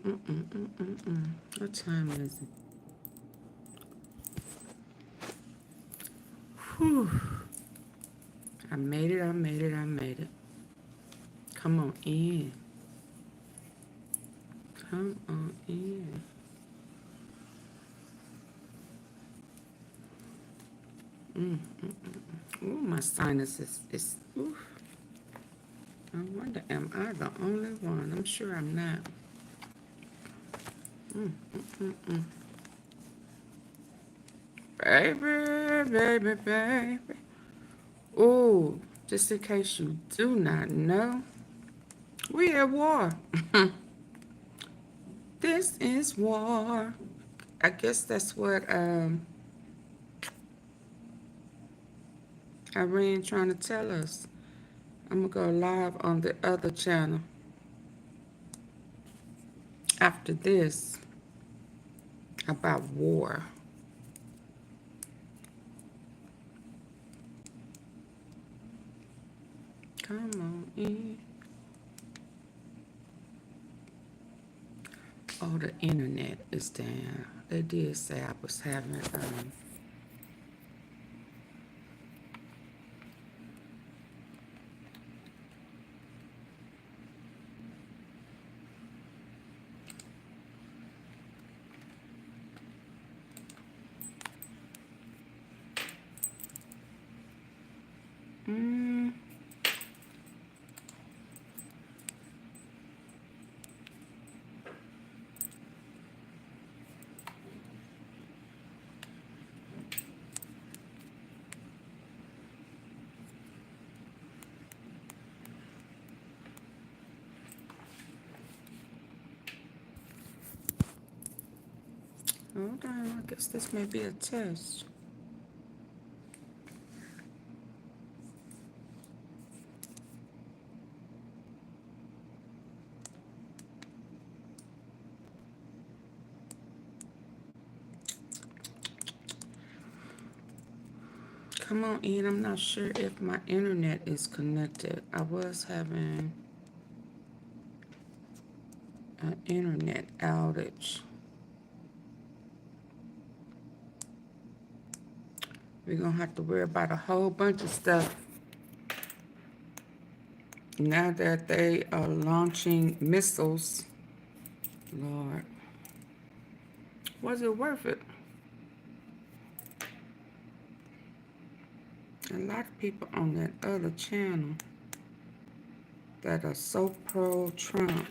What time is it? Whew. I made it, I made it, I made it. Come on in. Come on in. Ooh, my sinus is oof. I wonder, am I the only one? I'm sure I'm not. Baby, baby, baby. Ooh, just in case you do not know, we at war. This is war. I guess that's what Iran trying to tell us. I'm gonna go live on the other channel after this about war. Come on in. Oh, the internet is down. They did say I was having hold on, I guess this may be a test. Come on in. I'm not sure if my internet is connected. I was having an internet outage. We're gonna have to worry about a whole bunch of stuff now that they are launching missiles. Lord, was it worth it? A lot of people on that other channel that are so pro-Trump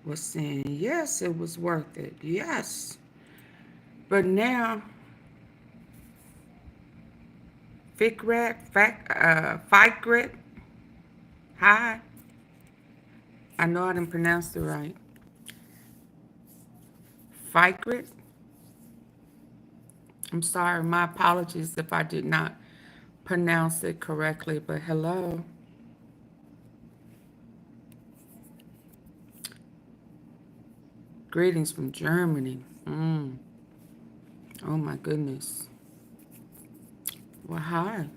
was saying, yes, it was worth it. Yes. But now, Fikret, hi. I know I didn't pronounce it right. Fikret. I'm sorry, my apologies if I did not pronounce it correctly, but hello. Greetings from Germany. Oh my goodness. Well, hi.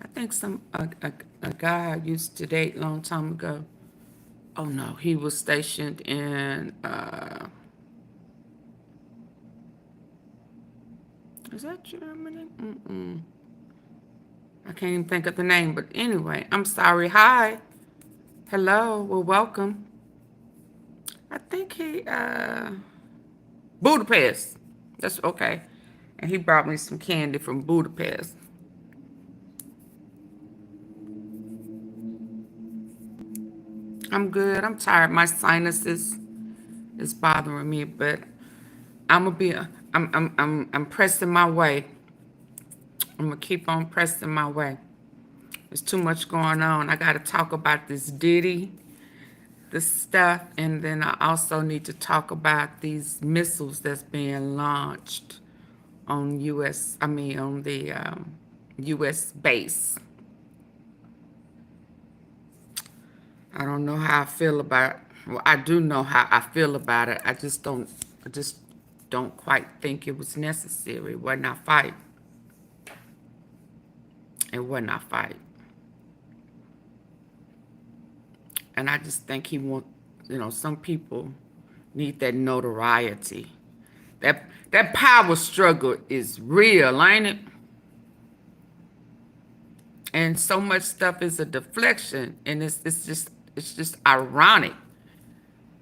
I think a guy I used to date a long time ago. Oh no, he was stationed in is that Germany? I can't even think of the name, but anyway, I'm sorry. Hi. Hello. Well, welcome. I think he Budapest. That's okay. And he brought me some candy from Budapest. I'm good. I'm tired. My sinuses is bothering me, but I'm pressing my way. I'm gonna keep on pressing my way. There's too much going on. I gotta talk about this Diddy, this stuff, and then I also need to talk about these missiles that's being launched on on the U.S. base. I don't know how I feel about it. Well, I do know how I feel about it. I just don't quite think it was necessary. It wasn't our fight. It wasn't our fight. And I just think he wants, some people need that notoriety. That power struggle is real, ain't it? And so much stuff is a deflection, and it's just ironic.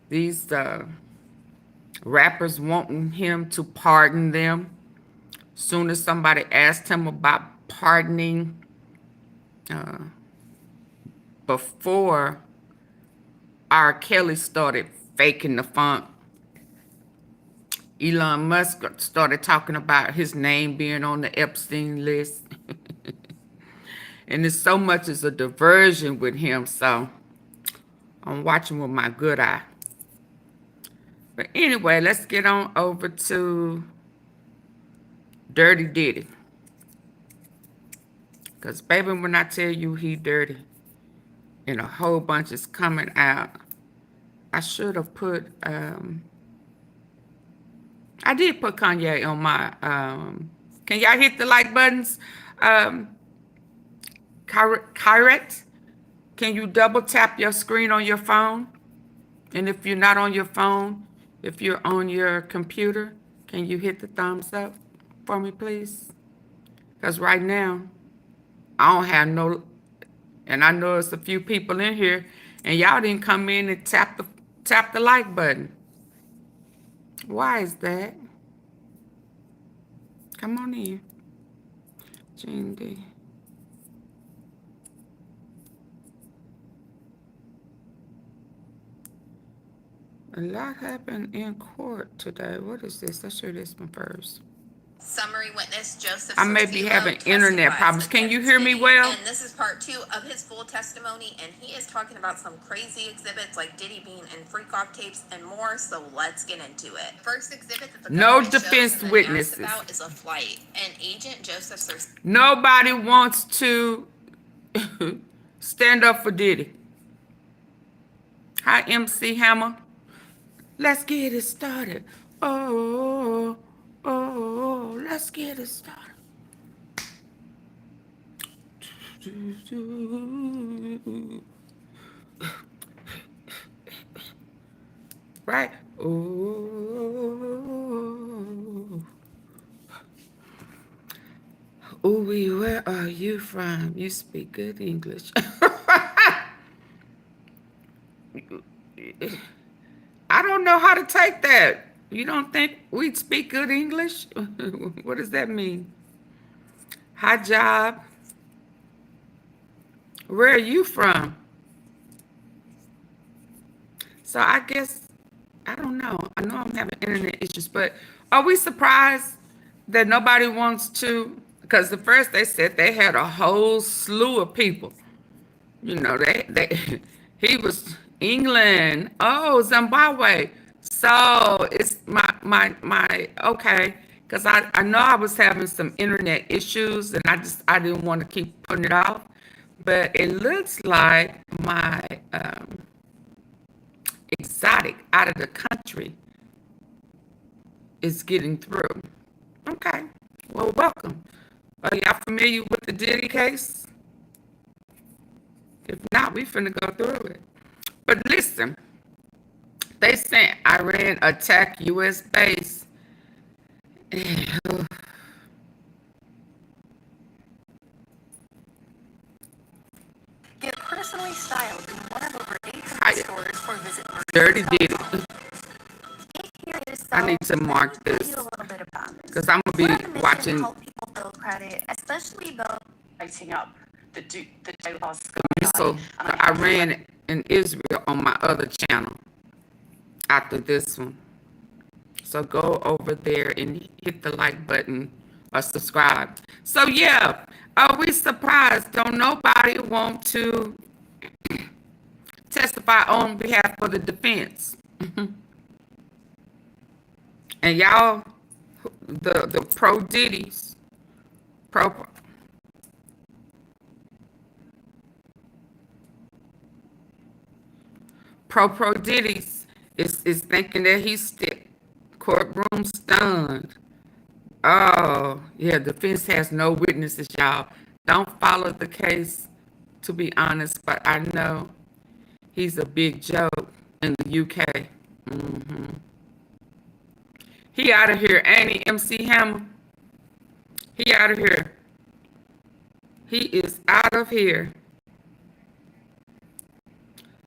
These rappers wanting him to pardon them. Soon as somebody asked him about pardoning, before R. Kelly started faking the funk, Elon Musk started talking about his name being on the Epstein list. And it's so much as a diversion with him, so I'm watching with my good eye. But anyway, let's get on over to Dirty Diddy. Because, baby, when I tell you he dirty and a whole bunch is coming out, I should have put, I did put Kanye on my, can y'all hit the like buttons? Correct? Can you double tap your screen on your phone? And if you're not on your phone, if you're on your computer, can you hit the thumbs up for me, please? Because right now, I don't have no, and I know it's a few people in here, and y'all didn't come in and tap the like button. Why is that? Come on in. Gene D. A lot happened in court today. What is this? Let's show this one first. Summary witness Joseph. I may be having internet problems. Can you hear me well? And this is part 2 of his full testimony, and he is talking about some crazy exhibits like Diddy being in freak-off tapes and more. So let's get into it. First exhibit that the no defense witnesses about is a flight, and Agent Joseph. Nobody wants to stand up for Diddy. Hi, MC Hammer. Let's get it started. Oh, let's get it started. Right? Oh, where are you from? You speak good English. I don't know how to take that. You don't think we speak good English? What does that mean? Hi, job. Where are you from? So I guess, I don't know. I know I'm having internet issues, but are we surprised that nobody wants to? Because at first they said they had a whole slew of people. You know, he was England, Zimbabwe. So it's my okay, because I know I was having some internet issues, and I didn't want to keep putting it off, but it looks like my exotic out of the country is getting through. Okay, well, welcome. Are y'all familiar with the Diddy case? If not, we finna go through it. But listen, they sent Iran attack U.S. base. Get personally styled in one of over 800 stores or visit Dirty Diddy. I need to mark this because I'm gonna be watching. Help people build credit, especially those writing up the So Iran and Israel on my other channel after this one. So go over there and hit the like button or subscribe. So yeah, are we surprised? Don't nobody want to testify on behalf of the defense? And y'all, the pro Diddy's, pro Diddy's is thinking that he's still courtroom stunned. Oh, yeah, defense has no witnesses, y'all. Don't follow the case, to be honest, but I know He's a big joke in the UK. He out of here, ain't he, MC Hammer? He out of here. He is out of here.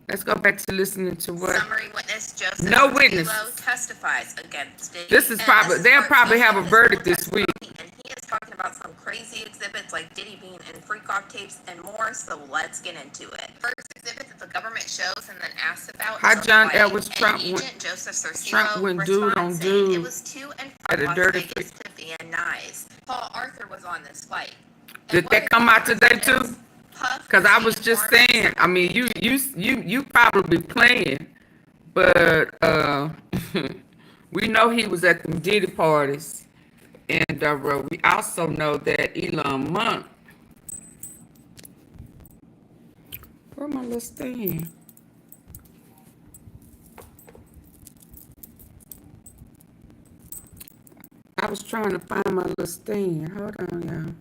Let's go back to listening to what? Summary witness Joseph No witness. testifies against Diddy. This is probably, they'll probably have a verdict this week. And he is talking about some crazy exhibits like Diddy being in freak-off tapes and more, so let's get into it. First exhibit that the government shows and then asks about How is John a play, Edwards and Trump Agent went, Joseph Cercero Trump went dude on responds saying dude it was to and at from a Las dirty Vegas to Van Nuys. Paul Arthur was on this flight. Did that come out today too? Because I was just saying, I mean, you probably playing, but we know he was at the Diddy parties, and we also know that Elon Musk. Where my little stand? I was trying to find my little stand. Hold on, y'all.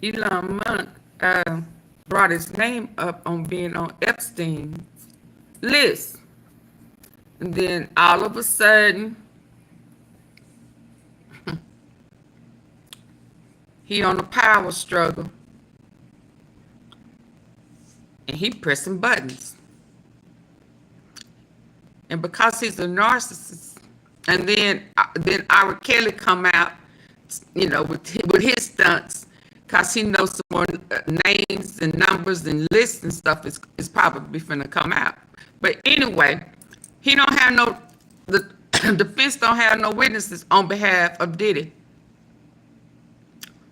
Elon Musk brought his name up on being on Epstein's list. And then all of a sudden, he on a power struggle. And he pressing buttons. And because he's a narcissist, and then R. Kelly come out, you know, with his stunts, because he knows some more names and numbers and lists and stuff is probably finna come out. But anyway, he don't have no, the defense don't have no witnesses on behalf of Diddy.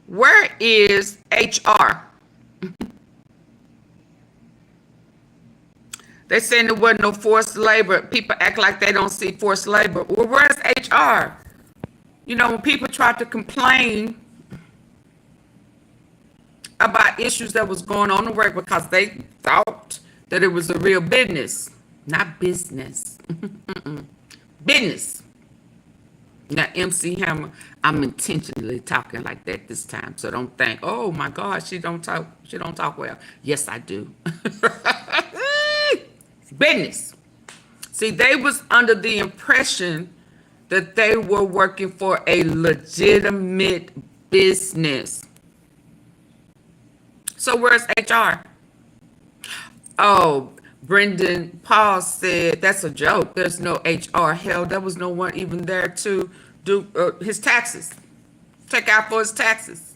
Where is HR? They saying there wasn't no forced labor. People act like they don't see forced labor. Well, where's HR? You know, when people try to complain about issues that was going on at work because they thought that it was a real business, not business. Business. Now, MC Hammer, I'm intentionally talking like that this time, so don't think, oh my God, she don't talk well. Yes, I do. Business. See, they was under the impression that they were working for a legitimate business. So where's HR? Oh, Brendan Paul said that's a joke. There's no HR. Hell, there was no one even there to do his taxes. Take out for his taxes.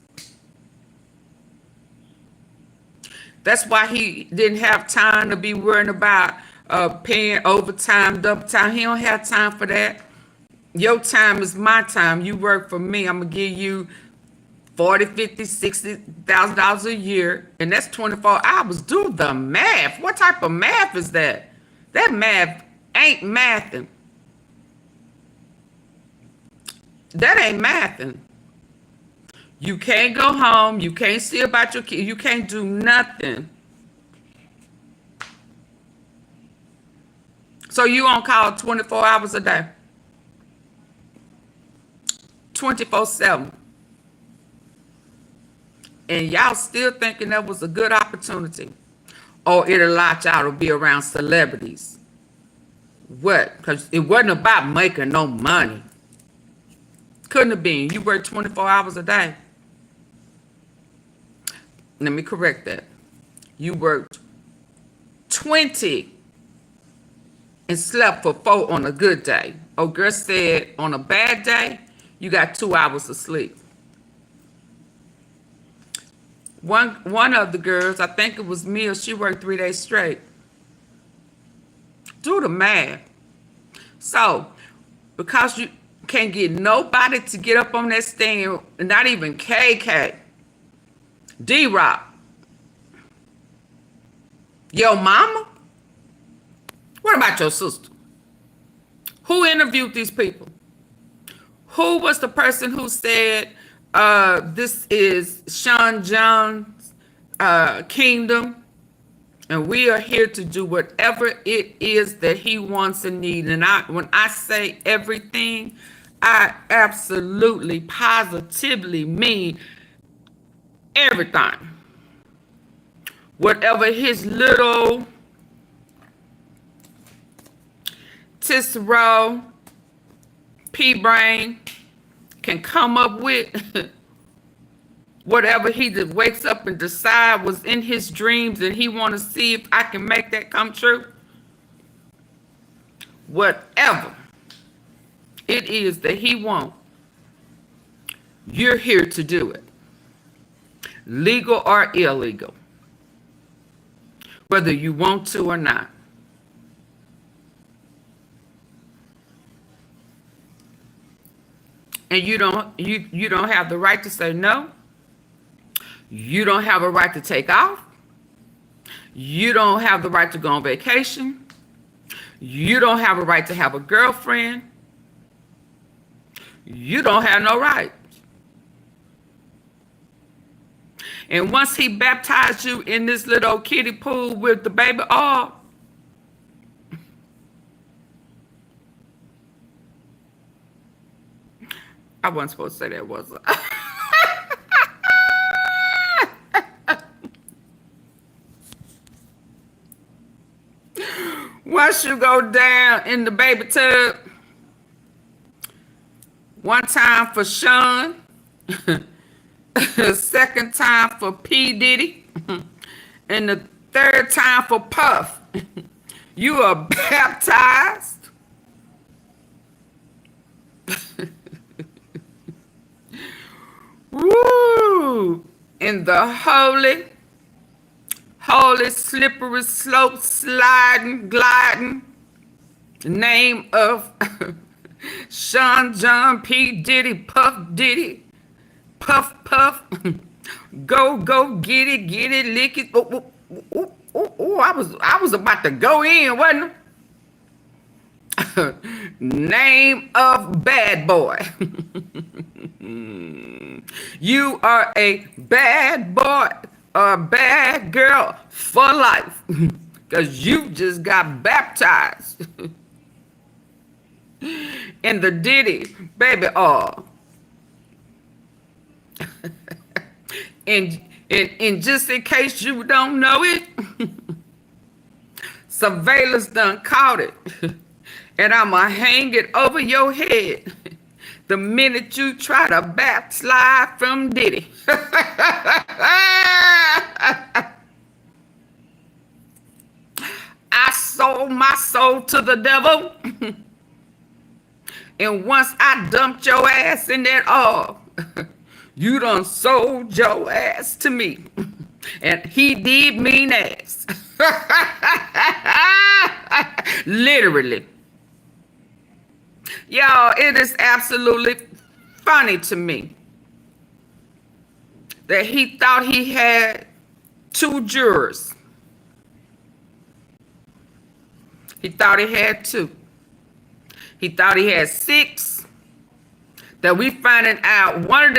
That's why he didn't have time to be worrying about paying overtime, double time. He don't have time for that. Your time is my time. You work for me. I'm gonna give you $40,000, $50,000, $60,000 a year, and that's 24 hours. Do the math. What type of math is that? That math ain't mathing. That ain't mathing. You can't go home. You can't see about your kids. You can't do nothing. So you on call 24 hours a day. 24/7. And y'all still thinking that was a good opportunity. Or it allowed y'all to be around celebrities. What? Because it wasn't about making no money. Couldn't have been. You work 24 hours a day. Let me correct that. You worked 20 and slept for 4 on a good day. Oh, girl said on a bad day, you got 2 hours of sleep. One of the girls, I think it was Mia, she worked 3 days straight. Do the math. So, because you can't get nobody to get up on that stand, not even KK, D-Rock, your mama? What about your sister? Who interviewed these people? Who was the person who said, this is Sean John's kingdom, and we are here to do whatever it is that he wants and needs. And when I say everything, I absolutely, positively mean everything. Whatever his little Cicero P-brain can come up with, whatever he just wakes up and decide was in his dreams and he want to see if I can make that come true. Whatever it is that he wants, you're here to do it. Legal or illegal. Whether you want to or not. And you don't have the right to say no. You don't have a right to take off. You don't have the right to go on vacation. You don't have a right to have a girlfriend. You don't have no right. And once he baptized you in this little kiddie pool with the baby oil, I wasn't supposed to say that, was I? Once you go down in the baby tub, one time for Sean, second time for P. Diddy, and the third time for Puff, you are baptized woo, in the holy, slippery slope, sliding, gliding name of Sean John P. Diddy, Puff Diddy, Puff Puff, go get it, lick it. Oh, I was about to go in, wasn't I? Name of bad boy. You are a bad boy or a bad girl for life because you just got baptized in the Diddy baby oil. And just in case you don't know it, surveillance done caught it. And I'ma hang it over your head the minute you try to backslide from Diddy. I sold my soul to the devil. And once I dumped your ass in that oil, you done sold your ass to me. And he did mean ass. Literally. Y'all, it is absolutely funny to me that he thought he had 2 jurors. He thought he had 2. He thought he had 6. That we finding out one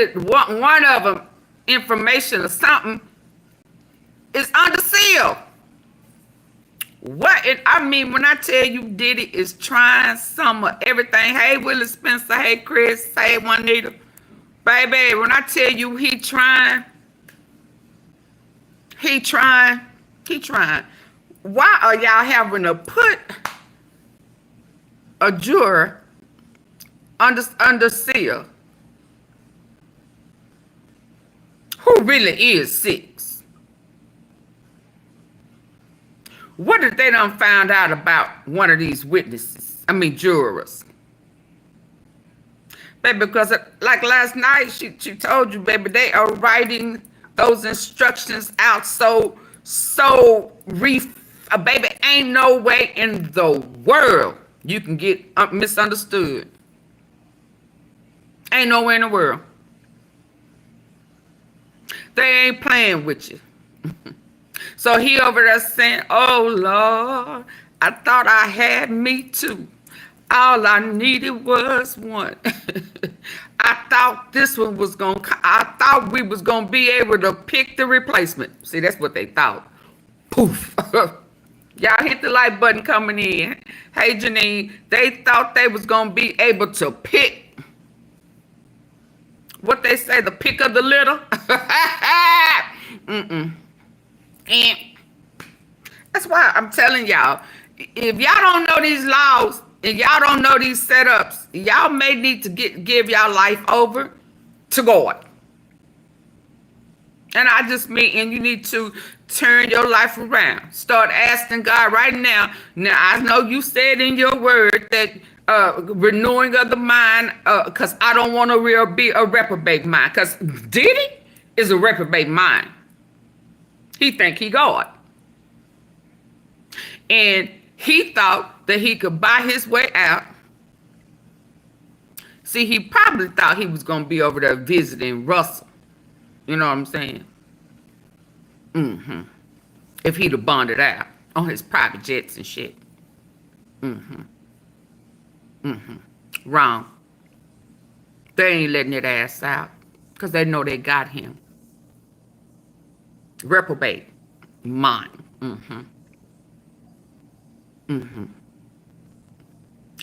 of them information or something is under seal. What? I mean, when I tell you Diddy is trying some of everything. Hey, Willie Spencer. Hey, Chris. Hey, Juanita. Baby, when I tell you he trying. Why are y'all having to put a juror under seal who really is 6? What if they done found out about one of these witnesses? I mean, jurors. Baby, because like last night, she told you, baby, they are writing those instructions out baby, ain't no way in the world you can get misunderstood. Ain't no way in the world. They ain't playing with you. So he over there saying, oh, Lord, I thought I had me too. All I needed was one. I thought this one was I thought we was going to be able to pick the replacement. See, that's what they thought. Poof. Y'all hit the like button coming in. Hey, Janine, they thought they was going to be able to pick they say, the pick of the litter. And that's why I'm telling y'all, if y'all don't know these laws and y'all don't know these setups, y'all may need to give y'all life over to God. And I just mean, and you need to turn your life around. Start asking God right now. Now, I know you said in your word that renewing of the mind, because I don't want to be a reprobate mind. Because Diddy is a reprobate mind. He think he God. And he thought that he could buy his way out. See, he probably thought he was going to be over there visiting Russell. You know what I'm saying? If he'd have bonded out on his private jets and shit. Wrong. They ain't letting that ass out because they know they got him. Reprobate mind. And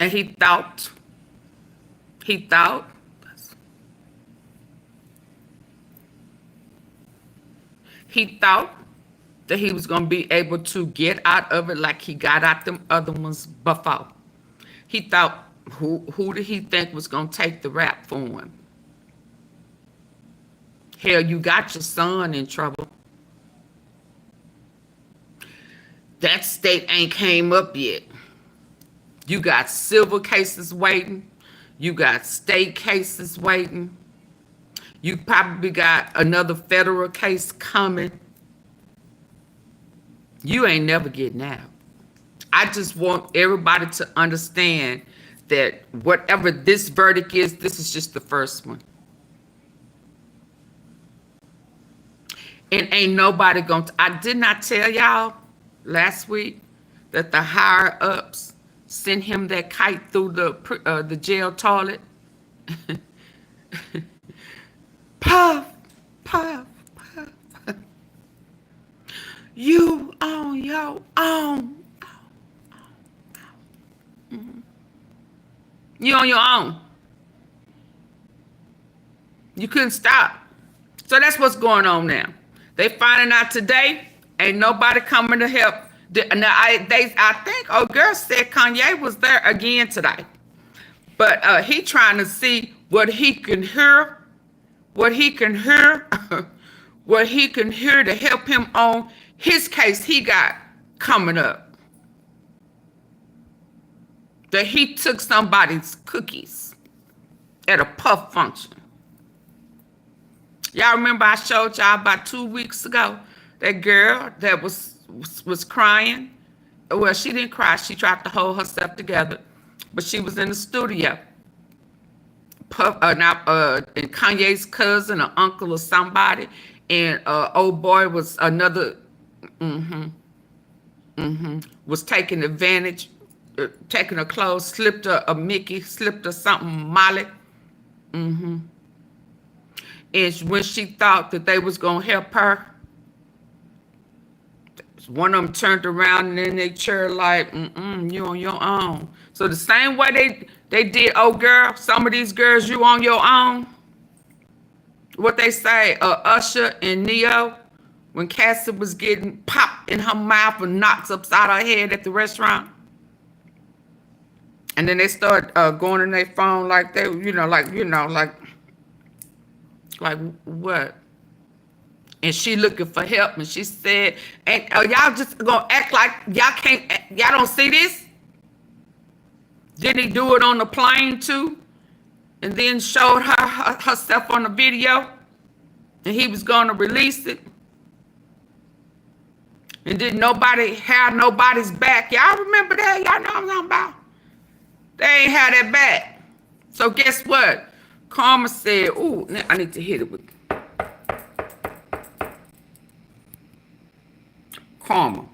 he thought that he was going to be able to get out of it like he got out them other ones before. He thought, who did he think was going to take the rap for him? Hell, you got your son in trouble. That state ain't came up yet. You got civil cases waiting. You got state cases waiting. You probably got another federal case coming. You ain't never getting out. I just want everybody to understand that whatever this verdict is, this is just the first one. And ain't nobody going to... I did not tell y'all last week that the higher ups sent him that kite through the jail toilet. Puff, puff, puff. You on your own. You on your own. You couldn't stop. So that's what's going on now. They finding out today, ain't nobody coming to help. Now, I think girl said Kanye was there again today. But he trying to see what he can hear, what he can hear to help him on his case he got coming up. That he took somebody's cookies at a puff function. Y'all remember I showed y'all about 2 weeks ago that girl that was crying. Well, she didn't cry. She tried to hold herself together, but she was in the studio. And Kanye's cousin or uncle or somebody, and old boy was another. Was taking advantage, taking her clothes, slipped her a Mickey, slipped her something Molly. And when she thought that they was gonna help her, one of them turned around and then they chair like, you on your own. So the same way they did, oh girl, some of these girls, you on your own. What they say, Usher and Neo, when Cassie was getting popped in her mouth and knocks upside her head at the restaurant. And then they start going in their phone like they, like what? And she looking for help, and she said, "And y'all just gonna act like y'all don't see this? Did he do it on the plane too? And then showed herself on the video, and he was gonna release it. And did nobody have nobody's back? Y'all remember that? Y'all know what I'm talking about? They ain't had that back. So guess what? Karma said, ooh, I need to hit it with Karma.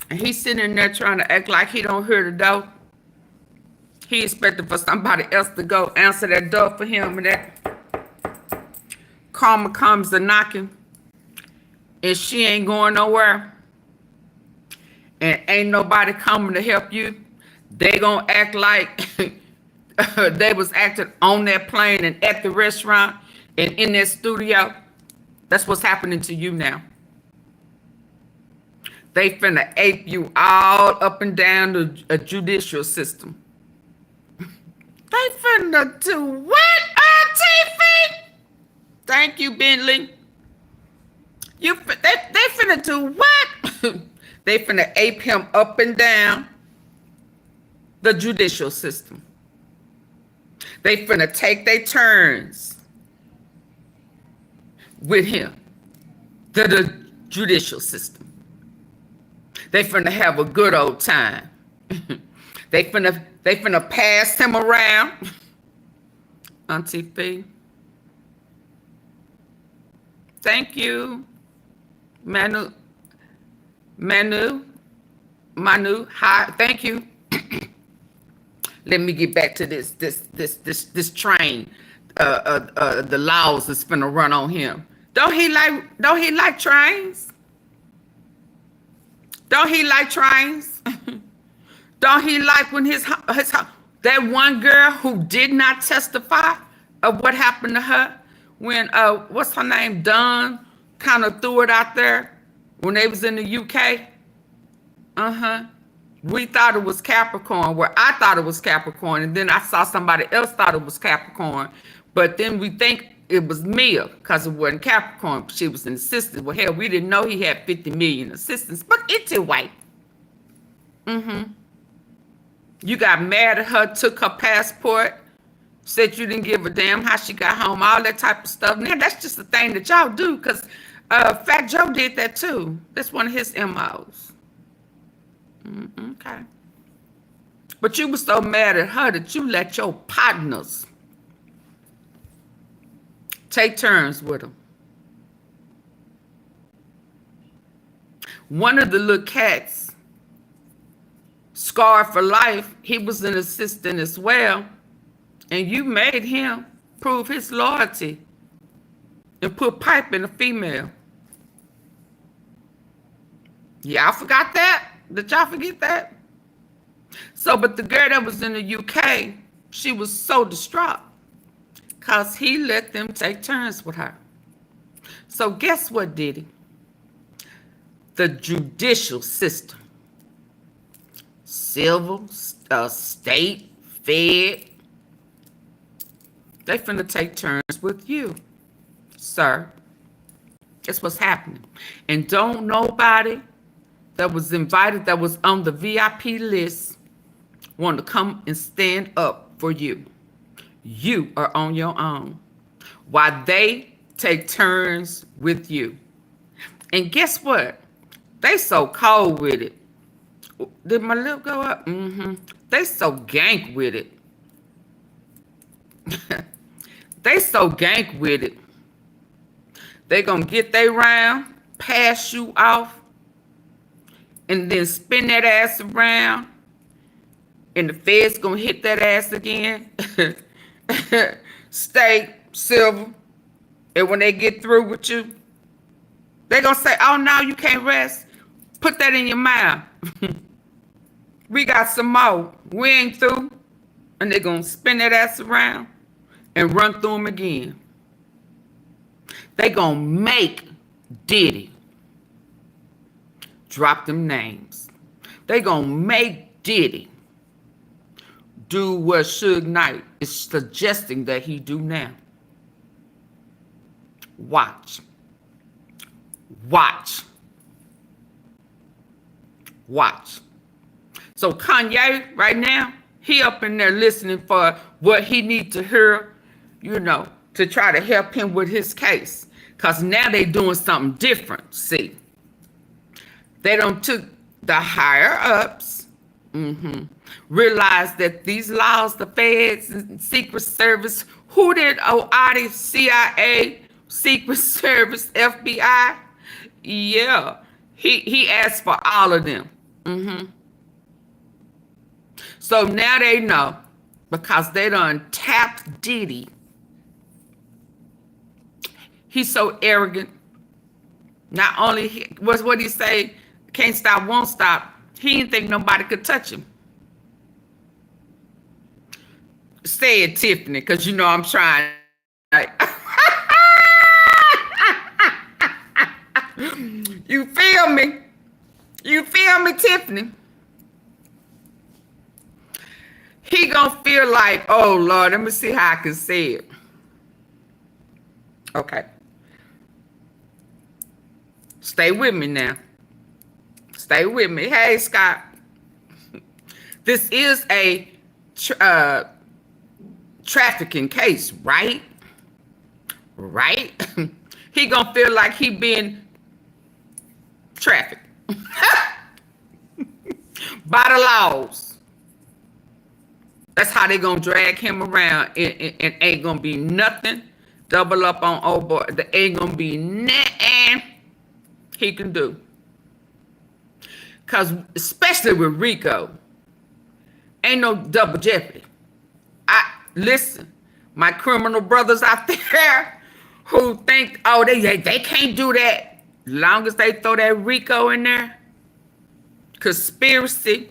And he's sitting there trying to act like he don't hear the door. He expected for somebody else to go answer that door for him, and that Karma comes a knocking, and she ain't going nowhere, and ain't nobody coming to help you. They gonna act like they was acting on that plane and at the restaurant and in that studio. That's what's happening to you now. They finna ape you all up and down the judicial system. They finna do what, AunTeaFee? Thank you, Bentley. They finna do what? They finna ape him up and down the judicial system. They finna take their turns with him, the judicial system. They finna have a good old time. They finna pass him around. AunTeaFee. Thank you. Manu. Hi. Thank you. Let me get back to this train. The laws that's finna run on him. Don't he like trains? Don't he like trains? Don't he like when that one girl who did not testify of what happened to her when what's her name, Dawn, kind of threw it out there when they was in the UK? We thought it was Capricorn. Well, I thought it was Capricorn, and then I saw somebody else thought it was Capricorn. But then we think it was Mia because it wasn't Capricorn. She was an assistant. Well, hell, we didn't know he had 50 million assistants, but it's a white. You got mad at her, took her passport, said you didn't give a damn how she got home, all that type of stuff. Now, that's just the thing that y'all do because Fat Joe did that too. That's one of his MOs. Okay. But you were so mad at her that you let your partners take turns with him. One of the little cats, scarred for life, he was an assistant as well. And you made him prove his loyalty and put pipe in a female. Y'all forgot that? Did y'all forget that? So, but the girl that was in the UK, she was so distraught because he let them take turns with her. So guess what, Diddy? The judicial system, civil, state, fed, they finna take turns with you, sir. That's what's happening. And don't nobody that was invited, that was on the VIP list, want to come and stand up for you. You are on your own while they take turns with you. And guess what? They so cold with it. Did my lip go up? They so gank with it. They so gank with it. They gonna get their round, pass you off, and then spin that ass around, and the feds gonna hit that ass again. State, civil, and when they get through with you, they gonna say, oh no, you can't rest. Put that in your mouth. We got some more. We ain't through. And they gonna spin that ass around and run through them again. They gonna make Diddy drop them names. They gonna make Diddy do what Suge Knight is suggesting that he do now. Watch. Watch. Watch. So Kanye right now, he up in there listening for what he need to hear, you know, to try to help him with his case. Because now they doing something different, see. They don't took the higher ups, realized that these laws, the feds and Secret Service, who did ADOLPH, CIA, Secret Service, FBI? Yeah, he asked for all of them. So now they know, because they done tapped Diddy. He's so arrogant. Not only was what he say, can't stop, won't stop. He didn't think nobody could touch him. Say it, Tiffany, because you know I'm trying. You feel me? You feel me, Tiffany? He gonna feel like, oh Lord, let me see how I can say it. Okay. Stay with me now. Stay with me. Hey, Scott. This is a trafficking case, right? Right? He gonna feel like he been trafficked by the laws. That's how they gonna drag him around, and ain't gonna be nothing. Double up on old boy. There ain't gonna be nothing he can do. Cause especially with Rico, ain't no double jeopardy. Listen, my criminal brothers out there who think, oh, they can't do that. Long as they throw that Rico in there, conspiracy.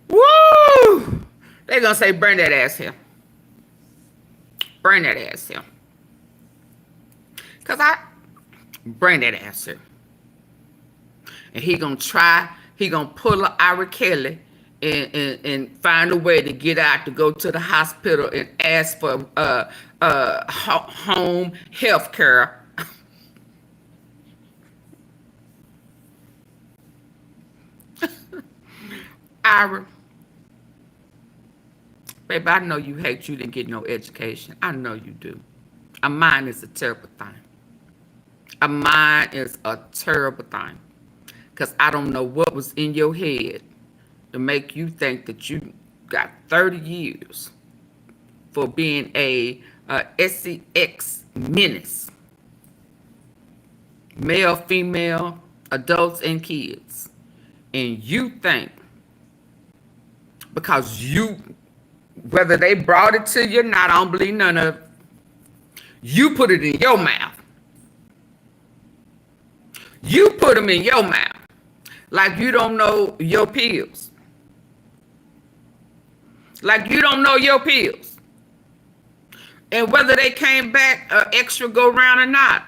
Woo! They gonna say, burn that ass here. Burn that ass here. Cause burn that ass here. And he gonna pull a Ira Kelly and find a way to get out, to go to the hospital and ask for home health care. Ira, baby, I know you hate you didn't get no education. I know you do. A mind is a terrible thing. A mind is a terrible thing. Because I don't know what was in your head to make you think that you got 30 years for being a S3X menace. Male, female, adults, and kids. And you think, because whether they brought it to you or not, I don't believe none of it, you put it in your mouth. You put them in your mouth. Like you don't know your pills. Like you don't know your pills. And whether they came back extra go round or not.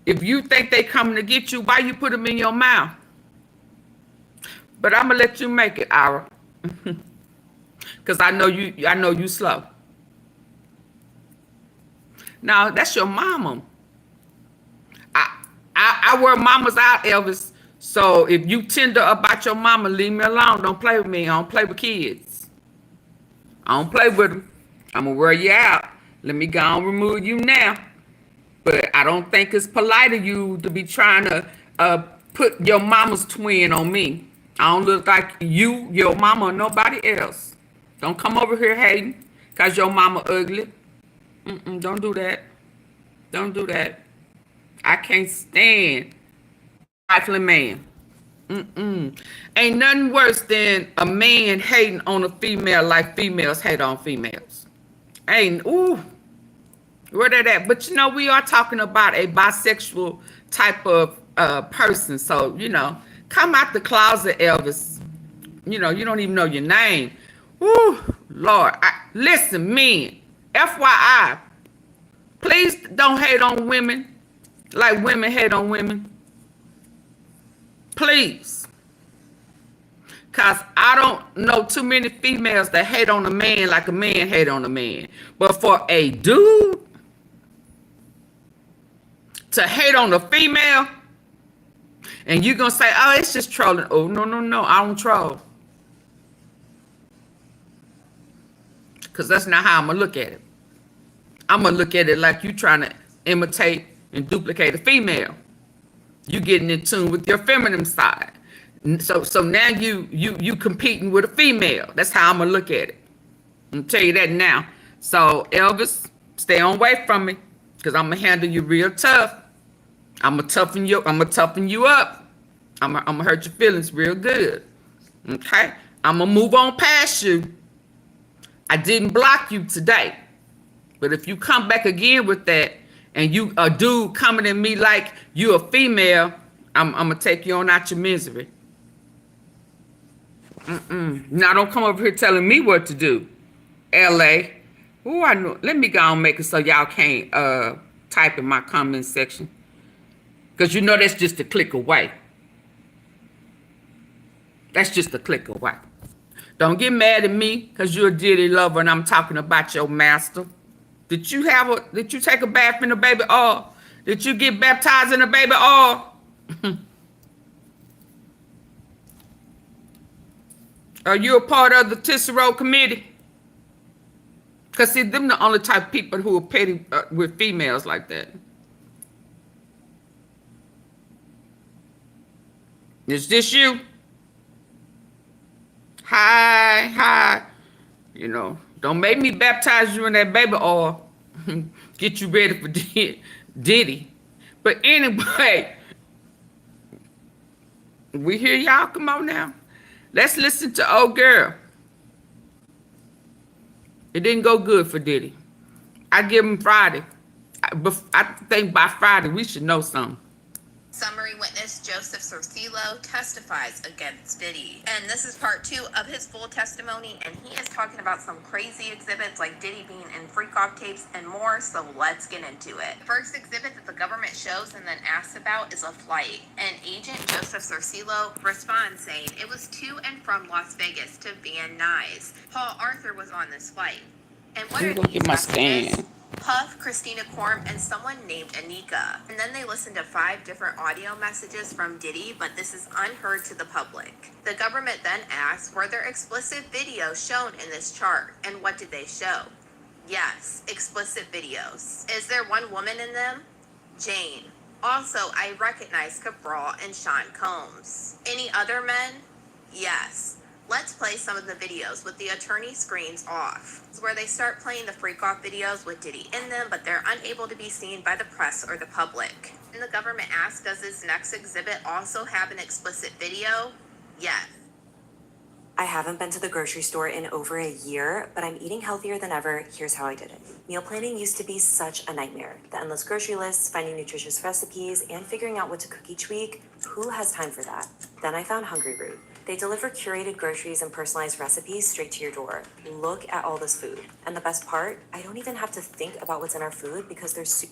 If you think they coming to get you, why you put them in your mouth? But I'm gonna let you make it, Ira. Cause I know you slow. Now that's your mama. I wear mamas out, Elvis. So if you tender about your mama, leave me alone. Don't play with me. I don't play with kids. I don't play with them. I'm gonna wear you out. Let me go and remove you now. But I don't think it's polite of you to be trying to put your mama's twin on me. I don't look like you, your mama, or nobody else. Don't come over here hating because your mama ugly. Don't do that. Don't do that. I can't stand trifling man. Ain't nothing worse than a man hating on a female like females hate on females. Ain't, ooh, where that at? But you know, we are talking about a bisexual type of person. So, you know, come out the closet, Elvis. You know, you don't even know your name. Ooh, Lord. Listen, men, FYI, please don't hate on women like women hate on women. Please. Because I don't know too many females that hate on a man like a man hate on a man. But for a dude to hate on a female, and you're going to say, oh, it's just trolling. Oh, no, I don't troll. Because that's not how I'm going to look at it. I'm going to look at it like you trying to imitate and duplicate a female. You getting in tune with your feminine side. So now you competing with a female. That's how I'm gonna look at it. I'm gonna tell you that now. So Elvis, stay on away from me, because I'm gonna handle you real tough. I'm gonna toughen you up. I'm gonna hurt your feelings real good. Okay? I'm gonna move on past you. I didn't block you today. But if you come back again with that, and you a dude coming at me like you a female, I'm gonna take you on out your misery. Now don't come over here telling me what to do. LA. Oh, I know. Let me go and make it so y'all can't type in my comment section. Because you know that's just a click away. That's just a click away. Don't get mad at me because you're a Diddy lover and I'm talking about your master. Did you take a bath in the baby oil? Did you get baptized in the baby oil? Are you a part of the Tissero committee? Because see, them the only type of people who are petty with females like that. Is this you? Hi. You know, don't make me baptize you in that baby oil. Get you ready for Diddy. But anyway, we hear y'all. Come on now. Let's listen to old girl. It didn't go good for Diddy. I give him Friday. I think by Friday we should know something. Summary witness Joseph Sorcillo testifies against Diddy. And this is part 2 of his full testimony, and he is talking about some crazy exhibits like Diddy being in freak-off tapes and more, so let's get into it. First exhibit that the government shows and then asks about is a flight. And Agent Joseph Sorcillo responds saying it was to and from Las Vegas to Van Nuys. Paul Arthur was on this flight. And what are these get my scan? Puff, Christina Korm, and someone named Anika. And then they listened to 5 different audio messages from Diddy, but this is unheard to the public. The government then asked, were there explicit videos shown in this chart? And what did they show? Yes, explicit videos. Is there one woman in them? Jane. Also, I recognize Cabral and Sean Combs. Any other men? Yes. Let's play some of the videos with the attorney screens off. It's where they start playing the freak-off videos with Diddy in them, but they're unable to be seen by the press or the public. And the government asks, does this next exhibit also have an explicit video? Yes. I haven't been to the grocery store in over a year, but I'm eating healthier than ever. Here's how I did it. Meal planning used to be such a nightmare. The endless grocery lists, finding nutritious recipes, and figuring out what to cook each week. Who has time for that? Then I found Hungry Root. They deliver curated groceries and personalized recipes straight to your door. Look at all this food. And the best part, I don't even have to think about what's in our food because there's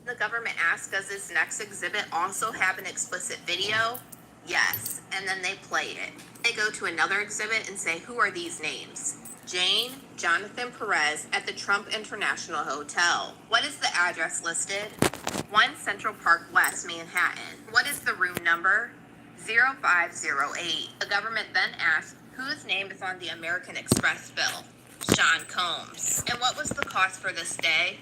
The government asks, does this next exhibit also have an explicit video? Yes. And then they play it. They go to another exhibit and say, who are these names? Jane, Jonathan Perez at the Trump International Hotel. What is the address listed? 1 Central Park West, Manhattan. What is the room number? 0508. The government then asked, whose name is on the American Express bill? Sean Combs. And what was the cost for this day?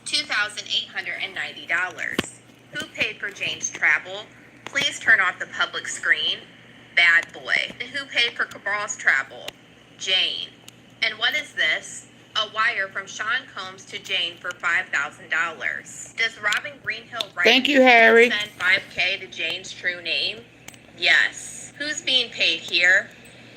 $2,890. Who paid for Jane's travel? Please turn off the public screen. Bad boy. And who paid for Cabral's travel? Jane. And what is this? A wire from Sean Combs to Jane for $5,000. Does Robin Greenhill write? Thank you, Harry. Send $5K to Jane's true name? Yes. Who's being paid here?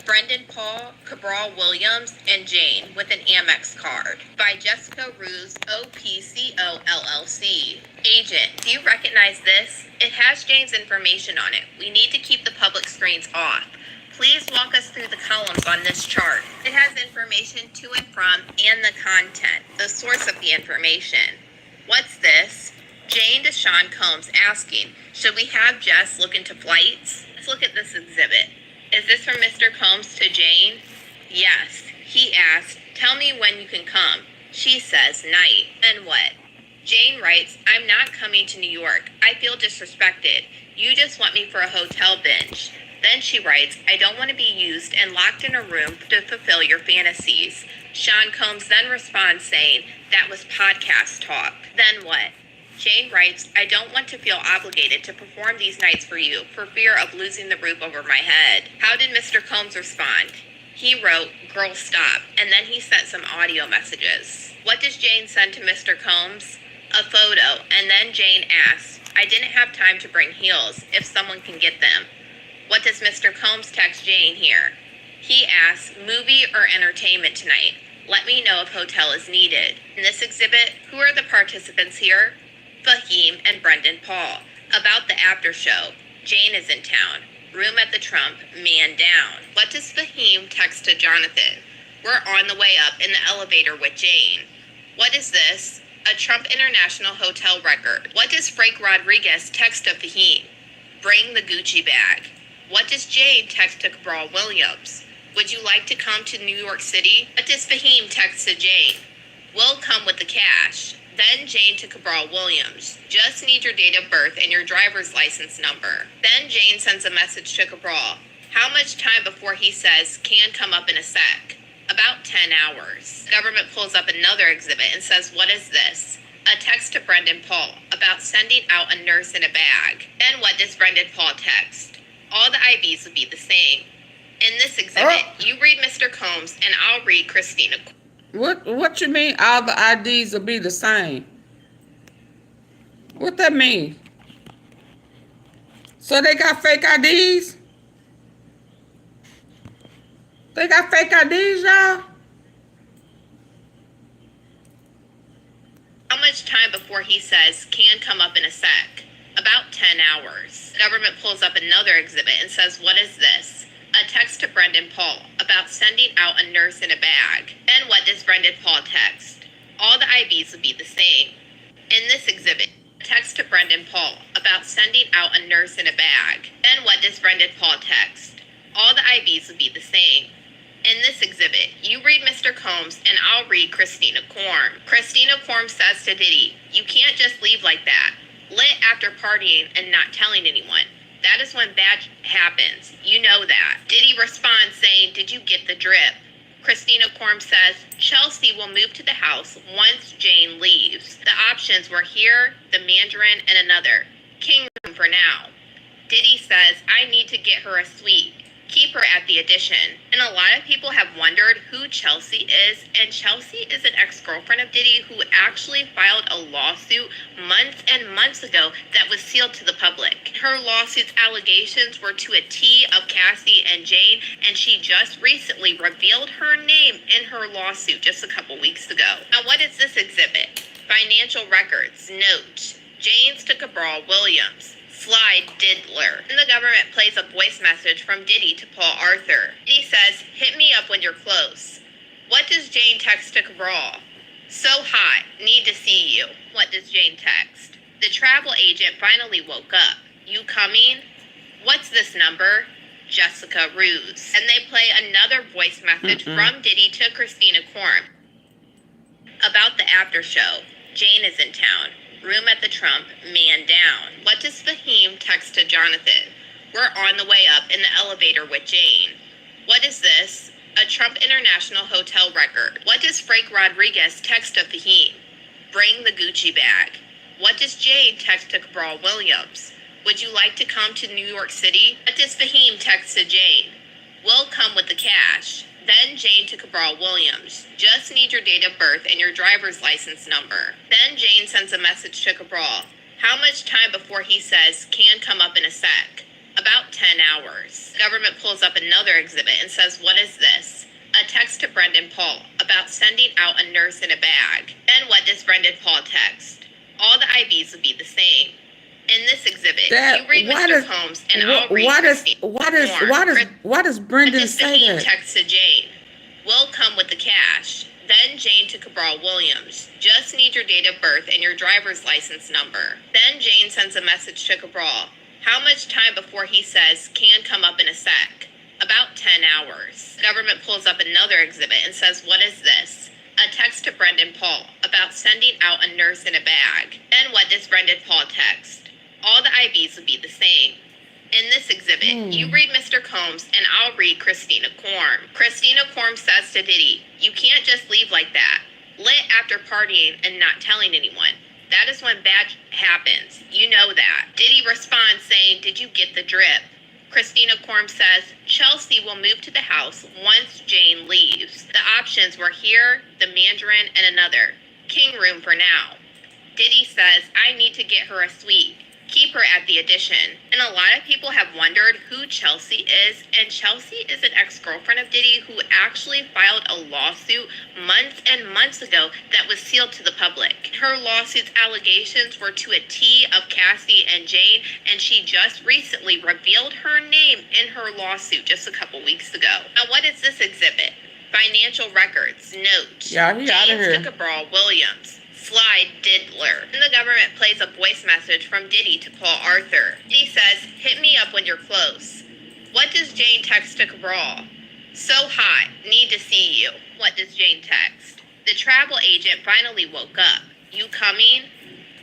Brendan Paul, Cabral Williams, and Jane with an Amex card. By Jessica Ruse, OPCO LLC. Agent, do you recognize this? It has Jane's information on it. We need to keep the public screens off. Please walk us through the columns on this chart. It has information to and from and the content, the source of the information. What's this? Jane to Sean Combs asking, should we have Jess look into flights? Let's look at this exhibit. Is this from Mr. Combs to Jane? Yes. He asked, tell me when you can come. She says, night. And what? Jane writes, I'm not coming to New York. I feel disrespected. You just want me for a hotel binge. Then she writes, I don't want to be used and locked in a room to fulfill your fantasies. Sean Combs then responds saying, that was podcast talk. Then what? Jane writes, I don't want to feel obligated to perform these nights for you for fear of losing the roof over my head. How did Mr. Combs respond? He wrote, girl, stop, and then he sent some audio messages. What does Jane send to Mr. Combs? A photo, and then Jane asks, I didn't have time to bring heels, if someone can get them. What does Mr. Combs text Jane here? He asks, movie or entertainment tonight? Let me know if hotel is needed. In this exhibit, who are the participants here? Fahim and Brendan Paul. About the after show. Jane is in town. Room at the Trump, man down. What does Fahim text to Jonathan? We're on the way up in the elevator with Jane. What is this? A Trump International Hotel record. What does Frank Rodriguez text to Fahim? Bring the Gucci bag. What does Jane text to Cabral Williams? Would you like to come to New York City? What does Fahim text to Jane? We'll come with the cash. Then Jane to Cabral Williams. Just need your date of birth and your driver's license number. Then Jane sends a message to Cabral. How much time before he says, can come up in a sec? About 10 hours. Government pulls up another exhibit and says, what is this? A text to Brendan Paul about sending out a nurse in a bag. Then what does Brendan Paul text? All the IVs would be the same. In this exhibit, you read Mr. Combs and I'll read Christina. What you mean all the IDs will be the same? What that mean? So they got fake IDs? They got fake IDs, y'all? How much time before he says, can come up in a sec? About 10 hours. Government pulls up another exhibit and says, what is this? A text to Brendan Paul about sending out a nurse in a bag. Then what does Brendan Paul text? All the IVs would be the same. In this exhibit, a text to Brendan Paul about sending out a nurse in a bag. Then what does Brendan Paul text? All the IVs would be the same. In this exhibit, you read Mr. Combs and I'll read Christina Korm. Christina Korm says to Diddy, you can't just leave like that. Lit after partying and not telling anyone. That is when bad happens. You know that. Diddy responds saying, did you get the drip? Christina Korm says, Chelsea will move to the house once Jane leaves. The options were here, the Mandarin, and another. King room for now. Diddy says, I need to get her a suite. Keep her at the Addition. And a lot of people have wondered who Chelsea is, and Chelsea is an ex-girlfriend of Diddy who actually filed a lawsuit months and months ago that was sealed to the public. Her lawsuit's allegations were to a T of Cassie and Jane, and she just recently revealed her name in her lawsuit just a couple weeks ago. Now, what is this exhibit? Financial records. Note. Jane's to Cabral Williams. Slide Diddler. And the government plays a voice message from Diddy to Paul Arthur. Diddy says, hit me up when you're close. What does Jane text to Cabral? So hot, need to see you. What does Jane text? The travel agent finally woke up. You coming? What's this number? Jessica Ruse. And they play another voice message from Diddy to Christina Korm about the after show. Jane is in town. Room at the Trump, man down. What does Fahim text to Jonathan? We're on the way up in the elevator with Jane. What is this? A Trump International Hotel record. What does Frank Rodriguez text to Fahim? Bring the Gucci bag. What does Jane text to Cabral Williams? Would you like to come to New York City? What does Fahim text to Jane? We'll come with the cash. Then Jane to Cabral Williams. Just need your date of birth and your driver's license number. Then Jane sends a message to Cabral. How much time before he says, can come up in a sec? About 10 hours. Government pulls up another exhibit and says, what is this? A text to Brendan Paul about sending out a nurse in a bag. Then what does Brendan Paul text? All the IVs would be the same. In this exhibit, you read Mr. Combs and I'll read why does Brendan say that? Text to Jane. We'll come with the cash. Then Jane to Cabral Williams. Just need your date of birth and your driver's license number. Then Jane sends a message to Cabral. How much time before he says, can come up in a sec? About 10 hours. Government pulls up another exhibit and says, what is this? A text to Brendan Paul about sending out a nurse in a bag. Then what does Brendan Paul text? All the IVs would be the same. In this exhibit, you read Mr. Combs and I'll read Christina Korm. Christina Korm says to Diddy, you can't just leave like that. Lit after partying and not telling anyone. That is when bad happens. You know that. Diddy responds saying, did you get the drip? Christina Korm says, Chelsea will move to the house once Jane leaves. The options were here, the Mandarin, and another. King room for now. Diddy says, I need to get her a suite. Keep her at the addition. And a lot of people have wondered who Chelsea is, and Chelsea is an ex-girlfriend of Diddy who actually filed a lawsuit months and months ago that was sealed to the public. Her lawsuit's allegations were to a T of Cassie and Jane, and she just recently revealed her name in her lawsuit just a couple weeks ago. Now, what is this exhibit? Financial records. Note. Yeah, he outta here. James Cabral Williams. Slide Diddler. And the government plays a voice message from Diddy to Paul Arthur. Diddy says, "Hit me up when you're close." What does Jane text to Cabral? "So hot. Need to see you." What does Jane text? The travel agent finally woke up. "You coming?"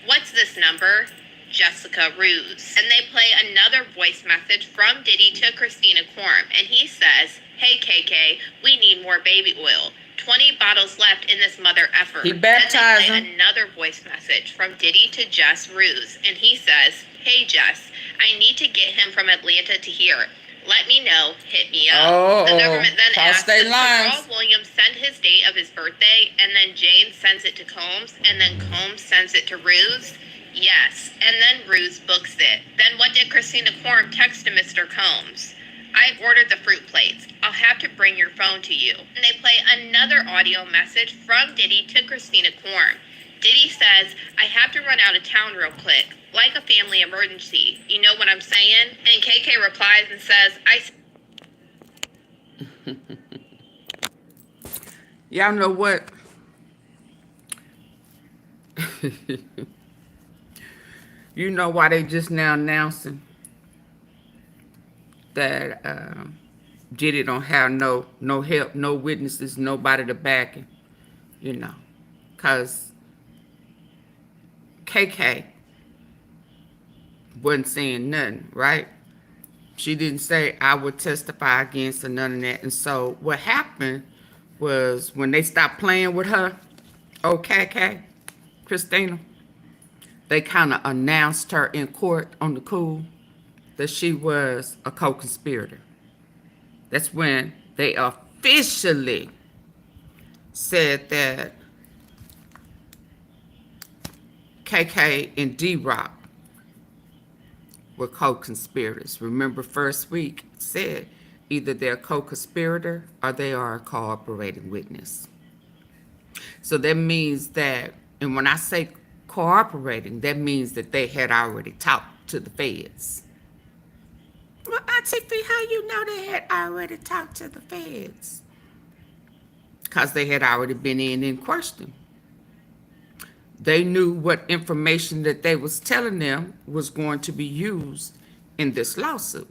What's this number? Jessica Ruse. And they play another voice message from Diddy to Christina Quorum. And he says, "Hey KK, we need more baby oil. 20 bottles left in this mother effer." He baptized Then they him. play another voice message from Diddy to Jess Ruse. And he says, "Hey Jess, I need to get him from Atlanta to here. Let me know. Hit me up." The government then Cross asks, state does lines. Cabral Williams send his date of his birthday? And then Jane sends it to Combs. And then Combs sends it to Ruse. Yes. And then Ruse books it. Then what did Christina Quorum text to Mr. Combs? "I've ordered the fruit plates. I'll have to bring your phone to you." And they play another audio message from Diddy to Christina Quorum. Diddy says, "I have to run out of town real quick, like a family emergency. You know what I'm saying?" And KK replies and says, Y'all know what? You know why they just now announcing that Diddy don't have no help, no witnesses, nobody to back him, you know, because KK wasn't saying nothing, right? She didn't say, "I would testify against," or none of that. And so what happened was when they stopped playing with her, KK, Christina, they kind of announced her in court on the cool that she was a co-conspirator. That's when they officially said that KK and D-Rock were co-conspirators. Remember, first week said either they're a co-conspirator or they are a cooperating witness. So that means that, and when I say cooperating, that means that they had already talked to the feds. Well, AunTeaFee, how you know they had already talked to the feds? Because they had already been in question. They knew what information that they was telling them was going to be used in this lawsuit.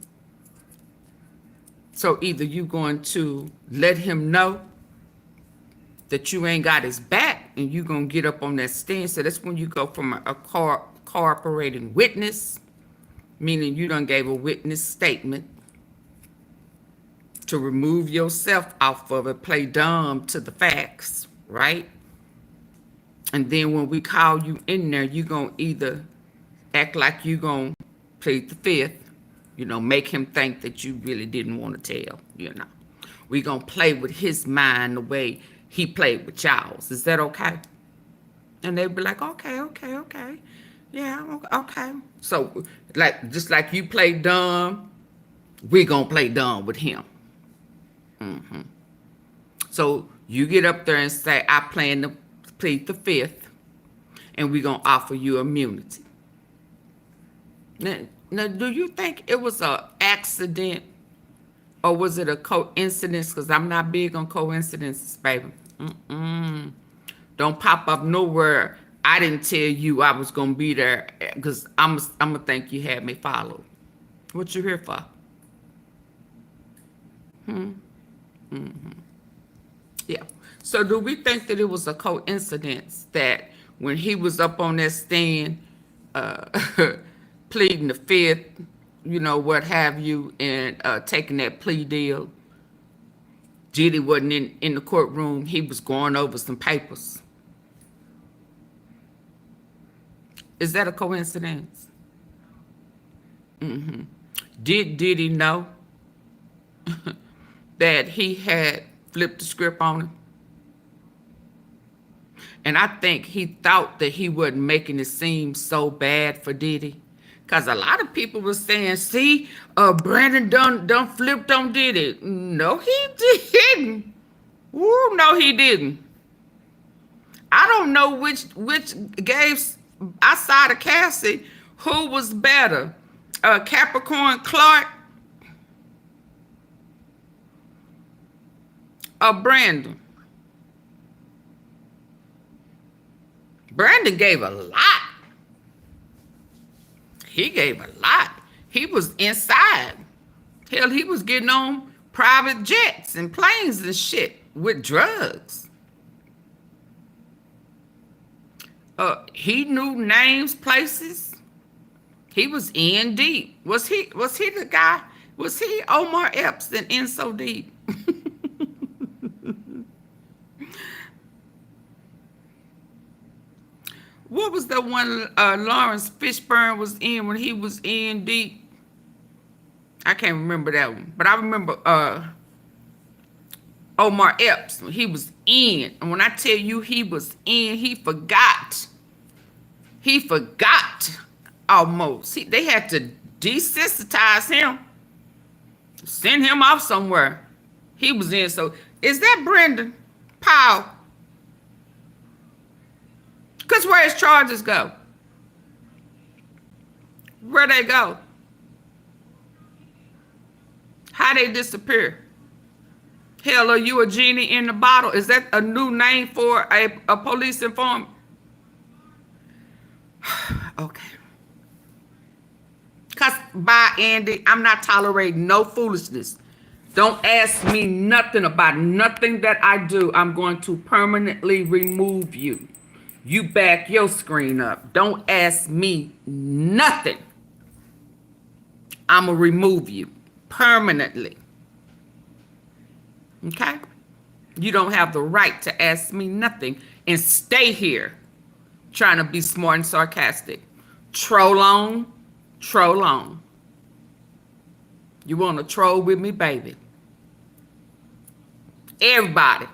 So either you going to let him know that you ain't got his back and you going to get up on that stand. So that's when you go from a cooperating witness, meaning you done gave a witness statement, to remove yourself off of it, play dumb to the facts, right? And then when we call you in there, you going to either act like you going to plead the fifth, you know, make him think that you really didn't want to tell, you know. We going to play with his mind the way he played with y'all's. Is that okay? And they'd be like, okay. Yeah, okay. So, like, just like you play dumb, we going to play dumb with him. So you get up there and say, "I plan to plead the fifth, and we're going to offer you immunity." Now, do you think it was an accident, or was it a coincidence? Because I'm not big on coincidences, baby. Don't pop up nowhere. I didn't tell you I was going to be there, because I'm going to think you had me followed. What you here for? Yeah. So do we think that it was a coincidence that when he was up on that stand, pleading the fifth, you know, what have you, and taking that plea deal, Diddy wasn't in the courtroom. He was going over some papers. Is that a coincidence? Did Diddy know that he had flipped the script on him? And I think he thought that he wasn't making it seem so bad for Diddy, Because a lot of people were saying, see, Brandon done flipped on Diddy. No, he didn't. Ooh, no, he didn't. I don't know which gave, outside of Cassie, who was better. Capricorn Clark or Brandon? Brandon gave a lot. He gave a lot. He was inside. Hell, he was getting on private jets and planes and shit with drugs. He knew names, places. He was in deep. Was he the guy? Was he Omar Epps and in so deep? What was the one Lawrence Fishburne was in when he was in deep? I can't remember that one, but I remember Omar Epps when he was in. And when I tell you he was in, he forgot. He forgot almost. They had to desensitize him, send him off somewhere. He was in. So is that Brendan Powell? Because where his charges go? Where they go? How they disappear? Hell, are you a genie in the bottle? Is that a new name for a police informant? Okay. Because by Andy, I'm not tolerating no foolishness. Don't ask me nothing about nothing that I do. I'm going to permanently remove you. You back your screen up. Don't ask me nothing. I'm going to remove you permanently. Okay? You don't have the right to ask me nothing and stay here trying to be smart and sarcastic. Troll on, troll on. You want to troll with me, baby? Everybody.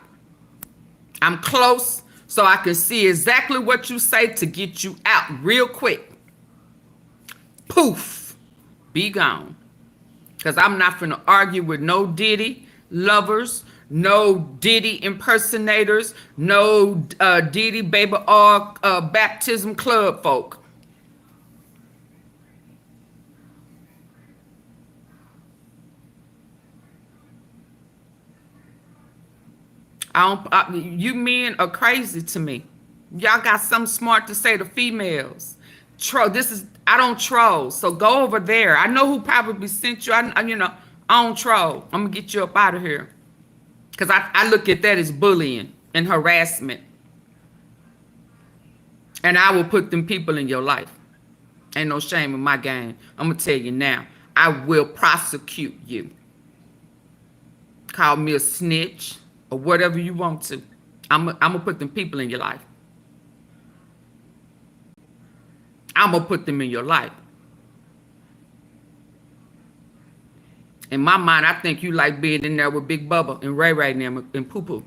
I'm close so I can see exactly what you say to get you out real quick. Poof. Be gone. Because I'm not finna argue with no Diddy lovers, no Diddy impersonators, no Diddy Baby R baptism club folk. You men are crazy to me. Y'all got something smart to say to females. I don't troll, so go over there. I know who probably sent you. I don't troll. I'm gonna get you up out of here. Because I look at that as bullying and harassment. And I will put them people in your life. Ain't no shame in my game. I'm gonna tell you now. I will prosecute you. Call me a snitch or whatever you want to. I'm gonna put them people in your life. I'm gonna put them in your life. In my mind, I think you like being in there with Big Bubba and Ray Ray and them and Poo Poo.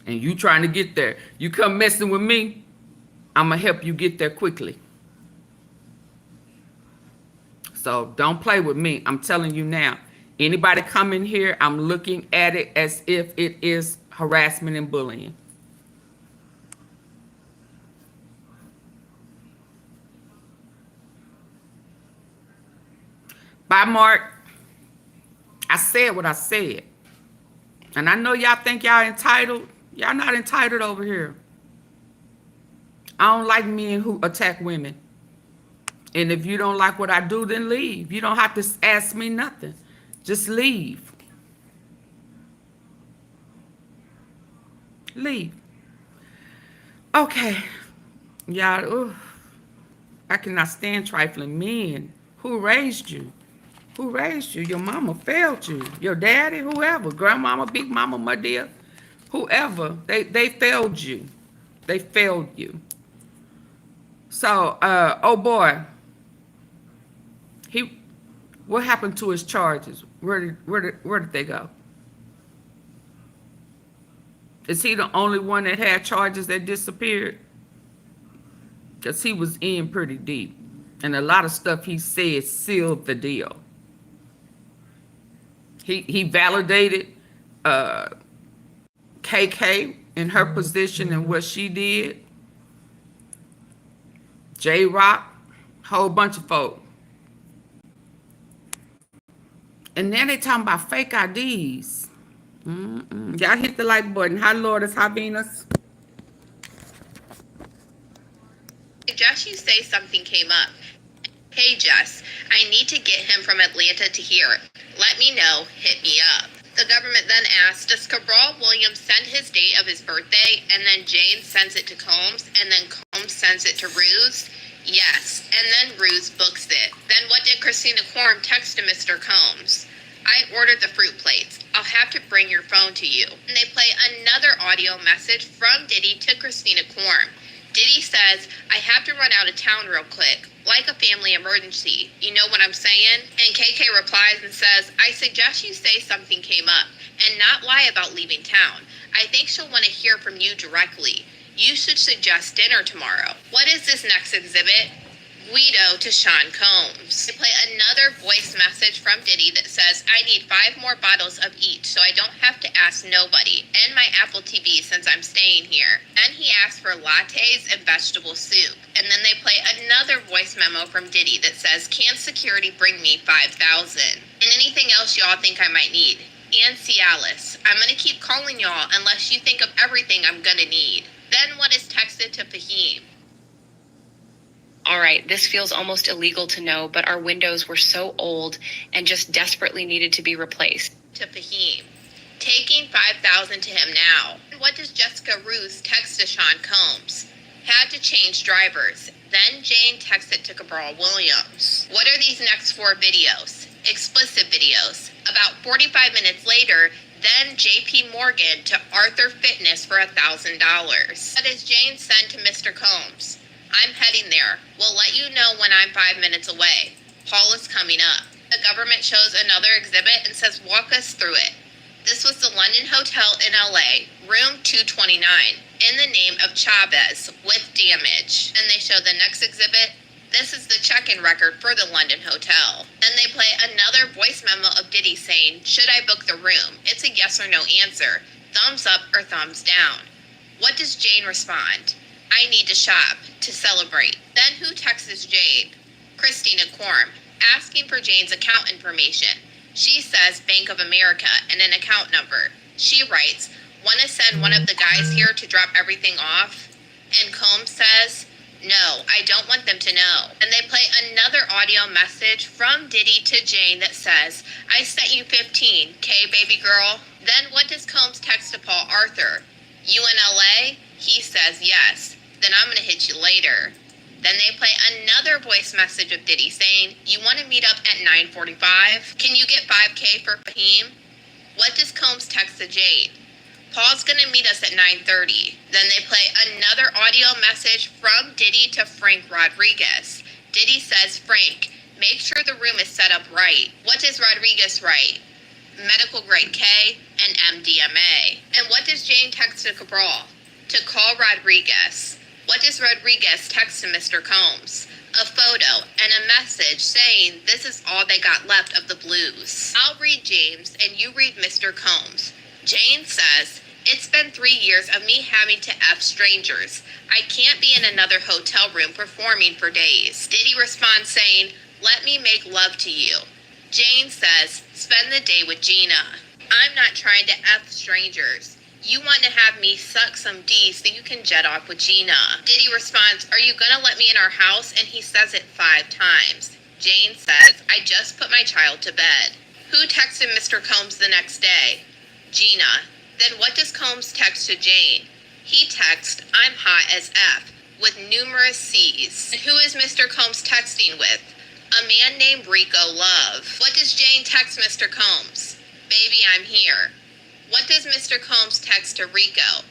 And you trying to get there. You come messing with me, I'm gonna help you get there quickly. So don't play with me. I'm telling you now. Anybody come in here, I'm looking at it as if it is harassment and bullying. Bye, Mark. I said what I said. And I know y'all think y'all entitled. Y'all not entitled over here. I don't like men who attack women. And if you don't like what I do, then leave. You don't have to ask me nothing. Just leave. Leave. Okay. Y'all, I cannot stand trifling men. Who raised you? Who raised you? Your mama failed you. Your daddy, whoever. Grandmama, big mama, my dear. Whoever. They failed you. They failed you. So, oh boy. What happened to his charges? Where did they go? Is he the only one that had charges that disappeared? because he was in pretty deep. And a lot of stuff he said sealed the deal. He validated KK in her position and what she did. J-Rock, whole bunch of folk. And then they talking about fake IDs. Y'all hit the like button. Hi, Lourdes. Hi, Venus. Suggest you say something came up. Hey, Jess, I need to get him from Atlanta to here. Let me know. Hit me up. The government then asked, does Cabral Williams send his date of his birthday, and then Jane sends it to Combs, and then Combs sends it to Ruse? Yes, and then Ruse books it. Then what did Christina Quorum text to Mr. Combs? I ordered the fruit plates. I'll have to bring your phone to you. And they play another audio message from Diddy to Christina Quorum. Diddy says, I have to run out of town real quick, like a family emergency. You know what I'm saying? And KK replies and says, I suggest you say something came up and not lie about leaving town. I think she'll want to hear from you directly. You should suggest dinner tomorrow. What is this next exhibit? Guido to Sean Combs. They play another voice message from Diddy that says, I need 5 more bottles of each so I don't have to ask nobody, and my Apple TV since I'm staying here. Then he asks for lattes and vegetable soup. And then they play another voice memo from Diddy that says, can security bring me 5,000? And anything else y'all think I might need. And Cialis, I'm gonna keep calling y'all unless you think of everything I'm gonna need. Then what is texted to Fahim? All right, this feels almost illegal to know, but our windows were so old and just desperately needed to be replaced. To Fahim, taking 5,000 to him now. What does Jessica Ruse text to Sean Combs? Had to change drivers. Then Jane texted to Cabral Williams. What are these next 4 videos? Explicit videos. About 45 minutes later, then JP Morgan to Arthur Fitness for $1,000. What does Jane send to Mr. Combs? I'm heading there. We'll let you know when I'm 5 minutes away. Paul is coming up. The government shows another exhibit and says, walk us through it. This was the London Hotel in LA, room 229, in the name of Chavez, with damage. And they show the next exhibit. This is the check-in record for the London Hotel. Then they play another voice memo of Diddy saying, should I book the room? It's a yes or no answer. Thumbs up or thumbs down. What does Jane respond? I need to shop, to celebrate. Then who texts Jane? Christina Quorum, asking for Jane's account information. She says Bank of America and an account number. She writes, want to send one of the guys here to drop everything off? And Combs says, no, I don't want them to know. And they play another audio message from Diddy to Jane that says, I sent you 15, K baby girl. Then what does Combs text to Paul Arthur? You in LA? He says yes. Then I'm gonna hit you later. Then they play another voice message of Diddy saying, you want to meet up at 9:45? Can you get 5K for Fahim? What does Combs text to Jane? Paul's gonna meet us at 9:30. Then they play another audio message from Diddy to Frank Rodriguez. Diddy says, Frank, make sure the room is set up right. What does Rodriguez write? Medical grade K and MDMA. And what does Jane text to Cabral? To call Rodriguez. What does Rodriguez text to Mr. Combs? A photo and a message saying this is all they got left of the blues. I'll read James and you read Mr. Combs. Jane says, it's been 3 years of me having to F strangers. I can't be in another hotel room performing for days. Diddy responds saying, let me make love to you. Jane says, spend the day with Gina. I'm not trying to F strangers. You want to have me suck some D so you can jet off with Gina. Diddy responds, are you gonna let me in our house? And he says it 5 times. Jane says, I just put my child to bed. Who texted Mr. Combs the next day? Gina. Then what does Combs text to Jane? He texts, I'm hot as F, with numerous C's. And who is Mr. Combs texting with? A man named Rico Love. What does Jane text Mr. Combs? Baby, I'm here. What does Mr. Combs text to Rico?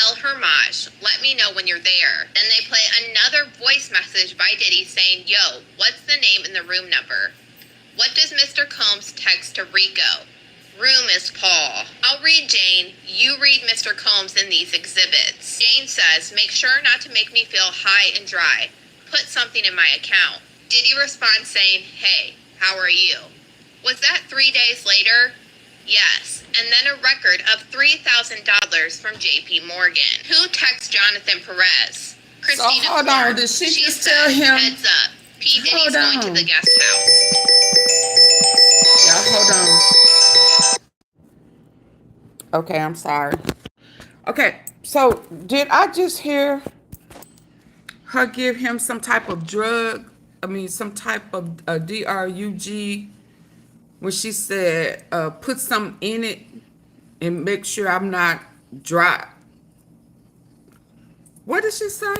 El Hermage, let me know when you're there. Then they play another voice message by Diddy saying, yo, what's the name and the room number? What does Mr. Combs text to Rico? Room is Paul. I'll read Jane. You read Mr. Combs in these exhibits. Jane says, make sure not to make me feel high and dry. Put something in my account. Diddy responds saying, hey, how are you? Was that 3 days later? Yes. And then a record of $3,000 from JP Morgan. Who texts Jonathan Perez? Christina hold Ford. on, did she just tell says, him- heads up. P. Diddy's going to the guest house. Y'all, hold on. Okay, I'm sorry. Okay, so did I just hear her give him some type of drug? I mean, some type of drug when she said, put some in it and make sure I'm not dry. What did she say?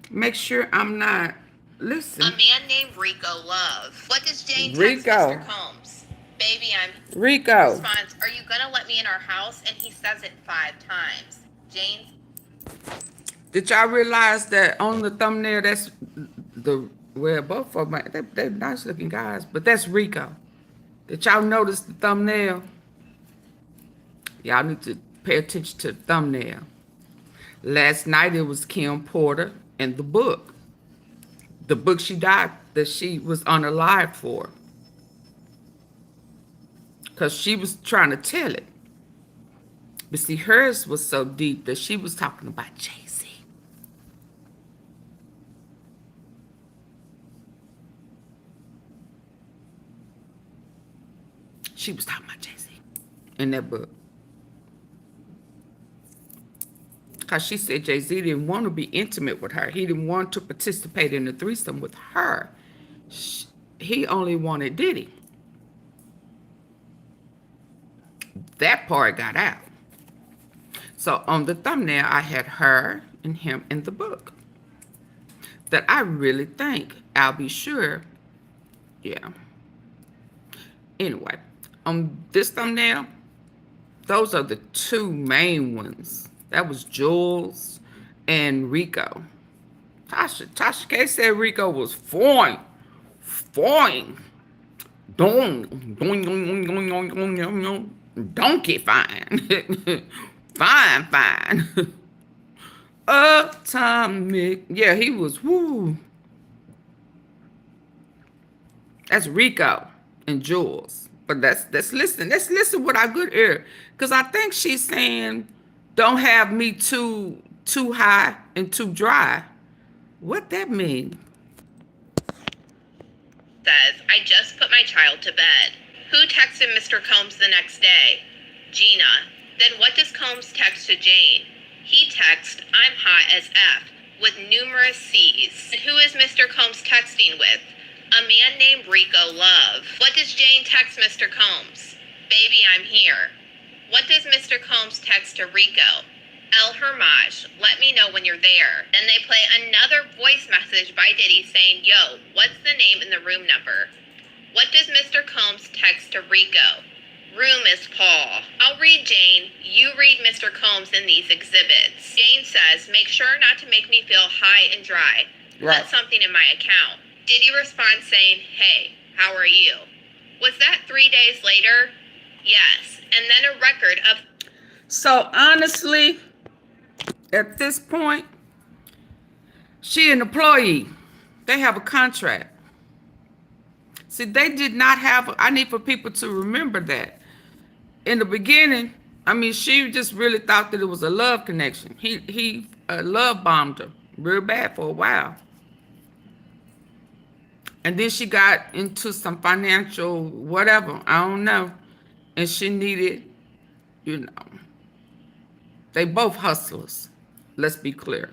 Make sure I'm not. Listen. A man named Rico Love. What does Jane text Rico. Mr. Combs? Baby, I'm... Rico. Response, are you gonna let me in our house? And he says it 5 times. Jane... Did y'all realize that on the thumbnail, that's the, well, both of them, they're nice looking guys, but that's Rico. Did y'all notice the thumbnail? Y'all need to pay attention to the thumbnail. Last night, it was Kim Porter and the book. The book she died, that she was unalive for. Because she was trying to tell it. But see, hers was so deep that she was talking about Jay-Z. She was talking about Jay-Z in that book. Because she said Jay-Z didn't want to be intimate with her. He didn't want to participate in the threesome with her. He only wanted Diddy. That part got out. So on the thumbnail, I had her and him in the book. That I really think, I'll be sure, yeah. Anyway, on this thumbnail, those are the 2 main ones. That was Jules and Rico. Tasha K said Rico was fine. Donkey fine. fine. Atomic. Yeah, he was, woo. That's Rico and Jules. But let's listen. Let's listen with our good ear. Because I think she's saying, don't have me too high and too dry. What that mean? Says, I just put my child to bed. Who texted Mr. Combs the next day? Gina. Then what does Combs text to Jane? He texts, I'm hot as F, with numerous C's. And who is Mr. Combs texting with? A man named Rico Love. What does Jane text Mr. Combs? Baby, I'm here. What does Mr. Combs text to Rico? El Hermage, let me know when you're there. Then they play another voice message by Diddy saying, yo, what's the name and the room number? What does Mr. Combs text to Rico? Room is Paul. I'll read Jane. You read Mr. Combs in these exhibits. Jane says, make sure not to make me feel high and dry. Right. Put something in my account. Diddy responds saying, hey, how are you? Was that 3 days later? Yes. And then a record of... So honestly, at this point, she an employee. They have a contract. See, they did not have, I need for people to remember that. In the beginning, I mean, she just really thought that it was a love connection. He love bombed her real bad for a while. And then she got into some financial whatever, I don't know. And she needed, you know, they both hustlers. Let's be clear.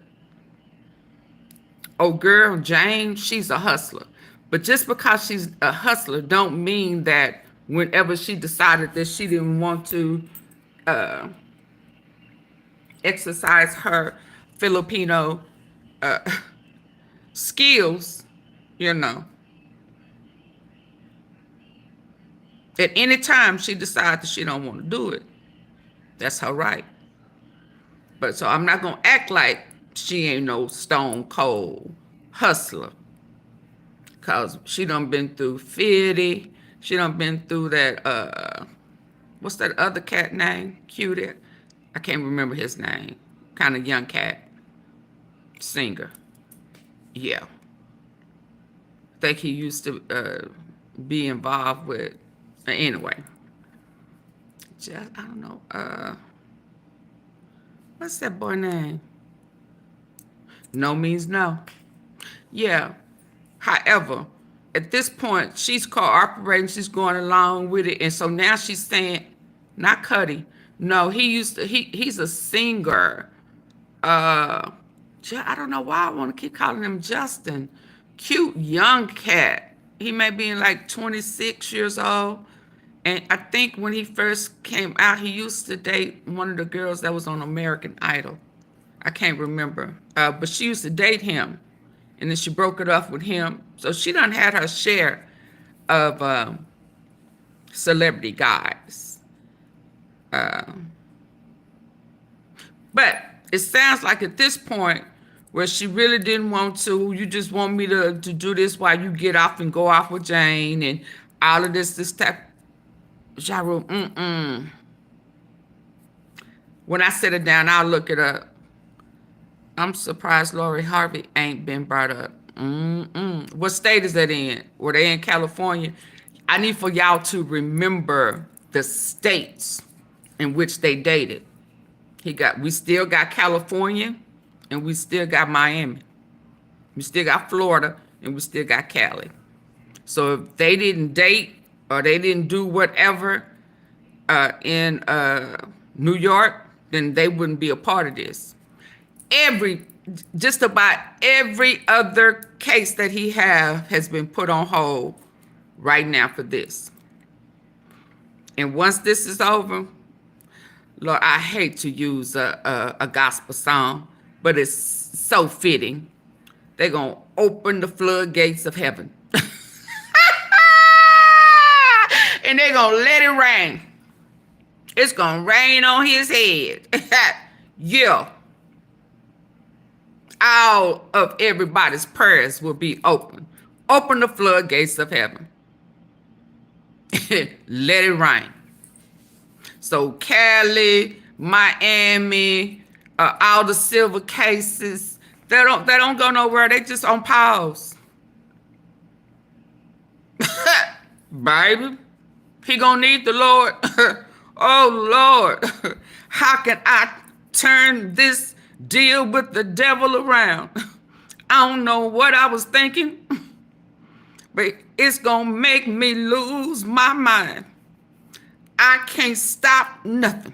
Oh, girl, Jane, she's a hustler. But just because she's a hustler don't mean that whenever she decided that she didn't want to exercise her Filipino skills, you know, at any time she decides that she don't want to do it, that's her right. But so I'm not going to act like she ain't no stone cold hustler. Cause she done been through 50. She done been through that, what's that other cat name? Cutie. I can't remember his name. Kind of young cat. Singer. Yeah. I think he used to be involved with, anyway. Just, I don't know. What's that boy name? No means no. Yeah. However, at this point, she's cooperating. She's going along with it. And so now she's saying, not Cuddy. No, he's a singer. I don't know why I want to keep calling him Justin. Cute young cat. He may be like 26 years old. And I think when he first came out, he used to date one of the girls that was on American Idol. I can't remember. But she used to date him. And then she broke it off with him. So she done had her share of celebrity guys. But it sounds like at this point, where she really didn't want to, you just want me to do this while you get off and go off with Jane and all of this type. Jaru, When I sit it down, I'll look it up. I'm surprised Lori Harvey ain't been brought up. What state is that in? Were they in California? I need for y'all to remember the states in which they dated. We still got California, and we still got Miami. We still got Florida, and we still got Cali. So if they didn't date or they didn't do whatever in New York, then they wouldn't be a part of this. Just about every other case that he has been put on hold right now for this. And once this is over, Lord, I hate to use a gospel song, but it's so fitting. They're going to open the floodgates of heaven. And they're going to let it rain. It's going to rain on his head. Yeah. All of everybody's prayers will be open. Open the floodgates of heaven. Let it rain. So Cali, Miami, all the civil cases, they don't go nowhere. They just on pause. Baby, he gonna need the Lord. Oh Lord, how can I turn this deal with the devil around? I don't know what I was thinking, but it's gonna make me lose my mind. I can't stop nothing.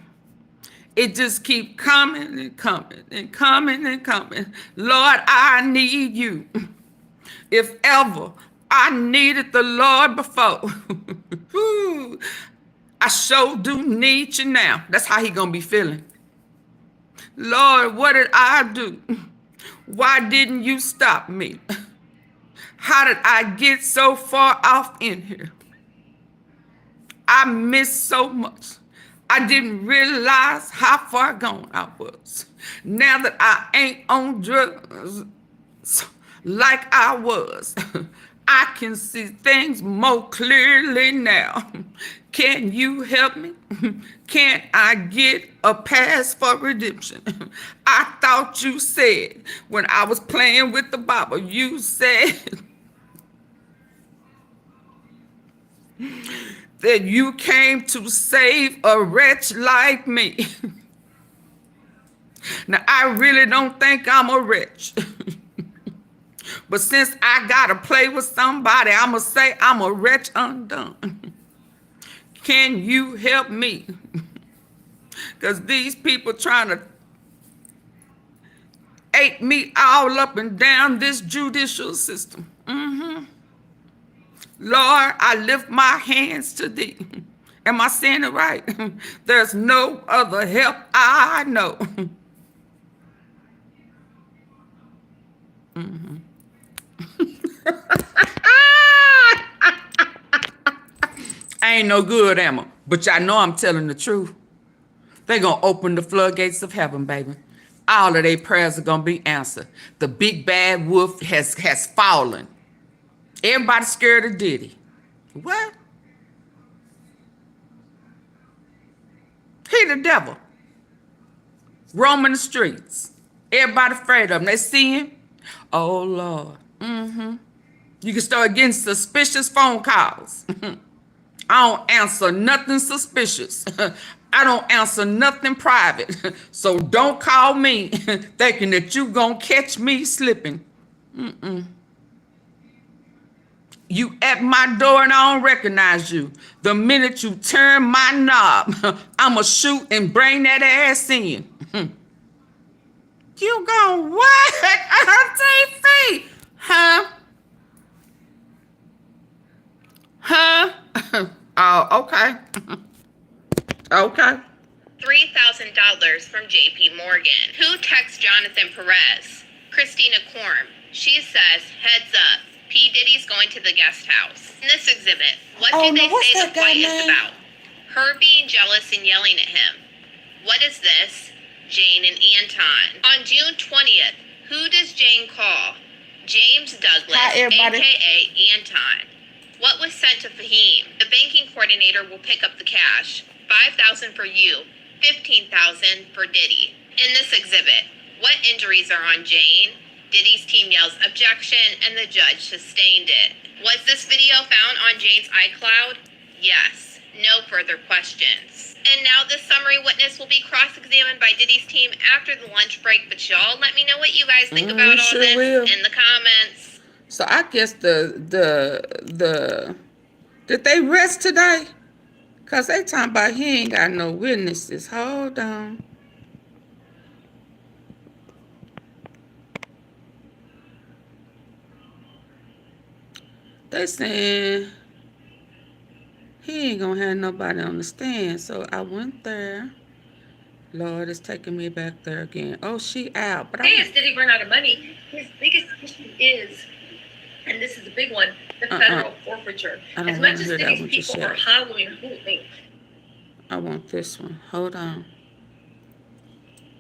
It just keep coming and coming and coming and coming. Lord, I need you. If ever I needed the Lord before, I sure do need you now. That's how he gonna be feeling. Lord, what did I do? Why didn't you stop me? How did I get so far off in here? I missed so much. I didn't realize how far gone I was. Now that I ain't on drugs like I was, I can see things more clearly now. Can you help me? Can I get a pass for redemption? I thought you said when I was playing with the Bible, you said that you came to save a wretch like me. Now, I really don't think I'm a wretch. But since I got to play with somebody, I'm going to say I'm a wretch undone. Can you help me? Because these people trying to ape me all up and down this judicial system. Lord, I lift my hands to thee. Am I saying it right? There's no other help I know. I ain't no good, am I? But y'all know I'm telling the truth. They're going to open the floodgates of heaven, baby. All of their prayers are going to be answered. The big bad wolf has fallen. Everybody scared of Diddy. What? He the devil. Roaming the streets. Everybody afraid of him. They see him. Oh, Lord. You can start getting suspicious phone calls. I don't answer nothing suspicious. I don't answer nothing private. So don't call me thinking that you gonna catch me slipping. You at my door and I don't recognize you. The minute you turn my knob, I'ma shoot and bring that ass in. You gon' what? AunTeaFee? Huh? Huh? Oh, okay. Okay. $3,000 from JP Morgan. Who texts Jonathan Perez? Christina Korm. She says, heads up, P. Diddy's going to the guest house. In this exhibit, what do they say the fight is about? Her being jealous and yelling at him. What is this? Jane and Anton. On June 20th, who does Jane call? James Douglas, a.k.a. Anton. What was sent to Fahim? The banking coordinator will pick up the cash. $5,000 for you, $15,000 for Diddy. In this exhibit, what injuries are on Jane? Diddy's team yells objection and the judge sustained it. Was this video found on Jane's iCloud? Yes. No further questions. And now this summary witness will be cross-examined by Diddy's team after the lunch break, but y'all let me know what you guys think about all sure this will. in the comments. So I guess did they rest today? Cause they talking about he ain't got no witnesses. Hold on. They saying he ain't gonna have nobody on the stand. So I went there. Lord, it's taking me back there again. Oh, she out. But Did Diddy run out of money? His biggest issue is, and this is a big one, the federal forfeiture. As much as Diddy's people are hollering, hooting. I want this one. Hold on.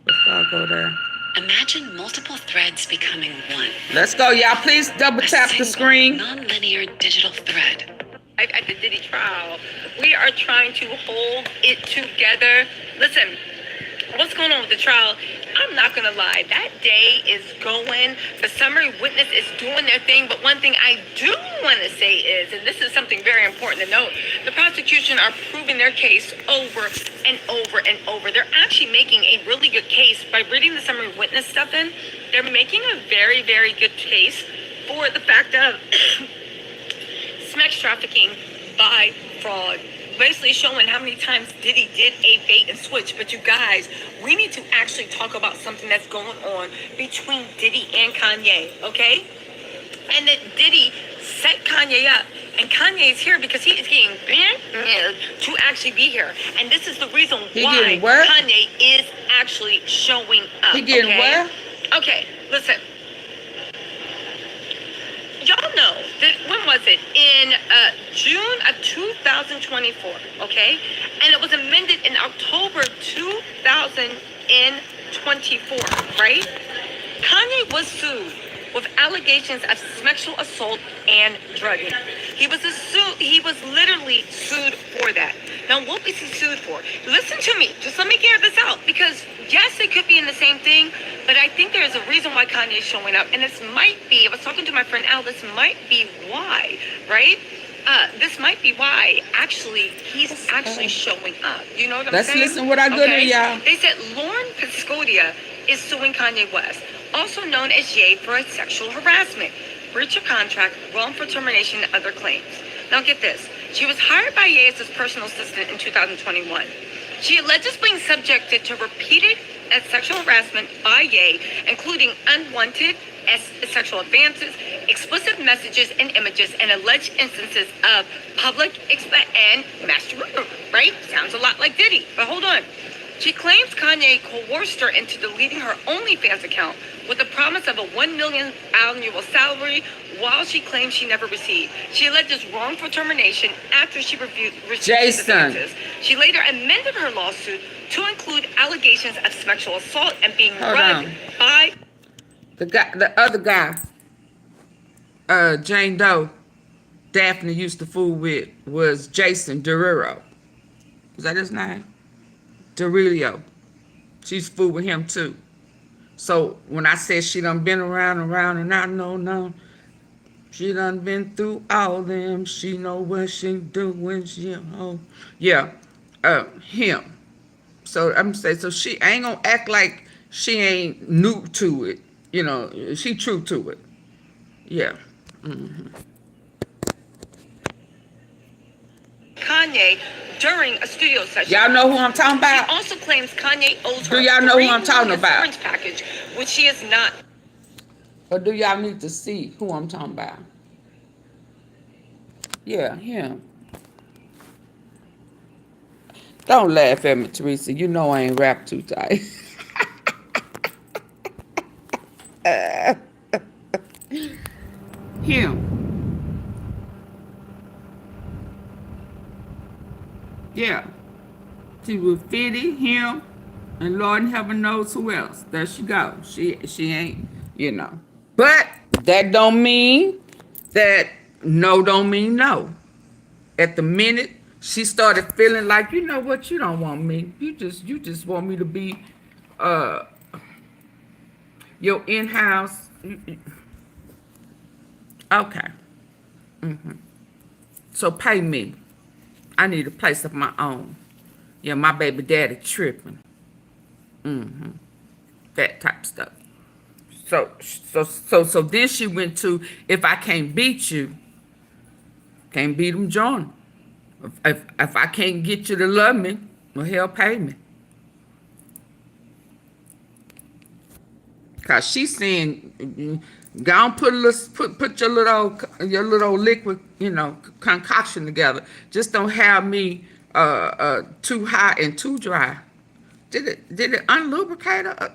Before I go there. Imagine multiple threads becoming one. Let's go, y'all. Please double tap the screen. Non-linear digital thread. At the Diddy trial, we are trying to hold it together. Listen, what's going on with the trial? I'm not gonna lie, that day is going. The summary witness is doing their thing, but one thing I do want to say is, and this is something very important to note, the prosecution are proving their case over and over and over. They're actually making a really good case by reading the summary witness stuff in. They're making a very, very good case for the fact of sex trafficking by fraud. Basically showing how many times Diddy did a bait and switch. But you guys, we need to actually talk about something that's going on between Diddy and Kanye, okay? And that Diddy set Kanye up. And Kanye is here because he is getting banned to actually be here. And this is the reason why Kanye is actually showing up. He getting where? Okay, listen. Y'all know that, when was it? In June of 2024, okay? And it was amended in October 2024, right? Kanye was sued with allegations of sexual assault and drugging. He was literally sued for that. Now, what was he sued for? Listen to me. Just let me hear this out. Because, yes, it could be in the same thing, but I think there's a reason why Kanye is showing up. And this might be, I was talking to my friend Al, this might be why, right? This might be why, actually, he's actually showing up. You know what I'm saying? Let's listen what I go to, y'all. They said Lauren Piscodia is suing Kanye West, also known as Ye, for sexual harassment, breach of contract, wrongful termination, and other claims. Now get this. She was hired by Ye as his personal assistant in 2021. She alleges being subjected to repeated sexual harassment by Ye, including unwanted sexual advances, explicit messages and images, and alleged instances of public and masturbation, right? Sounds a lot like Diddy, but hold on. She claims Kanye coerced her into deleting her OnlyFans account with the promise of a $1 million annual salary, while she claims she never received. She alleges wrongful termination after she received the advances. She later amended her lawsuit to include allegations of sexual assault and being drugged by the other guy, Jane Doe. Daphne used to fool with was Jason Derulo. Is that his name? Derulo. She's fooled with him too. So when I said she done been around and I know, she done been through all them. She know what she doing. Yeah, him. So I'm saying, so she ain't gonna act like she ain't new to it. You know, she true to it. Yeah. Kanye during a studio session. Y'all know who I'm talking She about? also claims Kanye owes her Do y'all know who I'm $3 talking million about? severance package, which she is not. Or do y'all need to see who I'm talking about? Yeah, him. Don't laugh at me, Teresa. You know I ain't rap too tight. Him. Yeah. She was 50, him, and Lord in heaven knows who else. There she go. She ain't, you know. But that don't mean that no don't mean no. At the minute she started feeling like, you know what, you don't want me. You just want me to be your in-house. Okay. So pay me. I need a place of my own. Yeah, my baby daddy tripping. That type of stuff. So then she went to, if I can't beat you, can't beat them, join. If I can't get you to love me, well, hell, pay me. Cause she's saying, go on, put your little liquid, you know, concoction together. Just don't have me too high and too dry. Did it unlubricate her?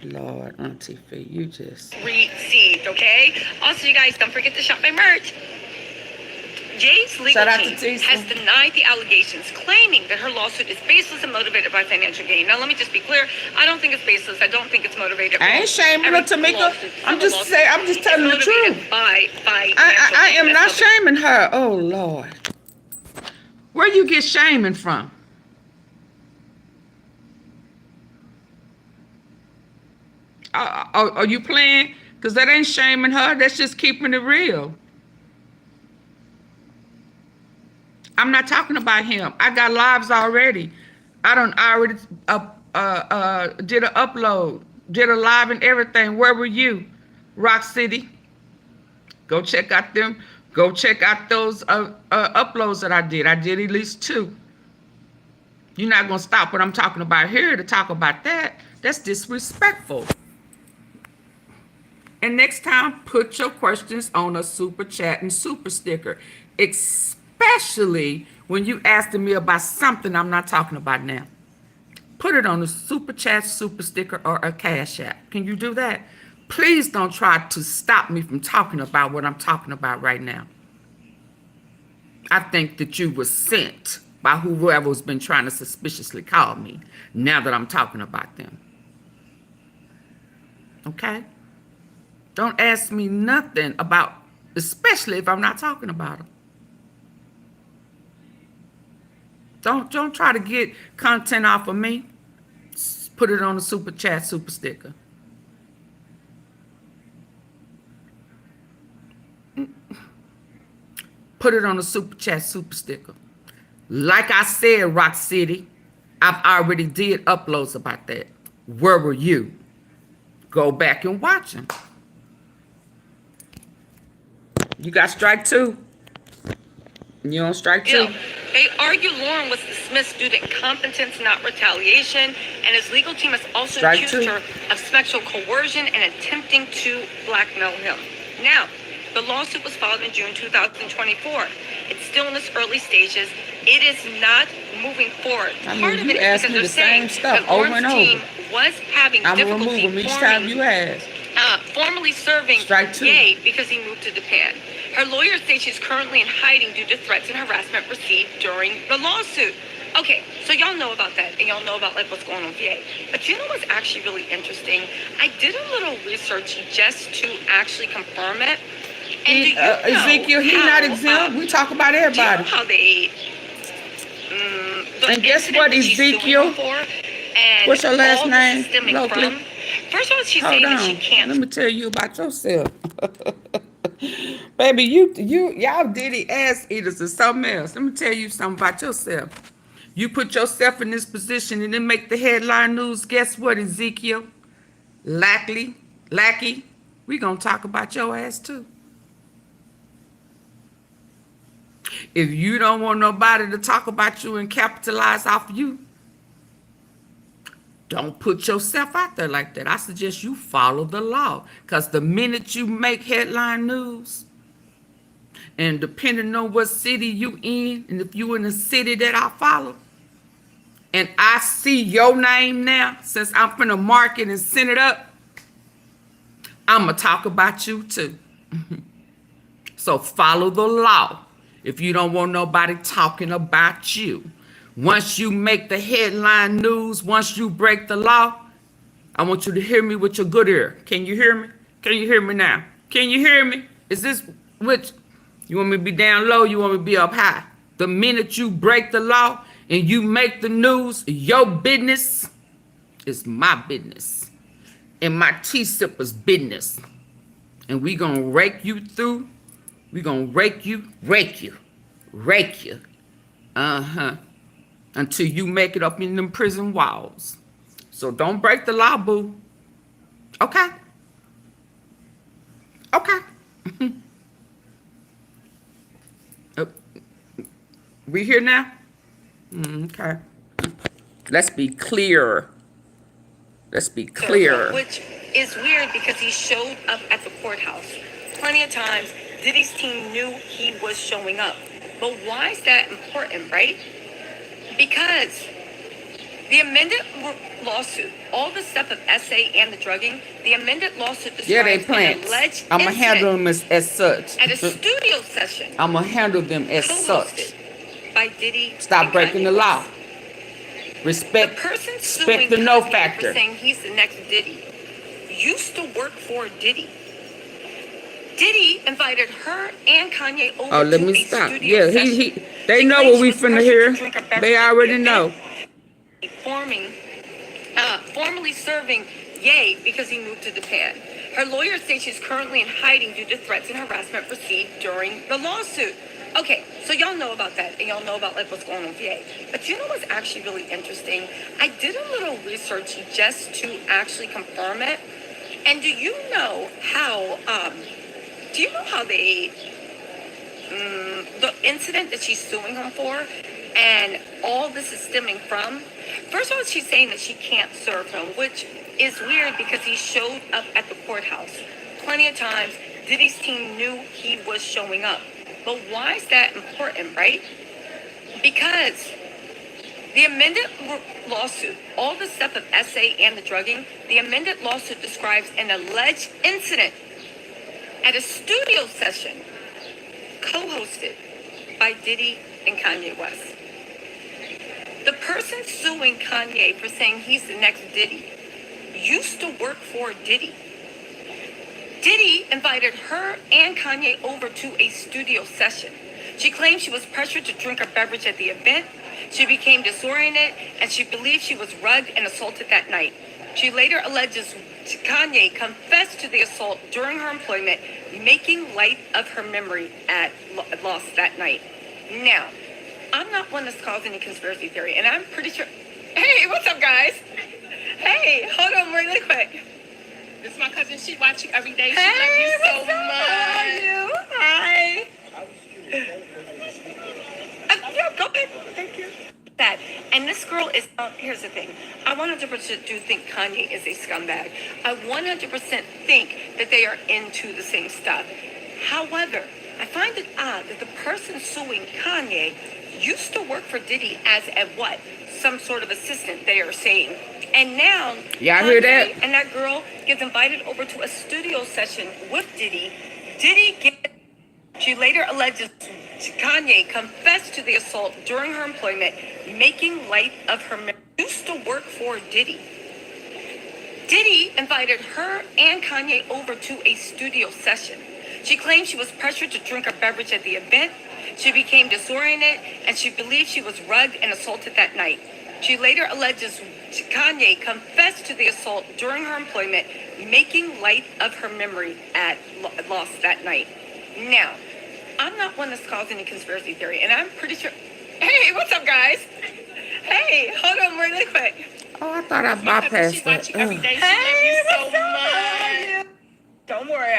Lord, AunTeaFee, you just Received, okay? Also, you guys, don't forget to shop my merch. Jay's legal Shout out to team Tisa. has denied the allegations, claiming that her lawsuit is baseless and motivated by financial gain. Now, let me just be clear. I don't think it's baseless. I don't think it's motivated. I ain't shaming her, Tamika. I'm just telling the truth. By I am not shaming her. Oh Lord, where you get shaming from? Are you playing? Because that ain't shaming her. That's just keeping it real. I'm not talking about him. I got lives already. I already did an upload, did a live and everything. Where were you? Rock City. Go check out them. Go check out those uploads that I did. I did at least 2. You're not going to stop what I'm talking about here to talk about that. That's disrespectful. And next time, put your questions on a super chat and super sticker. Especially when you asking me about something I'm not talking about now. Put it on a super chat, super sticker, or a cash app. Can you do that? Please don't try to stop me from talking about what I'm talking about right now. I think that you were sent by whoever's been trying to suspiciously call me now that I'm talking about them. Okay? Don't ask me nothing about, especially if I'm not talking about them. Don't try to get content off of me. Put it on a super chat, super sticker. Put it on a super chat, super sticker. Like I said, Rock City, I've already did uploads about that. Where were you? Go back and watch them. You got strike 2. You on strike 2. Yeah. They argue Lauren was dismissed due to incompetence, not retaliation, and his legal team has also Strike accused 2. her of sexual coercion and attempting to blackmail him. Now, the lawsuit was filed in June 2024. It's still in its early stages. It is not moving forward. I mean, Part of you it is ask because me they're the same saying stuff that over Lauren's and team over. was having I'm going to remove difficulty them each time forming you ask. formally serving Strike 2. Ye because he moved to Japan. Her lawyer says she's currently in hiding due to threats and harassment received during the lawsuit. Okay, so y'all know about that, and y'all know about like what's going on with Ye. But you know what's actually really interesting? I did a little research just to actually confirm it. And do you know Ezekiel, he how, not exempt. We talk about do you know everybody. how they the And guess incident what, that she's suing Ezekiel? him for, and What's your last all this name, is stemming locally? from, first of all, she's Hold saying that she on. can't. Let me tell you about yourself. Baby, y'all Diddy ass eaters is something else. Let me tell you something about yourself. You put yourself in this position and then make the headline news. Guess what, Ezekiel? Lackey, we gonna talk about your ass too. If you don't want nobody to talk about you and capitalize off you, don't put yourself out there like that. I suggest you follow the law. Because the minute you make headline news, and depending on what city you in, and if you in a city that I follow, and I see your name now, since I'm finna mark it and send it up, I'm going to talk about you too. So follow the law if you don't want nobody talking about you. Once you make the headline news, once you break the law, I want you to hear me with your good ear. Can you hear me? Can you hear me now? Can you hear me? Is this which? You want me to be down low? You want me to be up high? The minute you break the law and you make the news, your business is my business. And my tea sipper's business. And we gonna rake you through. We gonna rake you. Until you make it up in them prison walls. So don't break the law, boo. Okay? Okay. We here now? Okay. Let's be clear. Which is weird because he showed up at the courthouse. Plenty of times, Diddy's team knew he was showing up. But why is that important, right? Because the amended lawsuit, all the stuff of SA and the drugging, the amended lawsuit describes an alleged I'm going to handle them as such. at a studio session. I'm going to handle them as such. By Diddy. Stop breaking the law. Respect the no factor. For saying he's the next Diddy used to work for Diddy. Diddy invited her and Kanye over Oh, let to me a stop. studio Yeah, session. they She know claims what we she was finna pressured hear. to drink a beverage They at already the know. event, formally serving Ye because he moved to Japan. Her lawyer says she's currently in hiding due to threats and harassment received during the lawsuit. Okay, so y'all know about that, and y'all know about like what's going on with Ye. But you know what's actually really interesting? I did a little research just to actually confirm it. And do you know how they the incident that she's suing him for, and all this is stemming from? First of all, she's saying that she can't serve him, which is weird because he showed up at the courthouse. Plenty of times, Diddy's team knew he was showing up. But why is that important, right? Because the amended lawsuit, all the stuff of SA and the drugging, the amended lawsuit describes an alleged incident at a studio session co-hosted by Diddy and Kanye West. The person suing Kanye for saying he's the next Diddy used to work for Diddy. Diddy invited her and Kanye over to a studio session. She claimed she was pressured to drink a beverage at the event. She became disoriented, and she believed she was rugged and assaulted that night. She later alleges Kanye confessed to the assault during her employment, making light of her memory at loss that night. Now, I'm not one that's causing any conspiracy theory, and I'm pretty sure... Hey, what's up, guys? Hey, hold on really quick. This is my cousin. She watch you every day. She Hey, loves you so much. How are you? Hi. Yeah, go ahead. Thank you. That. And this girl is, here's the thing. I 100% do think Kanye is a scumbag. I 100% think that they are into the same stuff. However, I find it odd that the person suing Kanye used to work for Diddy as a what? Some sort of assistant, they are saying. And now, Y'all hear that? and that girl gets invited over to a studio session with Diddy. She later alleges Kanye confessed to the assault during her employment, making light of her memory. Used to work for Diddy. Diddy invited her and Kanye over to a studio session. She claimed she was pressured to drink a beverage at the event. She became disoriented, and she believed she was rugged and assaulted that night. She later alleges Kanye confessed to the assault during her employment, making light of her memory at loss that night. Now, I'm not one that's causing any conspiracy theory, and I'm pretty sure. Hey, what's up, guys? Hey, hold on really quick. Oh, I thought I My cousin, she bypassed watch that. you every day. She Hey, love what's you so up? much. Don't worry,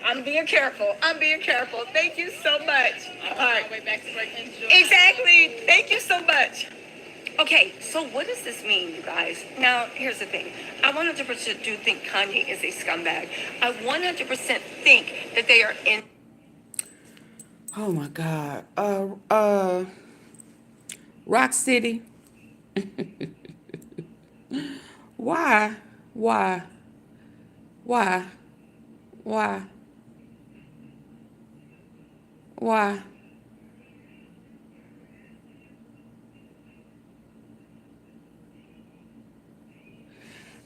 I'm being careful. I'm being careful. Thank you so much. I'm All on right. my way back to work. Enjoy. Exactly. Thank you so much. Okay, so what does this mean, you guys? Now, here's the thing. I 100% do think Kanye is a scumbag. I 100% think that they are in. Oh my God. Rock City. Why? Why? Why? Why? Why?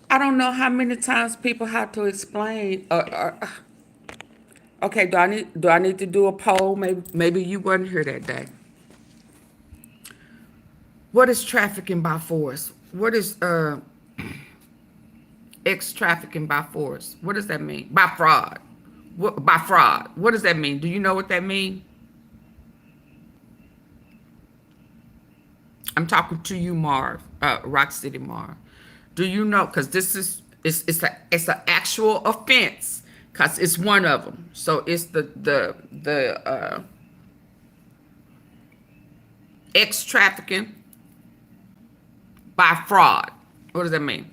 I don't know how many times people have to explain. Okay, do I need to do a poll? Maybe you weren't here that day. What is trafficking by force? What is trafficking by force? What does that mean? By fraud. What by fraud? What does that mean? Do you know what that means? I'm talking to you, Marv, Rock City Marv. Do you know? Because this is it's an actual offense. Because it's one of them. So it's the trafficking by fraud. What does that mean?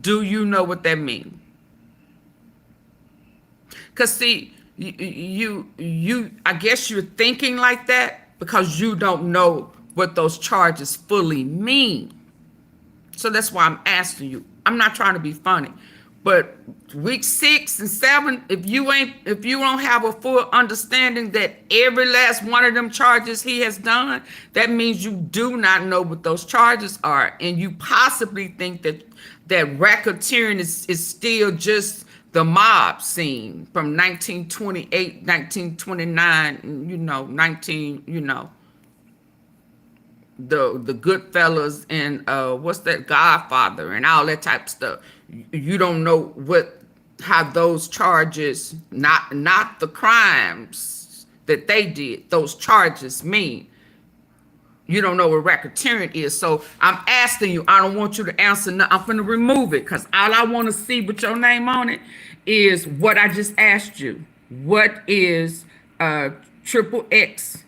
Do you know what that means? Because see, you I guess you're thinking like that because you don't know what those charges fully mean. So that's why I'm asking you. I'm not trying to be funny, but week 6 and 7, if you don't have a full understanding that every last one of them charges he has done, that means you do not know what those charges are, and you possibly think that racketeering is still just the mob scene from 1928, 1929, the Goodfellas and what's that, Godfather and all that type of stuff. You don't know how those charges, not the crimes that they did, those charges mean. You don't know what racketeering is. So I'm asking you, I don't want you to answer no, I'm gonna remove it because all I want to see with your name on it is what I just asked you. What is XXX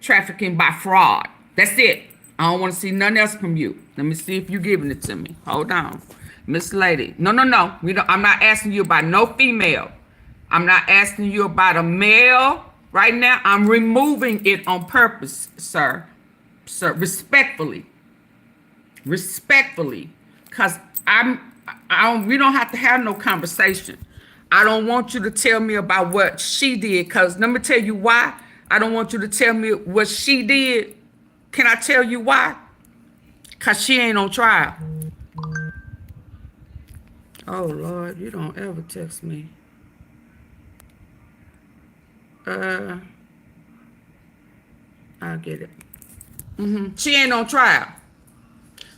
trafficking by fraud? That's it. I don't want to see nothing else from you. Let me see if you're giving it to me. Hold on. Miss Lady. No. I'm not asking you about no female. I'm not asking you about a male right now. I'm removing it on purpose, sir. Sir, respectfully. Because we don't have to have no conversation. I don't want you to tell me about what she did, because let me tell you why. I don't want you to tell me what she did. Can I tell you why? Because she ain't on trial. Oh, Lord, you don't ever text me. I'll get it. She ain't on trial.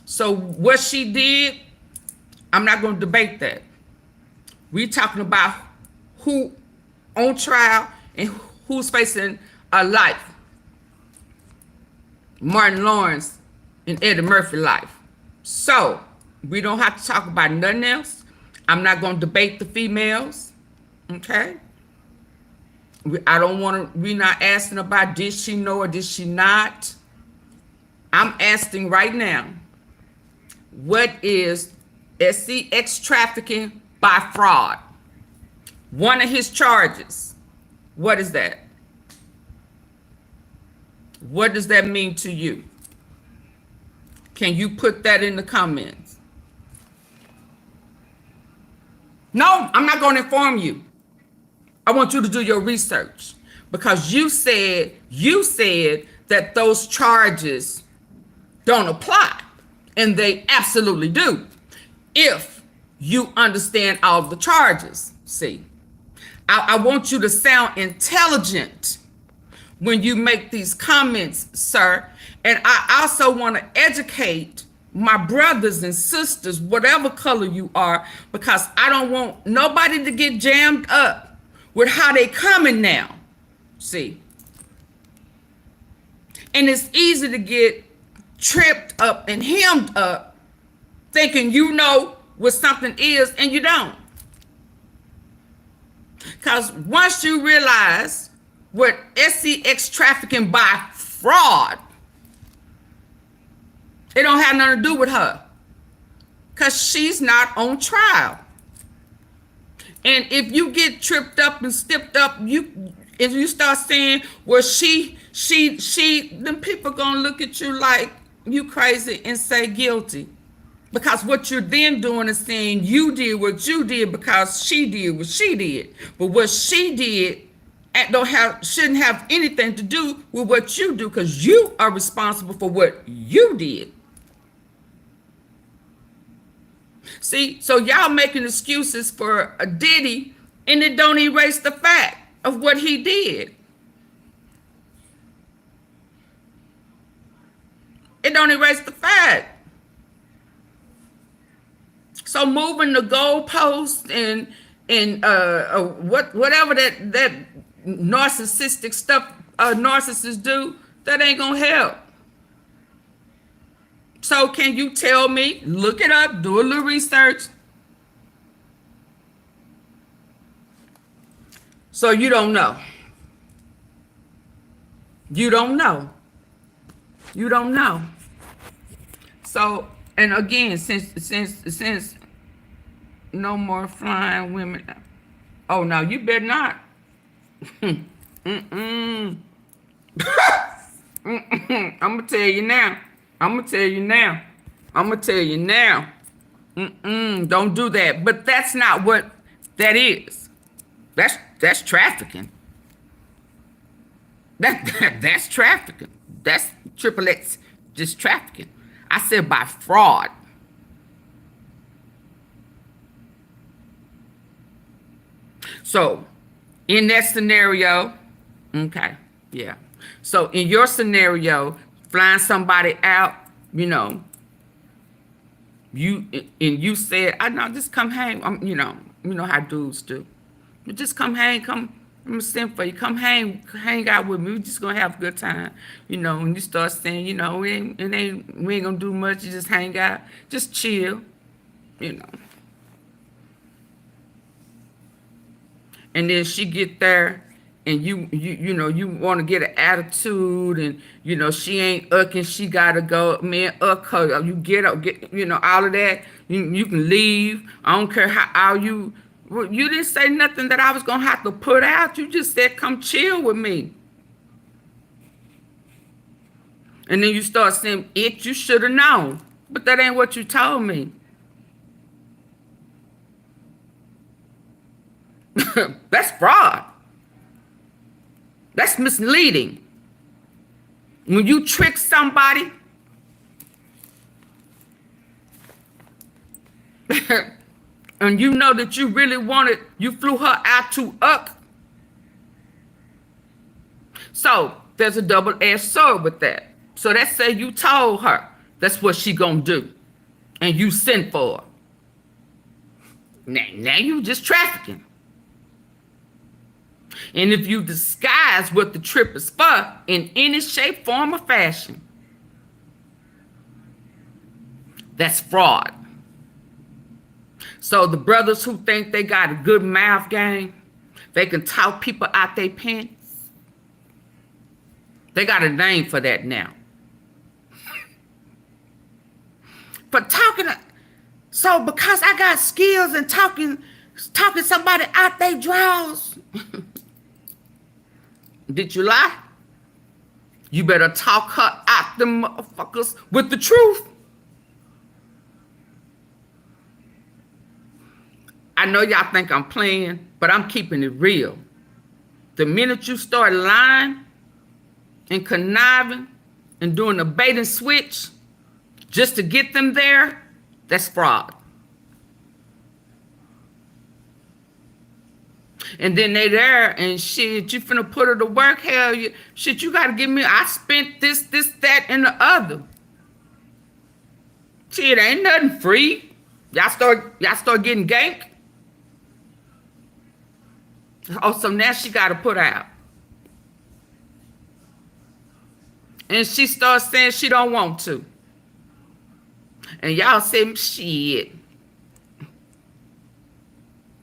So what she did, I'm not going to debate that. We talking about who on trial and who's facing a life. Martin Lawrence and Eddie Murphy life. So we don't have to talk about nothing else. I'm not going to debate the females. Okay? I don't want to, we're not asking about did she know or did she not. I'm asking right now, what is S3X trafficking by fraud? One of his charges. What is that? What does that mean to you? Can you put that in the comments? No, I'm not going to inform you. I want you to do your research because you said that those charges don't apply, and they absolutely do if you understand all the charges. See, I want you to sound intelligent when you make these comments, sir. And I also want to educate my brothers and sisters, whatever color you are, because I don't want nobody to get jammed up with how they coming now. See? And it's easy to get tripped up and hemmed up thinking you know what something is and you don't. Because once you realize what S3X trafficking by fraud, it don't have nothing to do with her. Because she's not on trial. And if you get tripped up and stepped up, if you start saying, well, she, then people gonna look at you like you crazy and say guilty. Because what you're then doing is saying you did what you did because she did what she did. But what she did shouldn't have anything to do with what you do, because you are responsible for what you did. See, so y'all making excuses for a Diddy, and it don't erase the fact of what he did. It don't erase the fact. So moving the goalpost and whatever that narcissistic stuff narcissists do, that ain't gonna help. So can you tell me, look it up, do a little research. So you don't know. You don't know. You don't know. So, and again, since no more flying women. Oh, no, you better not. I'm gonna tell you now. I'm gonna tell you now. I'm gonna tell you now. Don't do that. But that's not what that is. That's trafficking. That's trafficking. That's triple X, just trafficking. I said by fraud. So in that scenario, okay, yeah. So in your scenario, flying somebody out, you know, you said, I know, just come hang. You know how dudes do. You just come hang, come. I'm gonna send for you. Come hang out with me. We just gonna have a good time. You know, when you start saying, you know, we ain't gonna do much. You just hang out, just chill. You know. And then she get there, and you know, you want to get an attitude, and you know she ain't ucking. She gotta go. Man, uck her. You get up, you know, all of that. You can leave. I don't care how you. You didn't say nothing that I was gonna have to put out. You just said, come chill with me. And then you start saying, you should have known. But that ain't what you told me. That's fraud. That's misleading. When you trick somebody, and you know that you really wanted, you flew her out to uck. So there's a double-edged sword with that. So let's say you told her that's what she gonna do, and you sent for her. Now you just trafficking. And if you disguise what the trip is for in any shape, form, or fashion, that's fraud. So the brothers who think they got a good mouth game, they can talk people out their pants, they got a name for that now. For talking, so because I got skills in talking somebody out their drawers, did you lie? You better talk her out them motherfuckers with the truth. I know y'all think I'm playing, but I'm keeping it real. The minute you start lying and conniving and doing a bait and switch just to get them there, that's fraud. And then they there and shit, you finna put her to work. Hell, shit, you gotta give me, I spent this, that, and the other. Shit, ain't nothing free. Y'all start getting ganked. Oh, so now she gotta put out. And she starts saying she don't want to. And y'all say, shit.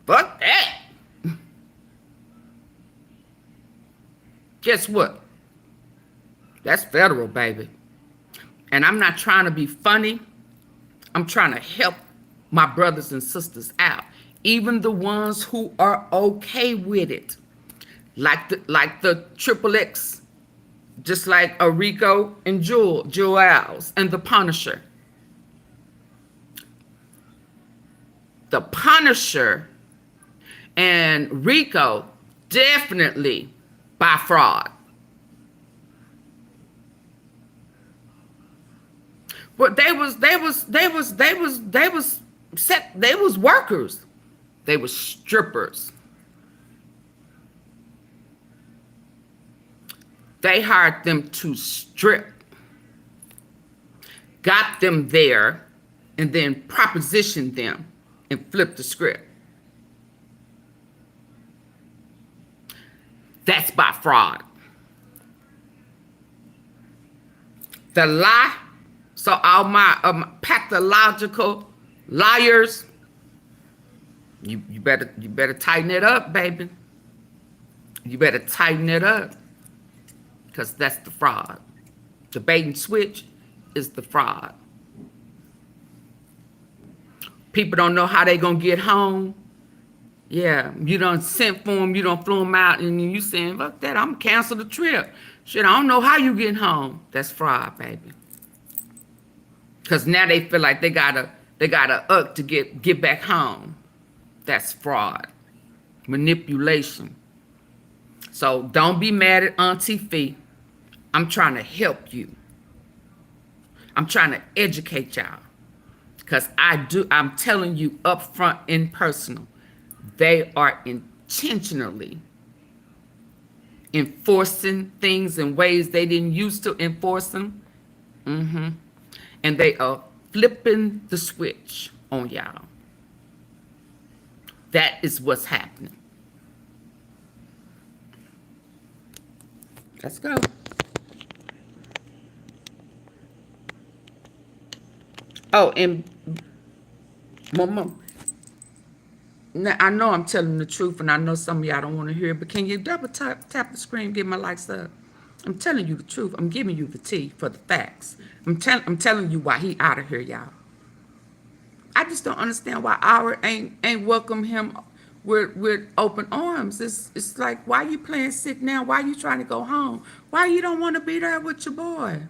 Fuck that. Guess what? That's federal, baby. And I'm not trying to be funny. I'm trying to help my brothers and sisters out. Even the ones who are okay with it. Like the XXX. Just like a Rico and Joel's and the Punisher. The Punisher and Rico definitely by fraud. But they was workers. They was strippers. They hired them to strip. Got them there and then propositioned them and flipped the script. That's by fraud. The lie, so all my pathological liars, you better tighten it up, baby. You better tighten it up, because that's the fraud. The bait and switch is the fraud. People don't know how they gonna get home. Yeah, you done sent for them, you done flew them out, and you saying, fuck that, I'm gonna cancel the trip. Shit, I don't know how you get home. That's fraud, baby. Because now they feel like they gotta to get back home. That's fraud. Manipulation. So don't be mad at AunTeaFee. I'm trying to help you. I'm trying to educate y'all. Because I'm telling you up front and personal. They are intentionally enforcing things in ways they didn't used to enforce them. And they are flipping the switch on y'all. That is what's happening. Let's go. Oh, and Mama, now I know I'm telling the truth, and I know some of y'all don't want to hear it, but can you double tap the screen, get my likes up? I'm telling you the truth. I'm giving you the tea for the facts. I'm telling you why he out of here, y'all. I just don't understand why our ain't welcome him with open arms. It's like, why you playing sick now? Why you trying to go home? Why you don't want to be there with your boy?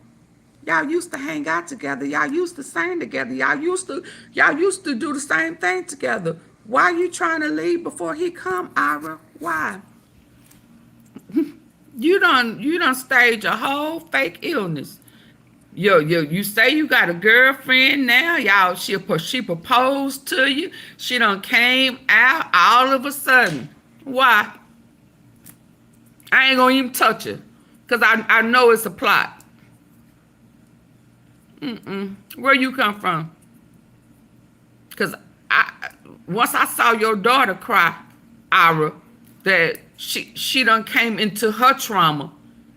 Y'all used to hang out together. Y'all used to sing together. Y'all used to do the same thing together. Why you trying to leave before he come, Ira? Why? You done stage a whole fake illness. You say you got a girlfriend now, y'all. She proposed to you. She done came out all of a sudden. Why? I ain't gonna even touch her, because I know it's a plot. Where you come from? Because once I saw your daughter cry, Ira, that she done came into her trauma,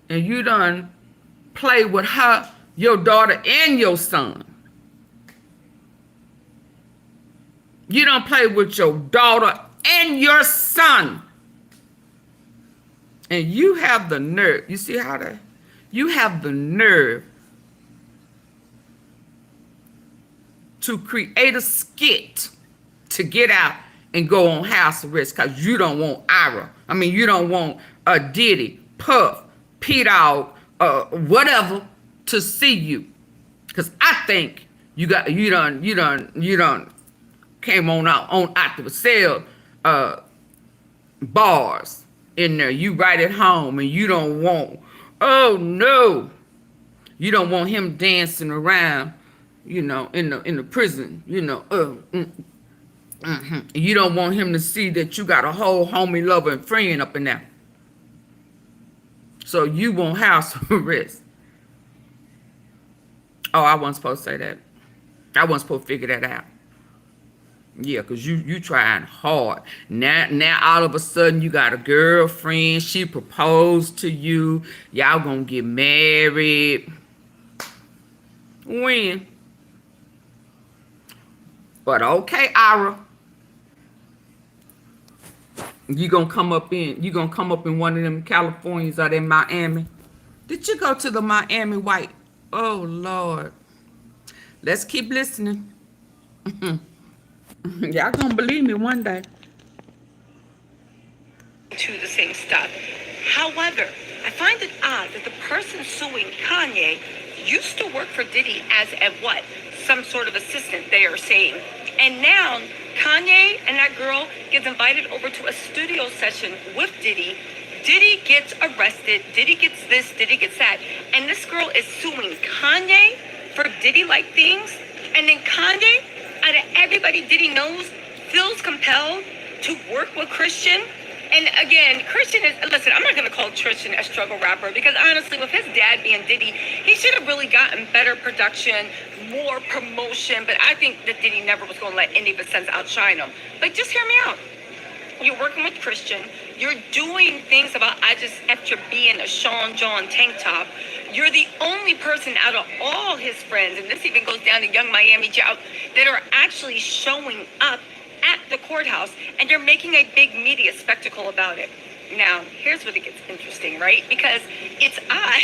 and you done play with her, your daughter and your son. You done play with your daughter and your son. And you have the nerve. You see how that? You have the nerve to create a skit to get out and go on house arrest because you don't want Ira. I mean, you don't want Diddy, Puff, P-Dog, whatever to see you. Because I think you done came on out to sell bars in there. You right at home and you don't want, oh no, you don't want him dancing around, in the prison, You don't want him to see that you got a whole homie, lover, and friend up in there. So you won't house arrest. Oh, I wasn't supposed to say that. I wasn't supposed to figure that out. Yeah, because you trying hard. Now all of a sudden you got a girlfriend. She proposed to you. Y'all gonna get married. When? But okay, Ira. You gonna come up in one of them Californias or in Miami. Did you go to the Miami White? Oh Lord. Let's keep listening. Y'all gonna believe me one day. To the same stuff. However, I find it odd that the person suing Kanye used to work for Diddy as a what? Some sort of assistant, they are saying. And now Kanye and that girl gets invited over to a studio session with Diddy. Diddy gets arrested. Diddy gets this, Diddy gets that. And this girl is suing Kanye for Diddy-like things. And then Kanye, out of everybody Diddy knows, feels compelled to work with Christian. And again, Christian is, listen, I'm not going to call Christian a struggle rapper because honestly, with his dad being Diddy, he should have really gotten better production, more promotion. But I think that Diddy never was going to let any of his sons outshine him. But just hear me out. You're working with Christian. You're doing things about I just effed your B in a Sean John tank top. You're the only person out of all his friends, and this even goes down to Young Miami Joe, that are actually showing up at the courthouse, and you're making a big media spectacle about it. Now, here's where it gets interesting, right? Because it's odd.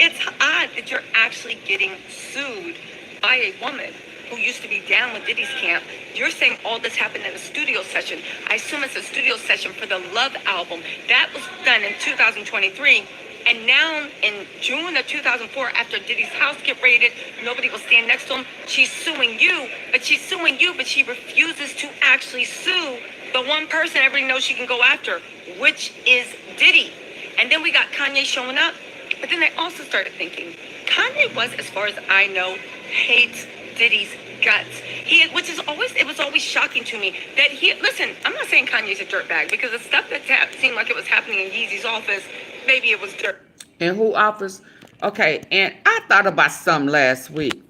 It's odd that you're actually getting sued by a woman who used to be down with Diddy's camp. You're saying all this happened in a studio session. I assume it's a studio session for the Love album. That was done in 2023. And now in June of 2004, after Diddy's house get raided, nobody will stand next to him. She's suing you, but she refuses to actually sue the one person everybody knows she can go after, which is Diddy. And then we got Kanye showing up. But then I also started thinking, Kanye West, as far as I know, hates Diddy's guts. It was always shocking to me that listen, I'm not saying Kanye's a dirtbag because the stuff that seemed like it was happening in Yeezy's office, maybe it was dirt. In who office? Okay, and I thought about something last week.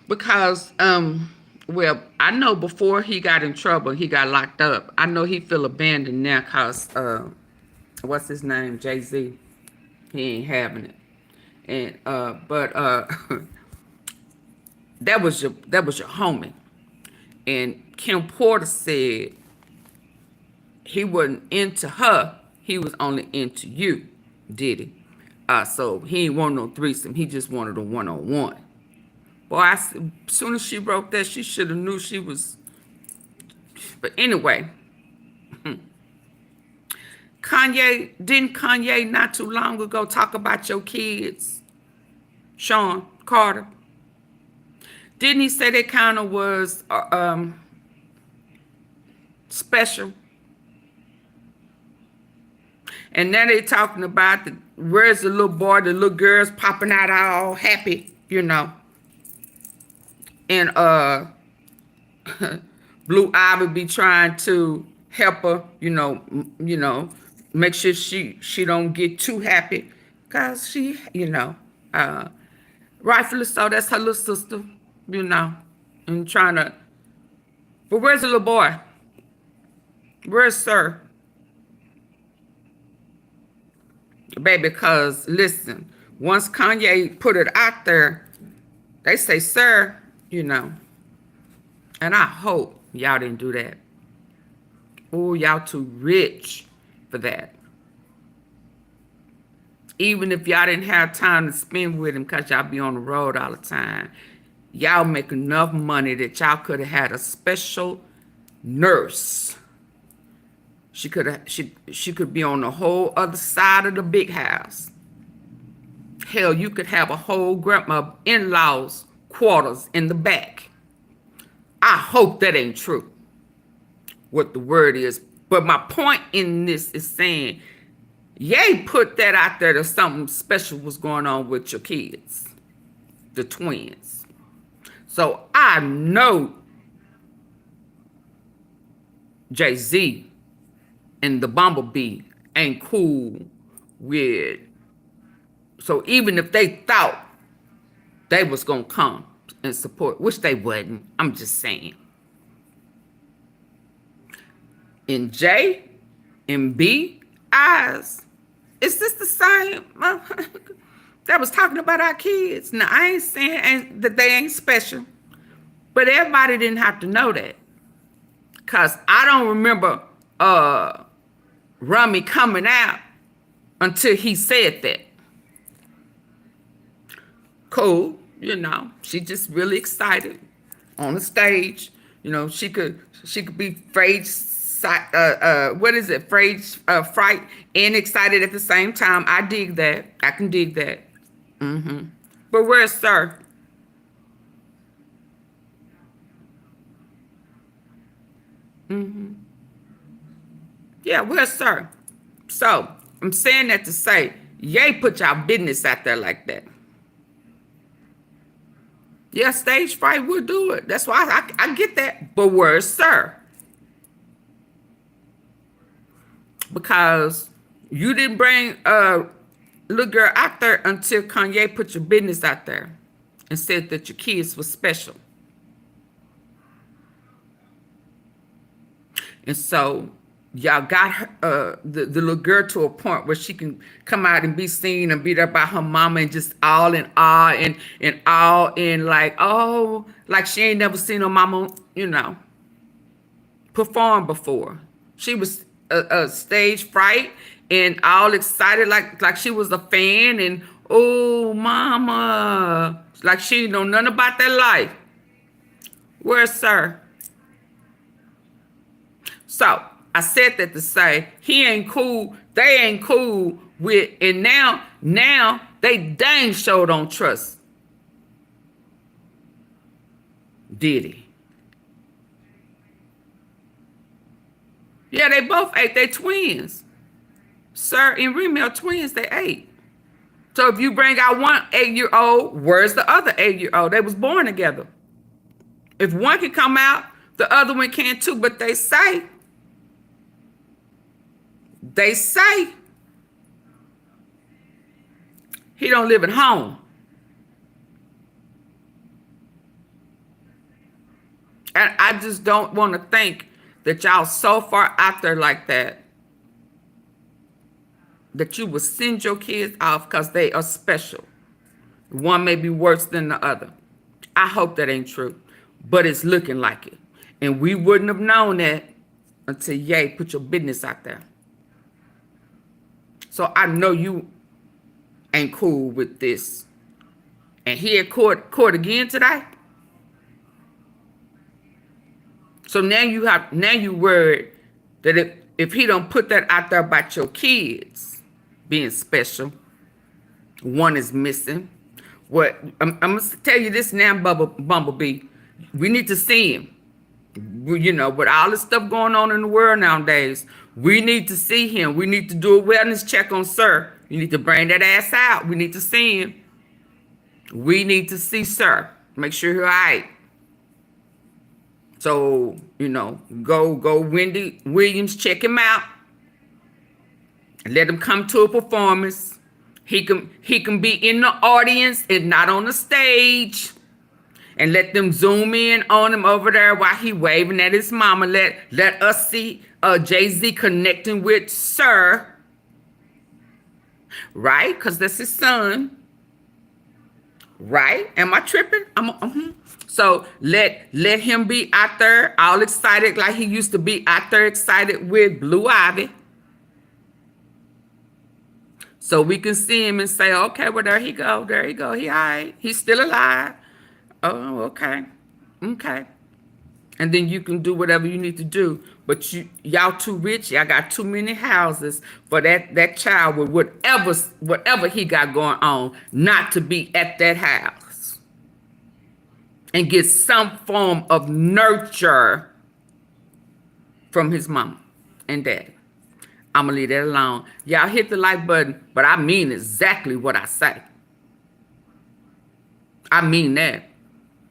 Because, well, I know before he got in trouble, he got locked up. I know he feel abandoned now because, what's his name? Jay-Z. He ain't having it. And, that was your homie. And Kim Porter said he wasn't into her. He was only into you, Diddy. So he ain't want no threesome. He just wanted a one-on-one. Boy, as soon as she wrote that, she should have knew she was. But anyway, didn't Kanye not too long ago talk about your kids, Sean Carter? Didn't he say that kind of was special? And now they talking about where's the little boy, the little girls popping out all happy, you know. And Blue Ivy be trying to help her, you know, make sure she don't get too happy. Cause she, rightfully so, that's her little sister, you know, and trying to, but where's the little boy? Where's Sir? Baby, because listen, once Kanye put it out there, they say, Sir, you know, and I hope y'all didn't do that. Oh, y'all too rich for that. Even if y'all didn't have time to spend with him because y'all be on the road all the time, y'all make enough money that y'all could have had a special nurse. She could be on the whole other side of the big house. Hell, you could have a whole grandma in-laws quarters in the back. I hope that ain't true, what the word is. But my point in this is saying, Ye put that out there that something special was going on with your kids, the twins. So I know Jay-Z and the Bumblebee ain't cool with. So even if they thought they was gonna come and support, which they wasn't, I'm just saying. In J and B eyes, is this the same? That was talking about our kids. Now I ain't saying that they ain't special, but everybody didn't have to know that. Cause I don't remember Rummy coming out until he said that. Cool, you know, she just really excited on the stage. You know, she could be afraid, what is it? Afraid, fright, and excited at the same time. I dig that. I can dig that. But where's Sir? Yeah, where's Sir? So I'm saying that to say, Ye put y'all business out there like that. Yeah, stage fright will do it. That's why I get that. But where's Sir? Because you didn't bring little girl out there until Kanye put your business out there and said that your kids were special. And so y'all got her, the little girl to a point where she can come out and be seen and be there by her mama and just all in awe and all in like, oh, like she ain't never seen her mama, you know, perform before. She was a stage fright and all excited like she was a fan and, oh, mama, like she didn't know nothing about that life. Where's Sir? So I said that to say he ain't cool, they ain't cool with, and now they dang sure don't trust Diddy. Yeah, they both ate. They twins. Sir and Remy are twins. They ate. So if you bring out one 8-year-old, where's the other 8-year-old? They was born together. If one can come out, the other one can too. But they say he don't live at home. And I just don't want to think that y'all so far out there like that you will send your kids off because they are special. One may be worse than the other. I hope that ain't true, but it's looking like it. And we wouldn't have known that until Ye put your business out there. So I know you ain't cool with this. And he at court again today. So now you worried that if he don't put that out there about your kids being special, one is missing. What I'm gonna tell you this now, Bumblebee. We need to see him. You know, with all this stuff going on in the world nowadays, we need to see him. We need to do a wellness check on Sir. You need to bring that ass out. We need to see him. We need to see Sir. Make sure he's all right. So, you know, go Wendy Williams, check him out. And let him come to a performance. He can be in the audience and not on the stage. And let them zoom in on him over there while he waving at his mama. Let us see Jay-Z connecting with Sir. Right? Because that's his son. Right? Am I tripping? So let him be out there all excited like he used to be out there excited with Blue Ivy. So we can see him and say, okay, well, there he go. There he go. He all right. He's still alive. Oh, okay. Okay. And then you can do whatever you need to do. But y'all too rich. Y'all got too many houses for that child with whatever he got going on not to be at that house. And get some form of nurture from his mama and daddy. I'm going to leave that alone. Y'all hit the like button, but I mean exactly what I say. I mean that.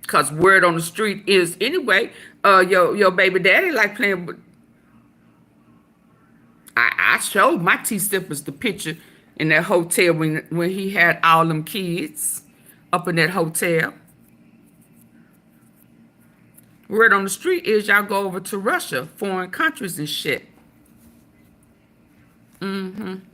Because word on the street is, anyway, your baby daddy like playing I showed my T-Steppers the picture in that hotel when he had all them kids up in that hotel. Word on the street is y'all go over to Russia, foreign countries and shit. And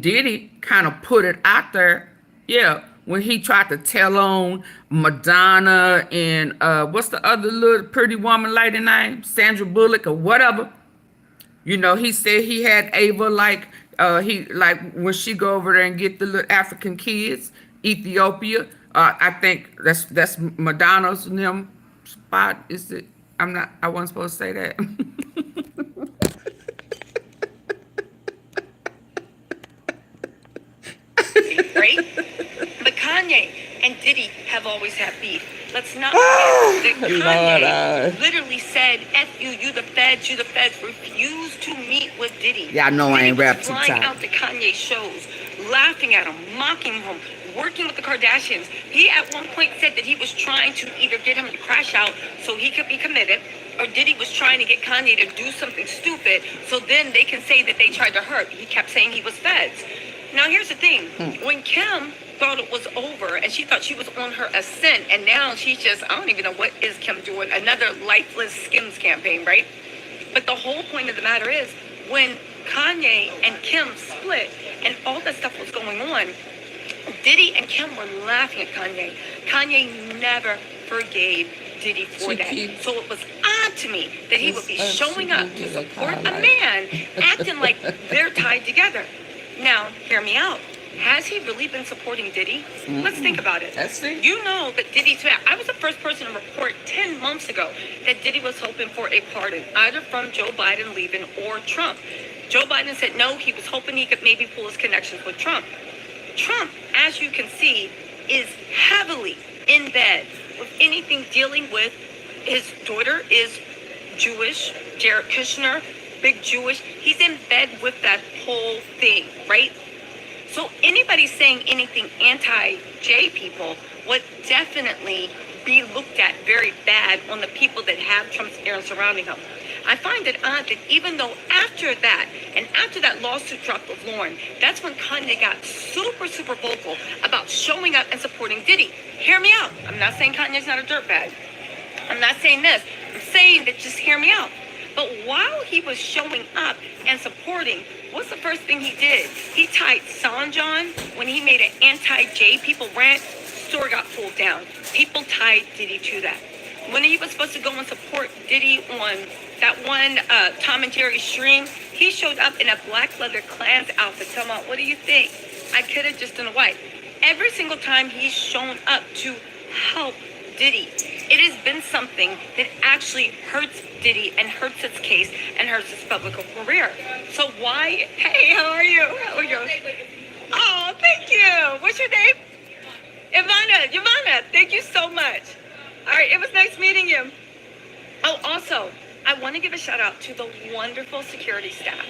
Diddy kind of put it out there, yeah, when he tried to tell on Madonna and what's the other little pretty woman lady name? Sandra Bullock or whatever. You know, he said he had Ava like when she go over there and get the little African kids, Ethiopia. I think that's Madonna's name spot. Is it? I wasn't supposed to say that. Right? But Kanye and Diddy have always had beef. Let's not forget that Kanye literally said, F you the feds, refused to meet with Diddy. Yeah, I know I ain't rap too flying tight. out to Kanye's shows, laughing at him, mocking him, working with the Kardashians. He at one point said that he was trying to either get him to crash out so he could be committed, or Diddy was trying to get Kanye to do something stupid so then they can say that they tried to hurt. He kept saying he was feds. Now here's the thing. When Kim thought it was over and she thought she was on her ascent, and now she's just, I don't even know what is Kim doing, another lifeless Skims campaign, right? But the whole point of the matter is, when Kanye and Kim split and all that stuff was going on, Diddy and Kim were laughing at Kanye. Kanye never forgave Diddy for that. So it was odd to me that he would be showing up to support a man acting like they're tied together. Now, hear me out. Has he really been supporting Diddy? Let's think about it. You know that Diddy's back. I was the first person to report 10 months ago that Diddy was hoping for a pardon, either from Joe Biden leaving or Trump. Joe Biden said no, he was hoping he could maybe pull his connections with Trump. Trump, as you can see, is heavily in bed with anything dealing with his daughter is Jewish, Jared Kushner, big Jewish. He's in bed with that whole thing, right? So anybody saying anything anti-J people would definitely be looked at very bad on the people that have Trump's era surrounding him. I find it odd that even though after that, and after that lawsuit dropped with Lauren, that's when Kanye got super, super vocal about showing up and supporting Diddy. Hear me out. I'm not saying Kanye's not a dirtbag. I'm not saying this. I'm saying that just hear me out. But while he was showing up and supporting, what's the first thing he did? He tied Sanjan when he made an anti-J people rant. Story got pulled down. People tied Diddy to that. When he was supposed to go and support Diddy on that one Tom and Jerry stream, he showed up in a black leather Klans outfit. Tell me, what do you think? I could have just done a white. Every single time he's shown up to help Diddy, it has been something that actually hurts Diddy and hurts his case and hurts his public career. So why? Hey, how are you? How are you? Oh, thank you. What's your name? Ivana, thank you so much. All right, it was nice meeting you. Oh, also, I want to give a shout out to the wonderful security staff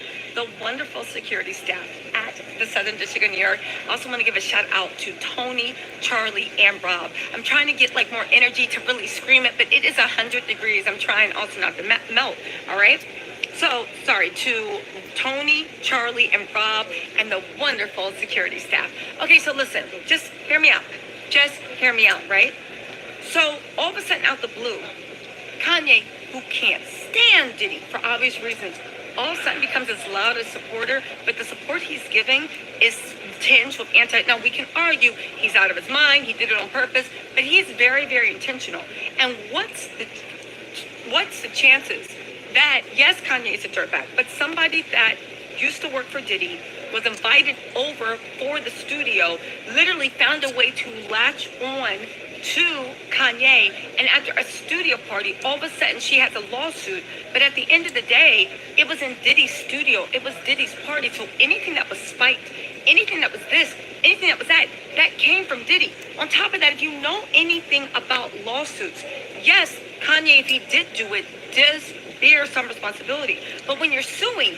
at the Southern District of New York. I also want to give a shout out to Tony, Charlie, and Rob. I'm trying to get like more energy to really scream it, but it is 100 degrees. I'm trying also not to melt, all right? So, sorry, to Tony, Charlie, and Rob, and the wonderful security staff. Okay, so listen, just hear me out. Just hear me out, right? So, all of a sudden, out the blue, Kanye, who can't stand Diddy for obvious reasons, all of a sudden becomes his loudest supporter, but the support he's giving is tinged with anti. Now, we can argue he's out of his mind, he did it on purpose, but he's very, very intentional. And what's the chances that, yes, Kanye is a dirtbag, but somebody that used to work for Diddy, was invited over for the studio, literally found a way to latch on to Kanye, and after a studio party, all of a sudden she has a lawsuit. But at the end of the day, it was in Diddy's studio, it was Diddy's party. So anything that was spiked, anything that was this, anything that was that came from Diddy. On top of that, if you know anything about lawsuits, yes, Kanye, if he did do it, does bear some responsibility. But when you're suing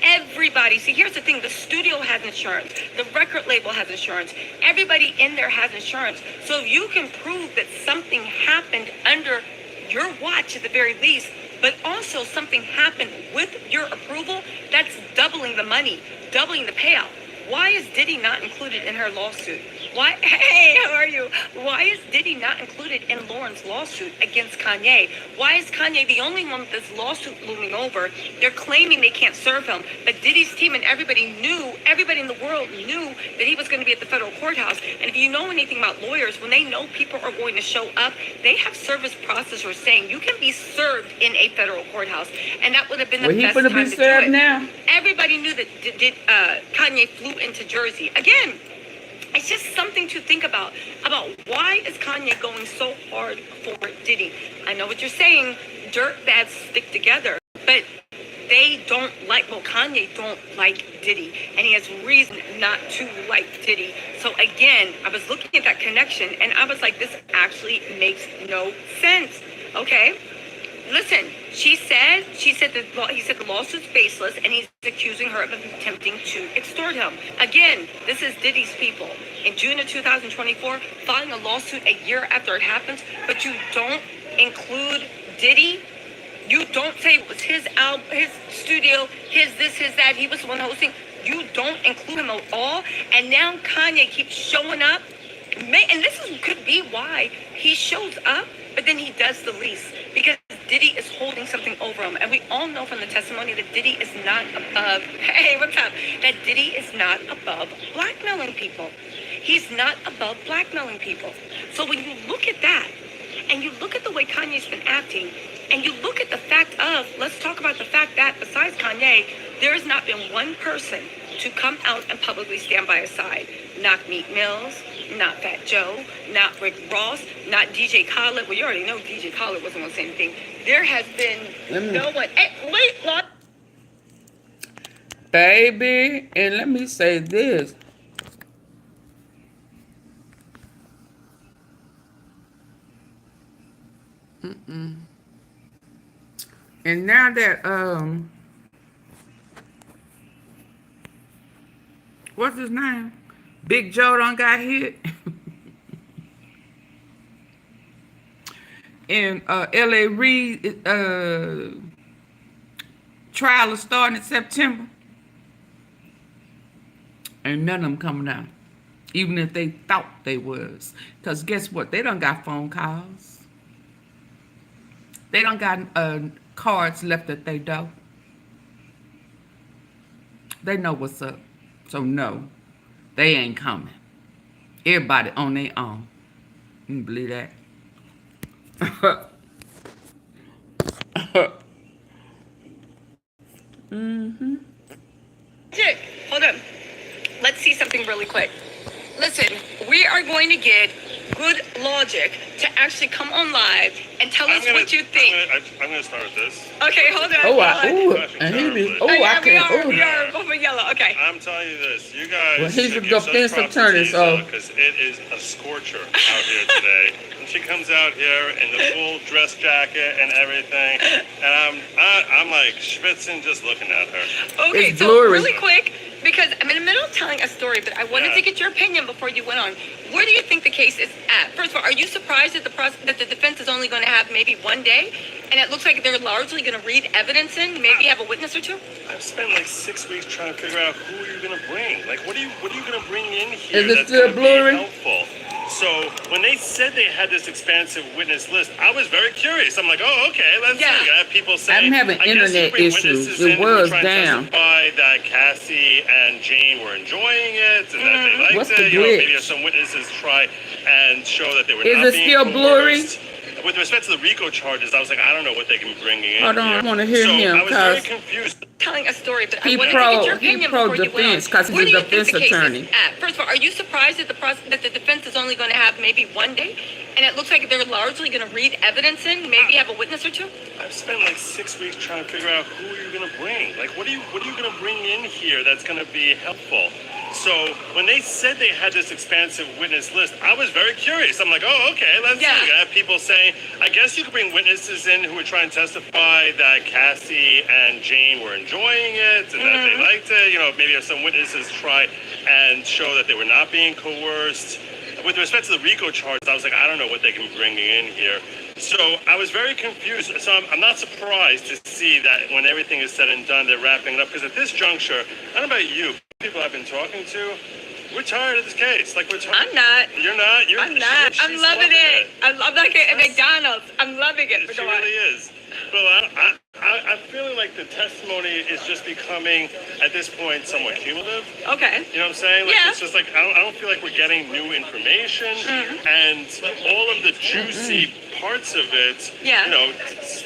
everybody. See, here's the thing. The studio has insurance. The record label has insurance. Everybody in there has insurance. So if you can prove that something happened under your watch at the very least, but also something happened with your approval that's doubling the money, doubling the payout. Why is Diddy not included in her lawsuit? Why? Hey, how are you? Why is Diddy not included in Lauren's lawsuit against Kanye? Why is Kanye the only one with this lawsuit looming over? They're claiming they can't serve him, but Diddy's team and everybody in the world knew that he was going to be at the federal courthouse. And if you know anything about lawyers, when they know people are going to show up, they have service processors saying you can be served in a federal courthouse, and that would have been the best time to do it. He finna be served now? Everybody knew that Kanye flew into Jersey. Again, it's just something to think about why is Kanye going so hard for Diddy. I know what you're saying, dirt bads stick together, but they don't like, well, Kanye don't like Diddy, and he has reason not to like Diddy. So again, I was looking at that connection, and I was like, this actually makes no sense, okay? Listen, he said the lawsuit's baseless, and he's accusing her of attempting to extort him. Again, this is Diddy's people. In June of 2024, filing a lawsuit a year after it happens, but you don't include Diddy. You don't say it was his album, his studio, his this, his that. He was the one hosting. You don't include him at all. And now Kanye keeps showing up. And could be why he shows up, but then he does the least, because Diddy is holding something over him. And we all know from the testimony that Diddy is not above, hey, what's up? That Diddy is not above blackmailing people. He's not above blackmailing people. So when you look at that, and you look at the way Kanye's been acting, and you look at the fact of, let's talk about the fact that besides Kanye, there has not been one person to come out and publicly stand by his side. Not Meek Mills, not Fat Joe, not Rick Ross, not DJ Khaled. Well, you already know DJ Khaled wasn't going to say anything. There has been no one. Hey, wait, what? Baby, and let me say this. And now that what's his name? Big Joe done got hit. And L.A. Reid trial is starting in September. And none of them coming out. Even if they thought they was. Because guess what? They done got phone calls. They done got cards left at their door. They know what's up. So no, they ain't coming. Everybody on their own. You can believe that? Hold on. Let's see something really quick. Listen, we are going to get Good Logic to actually come on live and tell us what you think. I'm going to start with this. Okay, hold on. We are over yellow. Okay. I'm telling you this. You guys. Well, he's a defense attorney, so. Because it is a scorcher out here today. And she comes out here in the full dress jacket and everything. And I'm like schwitzing just looking at her. Okay, so really quick, because I'm in the middle of telling a story, but I wanted to get your opinion before you went on. Where do you think the case is at? First of all, are you surprised that the defense is only going to have maybe one day, and it looks like they're largely going to read evidence in, maybe have a witness or two? I've spent like 6 weeks trying to figure out who you're going to bring. Like, what are you going to bring in here? Is it still blurry? Helpful. So when they said they had this expansive witness list, I was very curious. I'm like, oh, okay, let's see. I have people saying, I'm having internet issues. It was down. That Cassie and Jane were enjoying it, and that they liked What's it. the You know, glitch? maybe if some witnesses try and show that they were Is not it being still blurry? coerced. With respect to the Rico charges, I was like, I don't know what they can be bringing in. Hold on, I want to hear him I was very because confused. Telling a story, but he I wanted to get your opinion before you went pro-defense on. because he's Where a do you think defense the case attorney. is at? First of all, are you surprised that the defense is only going to have maybe one day, and it looks like they're largely going to read evidence in, maybe have a witness or two? I've spent like 6 weeks trying to figure out who you're going to bring. Like, what are you going to bring in here that's going to be helpful? So when they said they had this expansive witness list, I was very curious. I'm like, oh, okay, let's see. I have people saying, I guess you could bring witnesses in who would try and testify that Cassie and Jane were enjoying it and that they liked it. You know, maybe if some witnesses try and show that they were not being coerced. with respect to the Rico charge, I was like, I don't know what they can be bringing in here. So I was very confused. So I'm not surprised to see that when everything is said and done, they're wrapping it up. Because at this juncture, I don't know about you, people I've been talking to, we're tired of this case. Like, we're tired. I'm not. You're not? I'm not. I'm She's loving it. I'm like at McDonald's. I'm loving it. She really is. Well, I'm feeling like the testimony is just becoming, at this point, somewhat cumulative. Okay. You know what I'm saying? Like, Yeah. it's just like, I don't feel like we're getting new information. And all of the juicy parts of it, Yeah. you know,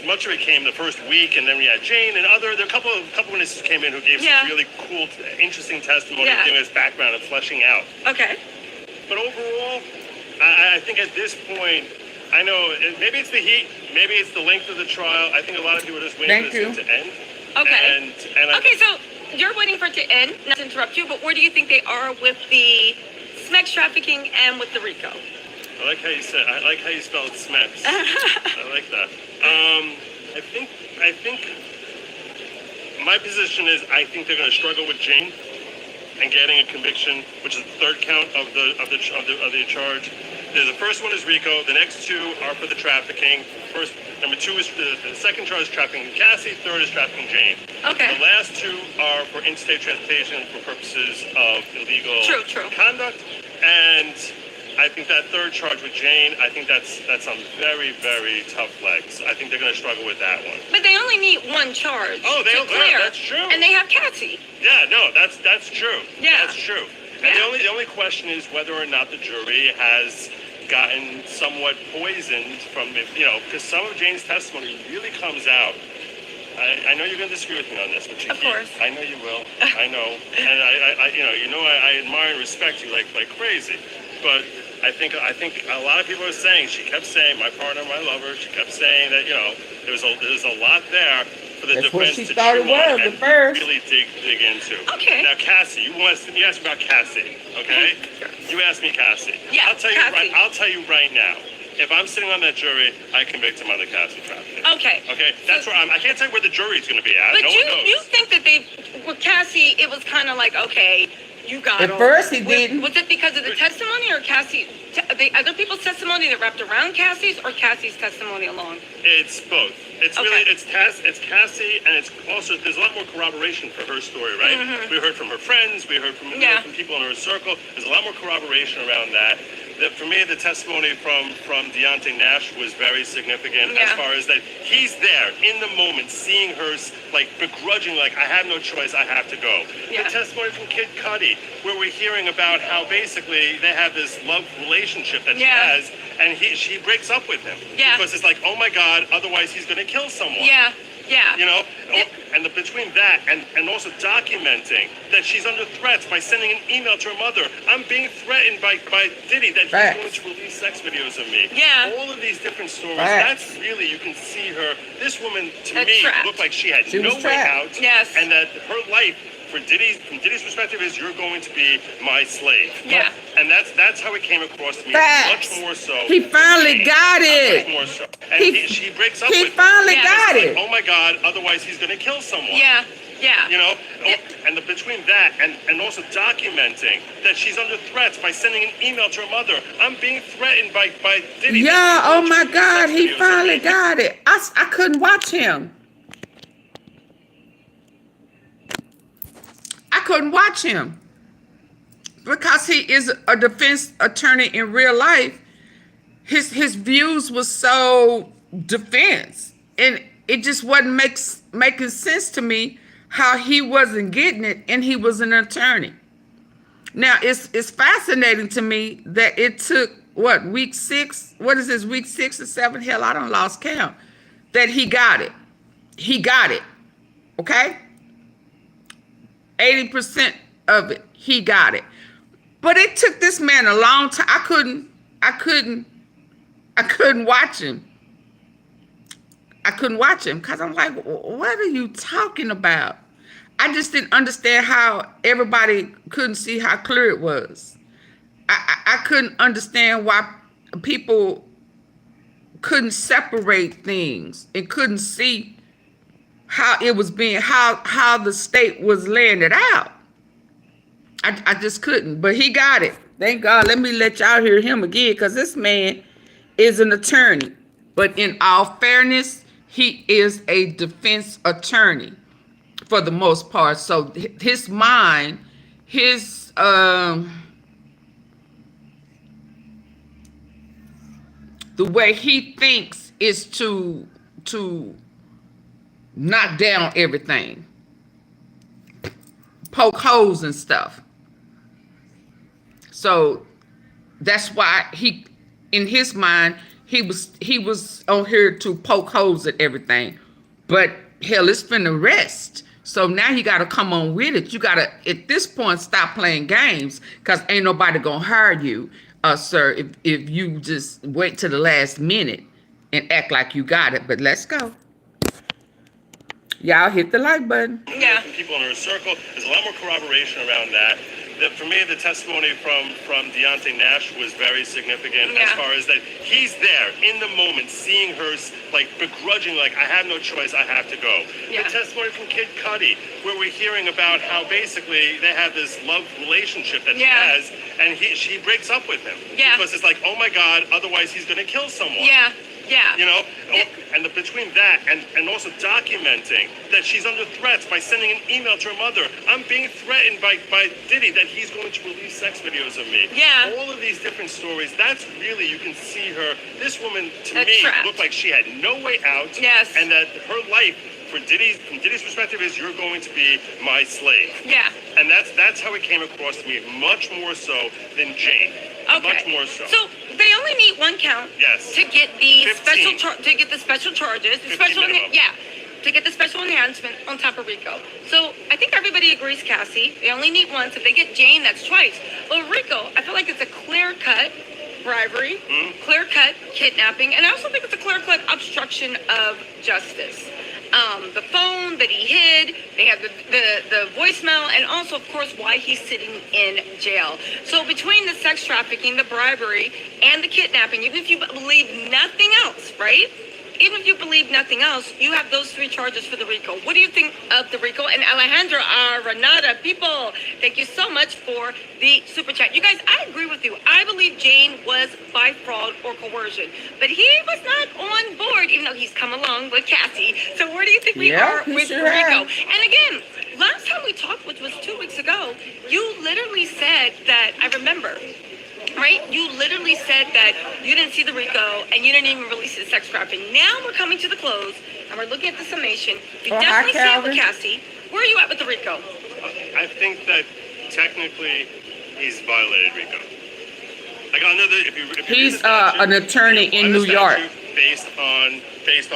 much of it came the first week, and then we had Jane and there are a couple witnesses came in who gave Yeah. some really cool, interesting testimony, Yeah. giving us background and fleshing out. Okay. But overall, I think at this point, I know maybe it's the heat, maybe it's the length of the trial. I think a lot of people are just waiting for this thing to end. Okay. And Okay, so you're waiting for it to end, not to interrupt you, but where do you think they are with the SMEX trafficking and with the Rico? I like how you said. I like how you spelled SMEX. I like that. I think my position is I think they're going to struggle with Jane and getting a conviction, which is the third count of the charge. The first one is Rico. The next two are for the trafficking. Number two is the second charge is trafficking Cassie. Third is trafficking Jane. Okay. The last two are for interstate transportation for purposes of illegal True. conduct. And I think that third charge with Jane, I think that's on very, very tough legs. I think they're going to struggle with that one. But they only need one charge Oh, to clear. that's true. And they have Cassie. Yeah, no, that's true. Yeah. That's true. Yeah. And the only question is whether or not the jury has gotten somewhat poisoned from it, you know, because some of Jane's testimony really comes out. I know you're going to disagree with me on this, but Of course. I know you will. I know, and I admire and respect you like crazy. But I think a lot of people are saying, she kept saying, my partner, my lover. She kept saying that, you know, there's a lot there for the That's what defense she to thought it chew on was and at first. really dig into. Okay. Now, Cassie, you asked me about Cassie, okay? You asked me Cassie. Yeah, I'll tell you Cassie. right now. If I'm sitting on that jury, I convict him on the Cassie trafficking. Okay. Okay, that's where I can't tell you where the jury's going to be at. But No one knows. you think that with Cassie, it was kind of like, okay, you got At her. first he didn't. Was it because of the testimony or Cassie, the other people's testimony that wrapped around Cassie's or Cassie's testimony alone? It's both. It's Okay. really it's Cassie, and it's also there's a lot more corroboration for her story, right? We heard from her friends, we heard from people in her circle. There's a lot more corroboration around that. For me, the testimony from Deontay Nash was very significant as far as that he's there in the moment, seeing her like begrudging, like I have no choice, I have to go. Yeah. The testimony from Kid Cudi, where we're hearing about how basically they have this love relationship that she has, and she breaks up with him because it's like, oh my God, otherwise he's going to kill someone. Yeah. You know, and between that and also documenting that she's under threats by sending an email to her mother. I'm being threatened by Diddy that he's going to release sex videos of me. Yeah. All of these different stories. That's really, you can see her. This woman, to me, trapped. looked like she had She no was way trapped. out. Yes. And that her life, from Diddy's perspective, is you're going to be my slave. Yeah. And that's how it came across to me. Facts. Much more so. He finally got Much it. more so. And she breaks up He with him. finally Yeah. got Like, it. oh my God, otherwise he's going to kill someone. Yeah. You know, and between that and also documenting that she's under threats by sending an email to her mother. I'm being threatened by Diddy. Yeah, oh my Sex God, he videos of finally me. got it. I couldn't watch him. I couldn't watch him because he is a defense attorney in real life. His views was so defense, and it just wasn't making sense to me how he wasn't getting it, and he was an attorney. Now it's fascinating to me that it took week 6? What is this, week 6 or 7? Hell, I done lost count. That he got it. He got it. Okay. 80% of it, he got it. But it took this man a long time. I couldn't watch him. I couldn't watch him because I'm like, what are you talking about? I just didn't understand how everybody couldn't see how clear it was. I couldn't understand why people couldn't separate things and couldn't see how it was being, how the state was laying it out. I just couldn't, but he got it. Thank God. Let me let y'all hear him again, because this man is an attorney. But in all fairness, he is a defense attorney for the most part. So his mind, his the way he thinks is to knock down everything, poke holes and stuff. So that's why he, in his mind, he was on here to poke holes at everything. But hell, it's finna rest. So now you gotta come on with it. You gotta, at this point, stop playing games, because ain't nobody gonna hire you, sir, if you just wait till the last minute and act like you got it. But let's go. Y'all hit the like button. Yeah. People in her circle. There's a lot more corroboration around that. For me, the testimony from Deontay Nash was very significant, as far as that he's there in the moment, seeing her like begrudging, like, I have no choice, I have to go. The testimony from Kid Cudi, where we're hearing about how basically they have this love relationship that she has, and she breaks up with him because it's like, oh my God, otherwise he's gonna kill someone. Yeah. You know, and between that and also documenting that she's under threats by sending an email to her mother. I'm being threatened by Diddy that he's going to release sex videos of me. Yeah. All of these different stories. That's really, you can see her. This woman, to A me, trap. looked like she had no way out. Yes. And that her life, from Diddy's perspective, is you're going to be my slave. Yeah. And that's how it came across to me, much more so than Jane. Okay. Much more so. So they only need one count. Yes. To get the 15. special charges, the 15 special minimum. to get the special enhancement on top of Rico. So I think everybody agrees, Cassie. They only need one. So if they get Jane, that's twice. But Rico, I feel like it's a clear-cut bribery, clear-cut kidnapping, and I also think it's a clear-cut obstruction of justice. The phone that he hid, they have the voicemail, and also, of course, why he's sitting in jail. So between the sex trafficking, the bribery, and the kidnapping, even if you believe nothing else, right? Even if you believe nothing else, you have those three charges for the Rico. What do you think of the Rico? And Alejandro Renata, people, thank you so much for the super chat. You guys, I agree with you. I believe Jane was by fraud or coercion, but he was not on board, even though he's come along with Cassie. So where do you think we are with Rico? And again, last time we talked, which was 2 weeks ago, you literally said that, I remember, right? You literally said that you didn't see the Rico and you didn't even release the sex trafficking. Now we're coming to the close and we're looking at the summation. You definitely see it with Cassie. Where are you at with the Rico? I think that technically he's violated Rico. Like, I know that if you He's an attorney in New York. Based on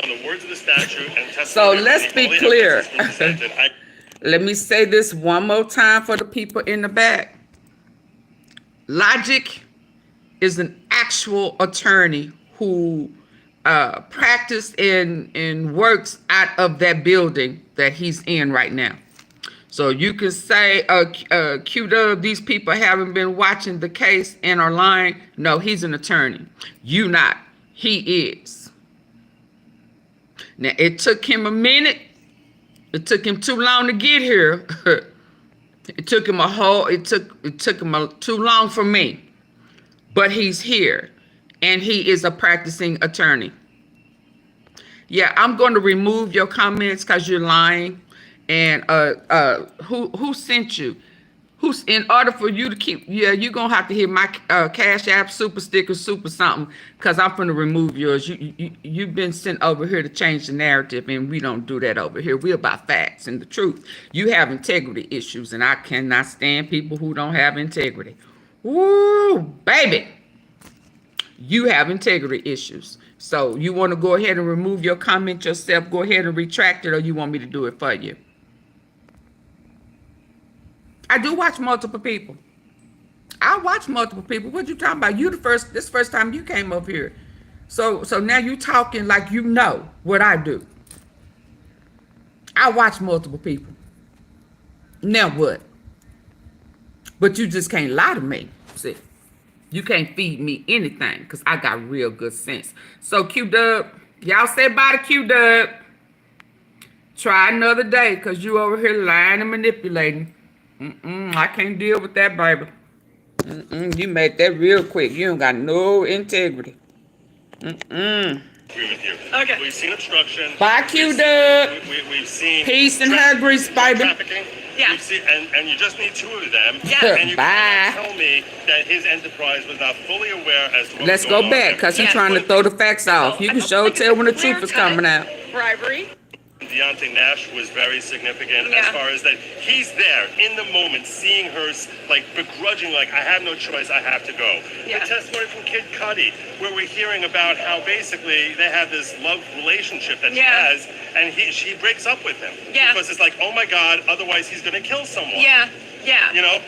the words of the statute and testimony. So let's be clear. I Let me say this one more time for the people in the back. Logic is an actual attorney who practiced and works out of that building that he's in right now. So you can say, Q-Dub, these people haven't been watching the case and are lying. No, he's an attorney. You not. He is. Now, it took him a minute. It took him too long to get here. It took him too long for me. But he's here. And he is a practicing attorney. Yeah, I'm going to remove your comments because you're lying. And who sent you? Who's in order for you to keep? Yeah, you're gonna have to hit my Cash App, super sticker, super something, because I'm gonna remove yours. You've been sent over here to change the narrative, and we don't do that over here. We're about facts and the truth. You have integrity issues, and I cannot stand people who don't have integrity. Woo, baby, you have integrity issues. So you want to go ahead and remove your comment yourself? Go ahead and retract it, or you want me to do it for you? I do watch multiple people. I watch multiple people. What you talking about? This first time you came up here. So now you talking like you know what I do. I watch multiple people. Now what? But you just can't lie to me. See, you can't feed me anything because I got real good sense. So Q-Dub, y'all say bye to Q-Dub. Try another day because you over here lying and manipulating. I can't deal with that, baby. You made that real quick. You don't got no integrity. Agree with you. Okay. We've seen obstruction. Bye, Q-Dub. We've seen Peace and hair grease, baby. trafficking. Yeah. We've seen, and you just need 2 of them. Yeah. And you Bye. cannot tell me that his enterprise was not fully aware as to what Let's was go going back, on. because he's Yeah. trying to throw the facts off. You can show tell when the truth is coming out. Bribery. Deontay Nash was very significant Yeah. as far as that he's there in the moment, seeing her like begrudging, like I have no choice, I have to go. Yeah. The testimony from Kid Cudi, where we're hearing about how basically they have this love relationship that she Yeah. has, and she breaks up with him Yeah. because it's like, oh my God, otherwise he's gonna kill someone. Yeah. Yeah. You know,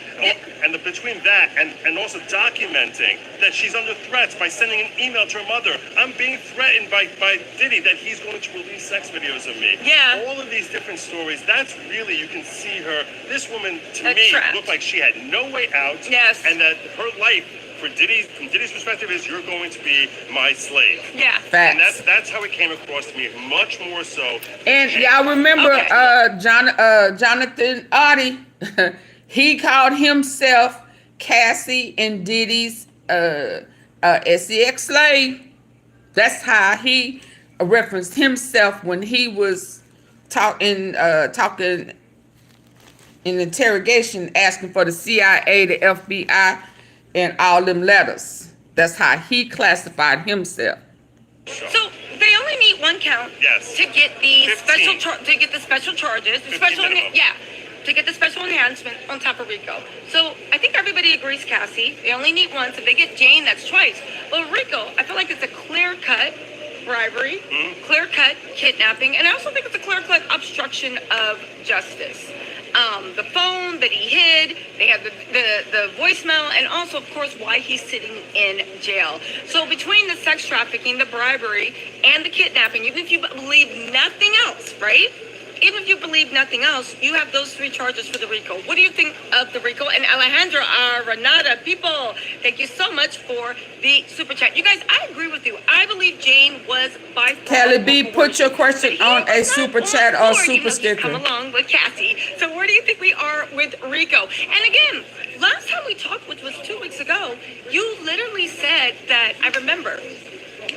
and between that and also documenting that she's under threats by sending an email to her mother. I'm being threatened by Diddy that he's going to release sex videos of me. Yeah. All of these different stories. That's really, you can see her. This woman to A me trap. looked like she had no way out. Yes. And that her life from Diddy's perspective is you're going to be my slave. Yeah. And Facts. that's how it came across to me, much more so. And y'all remember Okay. Jonathan Audie? He called himself Cassie and Diddy's S3X slave. That's how he referenced himself when he was talking in interrogation, asking for the CIA, the FBI, and all them letters. That's how he classified himself. So they only need 1 count. Yes. To get the 15. special charges, the 15 special minimum. to get the special enhancement on top of Rico. So I think everybody agrees, Cassie. They only need 1. So if they get Jane, that's twice. But Rico, I feel like it's a clear-cut bribery, clear-cut kidnapping, and I also think it's a clear-cut obstruction of justice. The phone that he hid, they have the voicemail, and also, of course, why he's sitting in jail. So between the sex trafficking, the bribery, and the kidnapping, even if you believe nothing else, right? Even if you believe nothing else, you have those 3 charges for the Rico. What do you think of the Rico? And Alejandra Renata, people, thank you so much for the super chat. You guys, I agree with you. I believe Jane was by far Kelly B, more put your question but he on a was not super on chat or board, super even though he's sticker. Come along with Cassie. So where do you think we are with Rico? And again, last time we talked, which was 2 weeks ago, you literally said that, I remember,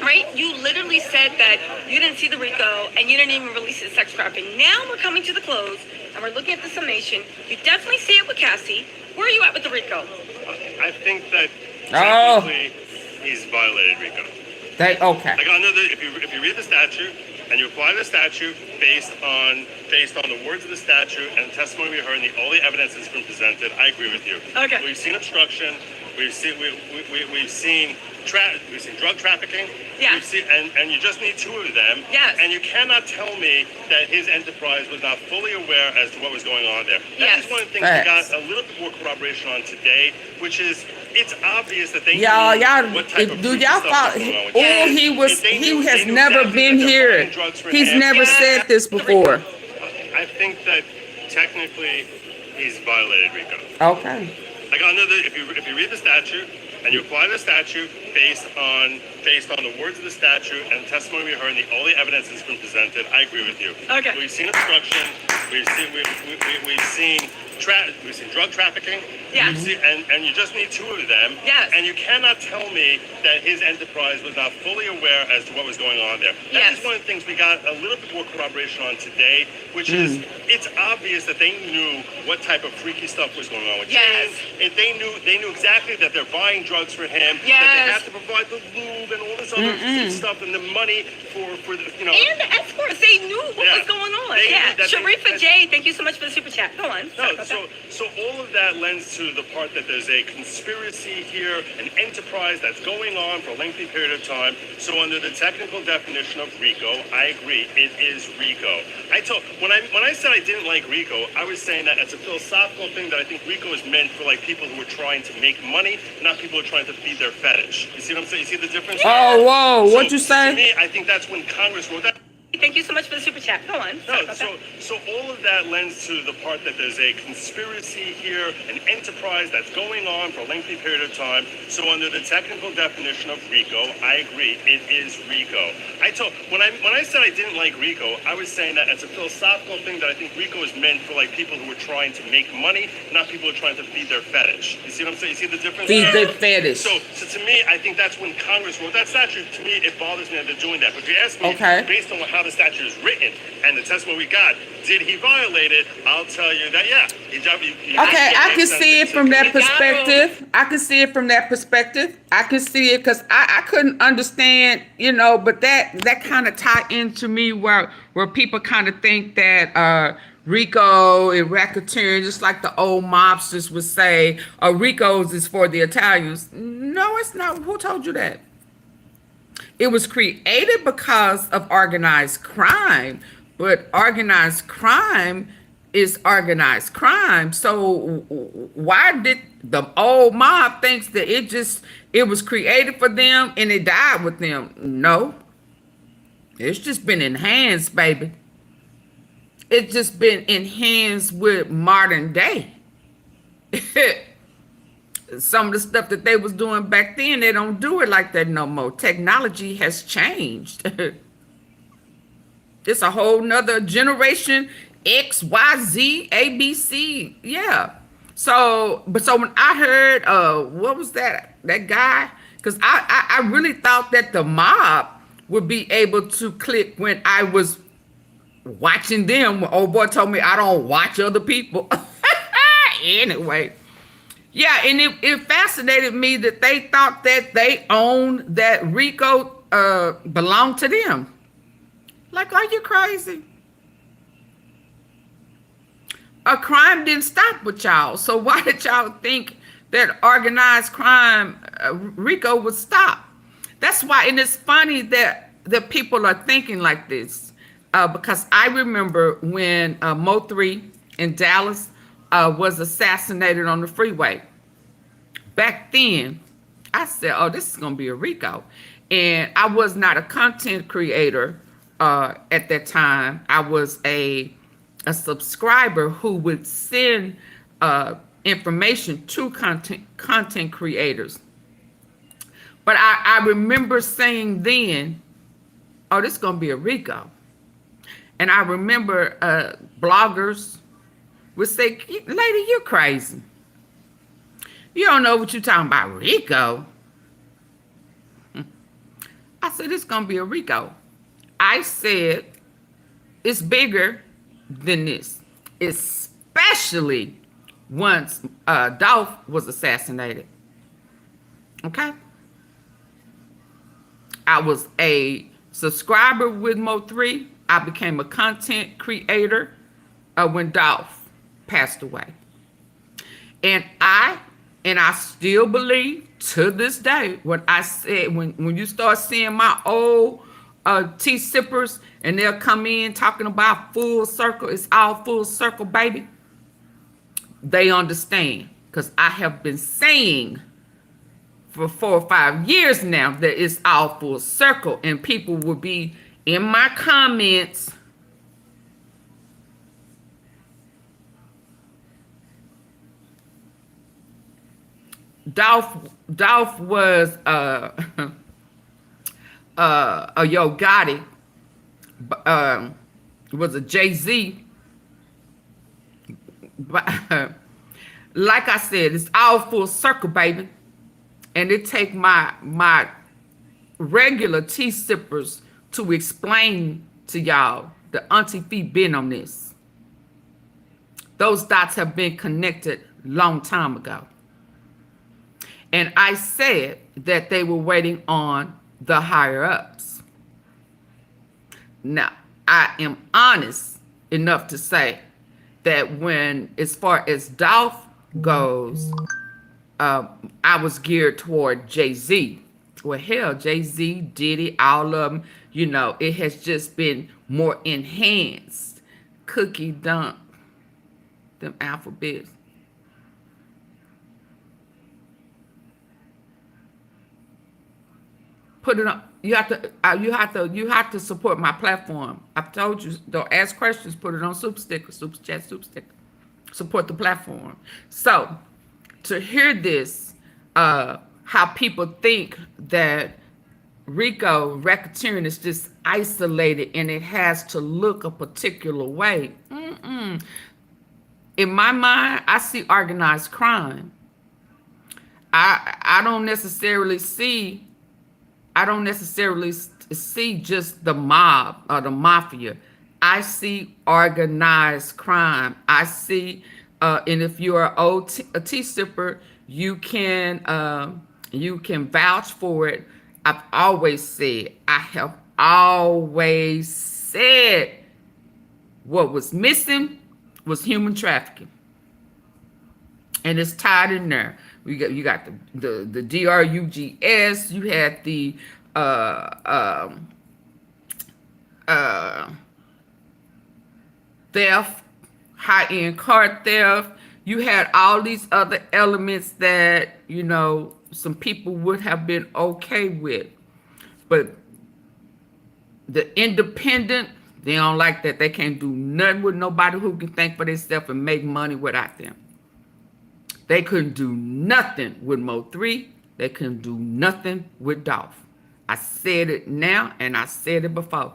right? You literally said that you didn't see the Rico and you didn't even release the sex trafficking. Now we're coming to the close and we're looking at the summation. You definitely see it with Cassie. Where are you at with the Rico? I think that Oh. technically he's violated Rico. Okay. Like another, if you read the statute and you apply the statute based on the words of the statute and the testimony we heard and all the evidence that's been presented, I agree with you. Okay. We've seen obstruction. We've seen drug trafficking. Yeah. And you just need 2 of them. Yes. And you cannot tell me that his enterprise was not fully aware as to what was going on there. That Yes. is one of the things Facts. we got a little bit more corroboration on today, which is it's obvious that they Y'all, knew what type of do freaky y'all stuff follow? was going on with Oh, Jane. he has They knew never exactly been that they're here. buying drugs for He's him. never Yeah. said this before. I think that technically he's violated Rico. Okay. Like another, if you read the statute and you apply the statute based on the words of the statute and the testimony we heard and all the evidence that's been presented, I agree with you. Okay. We've seen obstruction. We've seen drug trafficking. Yeah. And you just need 2 of them. Yes. And you cannot tell me that his enterprise was not fully aware as to what was going on there. That Yes. is one of the things we got a little bit more corroboration on today, which is it's obvious that they knew what type of freaky stuff was going on with Yes. Jane. They knew exactly that they're buying drugs for him. That they Yes. have to provide the lube and all this other stuff and the money for the And the escorts, they knew what Yeah. was going on. They Yeah. knew that Sharifa J, thank you so much for the super chat. Go on. Sorry No, about so all of that lends to the part that there's a conspiracy here, an enterprise that's going on for a lengthy period of time. So under the technical definition of RICO, I agree, it is RICO. When I said I didn't like RICO, I was saying that it's a philosophical thing that I think RICO is meant for like people who are trying to make money, not people who are trying to feed their fetish. You see what I'm saying? You see the difference? Oh, whoa. What'd you To say? me, I think that's when Congress wrote that. Thank you so much for the super chat. Go on. Sorry No, about so that. so all of that lends to the part that there's a conspiracy here, an enterprise that's going on for a lengthy period of time. So under the technical definition of RICO, I agree, it is RICO. When I said I didn't like RICO, I was saying that it's a philosophical thing that I think RICO is meant for like people who are trying to make money, not people who are trying to feed their fetish. You see what I'm saying? You see the difference? Feed their fetish. So to me, I think that's when Congress wrote that statute. To me, it bothers me that they're doing that. But if you ask me, Okay. based on how the statute is written and the testimony we got, did he violate it? I'll tell you that, yeah. Okay, I can see it from that perspective. I can see it from that perspective. I can see it because I couldn't understand, you know, but that kind of tie into me where people kind of think that Rico and racketeering, just like the old mobsters would say, Rico's is for the Italians. No, it's not. Who told you that? It was created because of organized crime, but organized crime is organized crime. So why did the old mob thinks that it was created for them and it died with them? No, it's just been enhanced, baby. It's just been enhanced with modern day. Some of the stuff that they was doing back then, they don't do it like that no more. Technology has changed. It's a whole nother generation, X, Y, Z, A, B, C. Yeah. So when I heard, what was that guy? Because I really thought that the mob would be able to click when I was watching them. Old boy told me I don't watch other people. Anyway. Yeah, and it fascinated me that they thought that they owned, that Rico belonged to them. Like, are you crazy? A crime didn't stop with y'all. So why did y'all think that organized crime, Rico, would stop? That's why, and it's funny that people are thinking like this. Because I remember when Mo3 in Dallas was assassinated on the freeway. Back then, I said, oh, this is going to be a Rico. And I was not a content creator at that time. I was a subscriber who would send information to content creators. But I remember saying then, oh, this is going to be a Rico. And I remember bloggers would say, lady, you're crazy. You don't know what you're talking about, Rico. I said, it's going to be a Rico. I said, it's bigger than this, especially once Dolph was assassinated. Okay? I was a subscriber with Mo3. I became a content creator when Dolph passed away. And I still believe to this day what I said when you start seeing my old tea sippers and they'll come in talking about full circle, it's all full circle, baby. They understand, because I have been saying for 4 or 5 years now that it's all full circle, and people will be in my comments Dolph was a YOGOTTI, was a Jay-Z. But like I said, it's all full circle, baby. And it take my regular tea sippers to explain to y'all the AunTeaFee been on this. Those dots have been connected long time ago. And I said that they were waiting on the higher ups. Now, I am honest enough to say that when, as far as Dolph goes, I was geared toward Jay-Z. Well, hell, Jay-Z, Diddy, all of them, you know, it has just been more enhanced. Cookie dump, them alphabets. put it on. You have to support my platform. I've told you, don't ask questions, put it on Super Sticker, Super Chat, Super Sticker. Support the platform. So to hear this, how people think that Rico racketeering is just isolated and it has to look a particular way. In my mind, I see organized crime. I don't necessarily see just the mob or the mafia. I see organized crime. I see, and if you're a tea sipper, you can vouch for it. I've always said, I have always said, what was missing was human trafficking, and it's tied in there. You got the DRUGS. You had the theft, high-end car theft. You had all these other elements that, you know, some people would have been okay with. But the independent, they don't like that. They can't do nothing with nobody who can think for themselves and make money without them. They couldn't do nothing with Mo3. They couldn't do nothing with Dolph. I said it now and I said it before.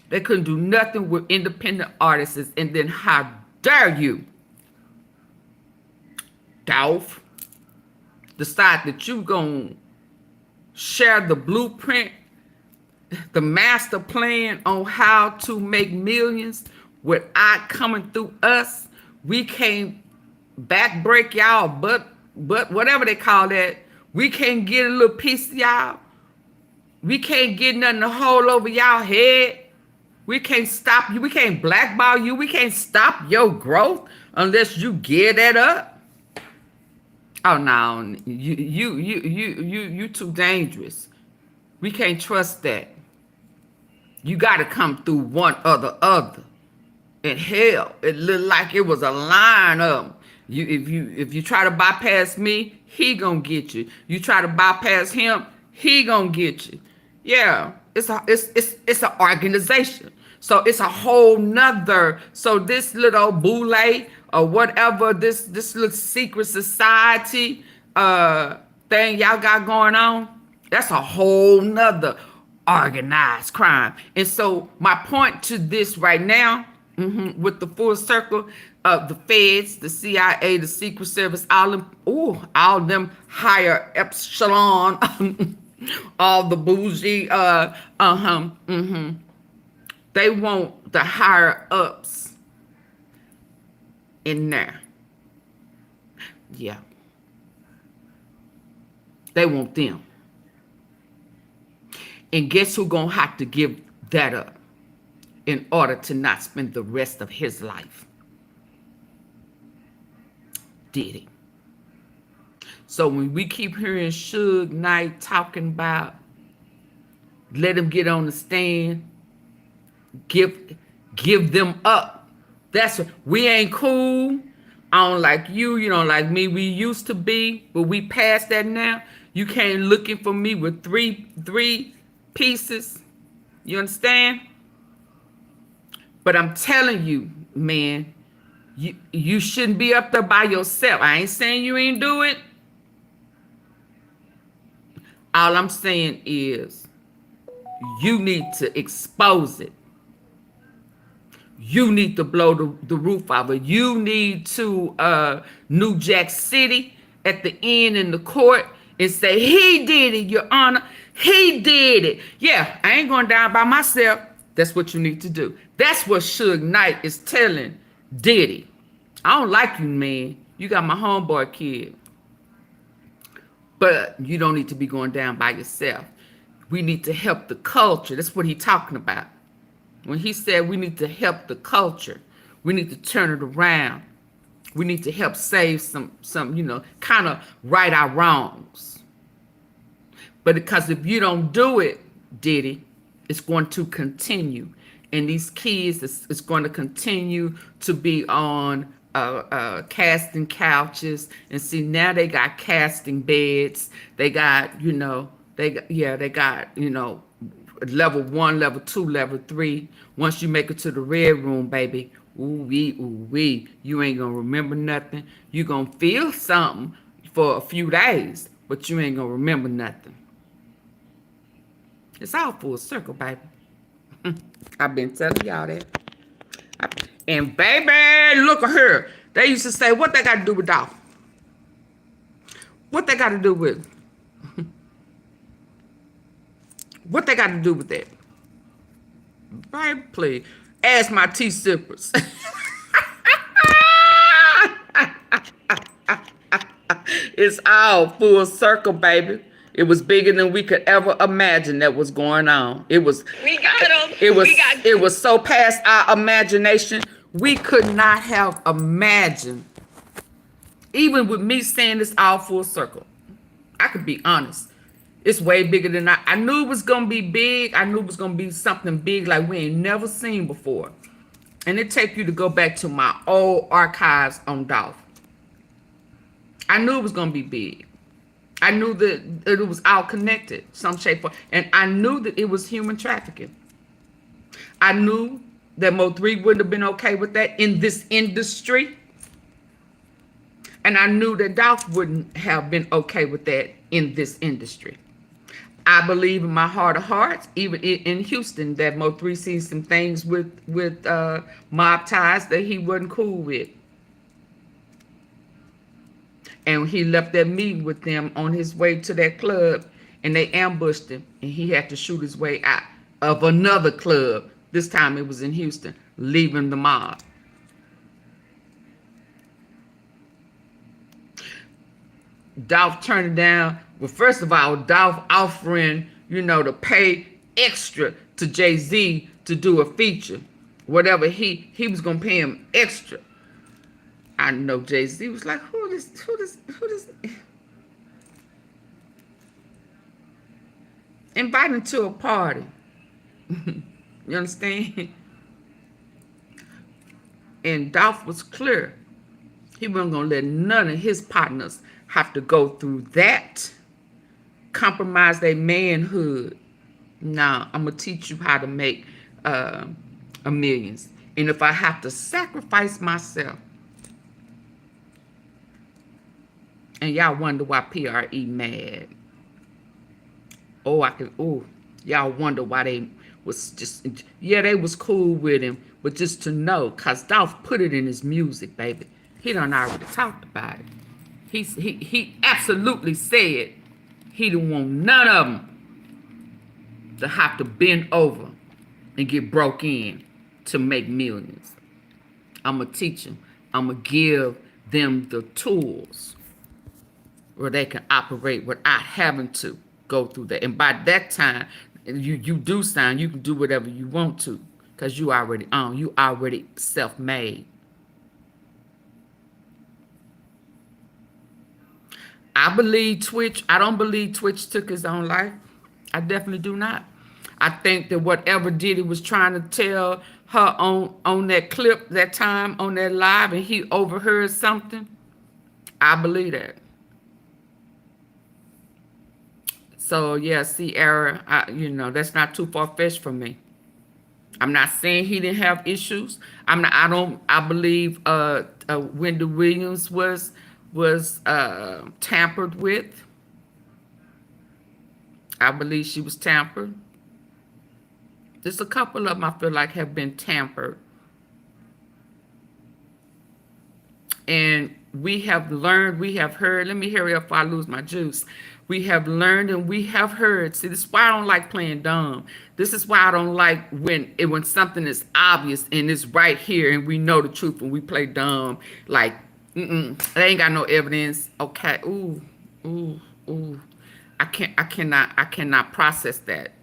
They couldn't do nothing with independent artists. And then how dare you, Dolph, decide that you gonna share the blueprint, the master plan on how to make millions without coming through us. We can't back break y'all, but whatever they call that. We can't get a little piece of y'all. We can't get nothing to hold over y'all head. We can't stop you. We can't blackball you. We can't stop your growth unless you give that up. Oh no, you too dangerous. We can't trust that. You got to come through one or the other. And hell, it looked like it was a line of them. If you try to bypass me, he gonna get you. You try to bypass him, he gonna get you. Yeah, it's an organization. So it's a whole nother. So this little boule or whatever, this little secret society thing y'all got going on, that's a whole nother organized crime. And so my point to this right now, with the full circle of the feds, the CIA, the Secret Service, all them higher epsilon, all the bougie, they want the higher ups in there. Yeah. They want them. And guess who gonna have to give that up in order to not spend the rest of his life? Diddy. So when we keep hearing Suge Knight talking about let him get on the stand, give them up. That's what, we ain't cool. I don't like you, you don't like me. We used to be, but we past that now. You came looking for me with three pieces. You understand? But I'm telling you, man, you shouldn't be up there by yourself. I ain't saying you ain't do it. All I'm saying is you need to expose it. You need to blow the roof off it. You need to New Jack City at the end in the court and say, he did it, Your Honor. He did it. Yeah, I ain't going down by myself. That's what you need to do. That's what Suge Knight is telling Diddy. I don't like you, man. You got my homeboy kid. But you don't need to be going down by yourself. We need to help the culture. That's what he's talking about. When he said we need to help the culture, we need to turn it around. We need to help save some kind of right our wrongs. But because if you don't do it, Diddy, it's going to continue. And these kids, it's going to continue to be on casting couches. And see, now they got casting beds. They got, they got, you know, level 1, level 2, level 3. Once you make it to the red room, baby, ooh wee, you ain't gonna remember nothing. You gonna feel something for a few days, but you ain't gonna remember nothing. It's all full circle, baby. I've been telling y'all that. And baby, look at her. They used to say, what they got to do with Dolph? What they got to do with? What they got to do with that? Baby, please. Ask my tea sippers. It's all full circle, baby. It was bigger than we could ever imagine that was going on. It was. We got them. It was so past our imagination. We could not have imagined. Even with me saying this all full circle, I could be honest. It's way bigger than I knew it was gonna be big. I knew it was gonna be something big like we ain't never seen before. And it take you to go back to my old archives on Dolph. I knew it was gonna be big. I knew that it was all connected, some shape, and I knew that it was human trafficking. I knew that Mo3 wouldn't have been okay with that in this industry. And I knew that Dolph wouldn't have been okay with that in this industry. I believe in my heart of hearts, even in Houston, that Mo3 sees some things with mob ties that he wasn't cool with. And he left that meeting with them on his way to that club, and they ambushed him, and he had to shoot his way out of another club. This time it was in Houston, leaving the mob. Dolph turned it down. Well, first of all, Dolph offering, you know, to pay extra to Jay-Z to do a feature. Whatever he was gonna pay him extra. I know Jay-Z was like, who this? Invite him to a party. You understand? And Dolph was clear. He wasn't gonna let none of his partners have to go through that, compromise their manhood. Nah, I'm gonna teach you how to make millions. And if I have to sacrifice myself, and y'all wonder why PRE mad. Y'all wonder why they was just, yeah, they was cool with him, but just to know, cause Dolph put it in his music, baby. He done already talked about it. He absolutely said he didn't want none of them to have to bend over and get broke in to make millions. I'm going to teach them. I'm going to give them the tools where they can operate without having to go through that. And by that time, you do sign, you can do whatever you want to because you already own. You already self-made. I believe Twitch. I don't believe Twitch took his own life. I definitely do not. I think that whatever Diddy was trying to tell her on that clip, that time, on that live, and he overheard something, I believe that. So, yeah, Sierra, you know, that's not too far-fetched for me. I'm not saying he didn't have issues. I believe Wendy Williams was tampered with. I believe she was tampered. There's a couple of them I feel like have been tampered. And we have learned, we have heard, let me hurry up before I lose my juice. We have learned and we have heard. See, this is why I don't like playing dumb. This is why I don't like when something is obvious and it's right here and we know the truth and we play dumb. Like, they ain't got no evidence. Okay, ooh. I cannot process that.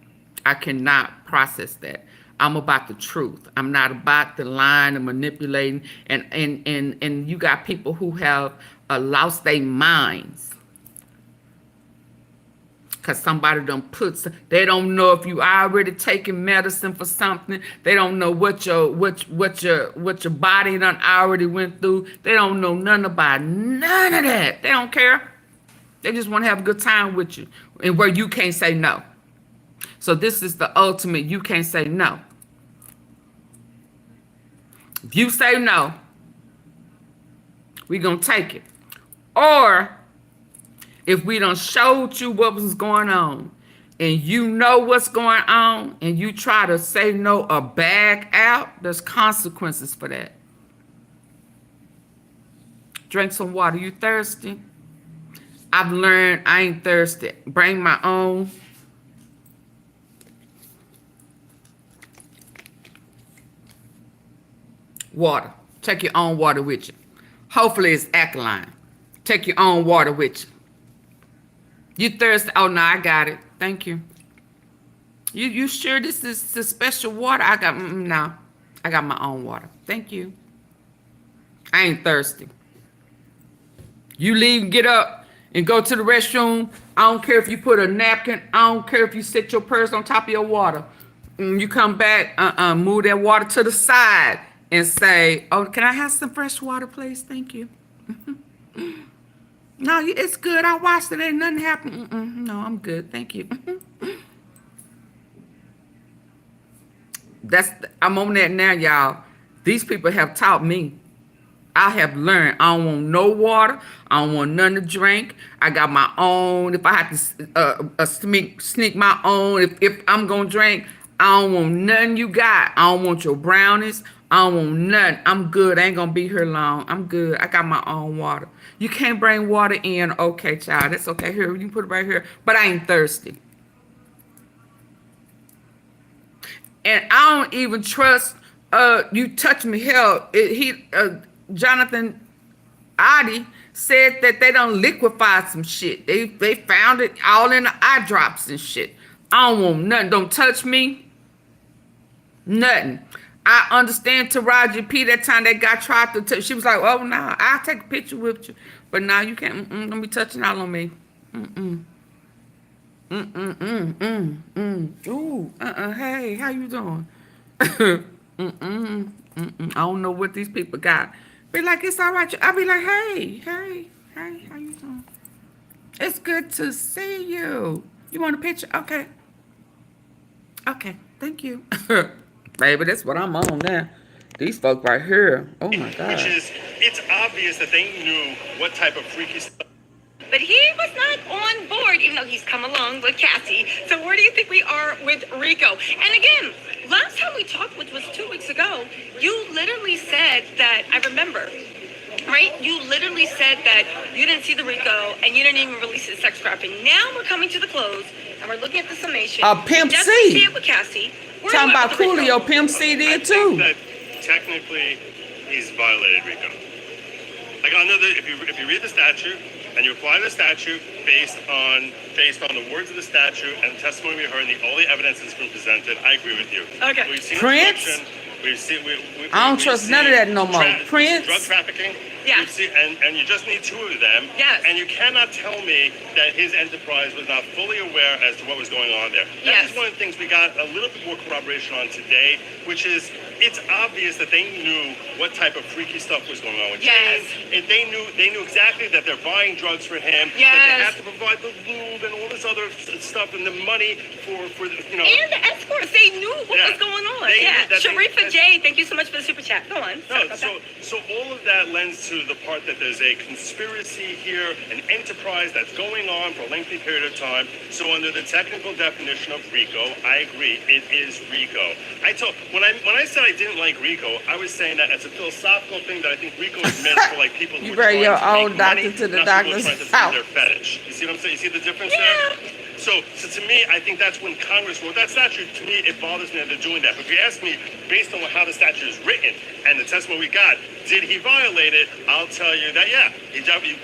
I cannot process that. I'm about the truth. I'm not about the lying and manipulating. And you got people who have lost their minds. Because somebody done they don't know if you already taking medicine for something. They don't know what your body done already went through. They don't know nothing about none of that. They don't care. They just want to have a good time with you, and where you can't say no. So this is the ultimate, you can't say no. If you say no, we're going to take it. Or if we done showed you what was going on and you know what's going on and you try to say no or back out, there's consequences for that. Drink some water. You thirsty? I've learned I ain't thirsty. Bring my own. Water. Take your own water with you. Hopefully it's alkaline. Take your own water with you. You thirsty? Oh, no, I got it. Thank you. You sure this is the special water? I got, no. I got my own water. Thank you. I ain't thirsty. You leave, get up, and go to the restroom. I don't care if you put a napkin. I don't care if you sit your purse on top of your water. You come back, move that water to the side and say, oh, can I have some fresh water, please? Thank you. No, it's good. I washed it. Ain't nothing happened. No, I'm good. Thank you. I'm on that now, y'all. These people have taught me. I have learned. I don't want no water. I don't want nothing to drink. I got my own. If I have to sneak my own, if I'm going to drink, I don't want nothing you got. I don't want your brownies. I don't want nothing. I'm good. I ain't going to be here long. I'm good. I got my own water. You can't bring water in. Okay, child. That's okay. Here, you can put it right here. But I ain't thirsty. And I don't even trust you touch me. Hell, Jonathan Adi said that they done liquefied some shit. They found it all in the eye drops and shit. I don't want nothing. Don't touch me. Nothing. I understand Taraji P. That time that guy tried to touch. She was like, oh, no, I'll take a picture with you. But now you can't. Don't be touching all on me. Ooh, hey, how you doing? I don't know what these people got. Be like, it's all right. I'll be like, hey, how you doing? It's good to see you. You want a picture? Okay. Okay, thank you. Baby, that's what I'm on now. These folk right here. Oh my God. Which is, it's obvious that they knew what type of freaky stuff. But he was not on board, even though he's come along with Cassie. So where do you think we are with Rico? And again, last time we talked, which was 2 weeks ago, you literally said that, I remember, right? You literally said that you didn't see the Rico and you didn't even release the sex scrapping. Now we're coming to the close and we're looking at the summation. Pimp Just C. see it with Cassie. We're Talking about Coolio, Pimp C did too. That technically he's violated Rico. Like if you read the statute and you apply the statute based on the words of the statute and the testimony we heard and the only evidence that's been presented, I agree with you. Okay. We've seen Prince? I don't trust none of that no more. Prince? Drug trafficking. Yeah. And you just need 2 of them. Yes. And you cannot tell me that his enterprise was not fully aware as to what was going on there. That is one of the things we got a little bit more corroboration on today, which is it's obvious that they knew what type of freaky stuff was going on with Yes. James. They knew exactly that they're buying drugs for him. Yes. That they have to provide the lube and all this other stuff and the money for And the escorts, they knew what was going on. They knew that Sharifa J, thank you so much for the super chat. Go on. No, so all of that lends to the part that there's a conspiracy here, an enterprise that's going on for a lengthy period of time. So under the technical definition of RICO, I agree, it is RICO. When I said I didn't like RICO, I was saying that as a philosophical thing that I think RICO is meant for like people who You are bring trying your to own make doctor money, to the not people doctor's trying to feed house. their fetish. You see what I'm saying? You see the difference there? So to me, I think that's when Congress wrote that statute. To me, it bothers me that they're doing that. But if you ask me, based on how the statute is written and the testimony we got, did he violate it? I'll tell you that, yeah, he definitely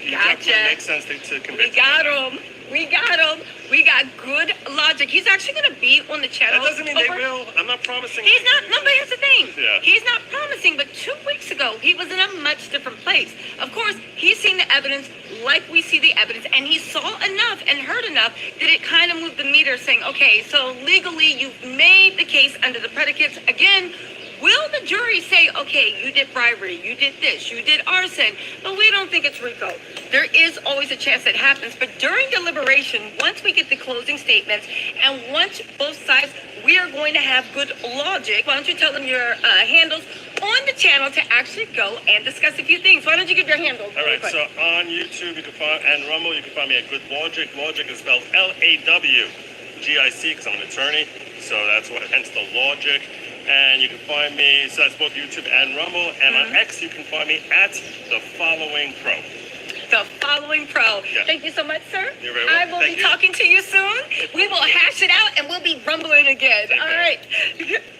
makes sense to convict him. We got him. We got good logic. He's actually going to be on the channel. That doesn't mean they will. I'm not promising. He's not. No, but here's the thing. Yeah. He's not promising. But 2 weeks ago, he was in a much different place. Of course, he's seen the evidence like we see the evidence, and he saw enough and heard enough that it kind of moved the meter, saying, okay, so legally you've made the case under the predicates. Again, Will the jury say, okay, you did bribery, you did this, you did arson, but we don't think it's Rico? There is always a chance that happens, but during deliberation, once we get the closing statements and once both sides, we are going to have good logic. Why don't you tell them your handles on the channel to actually go and discuss a few things? Why don't you give your handles? All right, so on YouTube, you can find, and Rumble, you can find me at Good Logic. Logic is spelled L-A-W-G-I-C, because I'm an attorney, so that's what, hence the logic. And you can find me, so that's both YouTube and Rumble. And on X, you can find me at The Following Pro. The Following Pro. Yeah. Thank you so much, sir. You're very welcome. I will be talking to you soon. We will hash it out and we'll be rumbling again. All right.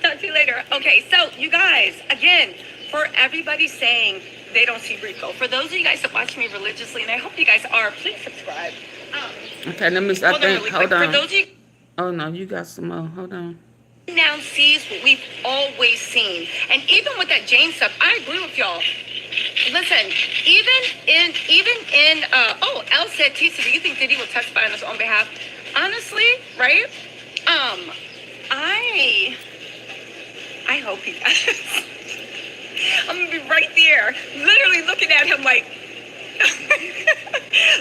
Talk to you later. Okay, so you guys, again, for everybody saying they don't see Rico, for those of you guys that watch me religiously, and I hope you guys are, please subscribe. Okay, let me, hold on. For those of you, oh no, you got some more, hold on. now sees what we've always seen. And even with that Jane stuff, I agree with y'all. Listen, even in L said, Tisa, do you think Diddy will testify on his own behalf? Honestly, right? I hope he does. I'm gonna be right there, literally looking at him like,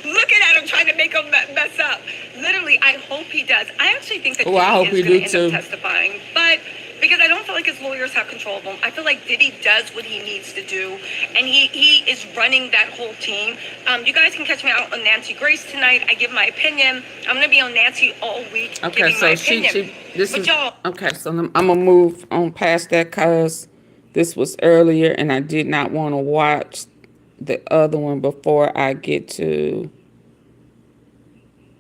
looking at him trying to make him mess up. Literally, I hope he does. I actually think that Diddy I hope is he going do to end too. up testifying, but because I don't feel like his lawyers have control of him. I feel like Diddy does what he needs to do, and he is running that whole team. You guys can catch me out on Nancy Grace tonight. I give my opinion. I'm gonna be on Nancy all week. Okay, giving so my opinion. So I'm gonna move on past that because this was earlier, and I did not want to watch the other one before I get to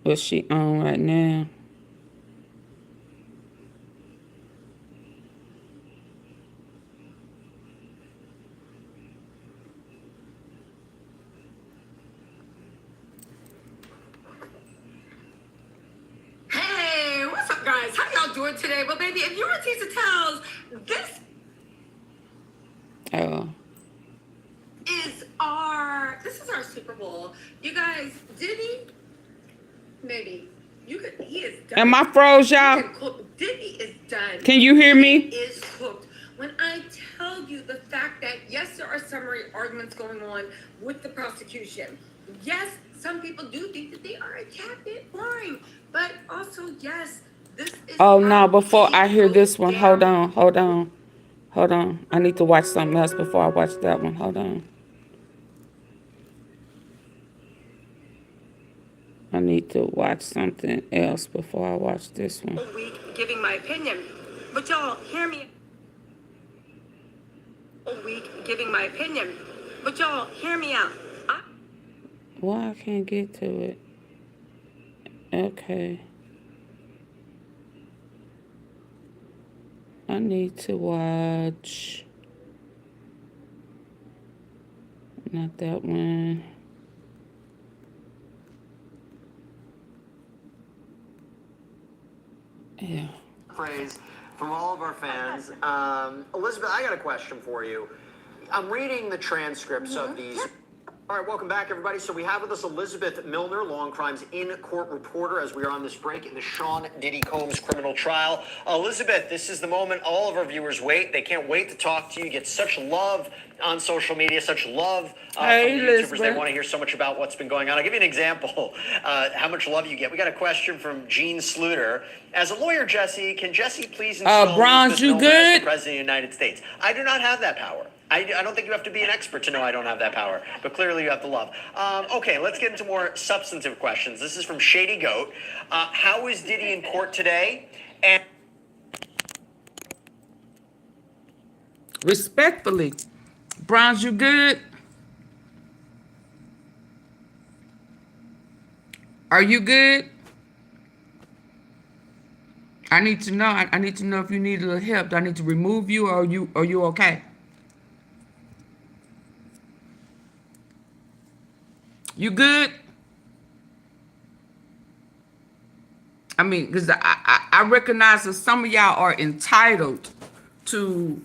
what's she on right now. Hey, what's up, guys? How y'all doing today? Well, baby, if you're a Tisa Tells, this is our Super Bowl. You guys, Diddy, maybe he is done. Am I froze, y'all? Diddy is done. Can you hear me? He is cooked. When I tell you the fact that yes, there are summary arguments going on with the prosecution. Yes, some people do think that they are a tad bit boring, but also yes, this is. Oh no! Before I hear this one, hold on. I need to watch something else before I watch that one. Hold on. I need to watch something else before I watch this one. Whole week giving my opinion, but y'all hear me. Whole week giving my opinion, but y'all hear me out. Why I can't get to it? Okay. I need to watch. Not that one. Yeah. Phrase from all of our fans. Elizabeth, I got a question for you. I'm reading the transcripts of these. All right, welcome back, everybody. So we have with us Elizabeth Milner, Law and Crimes in-court reporter, as we are on this break in the Sean Diddy Combs criminal trial. Elizabeth, this is the moment all of our viewers wait. They can't wait to talk to you. You get such love on social media, such love from the YouTubers. Elizabeth. They want to hear so much about what's been going on. I'll give you an example, how much love you get. We got a question from Gene Sluter. As a lawyer, Jesse, can Jesse please install Bronze, you Milner as good? the President of the United States? I do not have that power. I don't think you have to be an expert to know I don't have that power, but clearly you have the love. Okay, let's get into more substantive questions. This is from Shady Goat. How is Diddy in court today? And Respectfully, Bronze, you good? Are you good? I need to know. I need to know if you need a little help. Do I need to remove you, or are you okay? You good? I mean, because I recognize that some of y'all are entitled to,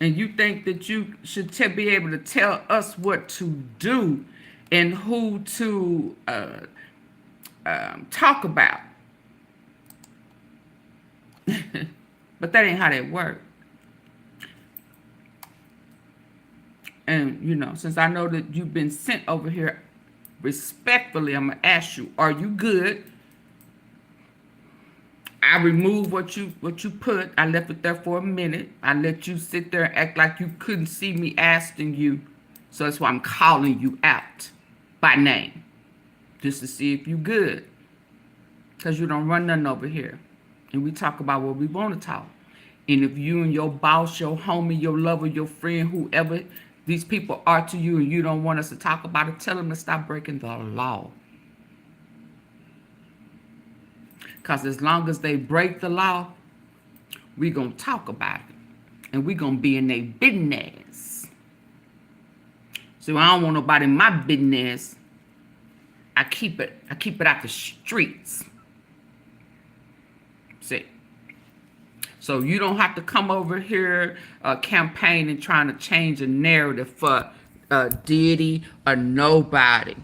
and you think that you should be able to tell us what to do and who to talk about. But that ain't how that works. And, you know, since I know that you've been sent over here, respectfully, I'm going to ask you, are you good? I removed what you put. I left it there for a minute. I let you sit there and act like you couldn't see me asking you. So that's why I'm calling you out by name. Just to see if you good. Because you don't run nothing over here. And we talk about what we want to talk. And if you and your boss, your homie, your lover, your friend, whoever these people are to you, and you don't want us to talk about it, tell them to stop breaking the law. Because as long as they break the law, we're going to talk about it. And we're going to be in their business. So I don't want nobody in my business. I keep it out the streets. See. So you don't have to come over here campaigning trying to change a narrative for Diddy or nobody.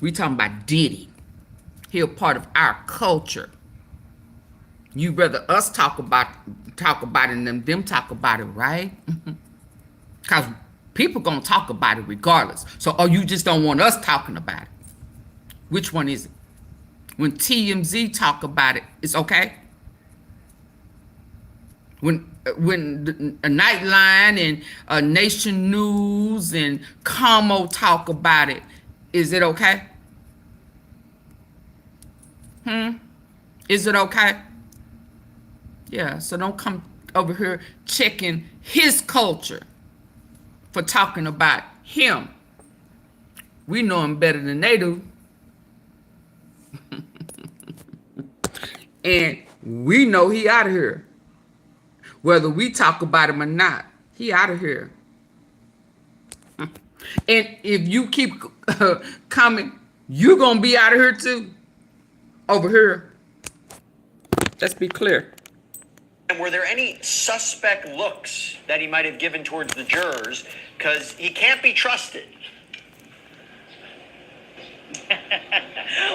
We talking about Diddy. He a part of our culture. You rather us talk about it than them talk about it, right? Because people gonna talk about it regardless. So, you just don't want us talking about it. Which one is it? When TMZ talk about it, it's okay. When a Nightline and Nation News and Como talk about it, is it okay? Is it okay? Yeah, so don't come over here checking his culture for talking about him. We know him better than they do. And we know he out of here. Whether we talk about him or not, he out of here. And if you keep coming, you gonna be out of here too. Over here. Let's be clear. And were there any suspect looks that he might have given towards the jurors? Because he can't be trusted.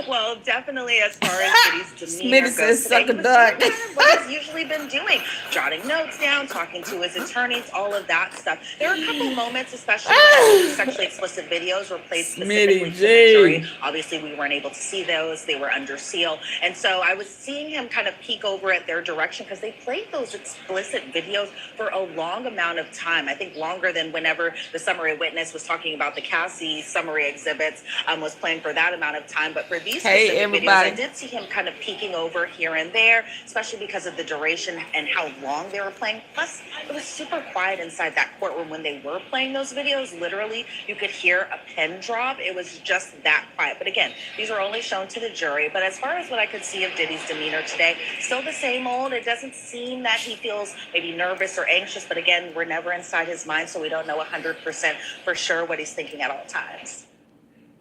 Well, definitely as far as Diddy's demeanor Smitty goes says, today, suck a he was duck. doing kind of what he's usually been doing, jotting notes down, talking to his attorneys, all of that stuff. There were a couple moments, especially when sexually explicit videos were played specifically to the jury. Obviously, we weren't able to see those. They were under seal. And so I was seeing him kind of peek over at their direction because they played those explicit videos for a long amount of time. I think longer than whenever the summary witness was talking about the Cassie summary exhibits, was playing for that amount of time. But for these specific videos, I did see him kind of peeking over here and there, especially because of the duration and how long they were playing. Plus, it was super quiet inside that courtroom when they were playing those videos. Literally, you could hear a pin drop. It was just that quiet. But again, these are only shown to the jury. But as far as what I could see of Diddy's demeanor today, still the same old. It doesn't seem that he feels maybe nervous or anxious. But again, we're never inside his mind, so we don't know 100% for sure what he's thinking at all times.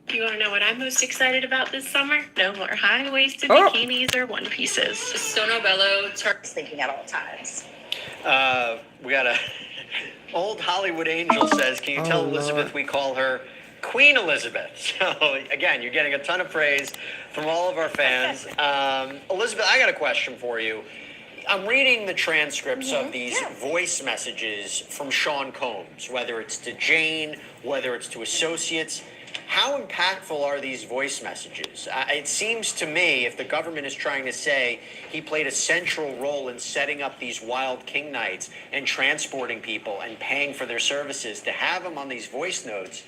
You want to know what I'm most excited about this summer? No more high-waisted bikinis or one pieces. Sono Bello thinking at all times. We got a old Hollywood angel says, can you tell Elizabeth we call her Queen Elizabeth? So again, you're getting a ton of praise from all of our fans. Elizabeth, I got a question for you. I'm reading the transcripts of these voice messages from Sean Combs, whether it's to Jane, whether it's to associates. How impactful are these voice messages? It seems to me, if the government is trying to say he played a central role in setting up these wild king nights and transporting people and paying for their services, to have him on these voice notes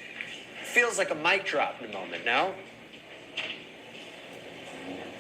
feels like a mic drop in a moment, no?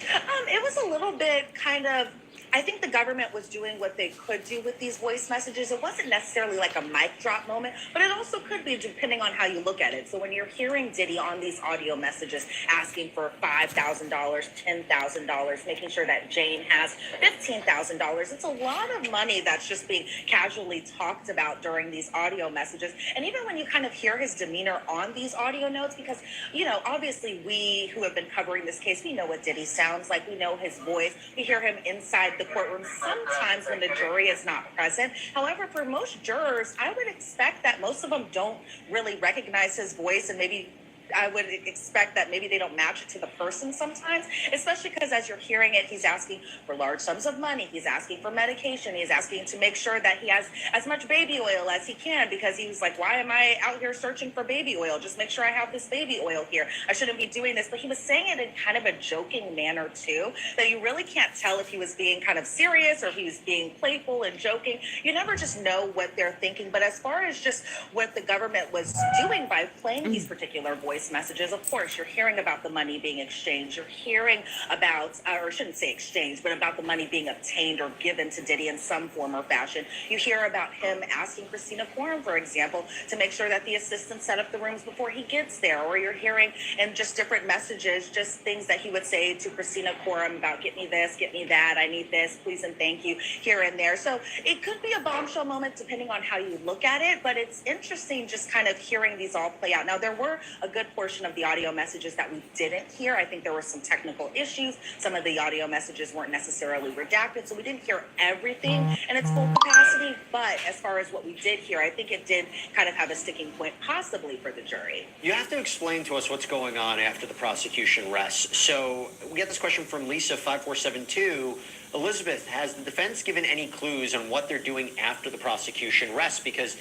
It was a little bit kind of, I think the government was doing what they could do with these voice messages. It wasn't necessarily like a mic drop moment, but it also could be depending on how you look at it. So when you're hearing Diddy on these audio messages asking for $5,000, $10,000, making sure that Jane has $15,000, it's a lot of money that's just being casually talked about during these audio messages. And even when you kind of hear his demeanor on these audio notes, because, you know, obviously we who have been covering this case, we know what Diddy sounds like. We know his voice. We hear him inside the courtroom sometimes when the jury is not present. However, for most jurors, I would expect that most of them don't really recognize his voice and maybe I would expect that maybe they don't match it to the person sometimes, especially because as you're hearing it, he's asking for large sums of money. He's asking for medication. He's asking to make sure that he has as much baby oil as he can, because he was like, why am I out here searching for baby oil? Just make sure I have this baby oil here. I shouldn't be doing this. But he was saying it in kind of a joking manner too, that you really can't tell if he was being kind of serious or if he was being playful and joking. You never just know what they're thinking. But as far as just what the government was doing by playing these particular voice messages, of course, you're hearing about the money being exchanged. You're hearing about, or I shouldn't say exchanged, but about the money being obtained or given to Diddy in some form or fashion. You hear about him asking Christina Quorum, for example, to make sure that the assistant set up the rooms before he gets there. Or you're hearing in just different messages, just things that he would say to Christina Quorum about, get me this, get me that, I need this, please and thank you, here and there. So it could be a bombshell moment depending on how you look at it, but it's interesting just kind of hearing these all play out. Now, there were a good portion of the audio messages that we didn't hear. I think there were some technical issues. Some of the audio messages weren't necessarily redacted, so we didn't hear everything in its full capacity. But as far as what we did hear, I think it did kind of have a sticking point possibly for the jury. You have to explain to us what's going on after the prosecution rests. So we get this question from Lisa5472. Elizabeth, has the defense given any clues on what they're doing after the prosecution rests? Because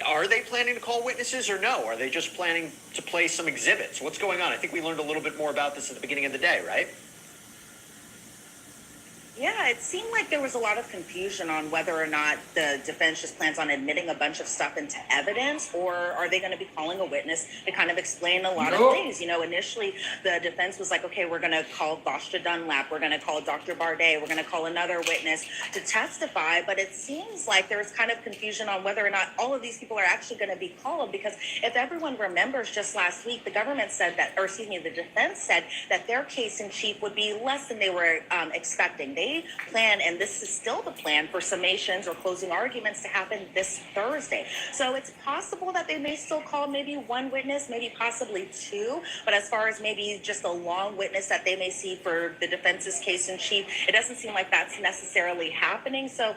are they planning to call witnesses or no? Are they just planning to play some exhibits? What's going on? I think we learned a little bit more about this at the beginning of the day, right? Yeah, it seemed like there was a lot of confusion on whether or not the defense just plans on admitting a bunch of stuff into evidence, or are they going to be calling a witness to kind of explain a lot of things. You know, initially the defense was like, okay, we're going to call Vostra Dunlap, we're going to call Dr. Bardet, we're going to call another witness to testify, but it seems like there's kind of confusion on whether or not all of these people are actually going to be called, because if everyone remembers just last week, the government said that, or excuse me, the defense said that their case in chief would be less than they were expecting. They plan, and this is still the plan, for summations or closing arguments to happen this Thursday. So it's possible that they may still call maybe one witness, maybe possibly two, but as far as maybe just a long witness that they may see for the defense's case in chief, it doesn't seem like that's necessarily happening. So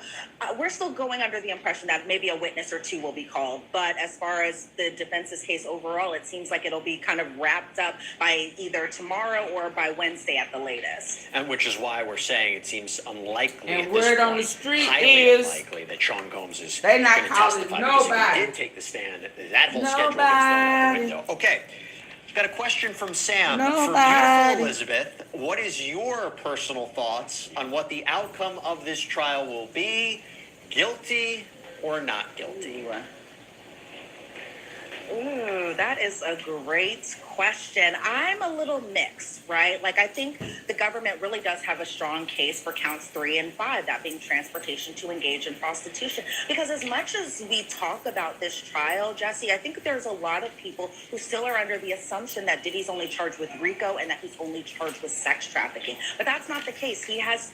we're still going under the impression that maybe a witness or two will be called, but as far as the defense's case overall, it seems like it'll be kind of wrapped up by either tomorrow or by Wednesday at the latest. And which is why we're saying it seems unlikely, and at this word point, on the street highly is unlikely that Sean Combs is they going not to calling testify. nobody. Because if he did take the stand, that whole schedule gets thrown out the window. Okay, got a question from Sam. For beautiful Elizabeth, what is your personal thoughts on what the outcome of this trial will be? Guilty or not guilty? Ooh, that is a great question. I'm a little mixed, right? Like, I think the government really does have a strong case for counts 3 and 5, that being transportation to engage in prostitution. Because as much as we talk about this trial, Jesse, I think there's a lot of people who still are under the assumption that Diddy's only charged with Rico and that he's only charged with sex trafficking. But that's not the case. He has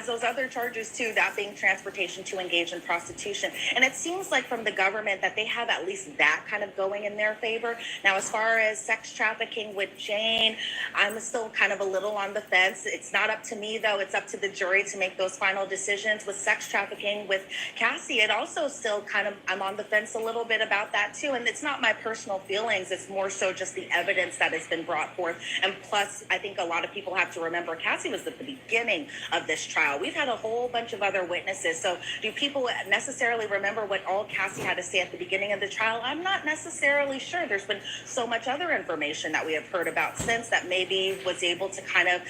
those other charges too, that being transportation to engage in prostitution. And it seems like from the government that they have at least that kind of going in their favor. Now, as far as sex trafficking with Jane, I'm still kind of a little on the fence. It's not up to me, though. It's up to the jury to make those final decisions. With sex trafficking with Cassie, it also still kind of, I'm on the fence a little bit about that, too. And it's not my personal feelings. It's more so just the evidence that has been brought forth. And plus, I think a lot of people have to remember Cassie was at the beginning of this trial. We've had a whole bunch of other witnesses. So do people necessarily remember what all Cassie had to say at the beginning of the trial? I'm not necessarily sure. There's been so much other information that we have heard about since that maybe was able to kind of,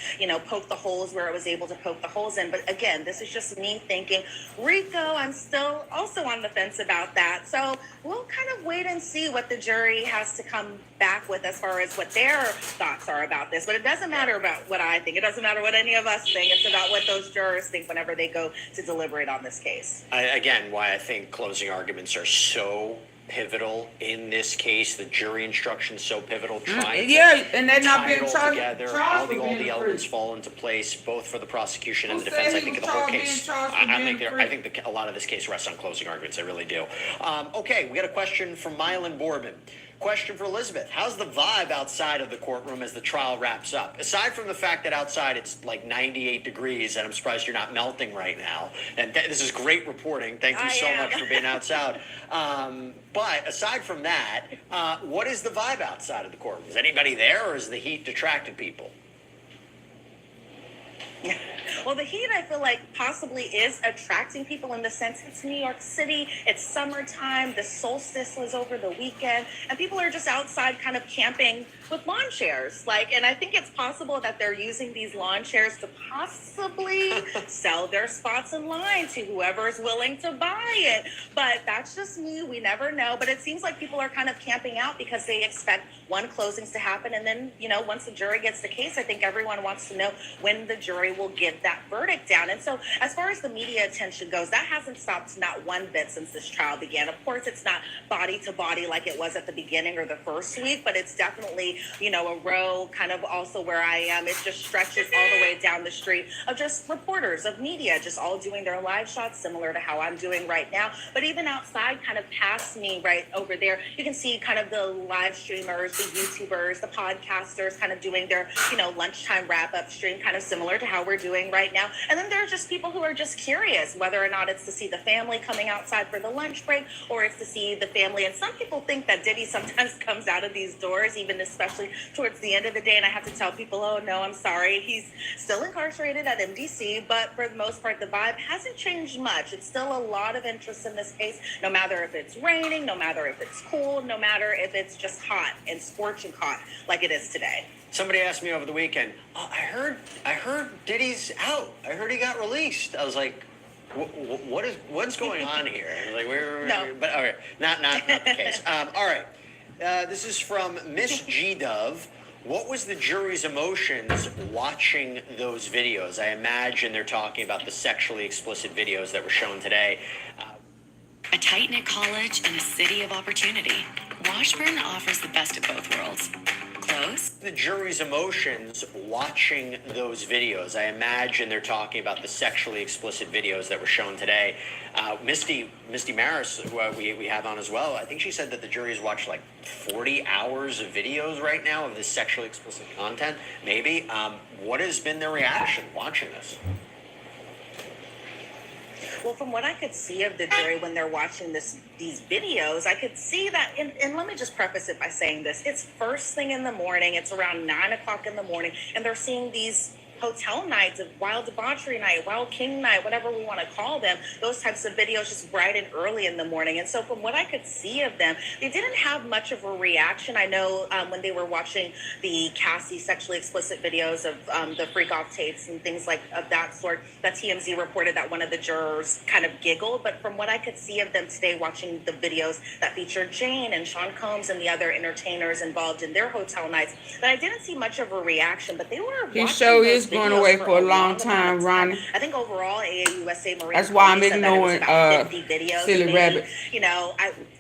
poke the holes where it was able to poke the holes in. But again, this is just me thinking, Rico, I'm still also on the fence about that. So we'll kind of wait and see what the jury has to come back with as far as what their thoughts are about this. But it doesn't matter about what I think. It doesn't matter what any of us think. It's about what those jurors think whenever they go to deliberate on this case. Again, why I think closing arguments are so pivotal in this case. The jury instruction is so pivotal. Trying and they're not being charged together. All the elements fall into place, both for the prosecution and the defense. I think the whole case. I think a lot of this case rests on closing arguments. I really do. Okay, we got a question from Mylan Borbin. Question for Elizabeth. How's the vibe outside of the courtroom as the trial wraps up? Aside from the fact that outside it's like 98 degrees and I'm surprised you're not melting right now. And this is great reporting. Thank you so much for being outside. But aside from that, what is the vibe outside of the courtroom? Is anybody there or is the heat detracted people? Well, the heat, I feel like, possibly is attracting people in the sense it's New York City, it's summertime, the solstice was over the weekend, and people are just outside kind of camping with lawn chairs. And I think it's possible that they're using these lawn chairs to possibly sell their spots in line to whoever is willing to buy it. But that's just me. We never know. But it seems like people are kind of camping out because they expect closings to happen. And then, once the jury gets the case, I think everyone wants to know when the jury will give that verdict down. And so as far as the media attention goes, that hasn't stopped not one bit since this trial began. Of course, it's not body to body like it was at the beginning or the first week, but it's definitely, a row kind of also where I am. It just stretches all the way down the street of just reporters, of media, just all doing their live shots similar to how I'm doing right now. But even outside, kind of past me right over there, you can see kind of the live streamers, the YouTubers, the podcasters kind of doing their, lunchtime wrap-up stream, kind of similar to how we're doing right now. And then there are just people who are just curious whether or not it's to see the family coming outside for the lunch break or it's to see the family. And some people think that Diddy sometimes comes out of these doors, even especially towards the end of the day. And I have to tell people, oh, no, I'm sorry. He's still incarcerated at MDC. But for the most part, the vibe hasn't changed much. It's still a lot of interest in this case, no matter if it's raining, no matter if it's cool, no matter if it's just hot and scorching hot like it is today. Somebody asked me over the weekend, oh, I heard Diddy's out. I heard he got released. I was like, what's going on here? I was like, No. But all right, not the case. All right, this is from Miss G Dove. What was the jury's emotions watching those videos? I imagine they're talking about the sexually explicit videos that were shown today. A tight-knit college in a city of opportunity. Washburn offers the best of both worlds. Close. The jury's emotions watching those videos. I imagine they're talking about the sexually explicit videos that were shown today. Misty Maris, who we have on as well, I think she said that the jury's watched like 40 hours of videos right now of this sexually explicit content. Maybe. What has been their reaction watching this? Well, from what I could see of the jury when they're watching these videos, I could see that, and let me just preface it by saying this. It's first thing in the morning. It's around 9 o'clock in the morning, and they're seeing these hotel nights of wild debauchery night, wild king night, whatever we want to call them, those types of videos just bright and early in the morning. And so from what I could see of them, they didn't have much of a reaction. I know when they were watching the Cassie sexually explicit videos of the freak off tapes and things like of that sort, that TMZ reported that one of the jurors kind of giggled. But from what I could see of them today, watching the videos that featured Jane and Sean Combs and the other entertainers involved in their hotel nights, that I didn't see much of a reaction, but they were He sure is going away for a long time, Ronnie. I think overall AAUSA Marine That's why I'm said that it was ignoring about 50 videos. Silly maybe. Rabbit.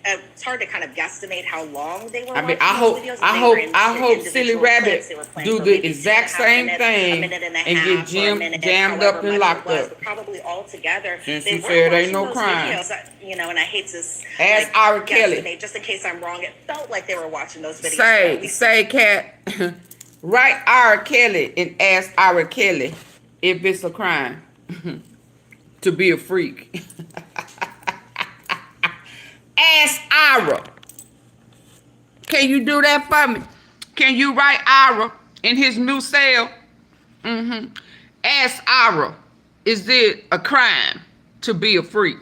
It's hard to kind of guesstimate how long they were. I mean, watching those videos. I hope Silly Rabbit do the exact same thing and get jammed up and locked up. Probably all together. Since you said ain't no crime. And I hate to ask R. Kelly. Just in case I'm wrong, it felt like they were watching those videos. Say, Cat. Write R. Kelly and ask R. Kelly if it's a crime to be a freak. Ask Ira. Can you do that for me? Can you write Ira in his new cell? Ask Ira, is it a crime to be a freak?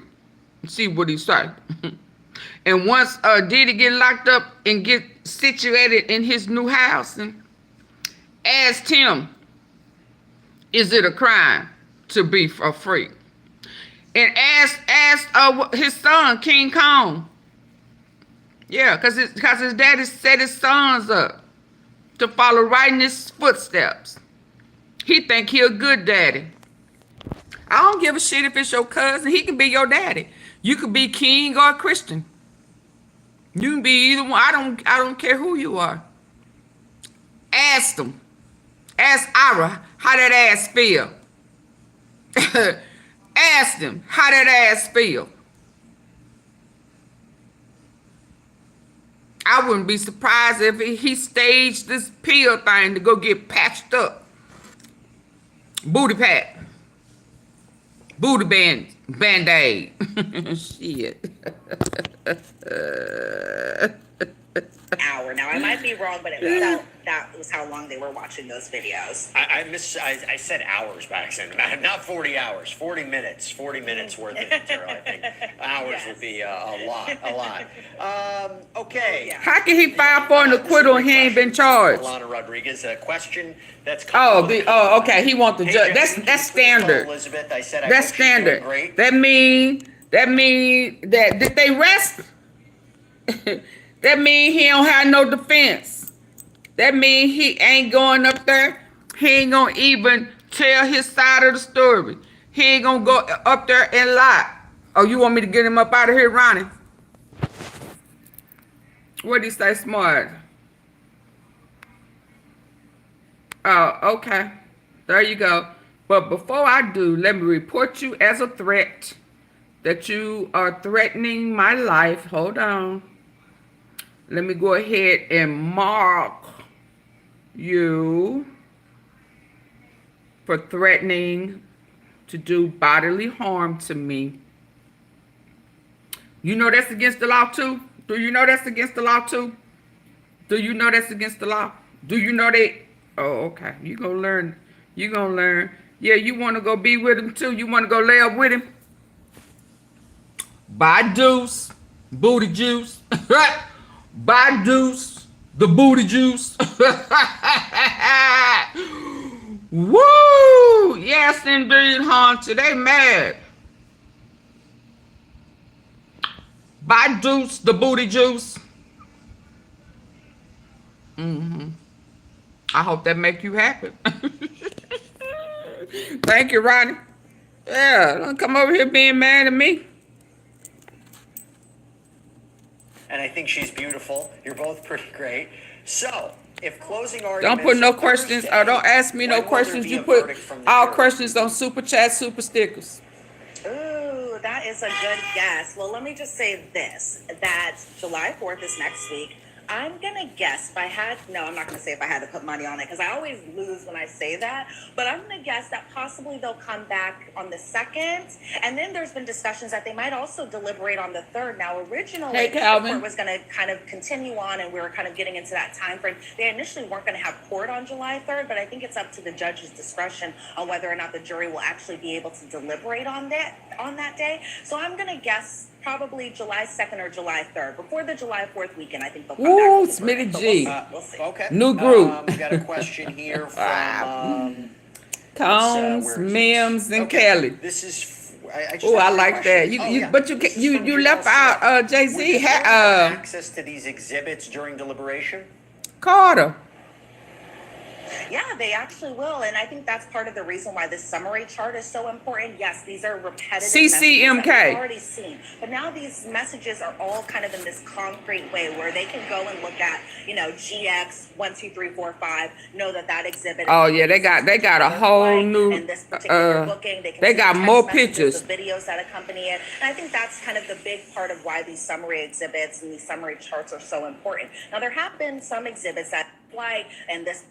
See what he say. And once Diddy get locked up and get situated in his new house, and asked him, is it a crime to be a freak? And asked his son, King Kong. Yeah, because his daddy set his sons up to follow right in his footsteps. He think he a good daddy. I don't give a shit if it's your cousin. He can be your daddy. You could be King or Christian. You can be either one. I don't care who you are. Ask them. Ask Ira how that ass feel. Ask them how that ass feel. I I wouldn't be surprised if he staged this pill thing to go get patched up. Booty pat. Booty band-aid. Shit. Hour. Now I might be wrong, but it felt that was how long they were watching those videos. I said hours by accident. Not 40 hours. 40 minutes. 40 minutes worth of material. I think hours would be a lot. Okay. How can he file for an acquittal and he ain't been charged? Alana Rodriguez, a question that's okay. He wants the judge. That's standard. Elizabeth, I said that's standard. That mean that did they rest? That mean he don't have no defense. That mean he ain't going up there. He ain't gonna even tell his side of the story. He ain't gonna go up there and lie. Oh, you want me to get him up out of here, Ronnie? What did he say, smart? Oh, okay. There you go. But before I do, let me report you as a threat that you are threatening my life. Hold on. Let me go ahead and mark you for threatening to do bodily harm to me. You know that's against the law too? Do you know that's against the law too? Do you know that's against the law? Do you know that? Oh, okay. You gonna learn. You gonna learn. Yeah, you want to go be with him too? You want to go lay up with him? Buy deuce, booty juice. Buy deuce, the booty juice. Woo! Yes, indeed, Hunter. They mad. Buy deuce, the booty juice. I hope that make you happy. Thank you, Ronnie. Yeah, don't come over here being mad at me. And I think she's beautiful. You're both pretty great. So, if closing arguments... Don't put no questions, or don't ask me no questions. You put all questions on super chat, super stickers. Ooh, that is a good guess. Well, let me just say this, that July 4th is next week. I'm going to guess if I had, no, I'm not going to say if I had to put money on it because I always lose when I say that, but I'm going to guess that possibly they'll come back on the 2nd, and then there's been discussions that they might also deliberate on the 3rd. Now, originally, the court was going to kind of continue on, and we were kind of getting into that time frame. They initially weren't going to have court on July 3rd, but I think it's up to the judge's discretion on whether or not the jury will actually be able to deliberate on that day. So I'm going to guess probably July 2nd or July 3rd. Before the July 4th weekend, I think they'll come back. Ooh, Smitty G. We'll see. Okay. New group. We got a question here from... Combs, Mims, and Kelly. This is... Oh, I like that. But you left out Jay-Z. Access to these exhibits during deliberation? Carter. Yeah, they actually will. And I think that's part of the reason why this summary chart is so important. Yes, these are repetitive CCMK. messages that we've already seen. But now these messages are all kind of in this concrete way where they can go and look at, GX 1, 2, 3, 4, 5, know that exhibit. Oh yeah, they got a whole new booking. They got more pictures. The videos that accompany it. And I think that's kind of the big part of why these summary exhibits and these summary charts are so important. Now there have been some exhibits that and this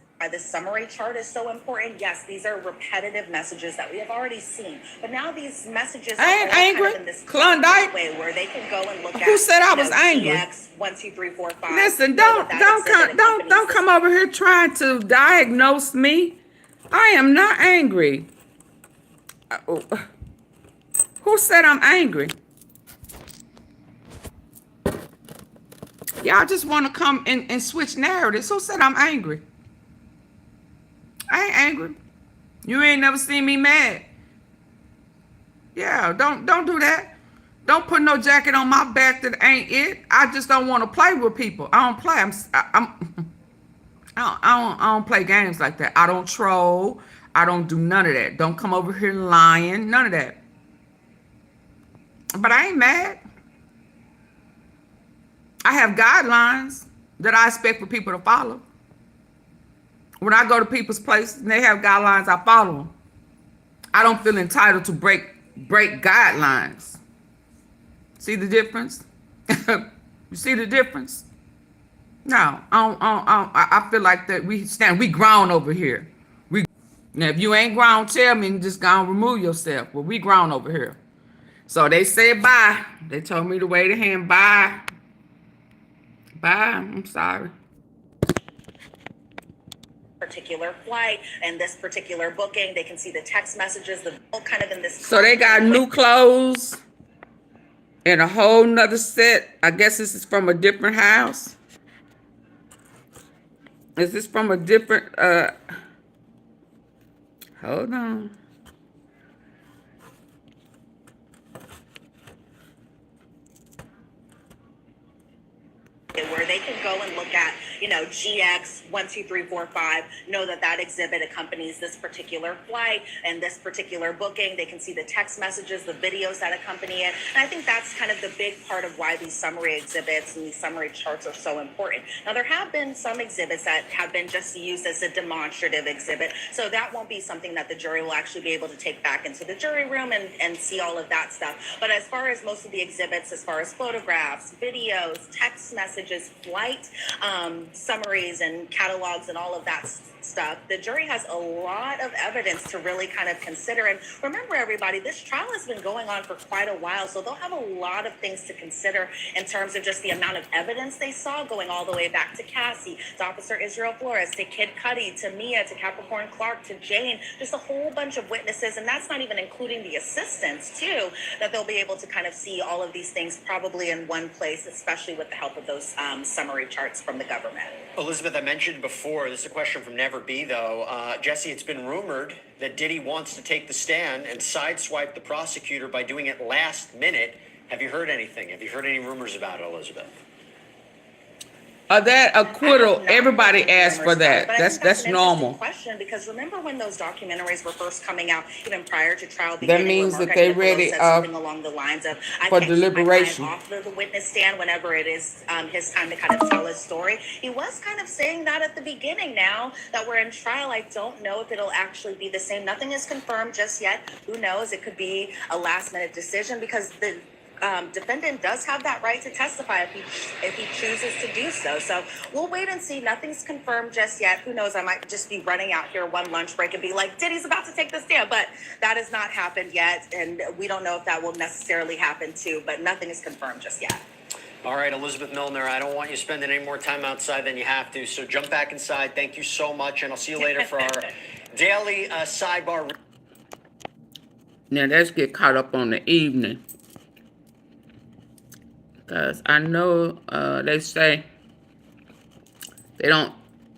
summary chart is so important. Yes, these are repetitive messages that we have already seen. But now these messages I ain't angry. Kind of in this Klondike way where they can go and look at. Who said I was angry? GX 1, 2, 3, 4, 5. Listen, don't come over here trying to diagnose me. I am not angry. Who said I'm angry? Y'all just want to come and switch narratives. Who said I'm angry? I ain't angry. You ain't never seen me mad. Yeah, don't do that. Don't put no jacket on my back that ain't it. I just don't want to play with people. I don't play. I don't play games like that. I don't troll. I don't do none of that. Don't come over here lying. None of that. But I ain't mad. I have guidelines that I expect for people to follow. When I go to people's places and they have guidelines, I follow them. I don't feel entitled to break guidelines. See the difference? You see the difference? No, I feel like that we grown over here. Now, if you ain't grown, tell me and just go and remove yourself. Well, we grown over here. So they said bye. They told me to wave a hand. Bye. Bye. I'm sorry. Particular flight and this particular booking. They can see the text messages, the kind of in this. So they got new clothes and a whole nother set. I guess this is from a different house. Is this from a different, hold on. Where they can go and look at, you know, GX 1, 2, 3, 4, 5, know that that exhibit accompanies this particular flight and this particular booking. They can see the text messages, the videos that accompany it. And I think that's kind of the big part of why these summary exhibits and these summary charts are so important. Now, there have been some exhibits that have been just used as a demonstrative exhibit. So that won't be something that the jury will actually be able to take back into the jury room and see all of that stuff. But as far as most of the exhibits, as far as photographs, videos, text messages, flight summaries and catalogs and all of that stuff, the jury has a lot of evidence to really kind of consider. And remember, everybody, this trial has been going on for quite a while, so they'll have a lot of things to consider in terms of just the amount of evidence they saw, going all the way back to Cassie, to Officer Israel Flores, to Kid Cudi, to Mia, to Capricorn Clark, to Jane, just a whole bunch of witnesses. And that's not even including the assistants too, that they'll be able to kind of see all of these things probably in one place, especially with the help of those summary charts from the government. Elizabeth, I mentioned before, this is a question from Never Be, though. Jesse, it's been rumored that Diddy wants to take the stand and sideswipe the prosecutor by doing it last minute. Have you heard anything? Have you heard any rumors about it, Elizabeth? That acquittal, everybody asked for that. That's normal. Question, because remember when those documentaries were first coming out, even prior to trial beginning, that means that they ready along the lines of for deliberation. Off the witness stand whenever it is his time to kind of tell his story. He was kind of saying that at the beginning. Now that we're in trial, I don't know if it'll actually be the same. Nothing is confirmed just yet. Who knows? It could be a last-minute decision because the defendant does have that right to testify if he chooses to do so. So we'll wait and see. Nothing's confirmed just yet. Who knows? I might just be running out here one lunch break and be like, Diddy's about to take the stand, but that has not happened yet, and we don't know if that will necessarily happen too, but nothing is confirmed just yet. All right, Elizabeth Milner, I don't want you spending any more time outside than you have to, so jump back inside. Thank you so much, and I'll see you later for our daily sidebar. Now let's get caught up on the evening. Because I know they say they're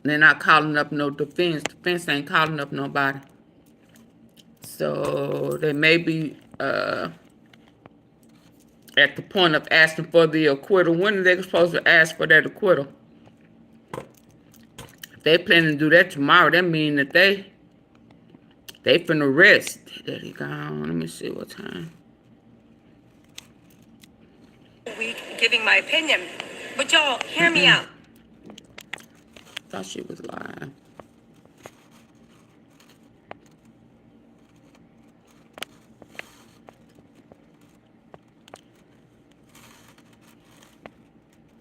not calling up no defense. Defense ain't calling up nobody. So they may be at the point of asking for the acquittal. When are they supposed to ask for that acquittal? If they plan to do that tomorrow, that means that they finna rest. There he gone. Let me see what time. Week giving my opinion, but y'all hear me out. Thought she was lying.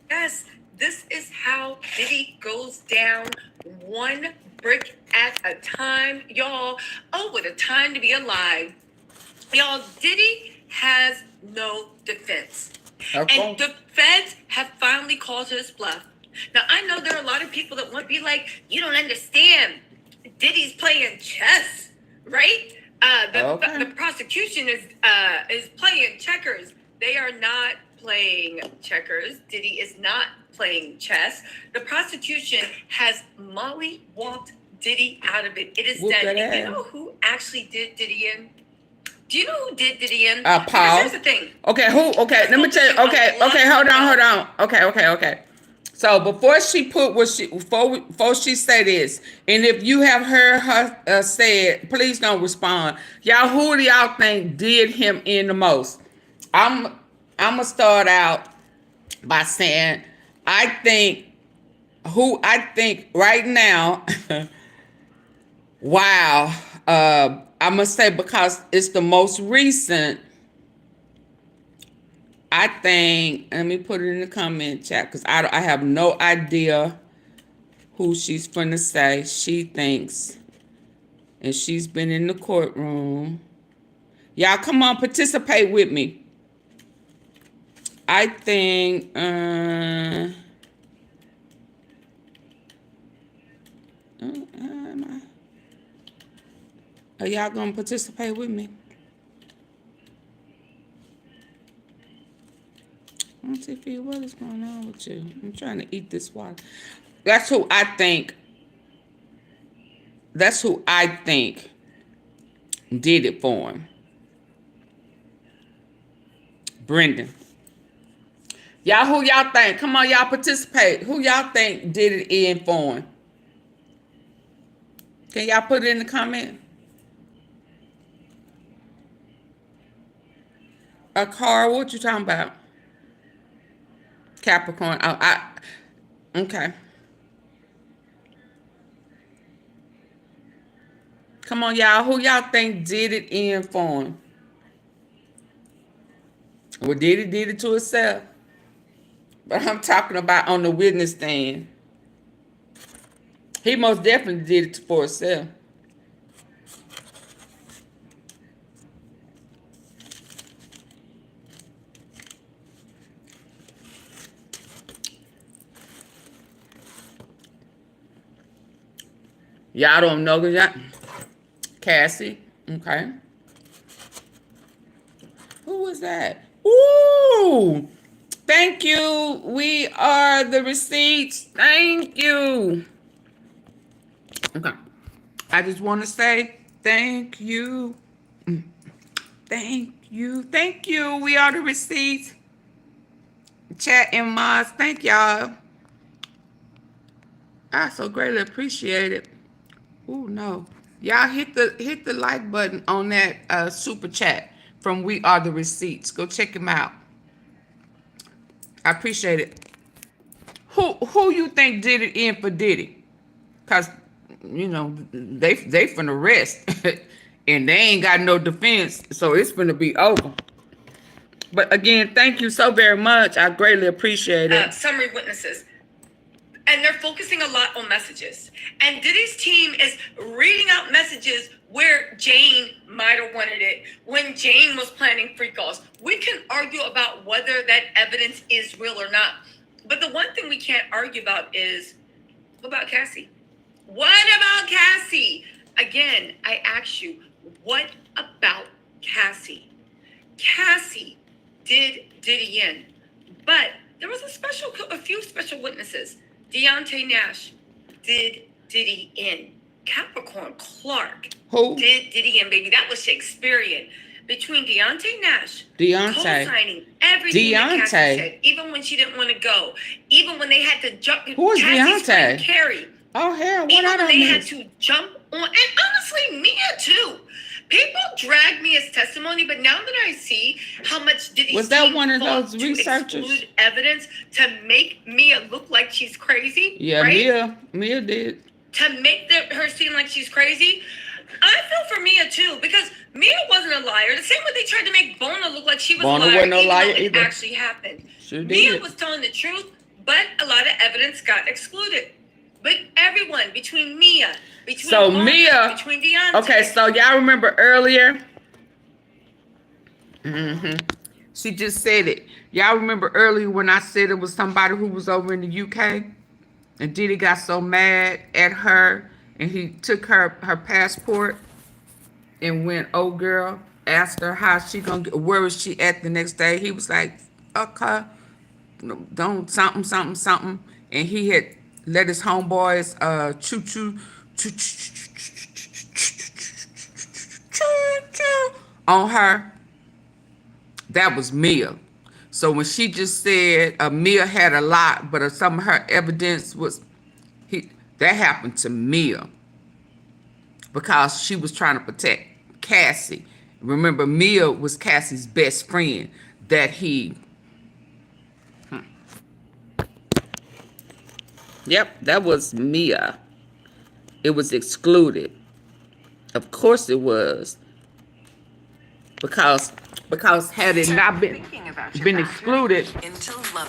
Yes, this is how Diddy goes down, one brick at a time, y'all. Oh, what a time to be alive. Y'all, Diddy has no defense. Okay. And the feds have finally called his bluff. Now, I know there are a lot of people that want to be like, you don't understand. Diddy's playing chess, right? The prosecution is playing checkers. They are not playing checkers. Diddy is not playing chess. The prosecution has molly-walked Diddy out of it. It is dead. And you know who actually did Diddy in? Do you know who did Diddy in? Paul. Here's the thing. Okay, who? Okay, let me tell you. Okay, hold on. Okay. So before she put before she say this, and if you have heard her say it, please don't respond. Y'all, who do y'all think did him in the most? I'm gonna start out by saying I think right now. Wow. I must say, because it's the most recent, I think, let me put it in the comment chat because I have no idea who she's finna say she thinks. And she's been in the courtroom. Y'all come on, participate with me. I think, are y'all gonna participate with me? AunTeaFee, what is going on with you? I'm trying to eat this water. That's who I think. That's who I think did it for him. Brendan. Y'all, who y'all think? Come on, y'all participate. Who y'all think did it in for him? Can y'all put it in the comment? A car, what you talking about? Capricorn. Oh, okay. Come on, y'all. Who y'all think did it in for him? Well, did it to itself. But I'm talking about on the witness stand. He most definitely did it for himself. Y'all don't know that. Cassie. Okay. Who was that? Ooh. Thank you. We are the receipts. Thank you. Okay. I just want to say thank you. Thank you. Thank you. We are the receipts. Chat and mods. Thank y'all. I so greatly appreciate it. Ooh, no. Y'all hit the like button on that super chat from We Are the Receipts. Go check him out. I appreciate it. Who you think did it in for Diddy? Cause you know they finna rest and they ain't got no defense, so it's finna be over. But again, thank you so very much. I greatly appreciate it. Summary witnesses. And they're focusing a lot on messages. And Diddy's team is reading out messages where Jane might have wanted it, when Jane was planning free calls. We can argue about whether that evidence is real or not. But the one thing we can't argue about is, what about Cassie? What about Cassie? Again, I ask you, what about Cassie? Cassie did Diddy in, but there was a few special witnesses. Deontay Nash did Diddy in. Capricorn Clark did Diddy in, baby. That was Shakespearean. Between Deontay Nash, co-signing everything that Cassie said, even when she didn't want to go, even when they had to jump. Who is Deontay? Carrie. Oh, hell, what even I when don't they know. had to jump on, and honestly, Mia too. People drag me as testimony, but now that I see how much Diddy's was that team one of fought those to researchers? exclude evidence to make Mia look like she's crazy. Yeah, right? Mia did. To make her seem like she's crazy. I feel for Mia too, because Mia wasn't a liar. The same way they tried to make Bona look like she was Bona a liar, wasn't no even liar though it either. actually happened. Sure Mia did. was telling the truth, but a lot of evidence got excluded. But everyone, between Mia, between Bona, Mia, between Deontay. Okay, so y'all remember earlier? She just said it. Y'all remember earlier when I said it was somebody who was over in the UK? And Diddy got so mad at her and he took her passport and went, oh girl, asked her how she gonna get, where was she at the next day. He was like, okay, don't something. And he had let his homeboys choo on her. That was Mia. So when she just said Mia had a lot, but some of her evidence was that happened to Mia because she was trying to protect Cassie. Remember, Mia was Cassie's best friend that he. Yep, that was Mia. It was excluded. Of course it was. Because had it not been. Speaking of been excluded.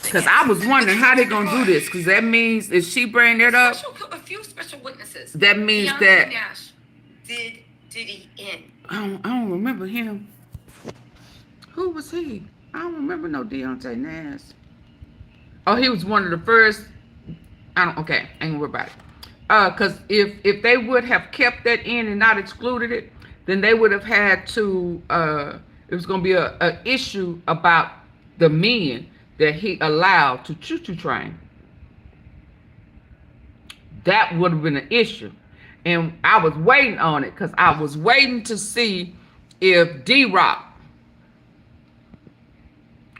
Because I was wondering how they gonna do this. Because that means if she bring it up, A few special witnesses. that means Deontay that Nash did Diddy in. I don't remember him. Who was he? I don't remember no Deontay Nash. Oh, he was one of the first. Okay, ain't gonna worry about it. Because if they would have kept that in and not excluded it, then they would have had to, it was going to be a issue about the men that he allowed to choo-choo train. That would have been an issue. And I was waiting on it because I was waiting to see if D-Rock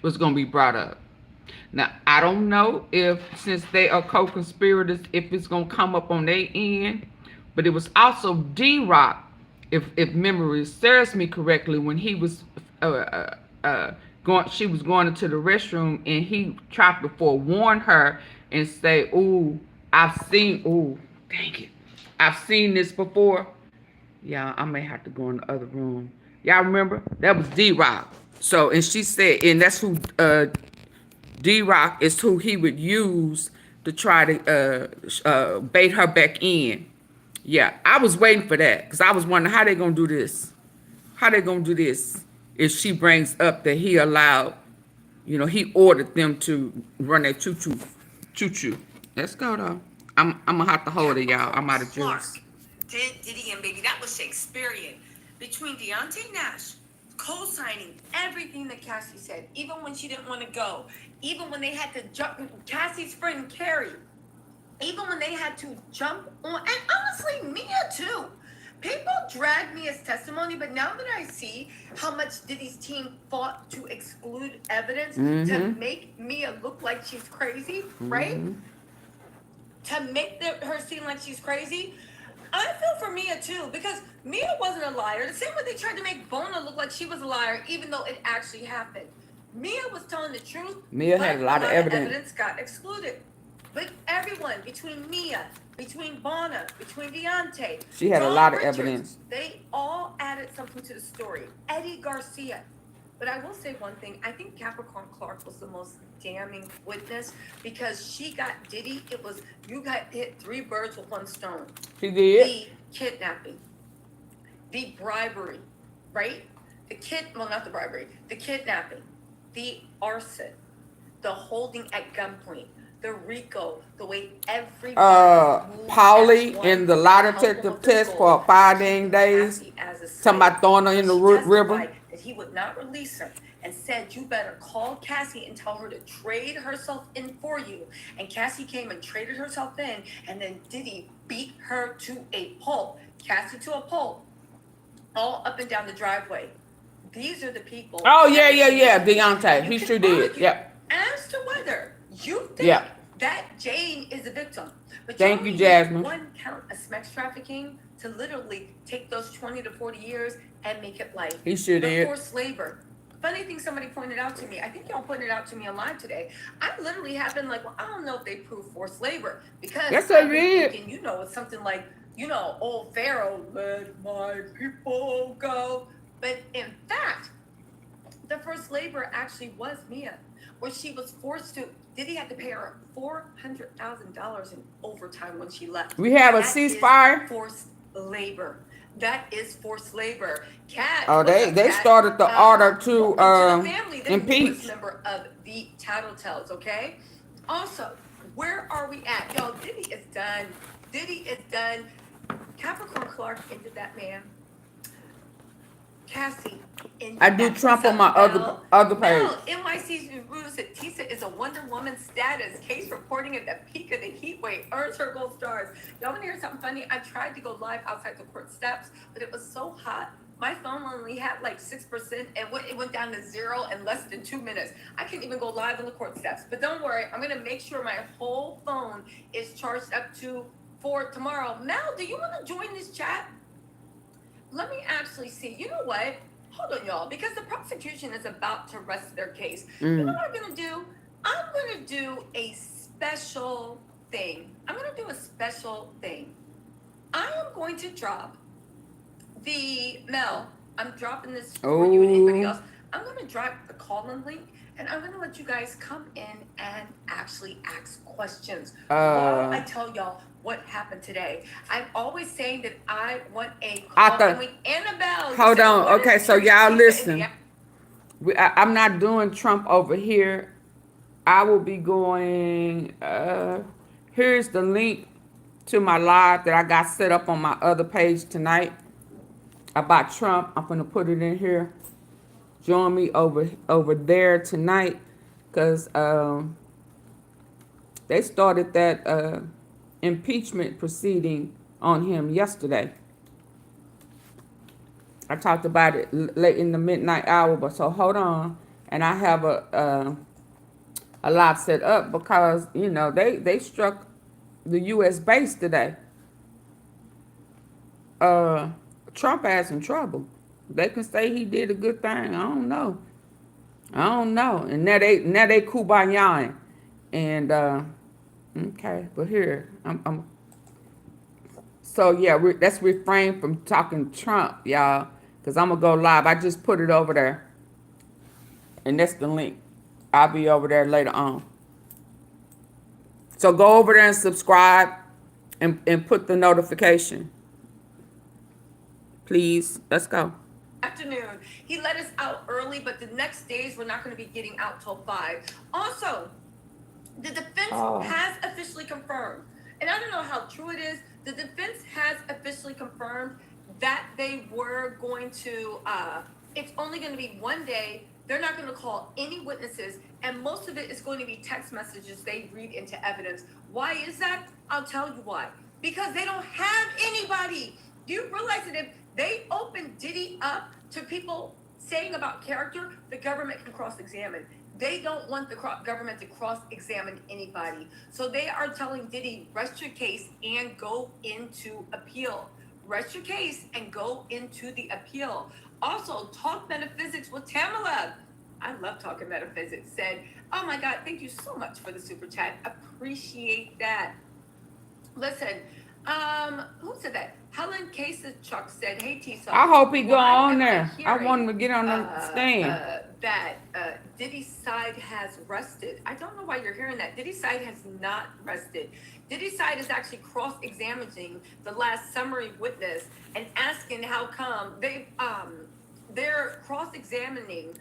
was going to be brought up. Now, I don't know if, since they are co-conspirators, if it's going to come up on their end. But it was also D-Rock, if memory serves me correctly, when he was she was going into the restroom and he tried to forewarn her and say, ooh, I've seen this before. Yeah, I may have to go in the other room. Y'all remember? That was D-Rock. So, and she said, and that's who... D-Rock is who he would use to try to bait her back in. Yeah, I was waiting for that because I was wondering how they gonna do this. How they gonna do this if she brings up that he allowed, he ordered them to run that choo-choo. Let's go though. I'm gonna have to hold it, y'all. I'm out of juice. Diddy and baby, that was Shakespearean. Between Deontay Nash co-signing everything that Cassie said, even when she didn't want to go, even when they had to jump, Cassie's friend Carrie, even when they had to jump on, and honestly, Mia too. People drag Mia's testimony, but now that I see how much Diddy's team fought to exclude evidence to make Mia look like she's crazy, right? To make her seem like she's crazy, I feel for Mia too, because Mia wasn't a liar. The same way they tried to make Bona look like she was a liar, even though it actually happened. Mia was telling the truth. Mia had a lot of evidence. Got excluded. But everyone, between Mia, between Bona, between Deontay, she had a lot of evidence. They all added something to the story. Eddie Garcia. But I will say one thing. I think Capricorn Clark was the most damning witness because she got Diddy. It was, you got hit 3 birds with 1 stone. She did. The kidnapping, the bribery, right? Not the bribery, the kidnapping, the arson, the holding at gunpoint, the Rico, the way everybody Paulie in the lie detective test for 5 dang days. Talking about throwing her in the river. That he would not release her and said, you better call Cassie and tell her to trade herself in for you. And Cassie came and traded herself in, and then Diddy beat her to a pulp. Cassie to a pulp, all up and down the driveway. These are the people. Oh, yeah. Deontay. He sure did. Yep. As to whether you think that Jane is a victim. But thank you, Jasmine. 1 count of sex trafficking to literally take those 20 to 40 years and make it life. He sure did. Forced labor. Funny thing somebody pointed out to me. I think y'all pointed it out to me online today. I literally have been like, well, I don't know if they prove forced labor. Because yes, I did. Thinking, it's something like, old Pharaoh, let my people go. But in fact, the first labor actually was Mia, where she was forced to, Diddy had to pay her $400,000 in overtime when she left. We have a ceasefire. Forced labor. That is forced labor. They started the order to impeach. Member of the Tattletales, okay? Also, where are we at? Yo, Diddy is done. Capricorn Clark ended that man. Cassie. I do Trump on my other page. NYC's rules that Tisa is a Wonder Woman status. Case reporting at the peak of the heat wave. Earns her gold stars. Y'all want to hear something funny? I tried to go live outside the court steps, but it was so hot. My phone only had like 6%, and it went down to 0 in less than 2 minutes. I couldn't even go live on the court steps. But don't worry, I'm going to make sure my whole phone is charged up for tomorrow. Mel, do you want to join this chat? Let me actually see. You know what? Hold on, y'all, because the prosecution is about to rest their case. You know what I'm going to do? I'm going to do a special thing. I am going to drop Mel, I'm dropping this for you and anybody else. I'm going to drop the call-in link, and I'm gonna let you guys come in and actually ask questions. While I tell y'all what happened today. I'm always saying that I want a call. Annabelle, hold on. Okay, so y'all listen. I'm not doing Trump over here. I will be going, here's the link to my live that I got set up on my other page tonight about Trump. I'm going to put it in here. Join me over there tonight because they started that impeachment proceeding on him yesterday. I talked about it late in the midnight hour, but so hold on. And I have a lot set up because, you know, they struck the U.S. base today. Trump ass in trouble. They can say he did a good thing. I don't know. And now they kumbaya. And okay, but here I'm so yeah, let's refrain from talking Trump, y'all, because I'm gonna go live. I just put it over there, and that's the link. I'll be over there later on. So go over there and subscribe and put the notification. Please, let's go. Afternoon. He let us out early, but the next days we're not going to be getting out till 5. Also, the defense has officially confirmed, and I don't know how true it is, the defense has officially confirmed that they were going to, it's only going to be one day. They're not going to call any witnesses, and most of it is going to be text messages they read into evidence. Why is that? I'll tell you why. Because they don't have anybody. Do you realize that if they open Diddy up to people saying about character, the government can cross-examine? They don't want the government to cross-examine anybody. So they are telling Diddy, rest your case and go into appeal. Rest your case and go into the appeal. Also, talk metaphysics with Tamala. I love talking metaphysics. Said, oh my God, thank you so much for the super chat. Appreciate that. Listen, who said that? Helen Chuck said, hey, T-Saw. I hope he go on there. I want him to get on the stand. That Diddy's side has rested. I don't know why you're hearing that. Diddy's side has not rested. Diddy's side is actually cross-examining the last summary witness and asking how come they're cross-examining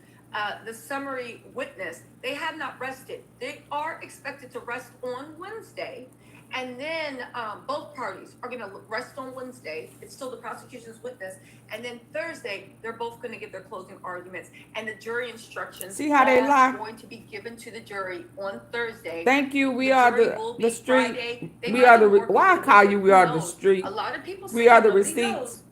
the summary witness. They have not rested. They are expected to rest on Wednesday. And then both parties are going to rest on Wednesday. It's still the prosecution's witness. And then Thursday, they're both going to give their closing arguments. And the jury instructions are going to be given to the jury on Thursday. Thank you. We are the street. We are the, why I call you we are the street? A lot of people say we are the receipts.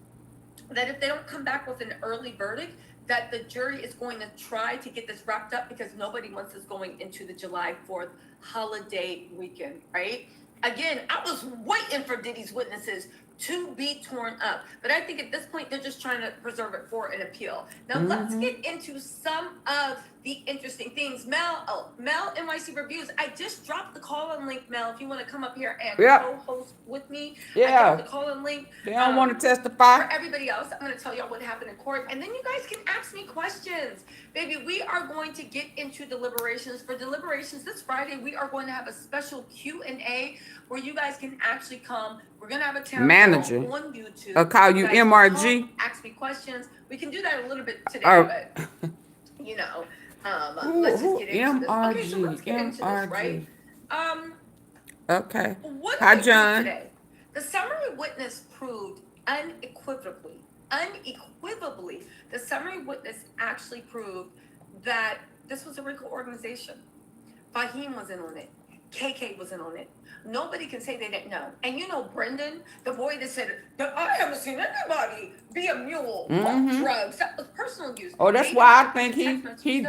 That if they don't come back with an early verdict, that the jury is going to try to get this wrapped up because nobody wants us going into the July 4th holiday weekend, right? Again, I was waiting for Diddy's witnesses to be torn up. But I think at this point, they're just trying to preserve it for an appeal. Now, let's get into some of the interesting things. Mel NYC Reviews. I just dropped the call-in link, Mel, if you want to come up here and co-host with me. Yeah. I dropped the call-in link. They don't want to testify. For everybody else, I'm going to tell y'all what happened in court. And then you guys can ask me questions. Baby, we are going to get into deliberations. For deliberations this Friday, we are going to have a special Q&A where you guys can actually come. We're going to have a town hall on YouTube. I'll call you MRG. Ask me questions. We can do that a little bit today, but, you know, let's just get into this. Okay, so let's get into this, right? Okay. What Hi, John. Today? The summary witness proved unequivocally, the summary witness actually proved that this was a Rico organization. Fahim was in on it. KK was in on it. Nobody can say they didn't know. And you know Brendan, the boy that said, I haven't seen anybody be a mule, walk drugs. That was personal use. Oh, that's why I think he helped him.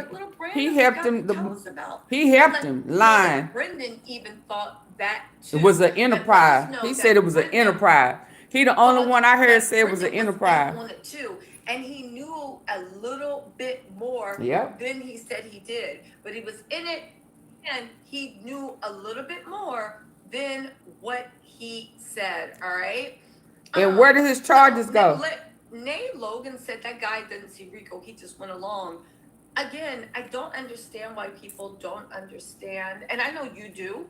He helped him lying. Brendan even thought that too. It was an enterprise. He said it was an enterprise. He the only one I heard say it was an enterprise. On it too. And he knew a little bit more than he said he did. But he was in it and he knew a little bit more than what he said. All right. And where did his charges go? Nay Logan said that guy didn't see Rico. He just went along. again, I don't understand why people don't understand, and I know you do,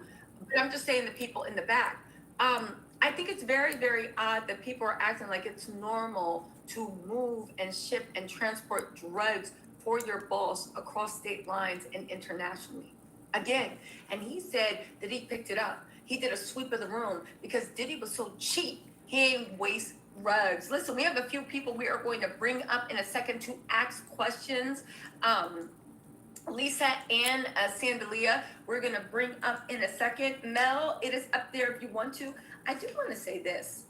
but I'm just saying the people in the back. I think it's very, very odd that people are acting like it's normal to move and ship and transport drugs for your boss across state lines and internationally. Again, and he said that he picked it up. He did a sweep of the room because Diddy was so cheap. He ain't waste rugs. Listen, we have a few people we are going to bring up in a second to ask questions. Lisa and Sandalia, we're going to bring up in a second. Mel, it is up there if you want to. I do want to say this.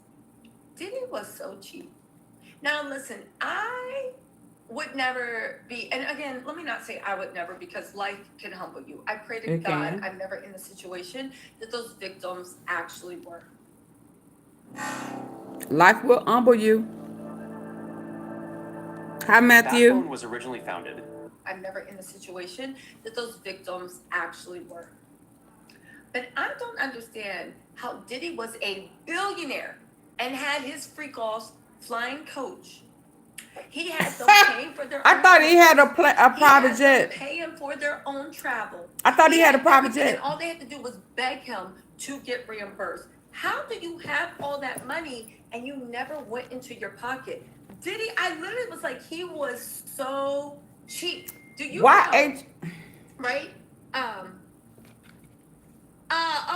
Diddy was so cheap. Now, listen, I would never be, and again, let me not say I would never, because life can humble you. I pray to God I'm never in the situation that those victims actually were. Life will humble you. Hi, Matthew. That phone was originally founded. I'm never in the situation that those victims actually were. But I don't understand how Diddy was a billionaire and had his freak offs flying coach. He had them paying for their I thought he had a private jet. Paying for their own travel. I thought he had a private jet. And all they had to do was beg him to get reimbursed. How do you have all that money and you never went into your pocket? Diddy, I literally was like, he was so cheap. Do you know? Right?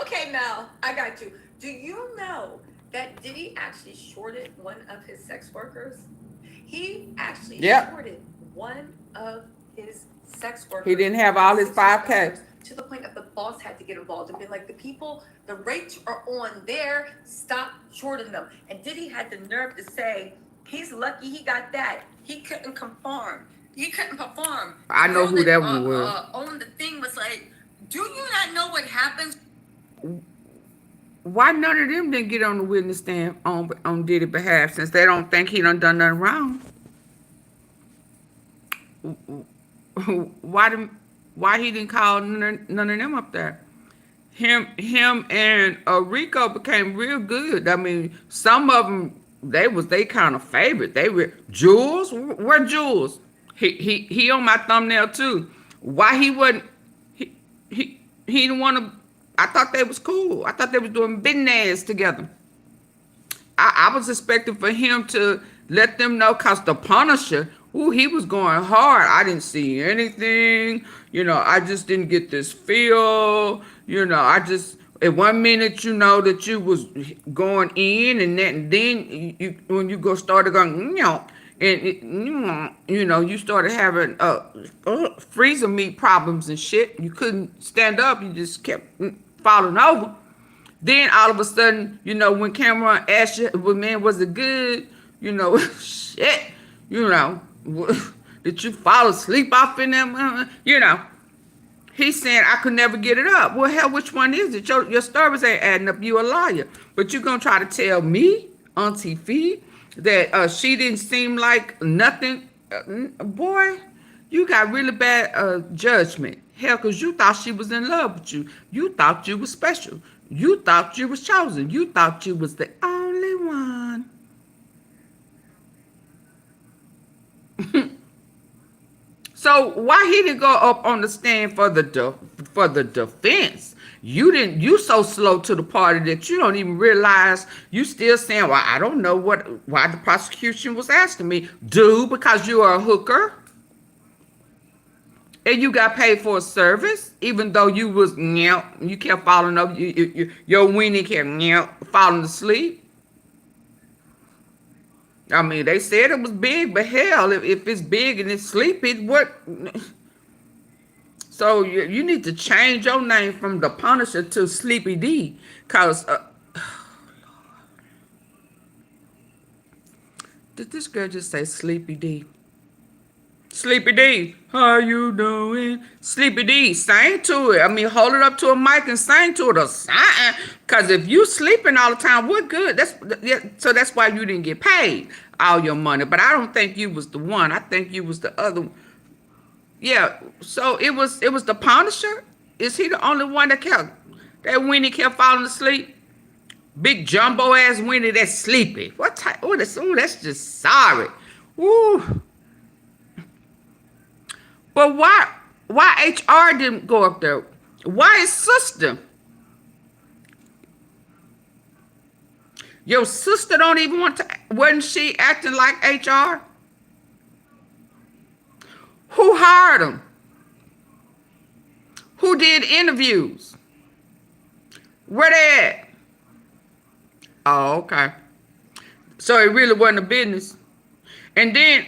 Okay, Mel, I got you. Do you know that Diddy actually shorted one of his sex workers? He actually shorted one of his sex workers. He didn't have all his 5K. To the point that the boss had to get involved and be like, the people, the rates are on there, stop shorting them. And Diddy had the nerve to say, he's lucky he got that. He couldn't conform. He couldn't perform. I know who that one was. On the thing was like, do you not know what happens? Why none of them didn't get on the witness stand on Diddy's behalf, since they don't think he done nothing wrong? Why he didn't call none of them up there? Him and Rico became real good. I mean, some of them, they kind of favorite. They were Jules. Where Jules? He on my thumbnail too. Why he wasn't? He didn't want to. I thought they was cool. I thought they was doing business together. I was expecting for him to let them know, cause the Punisher, he was going hard. I didn't see anything. You know, I just didn't get this feel. You know, I just, at 1 minute, you know, that you was going in, and then you, when you go started going, and you know, you started having freezer meat problems and shit. You couldn't stand up. You just kept falling over. Then all of a sudden, you know, when Cameron asked you, well, man, was it good? You know, shit. You know, did you fall asleep off in them? You know, he's saying I could never get it up. Well, hell, which one is it? Your stories ain't adding up. You a liar. But you gonna try to tell me, AunTeaFee, that she didn't seem like nothing? Boy, you got really bad judgment. Hell, because you thought she was in love with you. You thought you was special. You thought you was chosen. You thought you was the only one. So why he didn't go up on the stand for the defense? You so slow to the party that you don't even realize you still saying, well, I don't know why the prosecution was asking me. Dude, because you are a hooker. And you got paid for a service, even though you was, you kept falling over, your weenie kept falling asleep. I mean, they said it was big, but hell, if it's big and it's sleepy, what? So you need to change your name from the Punisher to Sleepy D, cause did this girl just say Sleepy D? Sleepy D, how you doing? Sleepy D, sing to it. I mean, hold it up to a mic and sing to it or something. Because if you sleeping all the time, what good? So that's why you didn't get paid all your money. But I don't think you was the one. I think you was the other one. Yeah, so it was the Punisher? Is he the only one that Winnie kept falling asleep? Big jumbo ass Winnie that's sleepy. What type? Oh, that's just sorry. Woo. But why HR didn't go up there? Why his sister? Your sister don't even want to, wasn't she acting like HR? Who hired him? Who did interviews? Where they at? Oh, okay. So it really wasn't a business. And then,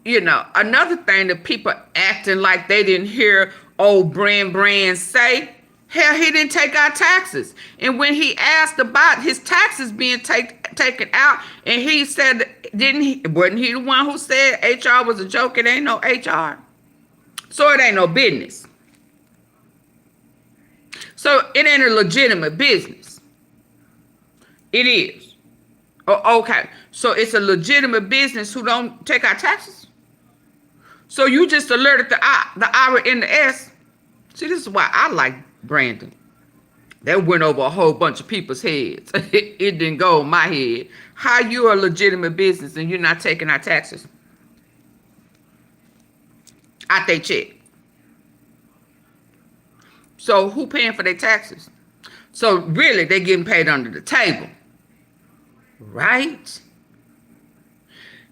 you know, another thing that people acting like they didn't hear old Brand say, hell, he didn't take out taxes. And when he asked about his taxes being taken out, and he said, wasn't he the one who said HR was a joke? It ain't no HR. So it ain't no business. So it ain't a legitimate business. It is. Oh, okay. So it's a legitimate business who don't take out taxes. So you just alerted the I and the S. See, this is why I like Brandon. That went over a whole bunch of people's heads. It didn't go on my head. How you a legitimate business and you're not taking out taxes? Out they check. So who paying for their taxes? So really, they getting paid under the table. Right?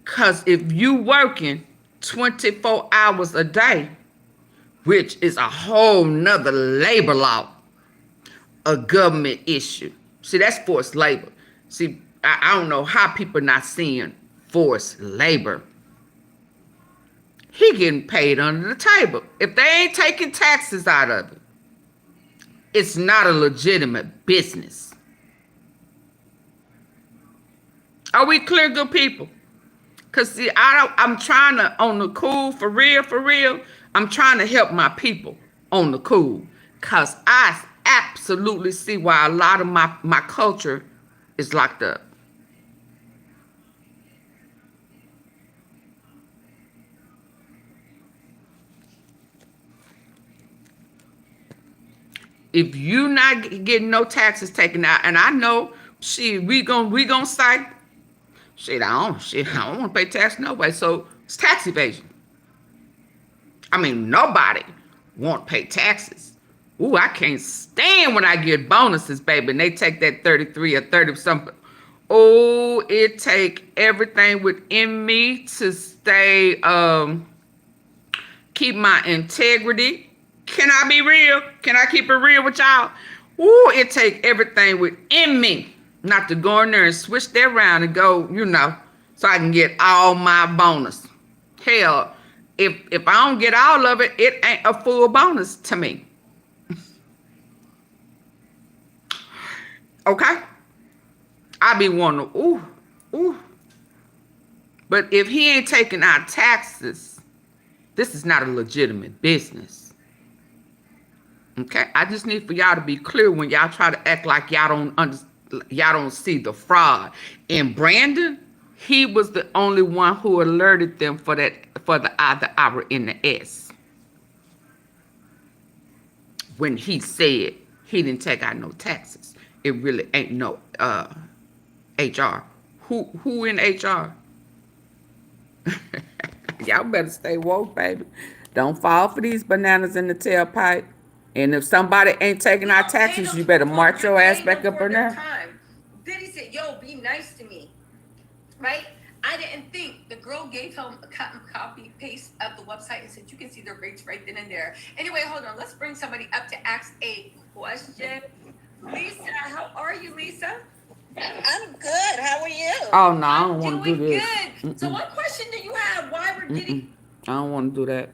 Because if you working 24 hours a day, which is a whole nother labor law, a government issue. See, that's forced labor. See, I don't know how people not seeing forced labor. He getting paid under the table. If they ain't taking taxes out of it, it's not a legitimate business. Are we clear, good people? Because see, I'm trying to, on the cool, for real, I'm trying to help my people on the cool. Because I absolutely see why a lot of my culture is locked up. If you not getting no taxes taken out, and I know, shit, we gonna cite, shit, I don't want to pay tax no way. So it's tax evasion. I mean, nobody want to pay taxes. Ooh, I can't stand when I get bonuses, baby, and they take that 33 or 30 something. Oh, it take everything within me to stay, keep my integrity. Can I be real? Can I keep it real with y'all? Ooh, it take everything within me not to go in there and switch that around and go, you know, so I can get all my bonus. Hell, if I don't get all of it, it ain't a full bonus to me. Okay? I be wanting to, ooh. But if he ain't taking out taxes, this is not a legitimate business. Okay, I just need for y'all to be clear when y'all try to act like y'all don't see the fraud. And Brandon, he was the only one who alerted them for the I, the R, and the S. When he said he didn't take out no taxes, it really ain't no HR. Who in HR? Y'all better stay woke, baby. Don't fall for these bananas in the tailpipe. And if somebody ain't taking our taxes, you better march your ass back up in there. Diddy said, yo, be nice to me. Right? I didn't think. The girl gave him a copy paste of the website and said, you can see the rates right then and there. Anyway, hold on. Let's bring somebody up to ask a question. Lisa, how are you, Lisa? I'm good. How are you? Oh, no, I don't want to do this. Good. So what question do you have? Why were Diddy? I don't want to do that.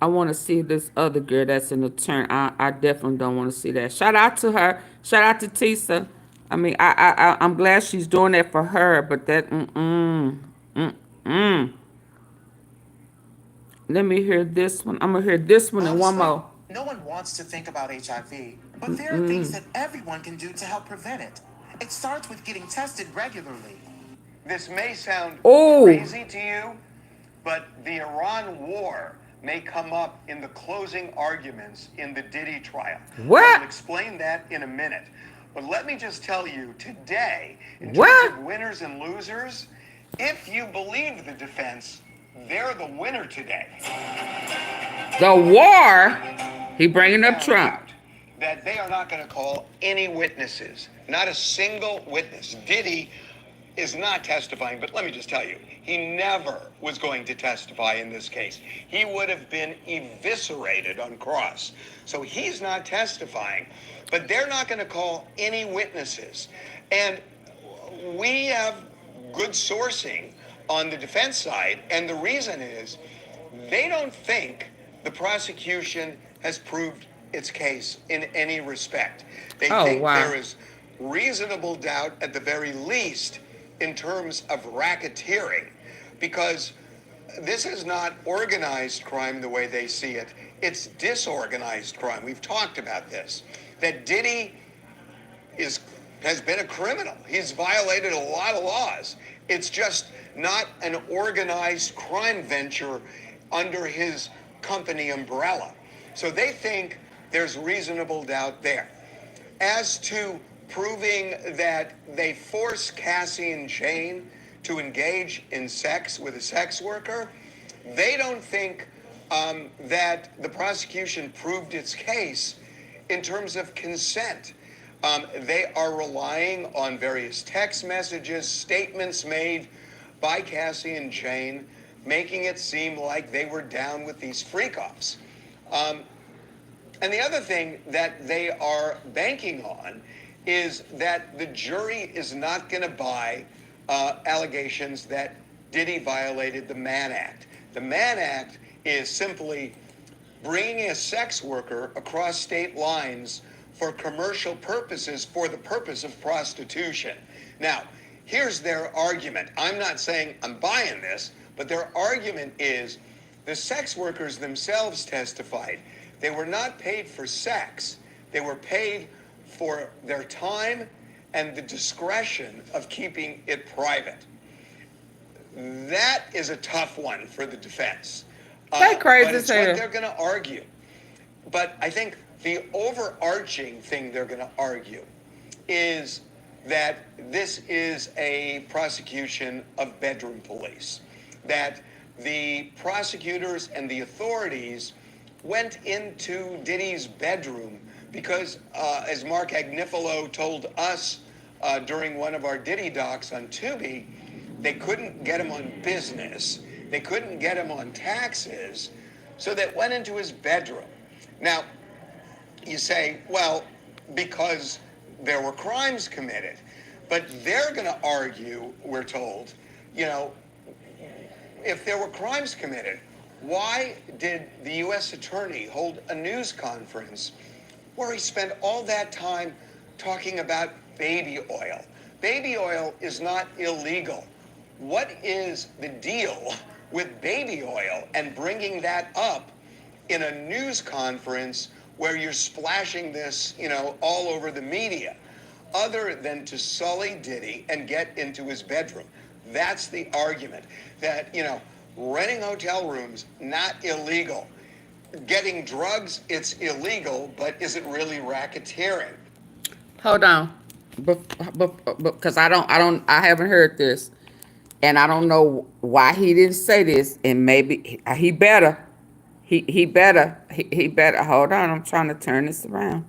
I want to see this other girl that's an attorney. I definitely don't want to see that. Shout out to her. Shout out to Tisa. I mean, I'm glad she's doing that for her, but that, Let me hear this one. I'm going to hear this one and one more. No one wants to think about HIV, but there are things that everyone can do to help prevent it. It starts with getting tested regularly. This may sound crazy to you, but the Iran war may come up in the closing arguments in the Diddy trial. What? I'll explain that in a minute. But let me just tell you, today, in terms of winners and losers, if you believe the defense, they're the winner today. The war, he bringing up Trump. That they are not going to call any witnesses, not a single witness. Diddy is not testifying, but let me just tell you, he never was going to testify in this case. He would have been eviscerated on cross. So he's not testifying, but they're not going to call any witnesses. And we have good sourcing on the defense side, and the reason is they don't think the prosecution has proved its case in any respect. They think there is reasonable doubt at the very least in terms of racketeering, because this is not organized crime the way they see it. It's disorganized crime. We've talked about this, that Diddy has been a criminal. He's violated a lot of laws. It's just not an organized crime venture under his company umbrella. So they think there's reasonable doubt there. As to proving that they force Cassie and Jane to engage in sex with a sex worker, they don't think that the prosecution proved its case in terms of consent. They are relying on various text messages, statements made by Cassie and Jane, making it seem like they were down with these freak-offs. And the other thing that they are banking on is that the jury is not going to buy allegations that Diddy violated the Mann Act. The Mann Act is simply bringing a sex worker across state lines for commercial purposes for the purpose of prostitution. Now, here's their argument. I'm not saying I'm buying this, but their argument is the sex workers themselves testified they were not paid for sex. They were paid for their time and the discretion of keeping it private. That is a tough one for the defense. That crazy but it's as hell. what they're going to argue. But I think the overarching thing they're going to argue is that this is a prosecution of bedroom police, that the prosecutors and the authorities went into Diddy's bedroom because, as Mark Agnifilo told us during one of our Diddy docs on Tubi, they couldn't get him on business, they couldn't get him on taxes, so they went into his bedroom. Now, you say, well, because there were crimes committed. But they're going to argue, we're told, you know, if there were crimes committed, why did the U.S. attorney hold a news conference where he spent all that time talking about baby oil? Baby oil is not illegal. What is the deal with baby oil and bringing that up in a news conference where you're splashing this, you know, all over the media, other than to sully Diddy and get into his bedroom? That's the argument, that, you know, renting hotel rooms, not illegal. Getting drugs, it's illegal, but is it really racketeering? Hold on, because I haven't heard this, and I don't know why he didn't say this, and maybe he better. He better. Hold on, I'm trying to turn this around.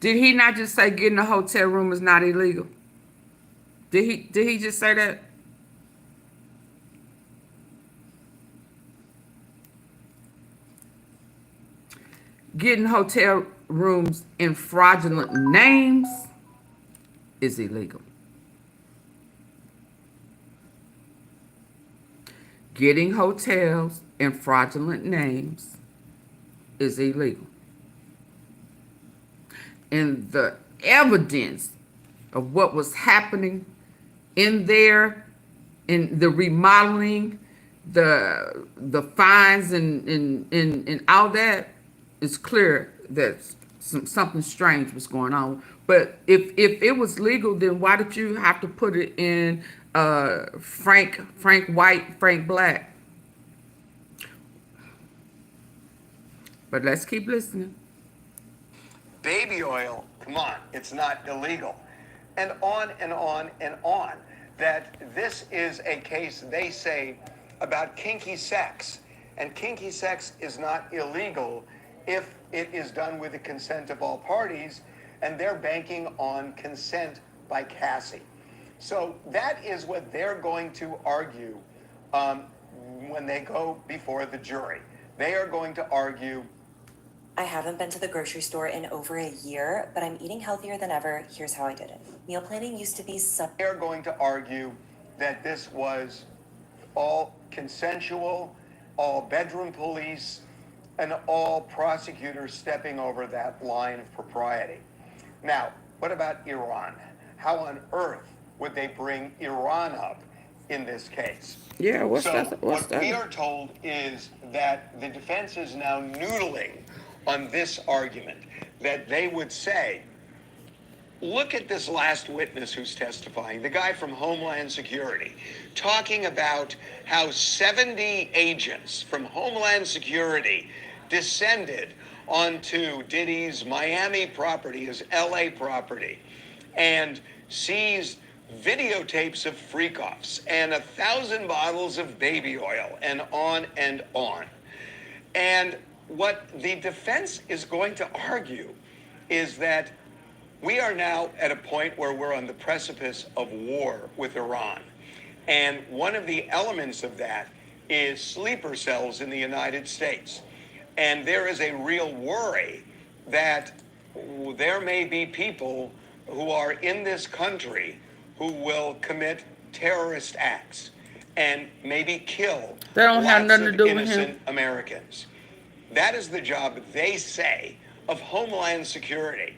Did he not just say getting a hotel room is not illegal? Did he just say that? Getting hotel rooms in fraudulent names is illegal. Getting hotels in fraudulent names is illegal. And the evidence of what was happening in there, in the remodeling, the fines and all that, it's clear that something strange was going on. But if it was legal, then why did you have to put it in Frank White, Frank Black? But let's keep listening. Baby oil, come on, it's not illegal. And on and on and on. that this is a case, they say, about kinky sex. And kinky sex is not illegal if it is done with the consent of all parties, and they're banking on consent by Cassie. So that is what they're going to argue when they go before the jury. They are going to argue, I haven't been to the grocery store in over a year, but I'm eating healthier than ever. Here's how I did it. Meal planning used to be they're going to argue that this was all consensual, all bedroom police, and all prosecutors stepping over that line of propriety. Now, what about Iran? How on earth would they bring Iran up in this case? Yeah, what's what that? we are told is that the defense is now noodling on this argument, that they would say, look at this last witness who's testifying, the guy from Homeland Security, talking about how 70 agents from Homeland Security descended onto Diddy's Miami property, his LA property, and seized videotapes of freak-offs and 1,000 bottles of baby oil and on and on. And what the defense is going to argue is that we are now at a point where we're on the precipice of war with Iran. And one of the elements of that is sleeper cells in the United States. And there is a real worry that there may be people who are in this country who will commit terrorist acts and maybe kill innocent Americans. That is the job, they say, of Homeland Security.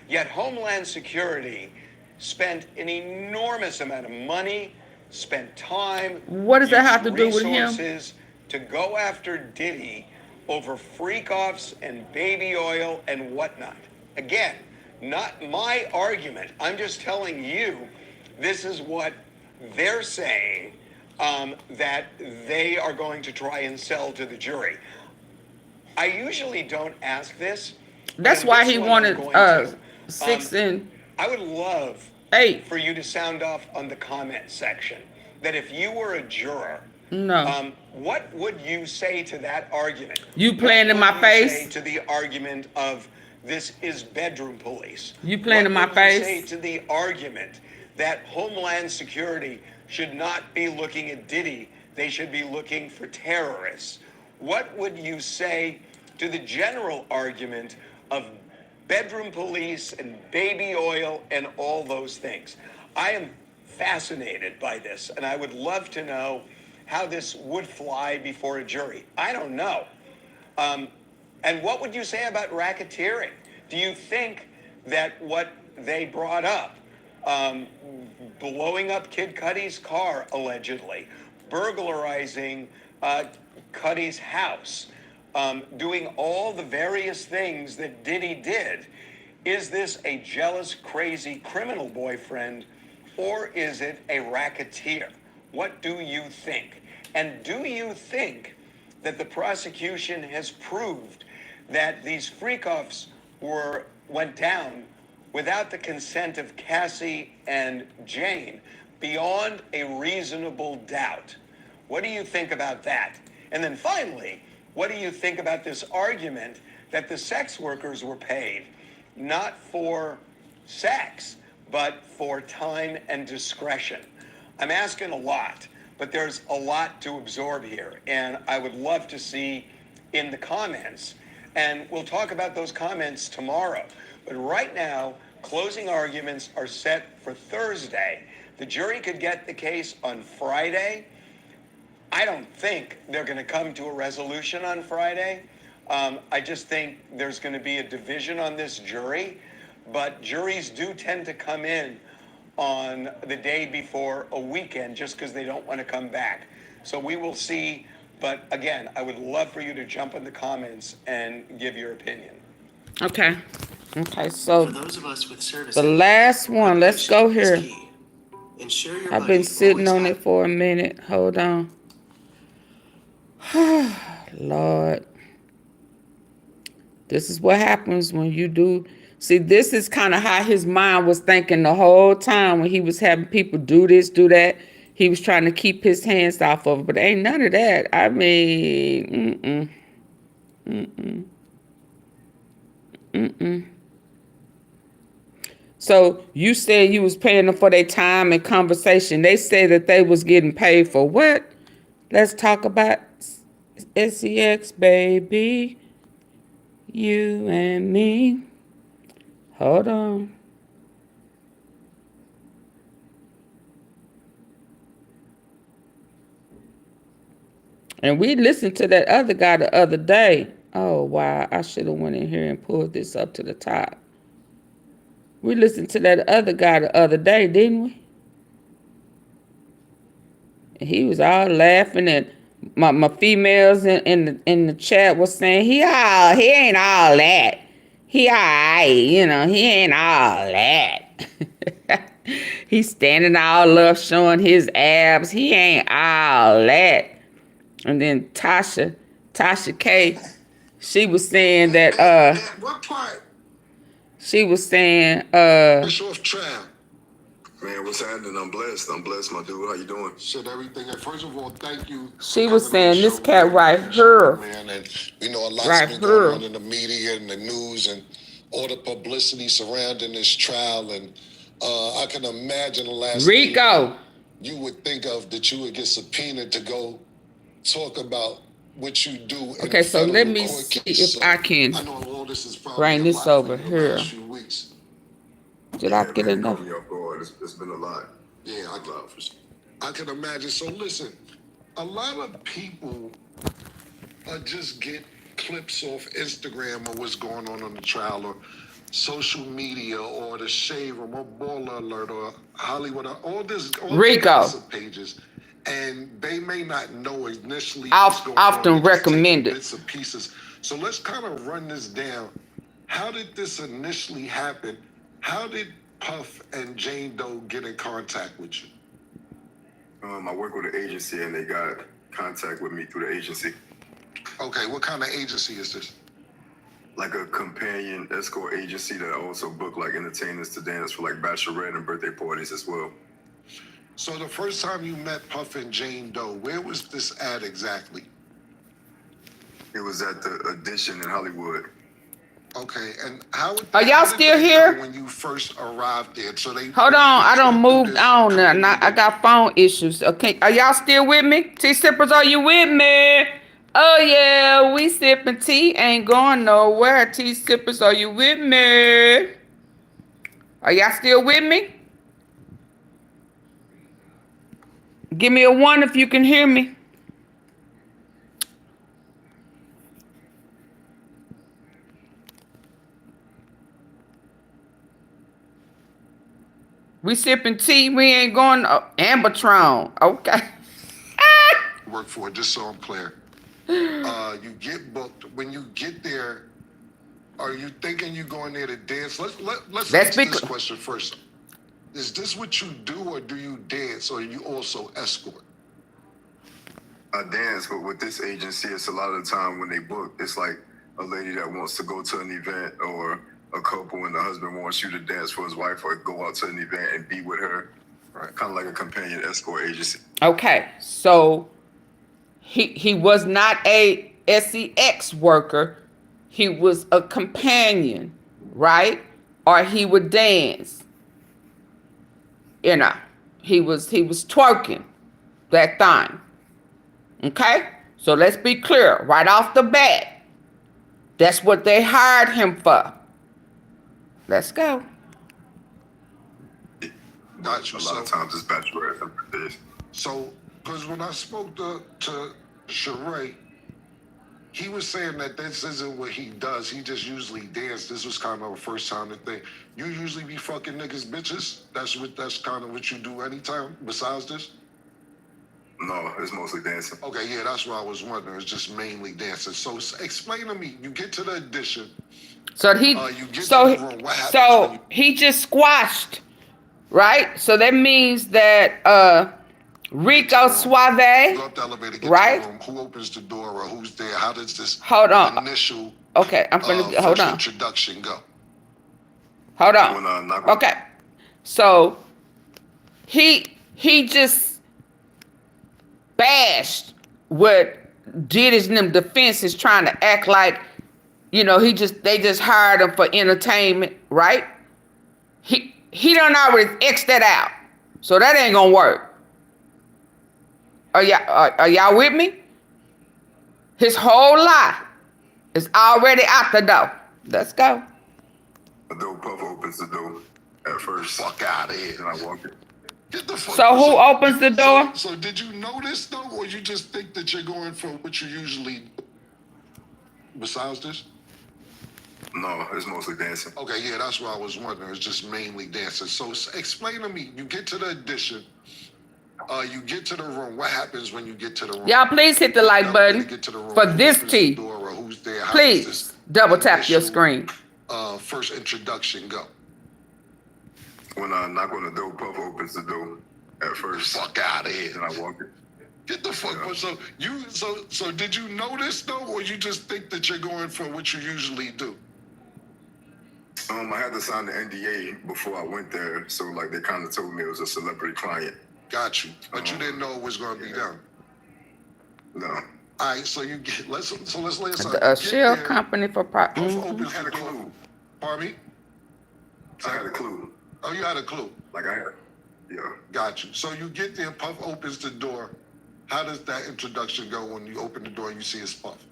Yet Homeland Security spent an enormous amount of money, spent time, what does that have to do with him? Resources to go after Diddy over freak-offs and baby oil and whatnot. Again, not my argument. I'm just telling you, this is what they're saying that they are going to try and sell to the jury. I usually don't ask this. That's why he wanted 6 and I would love 8 for you to sound off on the comment section that if you were a juror, what would you say to that argument? You playing in my face? Say to the argument of this is bedroom police. You playing in my face? Say to the argument that Homeland Security should not be looking at Diddy, they should be looking for terrorists. What would you say to the general argument of bedroom police and baby oil and all those things? I am fascinated by this, and I would love to know how this would fly before a jury. I don't know. And what would you say about racketeering? Do you think that what they brought up, blowing up Kid Cudi's car allegedly, burglarizing Cudi's house, doing all the various things that Diddy did, is this a jealous, crazy criminal boyfriend, or is it a racketeer? What do you think? And do you think that the prosecution has proved that these freak-offs went down without the consent of Cassie and Jane beyond a reasonable doubt? What do you think about that? And then finally, what do you think about this argument that the sex workers were paid not for sex, but for time and discretion? I'm asking a lot, but there's a lot to absorb here, and I would love to see in the comments, and we'll talk about those comments tomorrow. But right now, closing arguments are set for Thursday. The jury could get the case on Friday. I don't think they're going to come to a resolution on Friday. I just think there's going to be a division on this jury, but juries do tend to come in on the day before a weekend just because they don't want to come back. So we will see. But again, I would love for you to jump in the comments and give your opinion. Okay. Okay, so For those of us with service, the last one, let's go here. ensure your I've been money sitting always on it for a minute. Hold on. Lord. This is what happens when you do See, this is kind of how his mind was thinking the whole time when he was having people do this, do that. He was trying to keep his hands off of it, but ain't none of that. I mean, So you said you was paying them for their time and conversation. They say that they was getting paid for what? Let's talk about S3X, baby. You and me. Hold on. And we listened to that other guy the other day. Oh, wow. I should have went in here and pulled this up to the top. We listened to that other guy the other day, didn't we? And he was all laughing, and my females in the chat was saying, he ain't all that. He all right, you know, he ain't all that. He's standing all up showing his abs. He ain't all that. And then Tasha K, she was saying that what part? She was saying It's off Traff. Man, what's happening? I'm blessed, my dude. How you doing? Shit, everything. And first of all, thank you. She was saying this cat right here. Man, and you know, a lot's right been here. going on in the media and the news and all the publicity surrounding this trial. And I can imagine the last Rico. thing you would think of that you would get subpoenaed to go talk about what you do. Okay, so let me see if I can bring this over here. Did I get enough? It's been a lot. Yeah, I can imagine. So listen, a lot of people just get clips off Instagram of what's going on the trial or social media or the Shade Room or Baller Alert or Hollywood or all Rico pages. And they may not know initially. Often recommended. Bits and pieces. So let's kind of run this down. How did this initially happen? How did Puff and Jane Doe get in contact with you? I work with an agency and they got contact with me through the agency. Okay, what kind of agency is this? Like a companion escort agency that also book like entertainers to dance for like bachelorette and birthday parties as well. So the first time you met Puff and Jane Doe, where was this at exactly? It was at the Audition in Hollywood. Okay, and how are y'all still here? When you first arrived there, so they hold on, I don't move on. I got phone issues. Okay, are y'all still with me? Tea sippers, are you with me? Oh yeah, we sipping tea, ain't going nowhere. Tea sippers, are you with me? Are y'all still with me? Give me a 1 if you can hear me. We sipping tea. We ain't going Ambertron. Okay. Work for it, just so I'm clear. You get booked. When you get there, are you thinking you're going there to dance? Let's answer this question first. Is this what you do, or do you dance, or you also escort? I dance, but with this agency, it's a lot of the time when they book, it's like a lady that wants to go to an event or a couple and the husband wants you to dance for his wife or go out to an event and be with her. Right. Kind of like a companion escort agency. Okay, so he was not a S3X worker. He was a companion, right? Or he would dance. You know, he was twerking that thing. Okay? So let's be clear right off the bat. That's what they hired him for. Let's go. Got you. A lot of times it's bachelorette and birthdays. So, because when I spoke to Sheree, he was saying that this isn't what he does. He just usually dances. This was kind of a first time thing. You usually be fucking niggas bitches? That's kind of what you do anytime besides this? No, it's mostly dancing. Okay, yeah, that's what I was wondering. It's just mainly dancing. So explain to me, you get to the audition. So he just squashed, right? So that means that Rico Suave, right? Who opens the door or who's there? How does this hold on initial okay, I'm gonna hold on introduction go? Hold on. Okay. So he just bashed what Diddy's them defense is trying to act like, you know, they just hired him for entertainment, right? He done already X'd that out. So that ain't gonna work. Are y'all with me? His whole lie is already out the door. Let's go. The door Puff opens the door at first. Fuck out of here. And I walk in. Get the fuck. So who opens the door? So did you notice though, or you just think that you're going for what you usually do? Besides this? No, it's mostly dancing. Okay, yeah, that's what I was wondering. It's just mainly dancing. So explain to me, you get to the audition, you get to the room. What happens when you get to the room? Y'all please hit the like button for this tea. Please double tap your screen. First introduction, go. When I knock on the door, Puff opens the door at first. Fuck out of here. And I walk in. Get the fuck. Yeah. So did you notice though, or you just think that you're going for what you usually do? I had to sign the NDA before I went there, so like they kind of told me it was a celebrity client. Got you, but you didn't know it was going to be done. No. All right, so you get let's lay aside. A shell company for I had a clue. Pardon me? I had a clue. Oh, you had a clue. Like I had. Yeah. Got you. So you get there, Puff opens the door. How does that introduction go when you open the door and you see his Puff?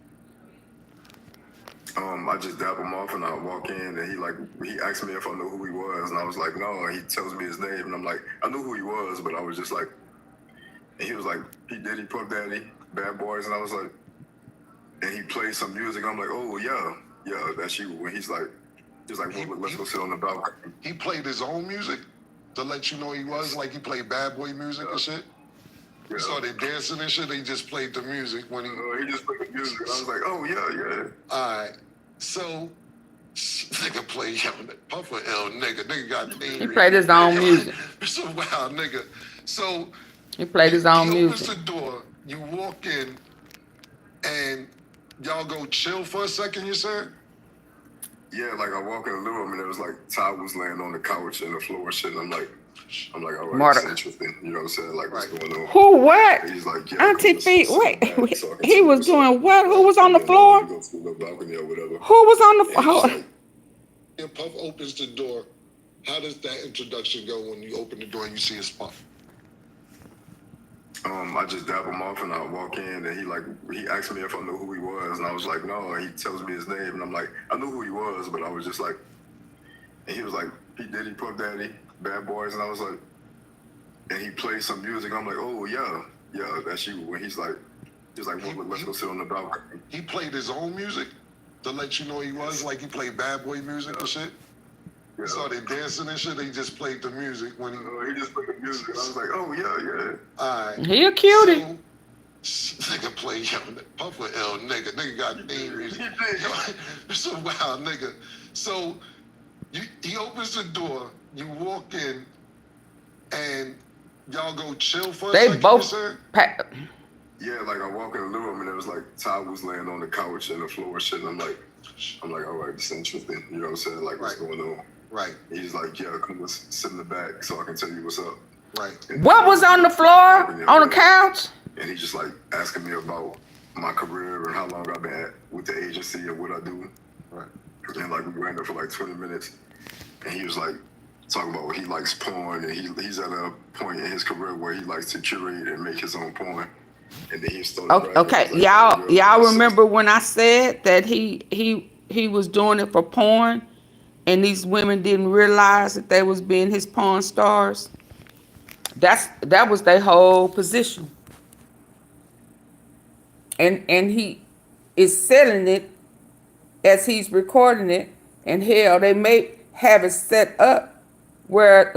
I just dap him off and I walk in and he asked me if I knew who he was and I was like, no, and he tells me his name and I'm like, I knew who he was, but I was just like, and he was like, P. Diddy, Puff Daddy, Bad Boys, and I was like, and he played some music, I'm like, oh yeah, that's you. When he's like, well, let's go sit on the balcony. He played his own music to let you know he was, like he played Bad Boy music and shit? Yeah. So they dancing and shit, they just played the music when he just played the music. I was like, oh yeah. All right. So nigga play Puff a L nigga. Nigga got He played his own music. It's a wild nigga. So he played his own music. He opens the door, you walk in, and y'all go chill for a second, you said? Yeah, like I walk in the living room and there was like towels laying on the couch and the floor and shit, and I'm like, all right, that's interesting. You know what I'm saying? Like, what's going on? Who, what? And he's like, AunTeaFee, wait. He was doing what? Who was on the floor? Go to the balcony or whatever. Who was on the floor? And Puff opens the door. How does that introduction go when you open the door and you see his Puff? I just dap him off and I walk in and he asked me if I knew who he was and I was like, no, and he tells me his name and I'm like, I knew who he was, but I was just like, and he was like, P. Diddy, Puff Daddy, Bad Boys, and I was like, and he played some music. I'm like, oh yeah, that's you. When he's like, well, let's go sit on the balcony. He played his own music to let you know he was, like he played Bad Boy music and shit. Yeah. So they dancing and shit. They just played the music when he just played the music. And I was like, oh yeah. All right. He a cutie. So, nigga play Puff a L nigga. Nigga got theme music. It's a wild nigga. So he opens the door. You walk in, and y'all go chill for a second. They both. Yeah, like I walk in the living room and there was like towels laying on the couch and the floor and shit. And I'm like, all right, it's interesting. You know what I'm saying? Like, what's going on? Right. And he's like, yeah, come let's sit in the back so I can tell you what's up. Right. And what was on the floor? On the couch? And he's just like asking me about my career and how long I've been with the agency and what I do. Right. And like we ran there for like 20 minutes. And he was like talking about what he likes porn and he's at a point in his career where he likes to curate and make his own porn. And then he started okay. Y'all remember when I said that he was doing it for porn and these women didn't realize that they was being his porn stars? That was their whole position. And he is selling it as he's recording it. And hell, they may have it set up where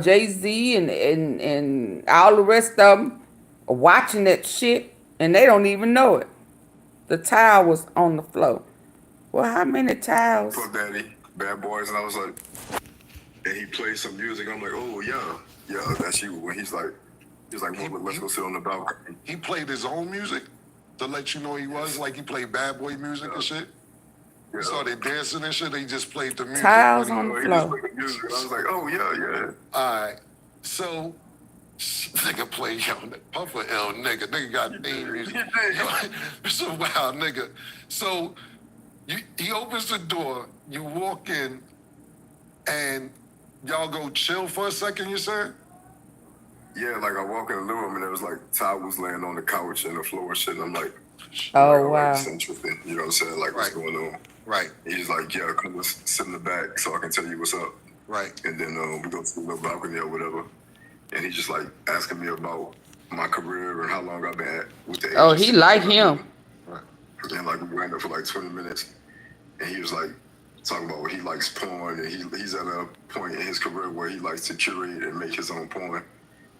Jay-Z and all the rest of them are watching that shit and they don't even know it. The towel was on the floor. Well, how many towels? Puff Daddy, Bad Boys, and I was like, and he played some music. I'm like, oh yeah, that's you. When he's like, well, let's go sit on the balcony. He played his own music to let you know he was, like he played Bad Boy music and shit. You saw they dancing and shit. They just played the music. Tiles on the He just floor. played the music. I was like, oh yeah. All right. So, nigga play young Puffer L nigga. Nigga got theme music. It's a wild nigga. So, he opens the door. You walk in, and y'all go chill for a second. You said? Yeah, like I walk in the living room and there was like towels laying on the couch and the floor and shit. And I'm like, oh wow, it's interesting. You know what I'm saying? Like, what's going on? Right. He's like, yeah, come let's sit in the back so I can tell you what's up. Right. And then we go to the little balcony or whatever. And he's just like asking me about my career and how long I've been at with the agency. Oh, he like him. Right. And like we ran there for like 20 minutes. And he was like talking about what he likes porn. And he's at a point in his career where he likes to curate and make his own porn.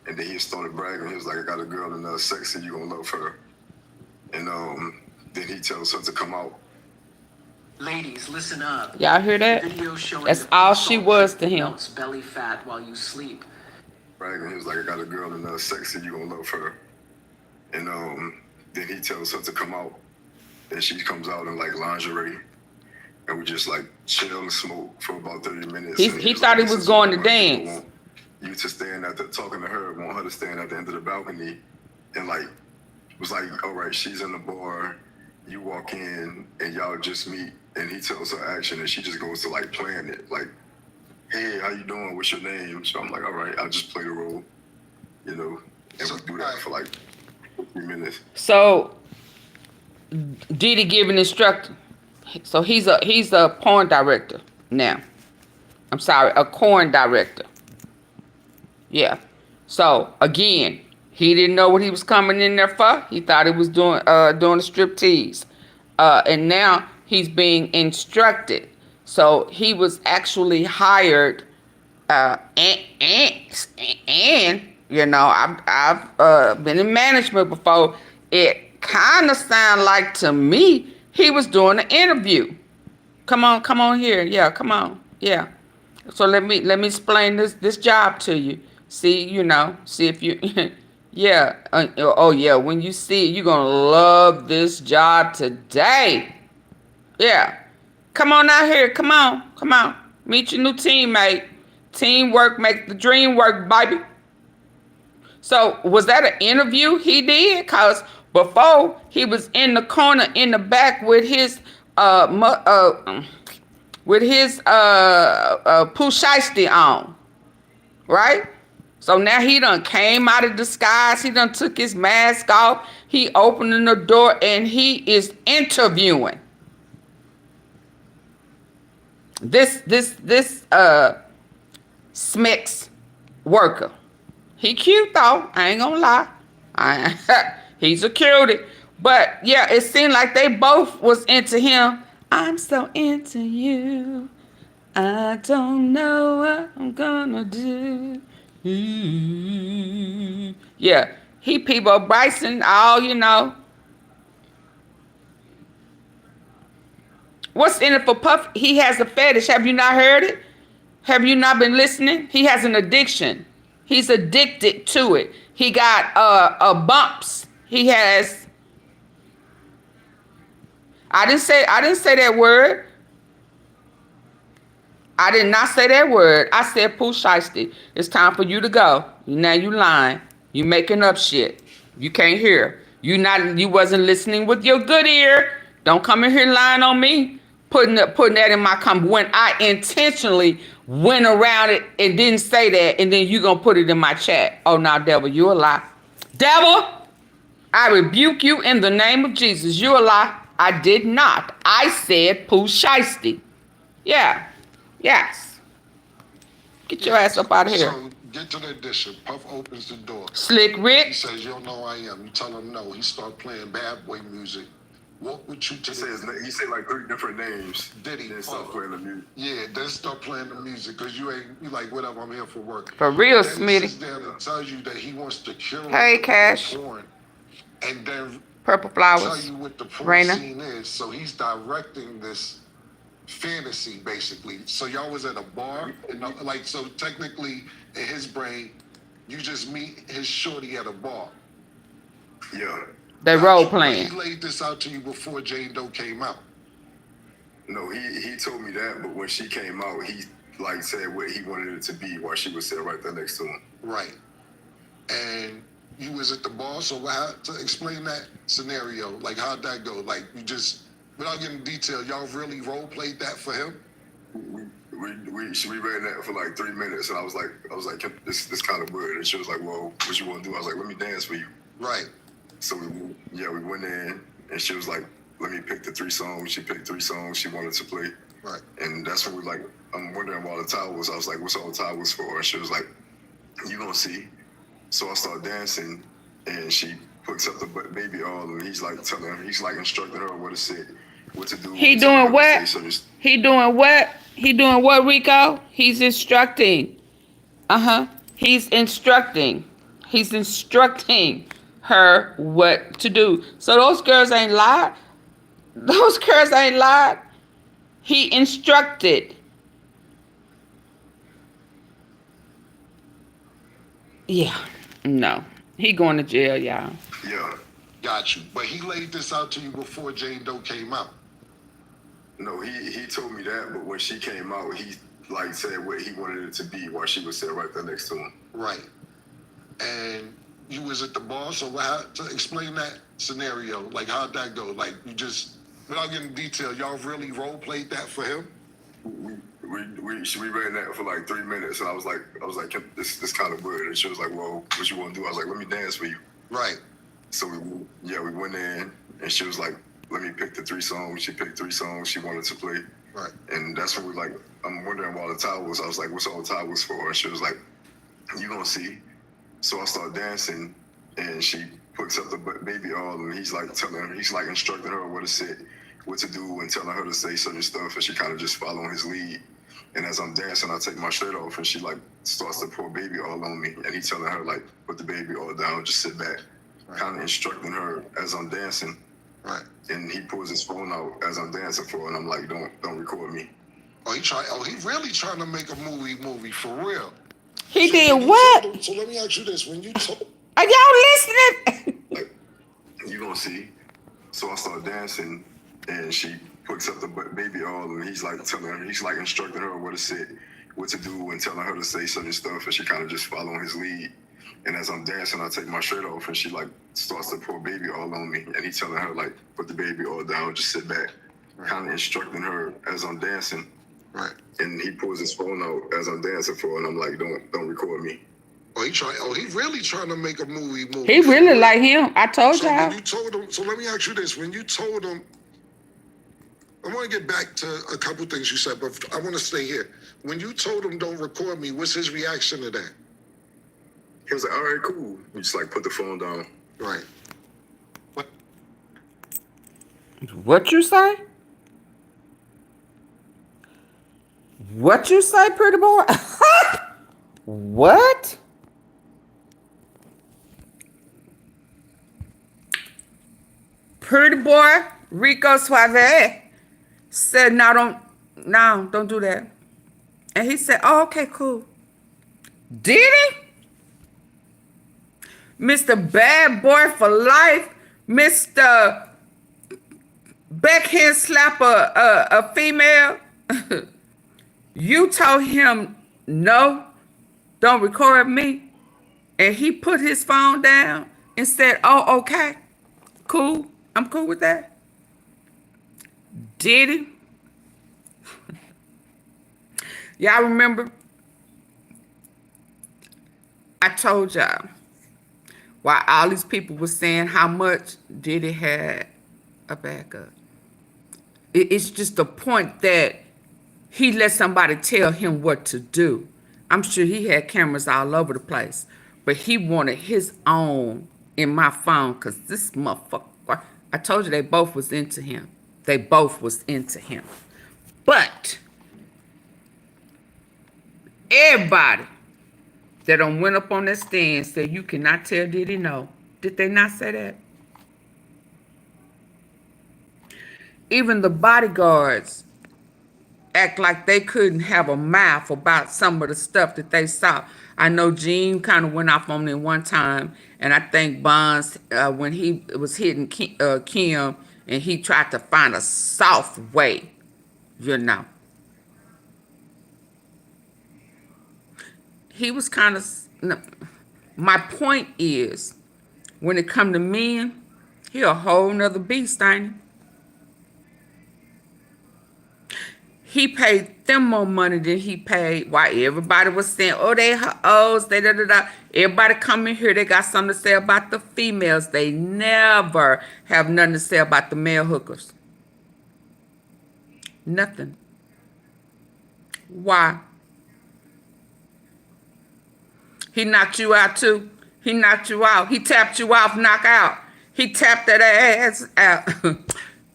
And then he started bragging. He was like, I got a girl in sex and you gonna love her. And then he tells her to come out. Ladies, listen up. Y'all hear that? Video showing That's the all pink she salt was to trick him. melts belly fat while you sleep. Bragging. He was like, I got a girl in sex and you gonna love her. And then he tells her to come out. And she comes out in like lingerie. And we just like chill and smoke for about 30 minutes. He thought he was going to dance. You to stand at the talking to her, want her to stand at the end of the balcony, and like was like, all right, she's in the bar, you walk in and y'all just meet, and he tells her action, and she just goes to like playing it, like, hey, how you doing? What's your name? So I'm like, all right, I'll just play the role, you know, and we do that for like 3 minutes. So Diddy giving instruction. So he's a porn director now. I'm sorry, a corn director. Yeah. So again, he didn't know what he was coming in there for. He thought he was doing a striptease. And now he's being instructed. So he was actually hired and you know, I've been in management before. It kind of sounded like to me he was doing an interview. Come on here. Yeah, come on. Yeah. So let me explain this job to you. See, you know, see if you, yeah. Oh, yeah, when you see it, you're going to love this job today. Yeah. Come on out here. Come on. Meet your new teammate. Teamwork make the dream work, baby. So, was that an interview he did? Because before, he was in the corner in the back with his, Pooh Shiesty on. Right? So now he done came out of disguise. He done took his mask off. He opening the door and he is interviewing. This Smix worker. He cute though. I ain't gonna lie. He's a cutie. But yeah, it seemed like they both was into him. I'm so into you. I don't know what I'm gonna do. Yeah, he people Bryson, all you know. What's in it for Puff? He has a fetish. Have you not heard it? Have you not been listening? He has an addiction. He's addicted to it. He got bumps. He has. I didn't say that word. I did not say that word. I said Pooh Shiesty. It's time for you to go. Now you lying. You making up shit. You can't hear. You wasn't listening with your good ear. Don't come in here lying on me. Putting that in my comment when I intentionally went around it and didn't say that, and then you gonna put it in my chat. Oh, now, devil, you a lie. Devil, I rebuke you in the name of Jesus. You a lie. I did not. I said Pooh Shiesty. Yeah. Yes. Get your ass up out of here. So get to the addition. Puff opens the door. Slick Rick. He says, you don't know who I am. You tell him no. He start playing bad boy music. Walk with you to He said like 3 different names. Diddy. Then start playing the music. Yeah, then start playing the music because you like, whatever, I'm here for work. For real, then Smitty. He sits down and tells you that he wants to curate Hey, Cash. porn. And then Purple Flowers. tell you what the porn Raina. scene is. So he's directing this fantasy, basically. So y'all was at a bar, and like, so technically in his brain, you just meet his shorty at a bar. Yeah. They role playing. He laid this out to you before Jane Doe came out. No, he told me that, but when she came out, he like said what he wanted it to be while she was sitting right there next to him. Right. And you was at the bar, so how to explain that scenario? Like, how'd that go? Like, you just, without getting detail, y'all really role played that for him? We ran that for like 3 minutes, and I was like, this kind of weird. And she was like, well, what you want to do? I was like, let me dance for you. Right. So we went in, and she was like, let me pick the 3 songs. She picked 3 songs she wanted to play. Right. And that's when we like, I'm wondering why the towels. I was like, what's all the towels for? And she was like, you gonna see. So I started dancing, and she puts up the baby oil, and he's like instructing her what to say, what to do. He doing what? He doing what? He doing what, Rico? He's instructing. He's instructing. He's instructing her what to do. So those girls ain't lied. Those girls ain't lied. He instructed. Yeah. No. He going to jail, y'all. Yeah. Got you. But he laid this out to you before Jane Doe came out. No, he told me that, but when she came out, he like said what he wanted it to be while she was sitting right there next to him. Right. And you was at the bar, so how to explain that scenario? Like, how'd that go? Like, you just, without getting detail, y'all really role played that for him? We ran that for like 3 minutes, and I was like, this kind of weird. And she was like, well, what you want to do? I was like, let me dance for you. Right. So we went in, and she was like, let me pick the 3 songs. She picked 3 songs she wanted to play. Right. And that's when we like, I'm wondering why the towels. I was like, what's all the towels for? And she was like, you gonna see. So I started dancing, and she puts up the baby oil, and he's like instructing her what to say, what to do, and telling her to say certain stuff, and she kind of just following his lead. And as I'm dancing, I take my shirt off, and she like starts to pour baby oil on me, and he telling her like, put the baby oil down, just sit back, kind of instructing her as I'm dancing. Right. And he pulls his phone out as I'm dancing for her, and I'm like, don't record me. He really trying to make a movie for real. He did what? So let me ask you this: when you told, are y'all listening? Like, you gonna see. So I start dancing, and she puts up the baby oil, and he's like instructing her what to say, what to do, and telling her to say certain stuff, and she kind of just following his lead. And as I'm dancing, I take my shirt off, and she like starts to pour baby oil on me, and he telling her like, put the baby oil down, just sit back, kind of instructing her as I'm dancing. Right. And he pulls his phone out as I'm dancing for her, and I'm like, don't record me. He really trying to make a movie. He really like him. I told so y'all. When you told him, so let me ask you this: when you told him, I want to get back to a couple things you said, but I want to stay here. When you told him don't record me, what's his reaction to that? He was like, all right, cool. He just like put the phone down. Right. What you say? What you say, pretty boy? What? Pretty boy, Rico Suave said, no, don't do that. And he said, oh, okay, cool. Did he? Mr. Bad Boy for Life, Mr. Backhand slap a female. You told him, no, don't record me. And he put his phone down and said, oh, okay, cool. I'm cool with that. Did he? Y'all remember? I told y'all while all these people were saying how much Diddy had a backup. It's just the point that he let somebody tell him what to do. I'm sure he had cameras all over the place, but he wanted his own in my phone because this motherfucker, I told you they both was into him. They both was into him. But everybody that done went up on that stand said you cannot tell Diddy no. Did they not say that? Even the bodyguards act like they couldn't have a mouth about some of the stuff that they saw. I know Gene kind of went off on it one time, and I think Bonds, when he was hitting Kim, and he tried to find a soft way you know. He was kind of, my point is, when it come to men, he a whole nother beast, ain't he? He paid them more money than he paid. Why everybody was saying, oh, they hoes, they da-da-da. Everybody come in here, they got something to say about the females. They never have nothing to say about the male hookers. Nothing. Why? He knocked you out too. He knocked you out. He tapped you off, knock out. He tapped that ass out.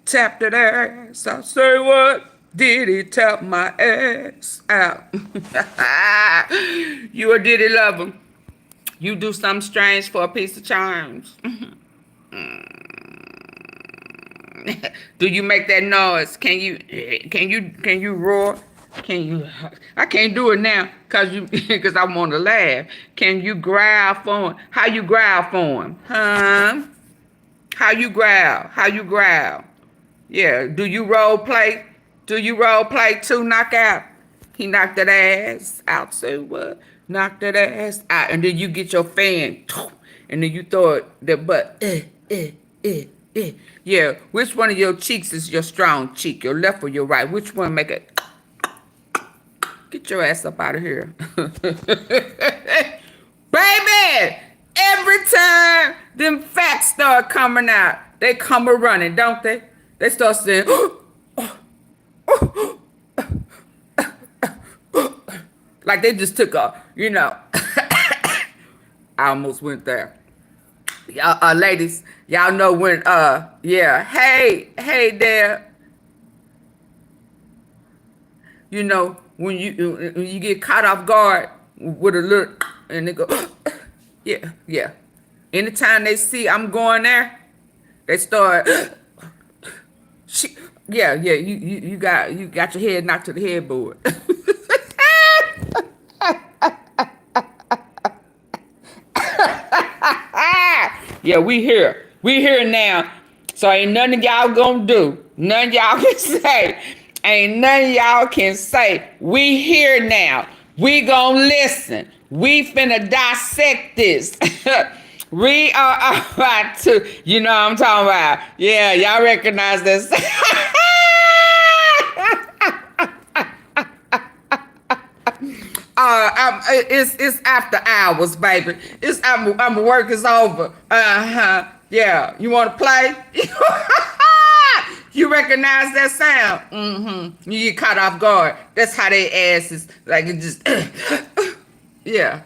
Tapped that ass out. Say what? Did he tap my ass out? You a Diddy lover. You do something strange for a piece of charms. Do you make that noise? Can you roar? Can you? I can't do it now because I want to laugh. Can you growl for him? How you growl for him? Huh? How you growl? How you growl? Yeah. Do you role play? Do you role play too? Knock out. He knocked that ass out. Say what? Knocked that ass out, and then you get your fan, and then you throw it that butt. Yeah. Which one of your cheeks is your strong cheek? Your left or your right? Which one make it? Get your ass up out of here. Baby, every time them facts start coming out, they come a running, don't they? They start saying, like they just took a, you know, I almost went there. Y'all, ladies, y'all know when, yeah, hey there. You know, when you get caught off guard with a little, and they go, yeah. Anytime they see I'm going there, they start, you got your head knocked to the headboard. Yeah, we here now. So ain't nothing y'all gonna do. None y'all can say. Ain't none y'all can say. We here now. We gonna listen. We finna dissect this. We are about to, you know what I'm talking about. Yeah, y'all recognize this. It's after hours, baby. It's I'm work is over. Yeah. You wanna play? You recognize that sound? Mm-hmm. You get caught off guard. That's how they asses, like it just, yeah.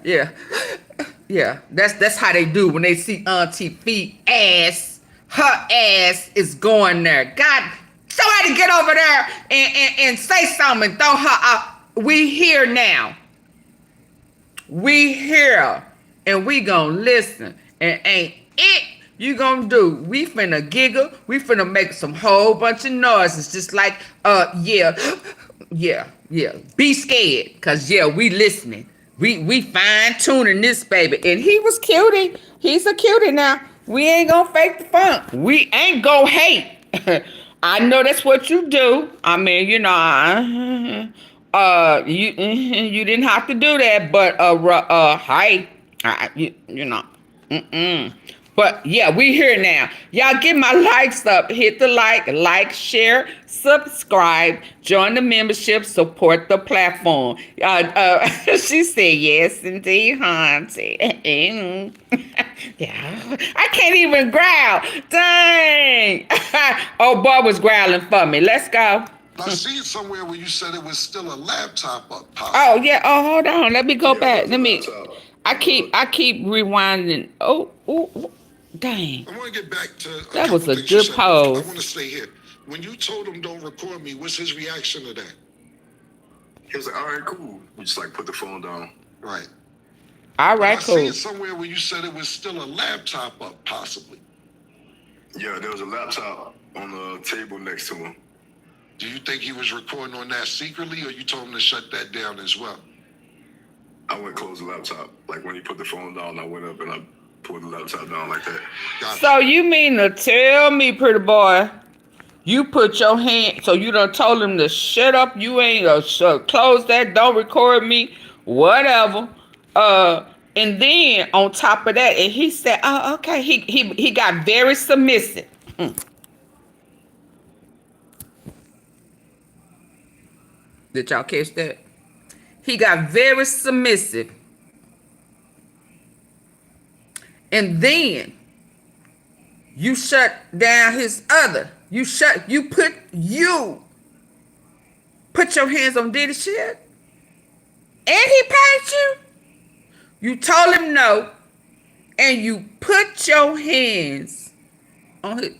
That's how they do when they see AunTeaFee ass. Her ass is going there. God, somebody get over there and say something. Throw her out. We here now. We here. And we gonna listen. And ain't it you gonna do? We finna giggle. We finna make some whole bunch of noises. Just like, yeah. Be scared. Cause yeah, we listening. We fine tuning this baby. And he was cutie. He's a cutie now. We ain't gonna fake the funk. We ain't gonna hate. I know that's what you do. I mean, you know, you didn't have to do that, but hey, you know, But yeah, we here now. Y'all get my likes up. Hit the like, share, subscribe, join the membership, support the platform. She said yes indeed, auntie. Yeah, I can't even growl. Dang. Oh, boy was growling for me. Let's go. I see it somewhere where you said it was still a laptop up. Oh yeah. Oh, hold on. Let me go back. Let me. I keep rewinding. Oh. Dang. I want to get back to that was a good pose. I want to stay here. When you told him don't record me, what's his reaction to that? He was like, all right, cool. You just like put the phone down. Right. All right, cool. I see it somewhere where you said it was still a laptop up, possibly. Yeah, there was a laptop on the table next to him. Do you think he was recording on that secretly, or you told him to shut that down as well? I went and closed the laptop. Like when he put the phone down, I went up and I pulled the laptop down like that. So you mean to tell me, pretty boy, You put your hand, so you done told him to shut up. You ain't close that. Don't record me. Whatever. And then on top of that, and he said, "Oh, okay." He got very submissive. Did y'all catch that? He got very submissive. And then you shut down his other. You put your hands on Diddy shit. And he paid you. You told him no. And you put your hands on it.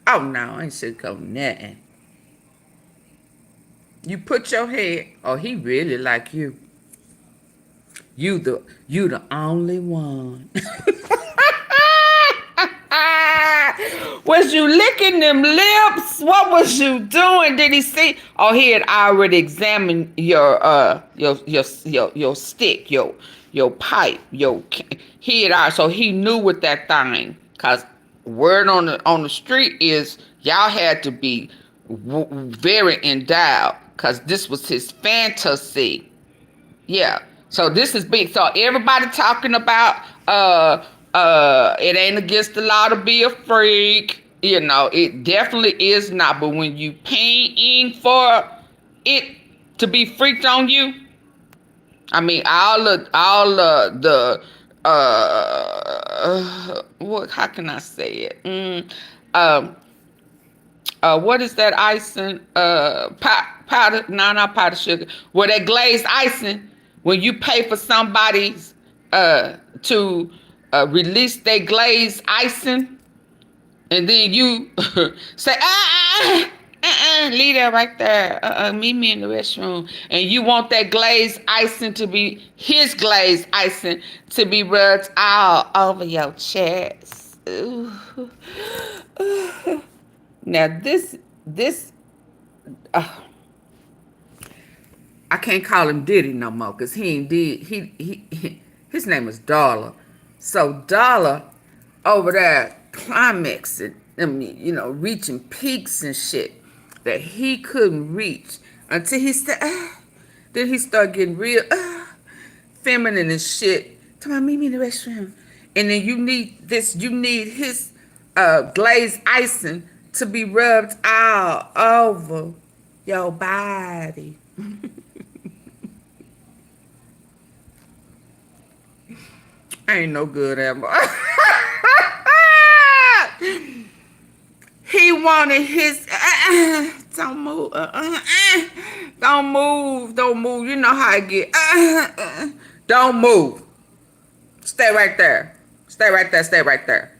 Oh no, I ain't sugarcoating nothing. You put your head. Oh, he really like you. You the only one. Was you licking them lips? What was you doing? Did he see? Oh, he had already examined your stick, your pipe, so he knew what that thing. Cause word on the street is y'all had to be very endowed, cause this was his fantasy. Yeah. So this is big. So everybody talking about it ain't against the law to be a freak. You know, it definitely is not. But when you paying for it to be freaked on you, I mean, what? How can I say it? What is that icing? Powder? No, not powder sugar. Well, that glazed icing. When you pay for somebody's to release their glazed icing, and then you say, leave that right there. Meet me in the restroom. And you want that glazed icing to be, his glazed icing to be rubbed all over your chest. Ooh. Now this, I can't call him Diddy no more because he ain't did. His name is Dollar. So Dollar over there climaxing, I mean, you know, reaching peaks and shit that he couldn't reach until he said, then he started getting real feminine and shit. Come on, meet me in the restroom. And then you need his glazed icing to be rubbed all over your body. Ain't no good ever. He wanted his don't move. Don't move. Don't move. You know how I get. Don't move. Stay right there. Stay right there. Stay right there.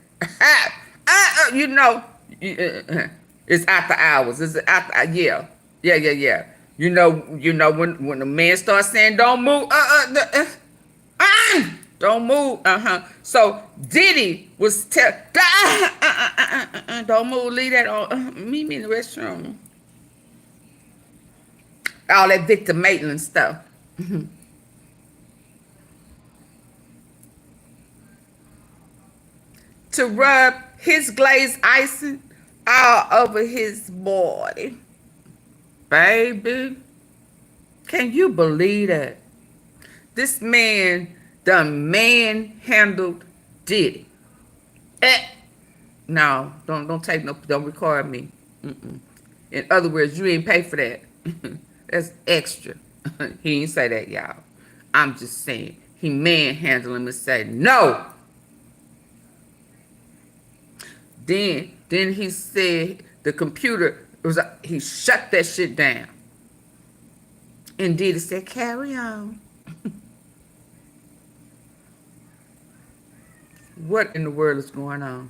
You know, it's after hours. It's after, yeah. You know when the man starts saying don't move. Don't move. So Diddy was don't move. Leave that on. Meet me in the restroom. All that Victor Maitland stuff. To rub his glazed icing all over his body. Baby, can you believe that? This man done manhandled Diddy. No, don't record me. In other words, you ain't pay for that. That's extra. He ain't say that, y'all. I'm just saying he manhandled him and said no. Then he said the computer he shut that shit down. And Diddy said, carry on. What in the world is going on?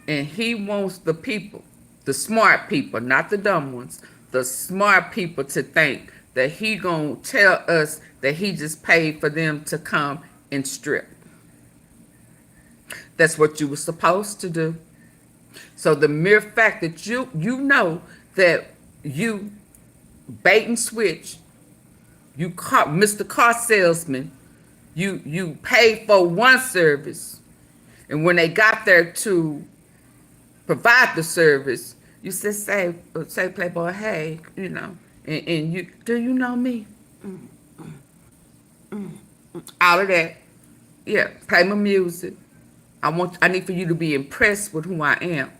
And he wants the people, the smart people, not the dumb ones, the smart people to think that he gonna tell us that he just paid for them to come and strip. That's what you were supposed to do. So the mere fact that you know that you bait and switch, you caught Mr. Car Salesman, You paid for one service, and when they got there to provide the service, you said, say Playboy, hey, you know, and you, do you know me? All of that. Yeah, play my music. I need for you to be impressed with who I am.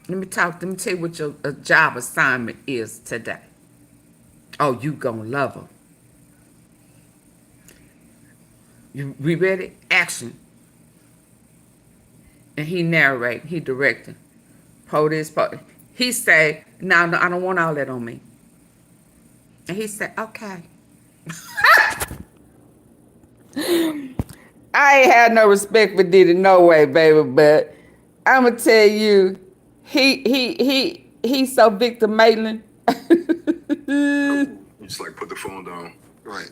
Let me tell you what your job assignment is today. Oh, you gonna love her. We ready? Action. And he narrate, he directing. Po this, po. He say, no, I don't want all that on me. And he said, okay. I ain't had no respect for Diddy, no way, baby, but I'ma tell you, he's so Victor Maitland. Just like put the phone down. Right.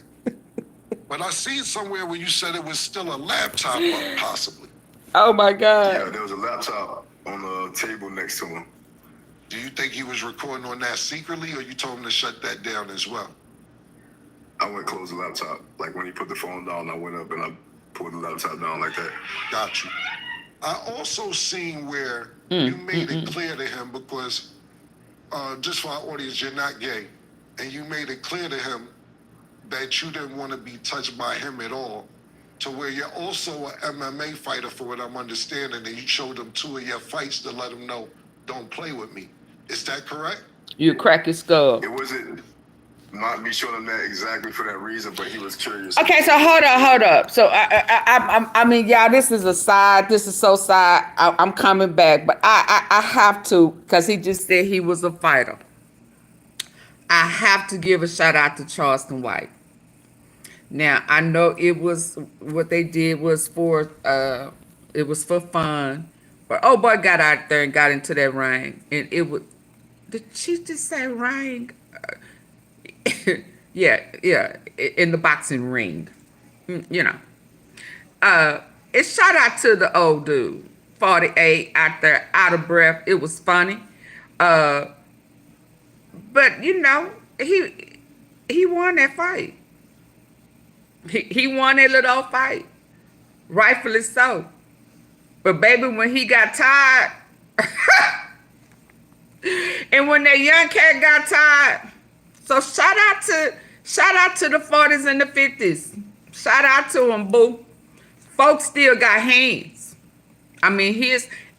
But I seen somewhere where you said it was still a laptop up, possibly. Oh my God. Yeah, there was a laptop on the table next to him. Do you think he was recording on that secretly, or you told him to shut that down as well? I went and closed the laptop. Like when he put the phone down, I went up and I pulled the laptop down like that. Got you. I also seen where you made it clear to him, because just for our audience, you're not gay, and you made it clear to him that you didn't want to be touched by him at all, to where you're also an MMA fighter, for what I'm understanding, and you showed him 2 of your fights to let him know, don't play with me. Is that correct? You crack his skull. It wasn't not me showing him that exactly for that reason, but he was curious. Okay, so hold up. So I mean, y'all, this is a side. This is so side. I'm coming back, but I have to, because he just said he was a fighter. I have to give a shout out to Charleston White. Now, I know it was, what they did was for, it was for fun. But oh boy got out there and got into that ring. And it was, did she just say ring? yeah, in the boxing ring. You know. It shout out to the old dude. 48 out there, out of breath. It was funny. But, you know, he won that fight. He won that little old fight. Rightfully so. But baby, when he got tired, and when that young cat got tired, so shout out to the 40s and the 50s. Shout out to them, boo. Folks still got hands. I mean,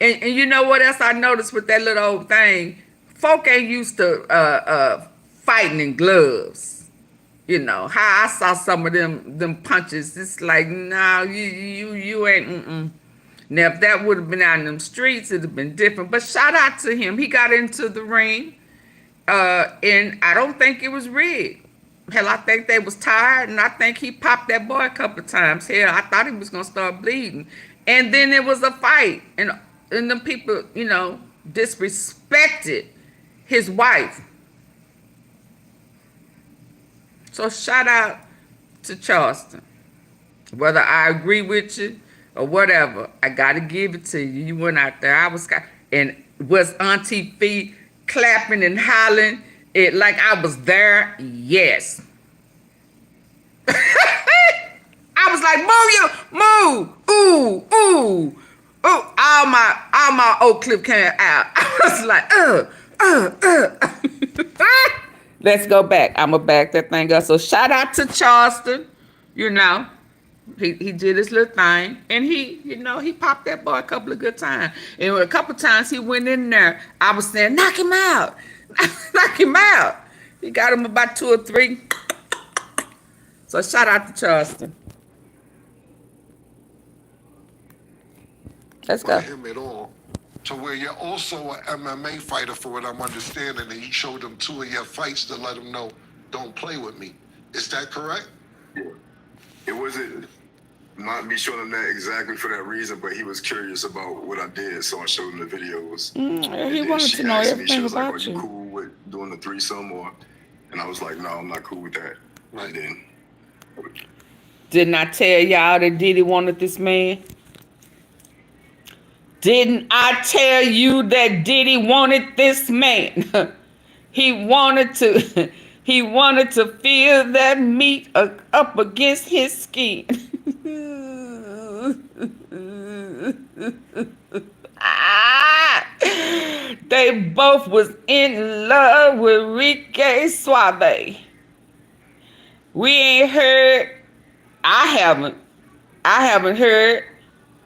and you know what else I noticed with that little old thing? Folk ain't used to fighting in gloves. You know, how I saw some of them punches, it's like, no, you ain't, Now, if that would have been out in them streets, it'd have been different. But shout out to him. He got into the ring, and I don't think it was rigged. Hell, I think they was tired, and I think he popped that boy a couple of times. Hell, I thought he was going to start bleeding. And then it was a fight, and the people, you know, disrespected his wife. So shout out to Charleston. Whether I agree with you or whatever, I got to give it to you. You went out there. And was AunTeaFee clapping and hollering it like I was there? Yes. I was like, move. Ooh. Ooh. All my old clip came out. I was like, Let's go back. I'm going to back that thing up. So shout out to Charleston. You know, he did his little thing. And he popped that boy a couple of good times. And a couple of times he went in there, I was saying, knock him out. Knock him out. He got him about 2 or 3. So shout out to Charleston. Let's go. Him at all. To where you're also an MMA fighter, for what I'm understanding, and you showed him 2 of your fights to let him know, don't play with me. Is that correct? It wasn't not me showing him that exactly for that reason, but he was curious about what I did, so I showed him the videos. He wanted to know everything was like, about are you. You cool with doing the threesome? And I was like, no, I'm not cool with that. Right then. Didn't I tell y'all that Diddy wanted this man? Didn't I tell you that Diddy wanted this man? He wanted to He wanted to feel that meat up against his skin. They both was in love with Rico Suave. We ain't heard. I haven't heard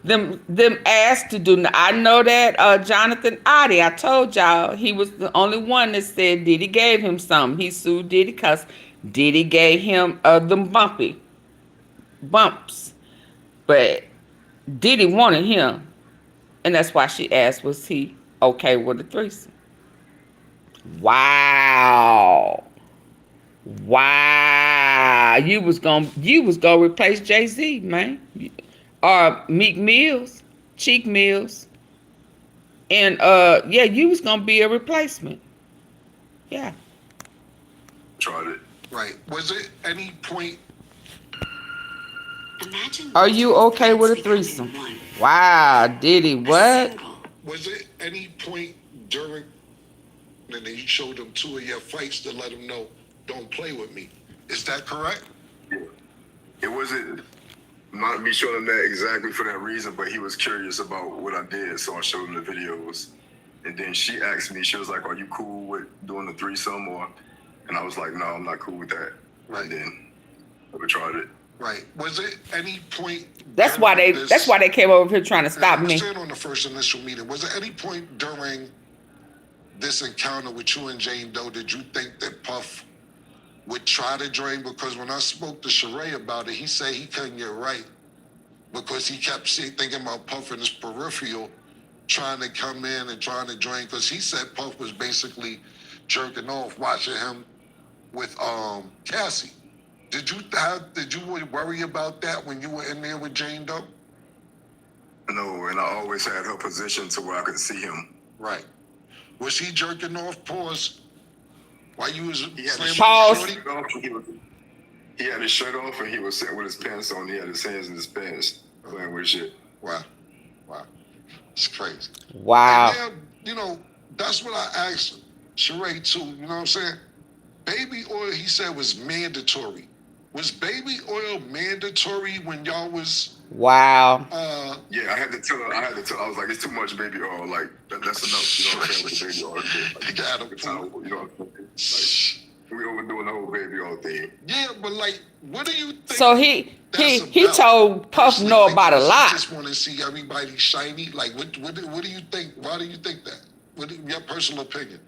them asked to do. I know that Jonathan Oddie, I told y'all, he was the only one that said Diddy gave him something. He sued Diddy because Diddy gave him them bumps. But Diddy wanted him. And that's why she asked, was he okay with a threesome? Wow. Wow. You was gonna replace Jay-Z, man. Or Meek Mills, Cheek Mills. And yeah, you was gonna be a replacement. Yeah. Tried it. Right. Was it any point? Imagine. Are you okay with a threesome? Wow, Diddy, what? Was it any point during, and then you showed them 2 of your fights to let them know, don't play with me? Is that correct? Yeah. It wasn't not me showing him that exactly for that reason, but he was curious about what I did, so I showed him the videos. And then she asked me, she was like, are you cool with doing the threesome? And I was like, no, I'm not cool with that. Right. And then we tried it. Right. Was it any point? That's why they came over here trying to stop me. On the first initial meeting, was there any point during this encounter with you and Jane Doe, did you think that Puff would try to join? Because when I spoke to Sheree about it, he said he couldn't get right because he kept thinking about Puff in his peripheral, trying to come in and trying to join, because he said Puff was basically jerking off watching him with Cassie. Did you worry about that when you were in there with Jane Doe? No, and I always had her position to where I could see him. Right. Was he jerking off? Pause. While you was pause. He had his shirt off and he was sitting with his pants on. He had his hands in his pants playing with shit. Wow. It's crazy. Wow. And then, that's what I asked Sheree too. You know what I'm saying? Baby oil, he said, was mandatory. Was baby oil mandatory when y'all was? Wow. Yeah, I had to tell her. I was like, it's too much baby oil. Like that's enough. You know what I'm saying? With the baby oil. Like, you got him. You know, like we overdoing the whole baby oil thing. Yeah, but like, what do you think? So he told Puff no about a lot. Just want to see everybody shiny. Like, what do you think? Why do you think that? What your personal opinion?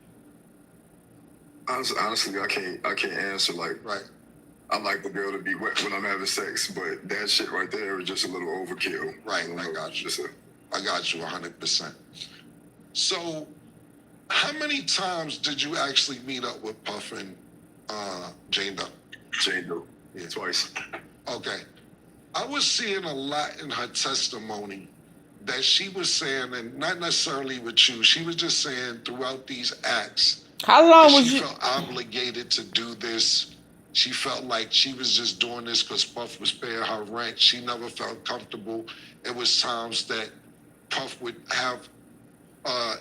Honestly, I can't answer. Like, right. I like the girl to be wet when I'm having sex, but that shit right there is just a little overkill. Right, I got you. I got you 100%. So, how many times did you actually meet up with Puff and Jane Doe? Jane Doe, yeah, twice. Okay. I was seeing a lot in her testimony that she was saying, and not necessarily with you, she was just saying throughout these acts. How long was she you? felt obligated to do this. She felt like she was just doing this because Puff was paying her rent. She never felt comfortable. It was times that Puff would have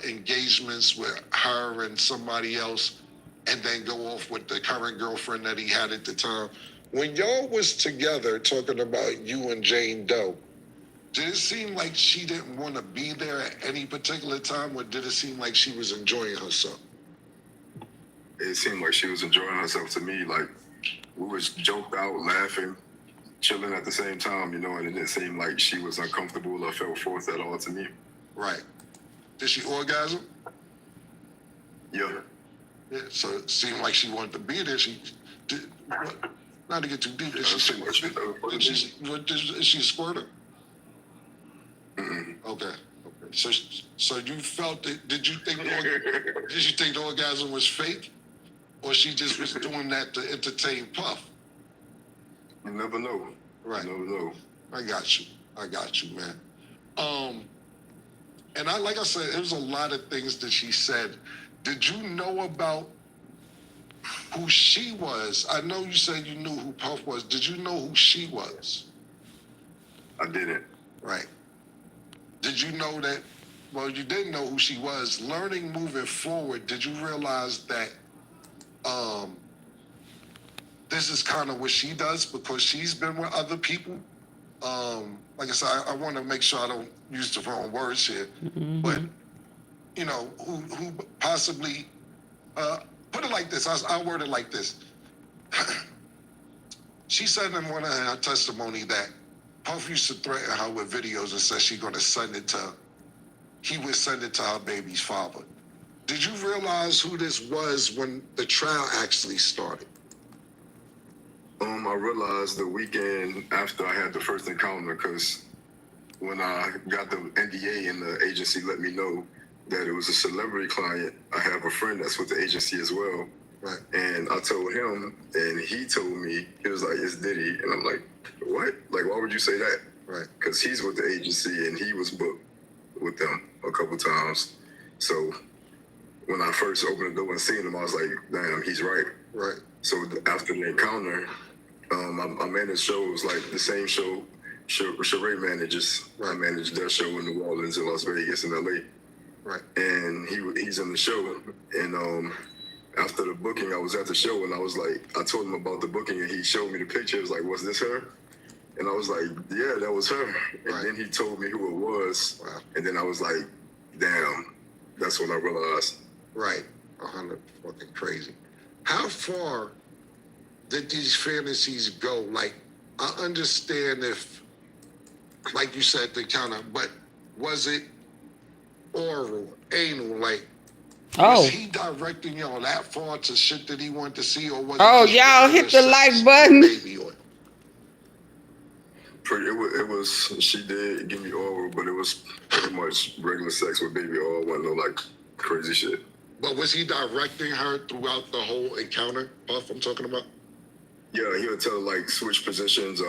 engagements with her and somebody else and then go off with the current girlfriend that he had at the time. When y'all was together talking about you and Jane Doe, did it seem like she didn't want to be there at any particular time, or did it seem like she was enjoying herself? It seemed like she was enjoying herself to me. Like, we was joked out, laughing, chilling at the same time, and it didn't seem like she was uncomfortable or felt forced at all to me. Right. Did she orgasm? Yeah. Yeah, so it seemed like she wanted to be there. She did, not to get too deep, is she a squirter? Mm-hmm. Okay. So you felt it, did you think the orgasm was fake? Or she just was doing that to entertain Puff? You never know. Right. You never know. I got you, man. And like I said, there was a lot of things that she said. Did you know about who she was? I know you said you knew who Puff was. Did you know who she was? I didn't. Right. Did you know that? Well, you didn't know who she was. Learning moving forward, did you realize that this is kind of what she does because she's been with other people. Like I said, I want to make sure I don't use the wrong words here, but you know, who possibly put it like this. I'll word it like this. She said in one of her testimony that Puff used to threaten her with videos and said he would send it to her baby's father. Did you realize who this was when the trial actually started? I realized the weekend after I had the first encounter, because when I got the NDA and the agency let me know that it was a celebrity client, I have a friend that's with the agency as well. Right. And I told him, and he told me, he was like, it's Diddy. And I'm like, what? Like, why would you say that? Right. Because he's with the agency and he was booked with them a couple times. So when I first opened the door and seen him, I was like, damn, he's right. Right. So after the encounter, I managed shows like the same show Sheree manages. I managed their show in New Orleans and Las Vegas and LA. Right. And he's in the show. And after the booking, I was at the show and I was like, I told him about the booking and he showed me the picture. He was like, was this her? And I was like, yeah, that was her. And then he told me who it was. Wow. And then I was like, damn, that's when I realized. Right. 100 fucking crazy. How far did these fantasies go? Like, I understand if, like you said, the counter, but was it oral, anal, like, was he directing y'all that far to shit that he wanted to see, or was it y'all hit the like button. Baby or... It was, she did give me oral, but it was pretty much regular sex with baby oil. Wasn't no like crazy shit. But was he directing her throughout the whole encounter, Puff, I'm talking about? Yeah, he would tell her like switch positions,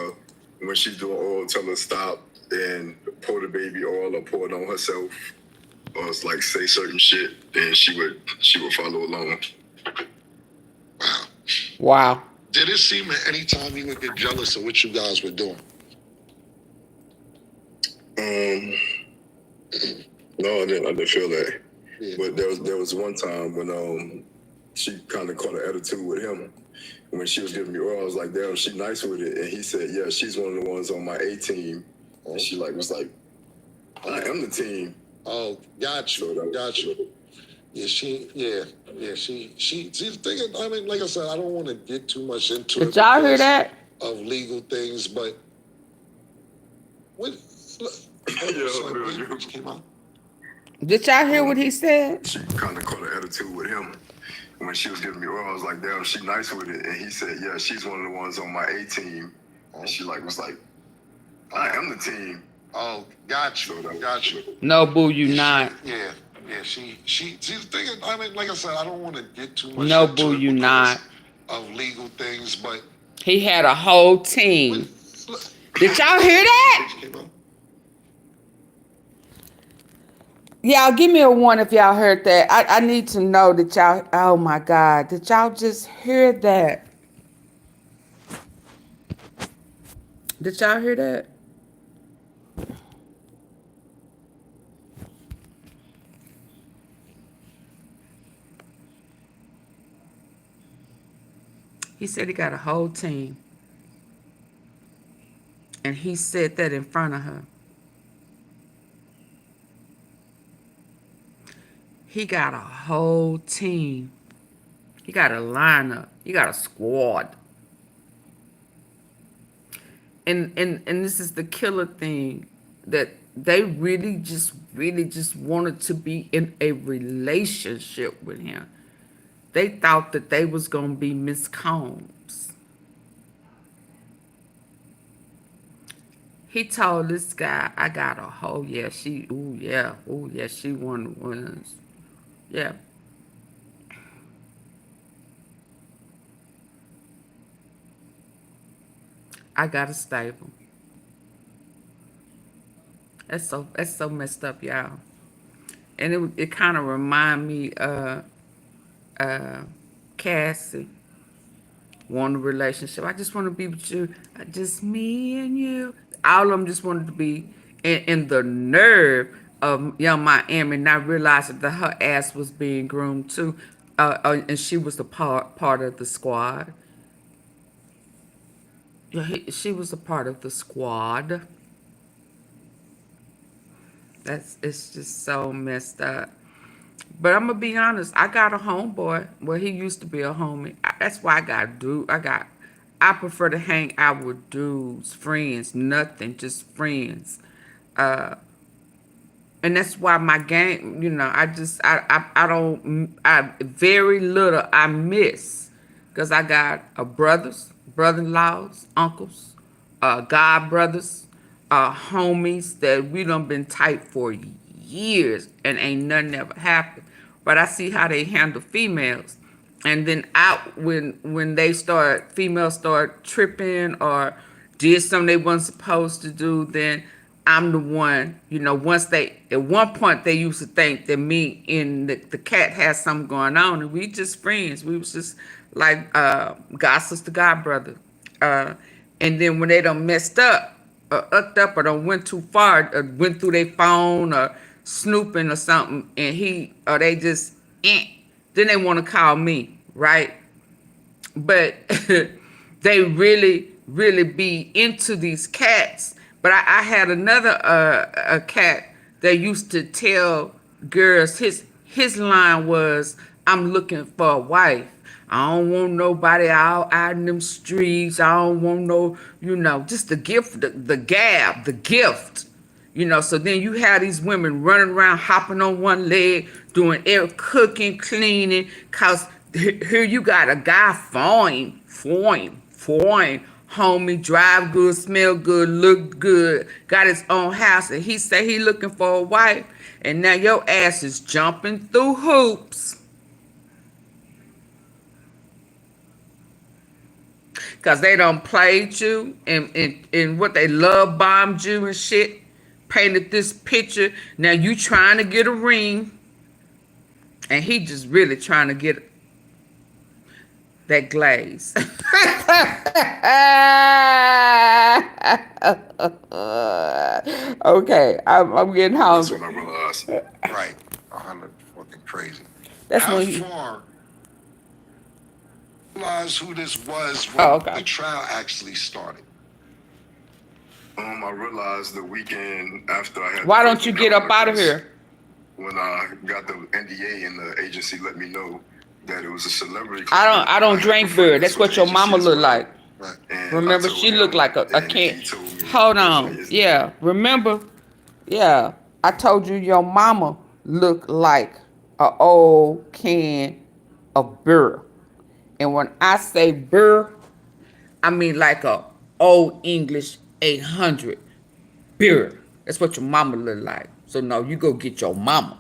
when she's doing oil, tell her stop and pour the baby oil or pour it on herself. Or it's like say certain shit and she would follow along. Wow. Wow. Did it seem at any time he would get jealous of what you guys were doing? No, I didn't feel that. Yeah. But there was one time when she kind of caught an attitude with him. When she was giving me oil, I was like, damn, she nice with it. And he said, yeah, she's one of the ones on my A team. And she was like, I am the team. Oh, got you. Yeah, she, see, the thing is, I mean, like I said, I don't want to get too much into it. Did y'all hear that? Of legal things, but what? Came out. Did y'all hear what he said? She kind of caught an attitude with him. When she was giving me oil, I was like, damn, she nice with it. And he said, yeah, she's one of the ones on my A team. And she was like, I am the team. Oh, got you. No, boo, you not. Yeah, she, see, the thing is, I mean, like I said, I don't want to get too much No, into boo, it you not. Of legal things, but... He had a whole team. Did y'all hear that? Y'all give me a 1 if y'all heard that. I need to know that y'all, oh my God, did y'all just hear that? Did y'all hear that? He said he got a whole team. And he said that in front of her. He got a whole team. He got a lineup. He got a squad. And this is the killer thing, that they really just wanted to be in a relationship with him. They thought that they was going to be Miss Combs. He told this guy, I got a whole, she one of the ones. Yeah. I got a stable. That's so messed up, y'all. And it kind of remind me Cassie wanted a relationship. I just want to be with you. Just me and you. All of them just wanted to be in the nerve of Young Miami, not realizing that her ass was being groomed too, and she was the part of the squad. she was a part of the squad. It's just so messed up. But I'm gonna be honest, I got a homeboy. Well, he used to be a homie. That's why I prefer to hang out with dudes, friends, nothing, just friends. And that's why my game, very little I miss. Because I got brother-in-laws, uncles, god brothers, homies that we done been tight for years and ain't nothing ever happened. But I see how they handle females. And then when females start tripping or did something they weren't supposed to do, then I'm the one, at one point they used to think that me and the cat had something going on, and we just friends. We was just like god sister, god brother. And then when they done messed up, upped up, or done went too far, or went through their phone, or snooping or something, and they just, then they want to call me, right? But they really, really be into these cats. But I had another a cat that used to tell girls, his line was, I'm looking for a wife. I don't want nobody out in them streets. I don't want no, just the gift, the gab, the gift. So then you have these women running around, hopping on one leg, doing cooking, cleaning, cause here you got a guy foreign, homie, drive good, smell good, look good, got his own house, and he say he looking for a wife, and now your ass is jumping through hoops. Cause they done played you and what they love bombed you and shit, painted this picture. Now you trying to get a ring, and he just really trying to get that glaze. Okay, I'm getting hungry. That's when I realized. Right, 100 fucking crazy. That's How when far realize who this was when the trial actually started? I realized the weekend after I had. Why don't you get up out of here? When I got the NDA and the agency let me know that it was a celebrity. I don't drink beer. That's what your mama look like. Right. Remember, she looked like a cat. Hold on. Yeah. Remember? Yeah. I told you your mama looked like an old can of beer. And when I say beer, I mean like a old English 800 beer. That's what your mama look like. So no, you go get your mama.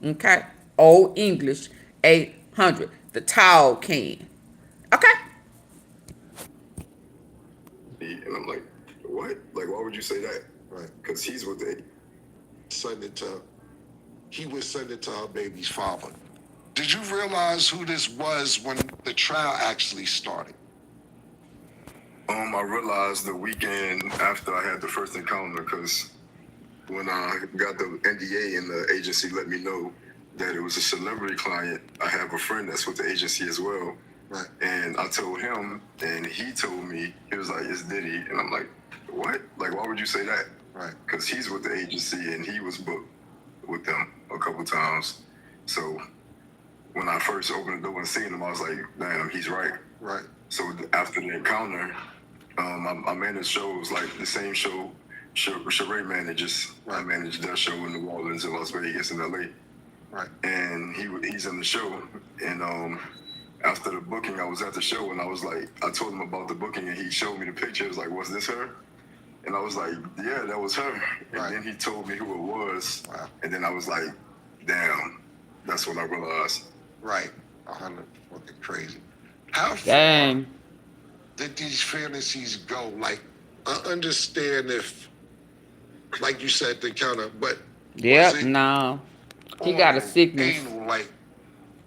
Okay? Old English 800. The tall can. Okay? And I'm like, what? Like, why would you say that? Right. Because he's with the... He was sending it to our baby's father. Did you realize who this was when the trial actually started? I realized the weekend after I had the first encounter, because when I got the NDA and the agency let me know that it was a celebrity client, I have a friend that's with the agency as well. Right. And I told him, and he told me, he was like, it's Diddy. And I'm like, what? Like, why would you say that? Right. Because he's with the agency and he was booked with them a couple times. So when I first opened the door and seen him, I was like, damn, he's right. Right. So after the encounter, I managed shows like the same show Sheree manages. I managed their show in New Orleans and Las Vegas and LA. Right. And he's in the show. And after the booking, I was at the show and I was like, I told him about the booking and he showed me the picture. He was like, was this her? And I was like, yeah, that was her. And then he told me who it was. Wow. And then I was like, damn, that's when I realized. Right. 100 fucking crazy. How Dang. did these fantasies go? Like, I understand if, like you said, the encounter, but Yep, no. He got a sickness. anal, like,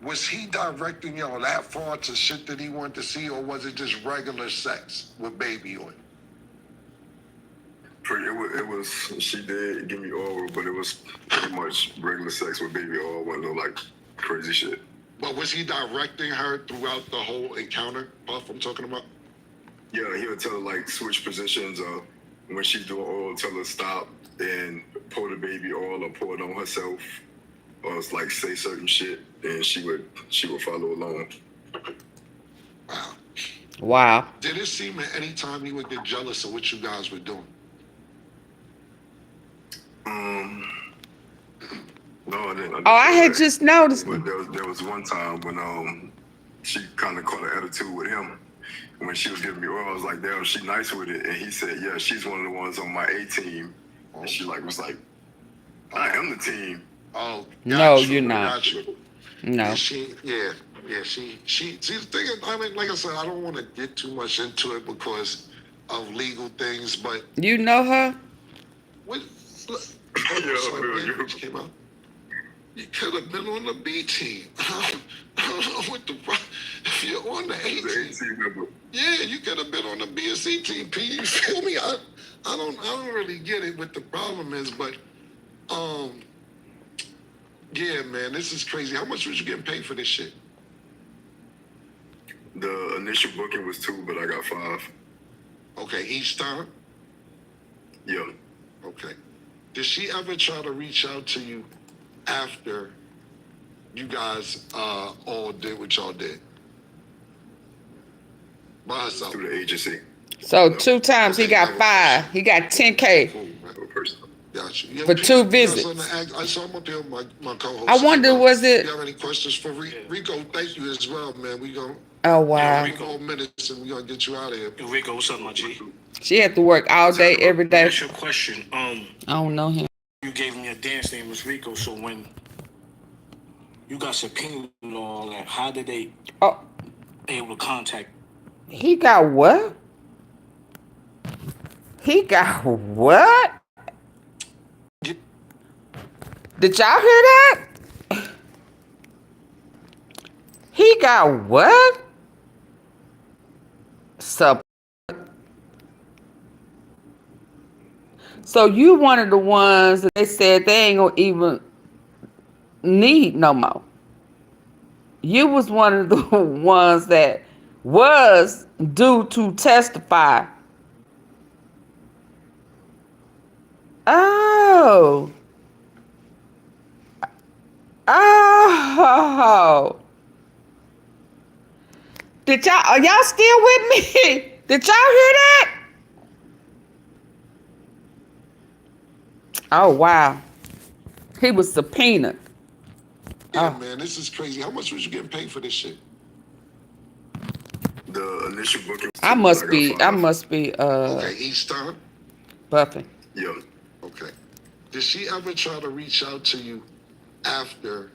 was he directing y'all that far to shit that he wanted to see, or was it just regular sex with baby on? It was, she did give me oral, but it was pretty much regular sex with baby oil. Wasn't no like crazy shit. But was he directing her throughout the whole encounter, Puff, I'm talking about? Yeah, he'll tell her like switch positions, or when she's doing oral, tell her stop and pour the baby oil or pour it on herself, or it's like say certain shit, and she would follow along. Wow. Did it seem at any time he would get jealous of what you guys were doing? No, I didn't. Oh, I had just noticed. But there was one time when she kind of caught an attitude with him. When she was giving me oil, I was like, damn, she nice with it. And he said, yeah, she's one of the ones on my A team. And she was like, I am the team. Oh, no, you're not. No. See, the thing is, I mean, like I said, I don't want to get too much into it because of legal things, but. You know her? What? Came out. You could have been on the B team. I don't know what the problem. If you're on the A team, yeah, you could have been on the B and C team. P, you feel me? I don't really get it. What the problem is, but yeah, man, this is crazy. How much was you getting paid for this shit? The initial booking was 2, but I got 5. Okay, each time. Yeah. Okay. Did she ever try to reach out to you after you guys all did what y'all did? By herself. Through the agency. So 2 times he got 5. He got 10K. Got you. For 2 visits. I saw him up here, my co-host. I wonder, was it? You have any questions for Rico? Thank you as well, man. We gonna. Oh wow. Rico minutes and we gonna get you out of here. Rico, what's up, my G? She had to work all day, every day. That's your question. I don't know him. You gave me a dance name was Rico, so when you got subpoenaed and all that, how did they able to contact? He got what? He got what? Did y'all hear that? He got what? So you one of the ones that they said they ain't gonna even need no more. You was one of the ones that was due to testify. Oh. Oh. Did y'all, are y'all still with me? Did y'all hear that? Oh, wow. He was subpoenaed. Yeah, man, this is crazy. How much was you getting paid for this shit? The initial booking. I must be, okay, each time? Buffing. Yeah. Okay. Did she ever try to reach out to you after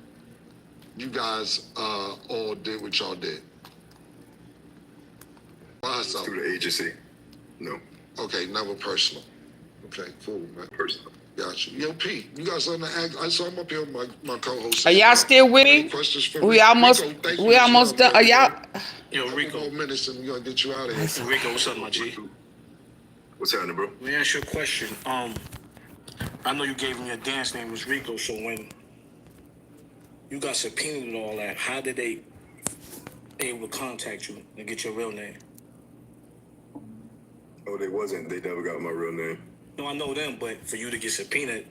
you guys all did what y'all did? By herself? Through the agency. No. Okay, never personal. Okay, cool, man. Personal. Got you. Yo, P, you guys on the act. I saw him up here with my co-host. Are y'all still with me? We almost done. Are y'all? Yo, Rico. Minutes and we're gonna get you out of here. Rico, what's up, my G? What's happening, bro? Let me ask you a question. I know you gave me a dance name was Rico, so when you got subpoenaed and all that, how did they able to contact you and get your real name? Oh, they never got my real name. No, I know them, but for you to get subpoenaed.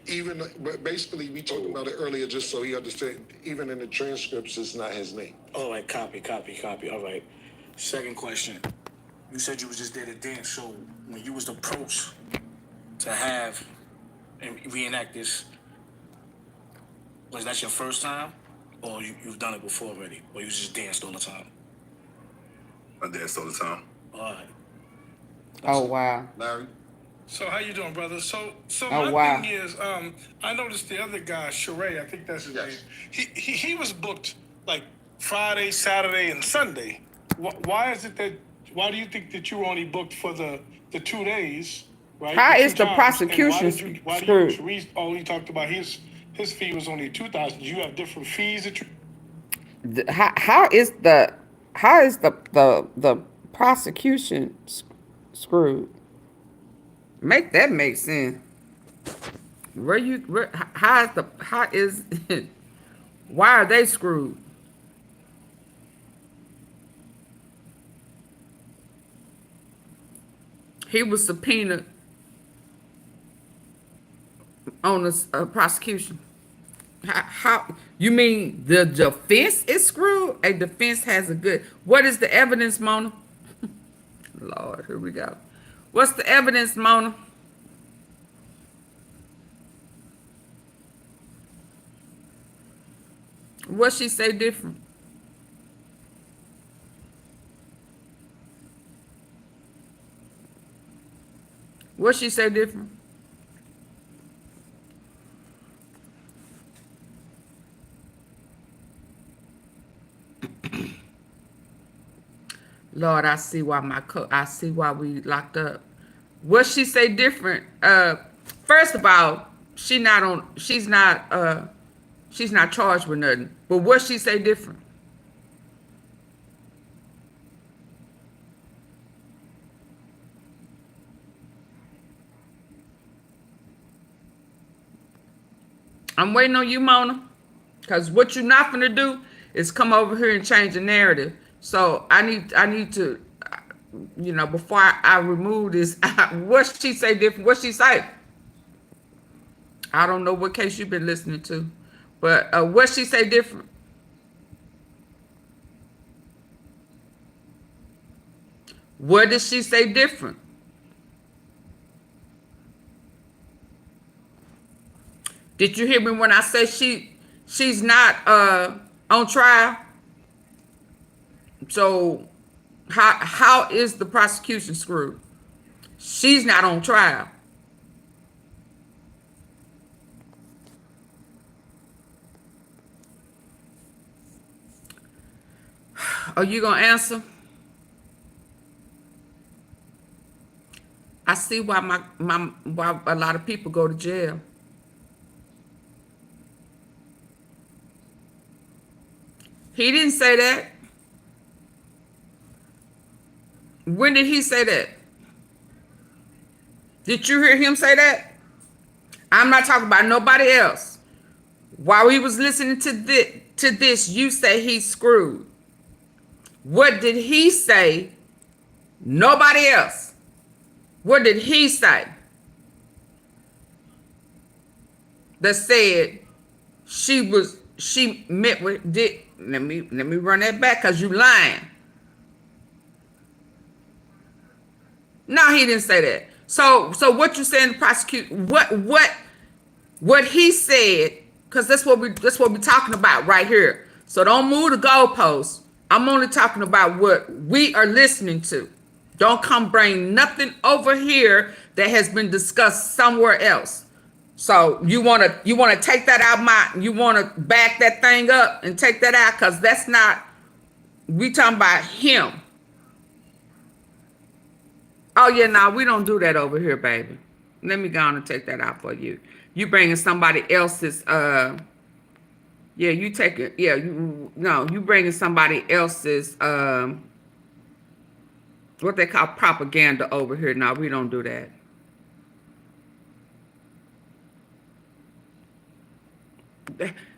But basically, we talked about it earlier just so he understood, even in the transcripts, it's not his name. All right, copy. All right. Second question. You said you was just there to dance, so when you was approached to have and reenact this, was that your first time? Or you've done it before already? Or you just danced all the time? I danced all the time. All right. Oh, wow. Larry? So how you doing, brother? So Oh, my wow. thing is, I noticed the other guy, Sheree, I think that's his name. He was booked like Friday, Saturday, and Sunday. Why is it that? Why do you think that you were only booked for the 2 days? Right? How The is 2 the times? prosecution And why did you, Sheree, he talked about his fee was only $2,000. Do you have different fees that you? How is the prosecution screwed? Make that make sense. Why are they screwed? He was subpoenaed on the prosecution. How you mean the defense is screwed? A defense has a good. What is the evidence, Mona? Lord, here we go. What's the evidence, Mona? What she say different? What she say different? Lord, I see why I see why we locked up. What she say different? First of all, she's not charged with nothing. But what she say different? I'm waiting on you, Mona. Because what you're not gonna do is come over here and change the narrative. So I need to, you know, before I remove this, what she say different? What she say? I don't know what case you've been listening to, but what she say different? What did she say different? Did you hear me when I say she's not on trial? So how is the prosecution screwed? She's not on trial. Are you gonna answer? I see why why a lot of people go to jail. He didn't say that. When did he say that? Did you hear him say that? I'm not talking about nobody else. While we was listening to this, you say he's screwed. What did he say? Nobody else. What did he say? That said she met with Dick. Let me run that back because you lying. No, he didn't say that. So what you saying to prosecute? What he said? Because that's what we're talking about right here. So don't move the goalposts. I'm only talking about what we are listening to. Don't come bring nothing over here that has been discussed somewhere else. So you wanna take that out you wanna back that thing up and take that out because that's not, we talking about him. Oh yeah, no, we don't do that over here, baby. Let me go on and take that out for you. You bringing somebody else's yeah, you take it, yeah, you bringing somebody else's what they call propaganda over here. No, we don't do that.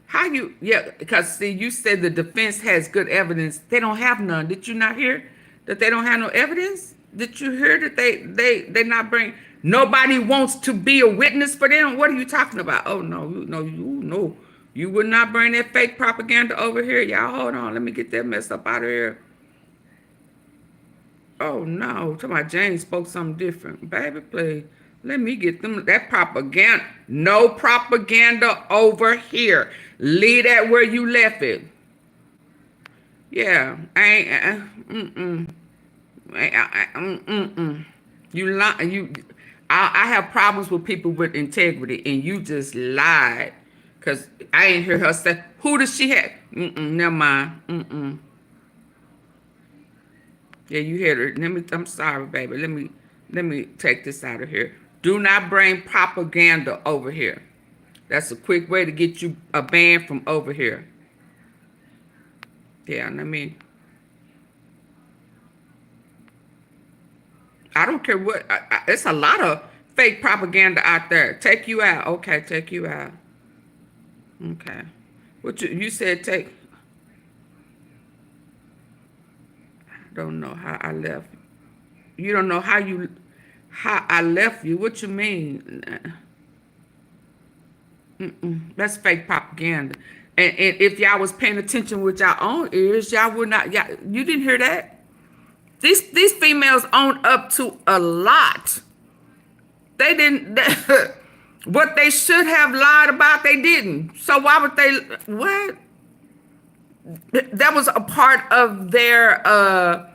How you, yeah, because see, you said the defense has good evidence. They don't have none. Did you not hear that they don't have no evidence? Did you hear that they not bring, nobody wants to be a witness for them? What are you talking about? Oh no, you would not bring that fake propaganda over here. Y'all hold on, let me get that mess up out of here. Oh no, talking about James spoke something different. Baby, please. Let me get them that propaganda. No propaganda over here. Leave that where you left it. Yeah, I have problems with people with integrity, and you just lied. Cause I ain't hear her say, who does she have? Never mind. Yeah, you heard her. I'm sorry, baby. Let me take this out of here. Do not bring propaganda over here. That's a quick way to get you a ban from over here. Yeah, I don't care what. It's a lot of fake propaganda out there. Take you out. Okay, take you out. Okay. What you said take. I don't know how I left. You don't know how you. How I left you? What you mean? That's fake propaganda. And if y'all was paying attention with y'all own ears, y'all would not. You didn't hear that. These females own up to a lot. They didn't. What they should have lied about, they didn't. So why would they? What? That was a part of their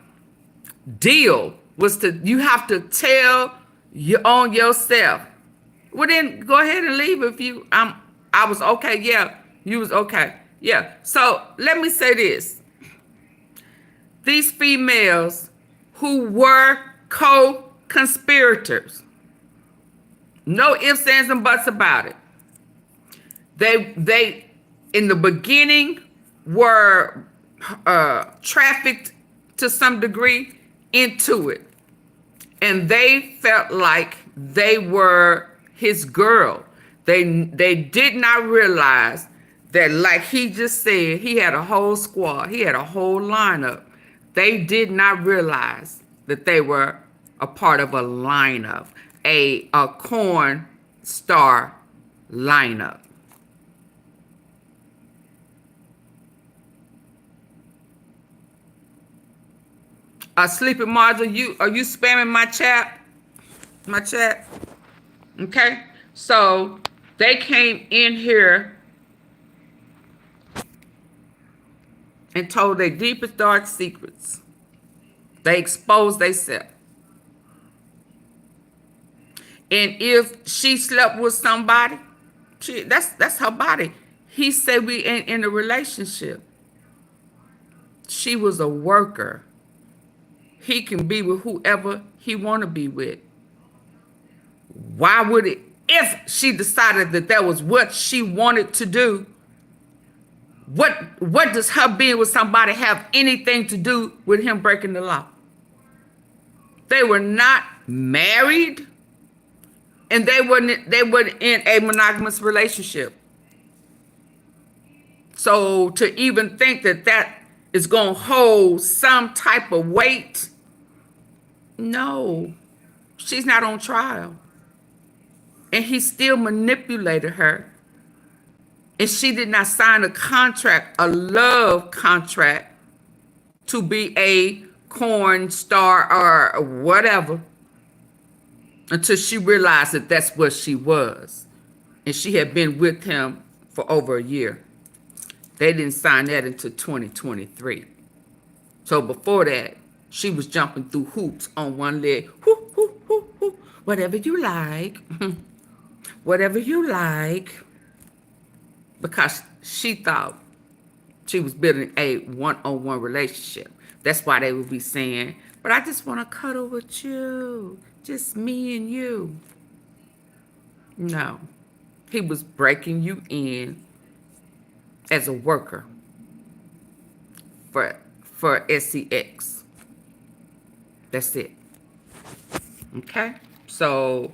deal. Was to you have to tell on yourself. Well, then go ahead and leave if you. I was okay. Yeah, you was okay. Yeah. So let me say this: these females who were co-conspirators, no ifs, ands, and buts about it. They in the beginning were trafficked to some degree into it, and they felt like they were his girl. They did not realize that, like he just said, he had a whole squad. He had a whole lineup. They did not realize that they were a part of a lineup, a corn star lineup. Sleepy Marge, are you spamming my chat? My chat? Okay. So they came in here and told their deepest dark secrets. They exposed themselves. And if she slept with somebody, that's her body. He said we ain't in a relationship. She was a worker. He can be with whoever he want to be with. Why would it, if she decided that that was what she wanted to do, what does her being with somebody have anything to do with him breaking the law? They were not married, and they weren't in a monogamous relationship. So to even think that that is going to hold some type of weight, no, she's not on trial. And he still manipulated her. And she did not sign a contract, a love contract, to be a corn star or whatever, until she realized that that's what she was. And she had been with him for over a year. They didn't sign that until 2023. So before that, she was jumping through hoops on one leg. Whoop, whoop, whoop, whoop. Whatever you like. Whatever you like. Because she thought she was building a one-on-one relationship. That's why they would be saying, but I just want to cuddle with you. Just me and you. No. He was breaking you in as a worker for S3X. That's it. Okay? So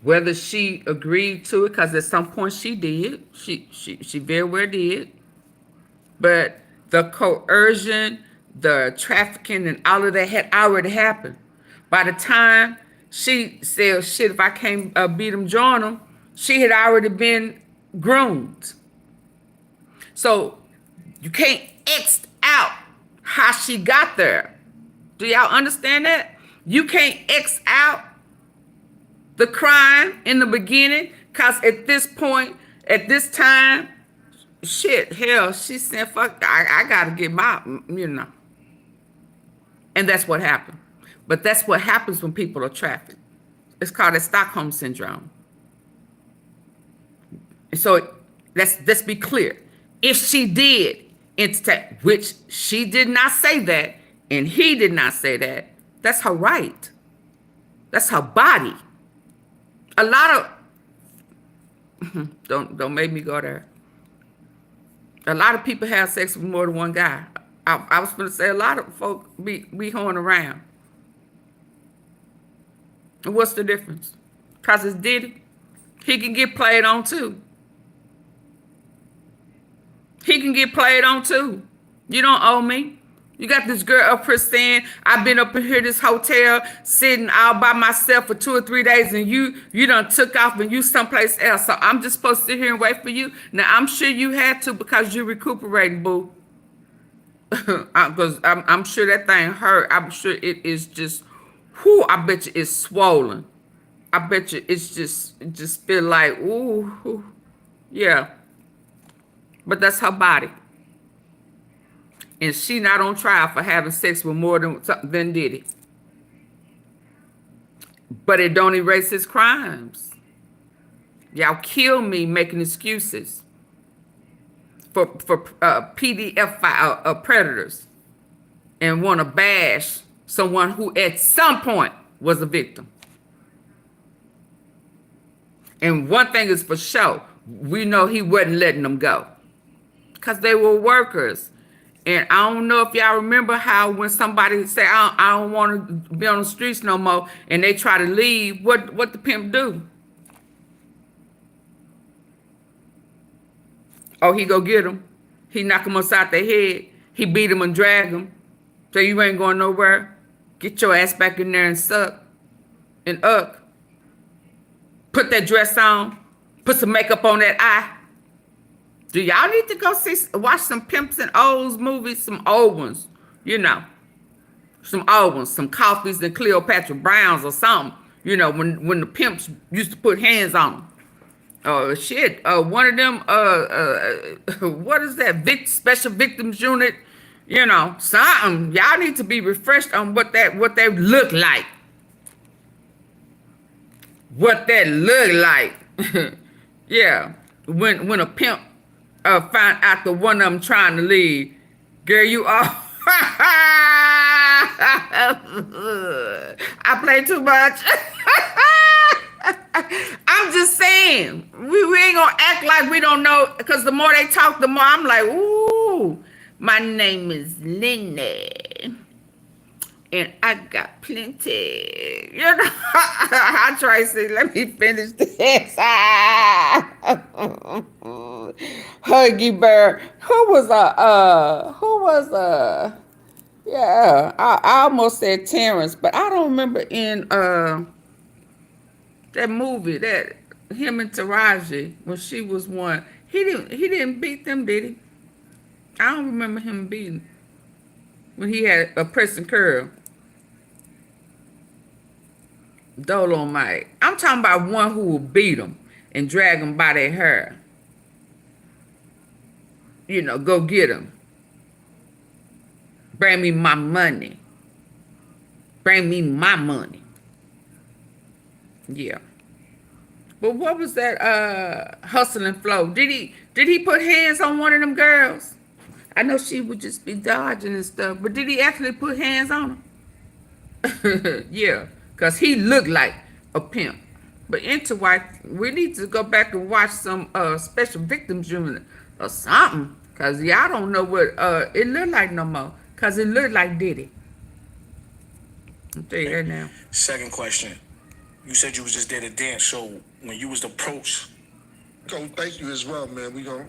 whether she agreed to it, because at some point she did. She very well did. But the coercion, the trafficking, and all of that had already happened. By the time she said, shit, if I can't beat him, join him, she had already been groomed. So you can't X out how she got there. Do y'all understand that? You can't X out the crime in the beginning, because at this point, at this time, shit, hell, she said, fuck, I gotta get my, you know. And that's what happened. But that's what happens when people are trafficked. It's called a Stockholm syndrome. And so let's be clear. If she did, which she did not say that, and he did not say that, that's her right. That's her body. A lot of, don't make me go there. A lot of people have sex with more than one guy. I was going to say a lot of folk be hoeing around. And what's the difference? Because it's Diddy. He can get played on too. He can get played on too. You don't owe me. You got this girl up here saying, I've been up in here, this hotel, sitting all by myself for 2 or 3 days, and you done took off and you someplace else. So I'm just supposed to sit here and wait for you? Now, I'm sure you had to because you're recuperating, boo. Because I'm sure that thing hurt. I'm sure it is just, whoo, I bet you it's swollen. I bet you it just feel like, ooh, yeah. But that's her body. And she not on trial for having sex with more than Diddy. But it don't erase his crimes. Y'all kill me making excuses for PDF file predators and want to bash someone who at some point was a victim. And one thing is for sure, we know he wasn't letting them go because they were workers. And I don't know if y'all remember how when somebody say, I don't want to be on the streets no more, and they try to leave, what the pimp do? Oh, he go get them. He knock them upside their head. He beat them and drag them. So you ain't going nowhere. Get your ass back in there and suck and up. Put that dress on. Put some makeup on that eye. Do y'all need to go watch some Pimps and O's movies? Some old ones, you know. Some old ones, some Coffees and Cleopatra Browns or something. You know, when the pimps used to put hands on them. Oh, shit. One of them, what is that? Special Victims Unit. You know, something. Y'all need to be refreshed on what they look like. What that look like. Yeah. When a pimp find out the one of them trying to leave, girl, you are. I play too much. I'm just saying, we ain't gonna act like we don't know, because the more they talk, the more I'm like, ooh, my name is Linda, and I got plenty. You know, I try to say, let me finish this. Huggy Bear. Who was yeah, I almost said Terrence, but I don't remember in that movie that him and Taraji, when she was one, he didn't beat them, did he? I don't remember him beating when he had a pressing curl. Dolomite. I'm talking about one who will beat them and drag them by their hair. You know, go get them. Bring me my money. Bring me my money. Yeah. But what was that hustle and flow? Did he put hands on one of them girls? I know she would just be dodging and stuff, but did he actually put hands on her? Yeah, because he looked like a pimp. But Interwife, we need to go back and watch some Special Victims Unit or something, because y'all don't know what it looked like no more, because it looked like Diddy. I'll tell you that now. Second question. You said you was just there to dance, so when you was approached... Rico, thank you as well, man. We gonna...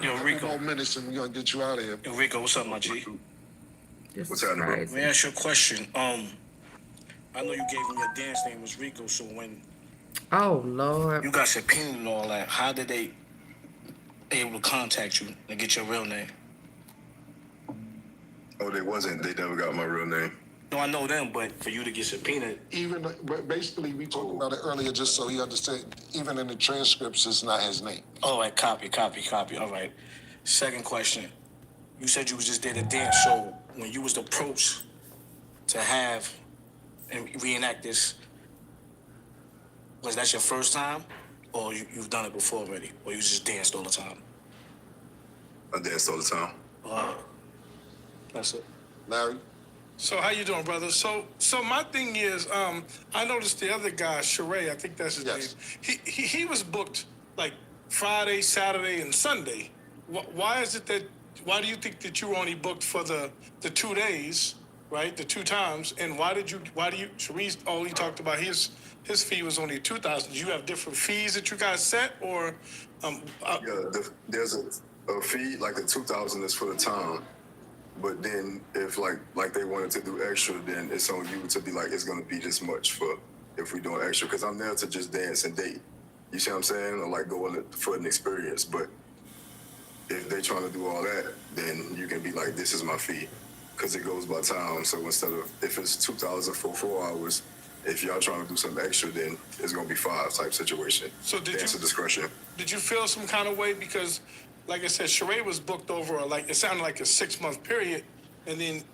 Yo, Rico. More minutes and we gonna get you out of here. Yo, Rico, what's up, my G? What's happening, bro? Let me ask you a question. I know you gave him your dance name was Rico, so when... Oh, Lord. You got subpoenaed and all that, how did they able to contact you and get your real name? Oh, they never got my real name. No, I know them, but for you to get subpoenaed... Even, basically, we talked about it earlier just so he understood, even in the transcripts, it's not his name. All right, copy. All right. Second question. You said you was just there to dance, so when you was approached to have and reenact this, was that your first time? Or you've done it before already? Or you just danced all the time? I danced all the time. That's it. Larry? So how you doing, brother? So my thing is, I noticed the other guy, Sheree, I think that's his name. He was booked like Friday, Saturday, and Sunday. Why do you think that you were only booked for the 2 days, right? The 2 times, and why do you? Sheree's only talked about his fee was only $2,000. Do you have different fees that you guys set, or? Yeah, there's a fee like the $2,000 is for the time. But then if like they wanted to do extra, then it's on you to be like, it's gonna be this much for if we doing extra. Cause I'm there to just dance and date. You see what I'm saying? Or like go for an experience. But if they trying to do all that, then you can be like, this is my fee. Cause it goes by time. So instead of, if it's $2,000 for 4 hours, if y'all trying to do something extra, then it's gonna be 5 type situation. So dance of discretion. Did you feel some kind of way? Because like I said, Sheree was booked over it sounded like a 6-month period. And then,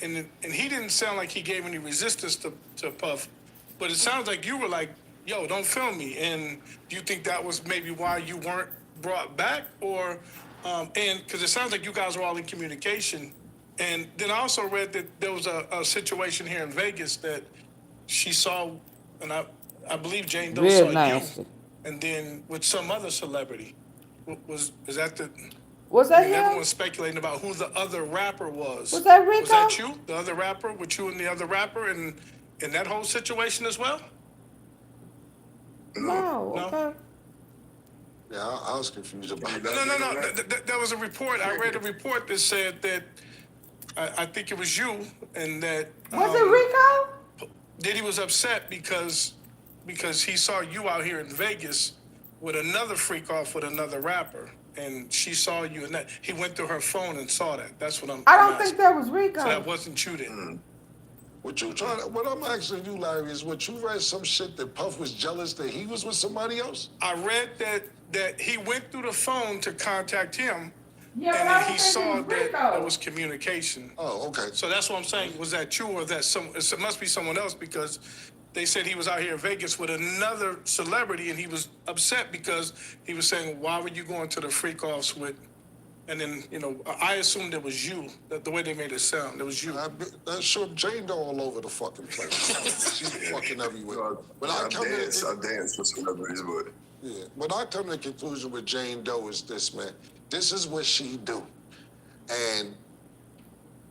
and he didn't sound like he gave any resistance to Puff, but it sounds like you were like, yo, don't film me. And do you think that was maybe why you weren't brought back? Or, and because it sounds like you guys were all in communication. And then I also read that there was a situation here in Vegas that she saw, and I believe Jane Doe saw you, and then with some other celebrity. Is that the... Was that him? Everyone's speculating about who the other rapper was. Was that Rico? Was that you, the other rapper, with you and the other rapper, and in that whole situation as well? No. Okay. Yeah, I was confused about that. No. There was a report. I read a report that said that I think it was you, and that was it Rico? Diddy was upset because he saw you out here in Vegas with another freak off with another rapper. And she saw you, and that he went through her phone and saw that. That's what I don't think that was Rico. So that wasn't you then. What I'm asking you, Larry, is what you read some shit that Puff was jealous that he was with somebody else? I read that he went through the phone to contact him, and then he saw that there was communication. Oh, okay. So that's what I'm saying. Was that you or that it must be someone else, because they said he was out here in Vegas with another celebrity, and he was upset because he was saying, why were you going to the freak-offs with... And then, I assumed it was you, the way they made it sound. It was you. That's sure Jane Doe all over the fucking place. She's fucking everywhere. I dance for celebrities, but... Yeah, when I come to the conclusion with Jane Doe is this, man. This is what she do. And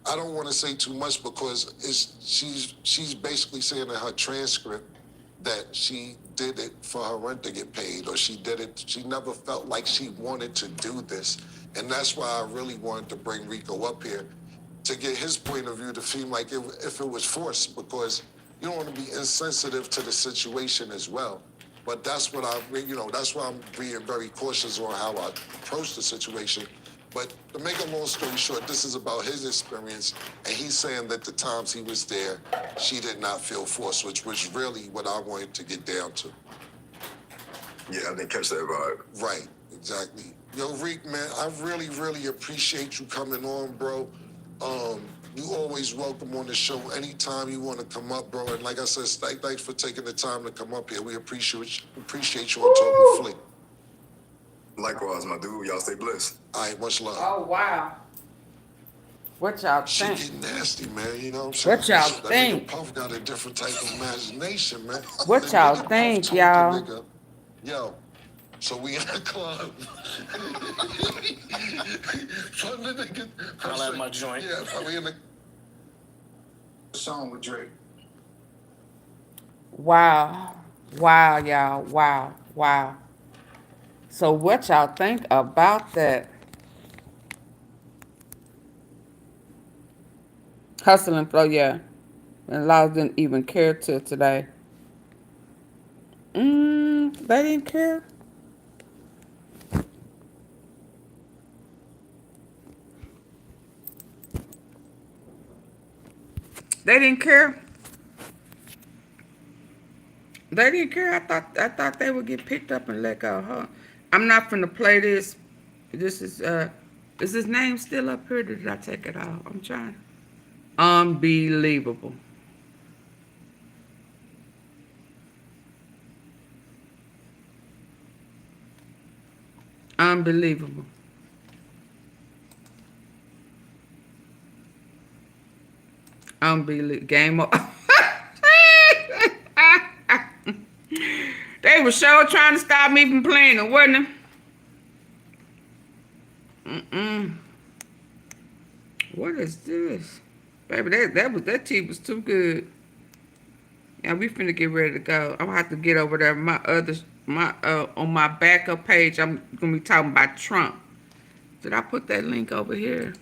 I don't want to say too much because she's basically saying in her transcript that she did it for her rent to get paid, or she did it, she never felt like she wanted to do this. And that's why I really wanted to bring Rico up here to get his point of view to feel like if it was forced, because you don't want to be insensitive to the situation as well. But that's what that's why I'm being very cautious on how I approach the situation. But to make a long story short, this is about his experience, and he's saying that the times he was there, she did not feel forced, which was really what I wanted to get down to. Yeah, I didn't catch that vibe. Right, exactly. Yo, Reek, man, I really, really appreciate you coming on, bro. You always welcome on the show anytime you want to come up, bro. And like I said, thanks for taking the time to come up here. We appreciate you on Talk with Flick. Likewise, my dude. Y'all stay blessed. All right, much love. Oh, wow. What y'all think? She get nasty, man. You know what I'm saying? What y'all think? Puff got a different type of imagination, man. What y'all think, y'all? Yo, so we in the club. I like my joint. Yeah, we in the song with Drake. Wow. Wow, y'all. Wow. So what y'all think about that? Hustle and Flow, yeah. And Laws didn't even care till today. They didn't care. They didn't care. They didn't care. I thought they would get picked up and let go, huh? I'm not finna play this. This is his name still up here? Or did I take it off? I'm trying. Unbelievable. Unbelievable. Unbelievable. Game over. They were sure trying to stop me from playing it, wasn't they? What is this? Baby, that tea was too good. Yeah, we finna get ready to go. I'm gonna have to get over there. On my backup page, I'm gonna be talking about Trump. Did I put that link over here?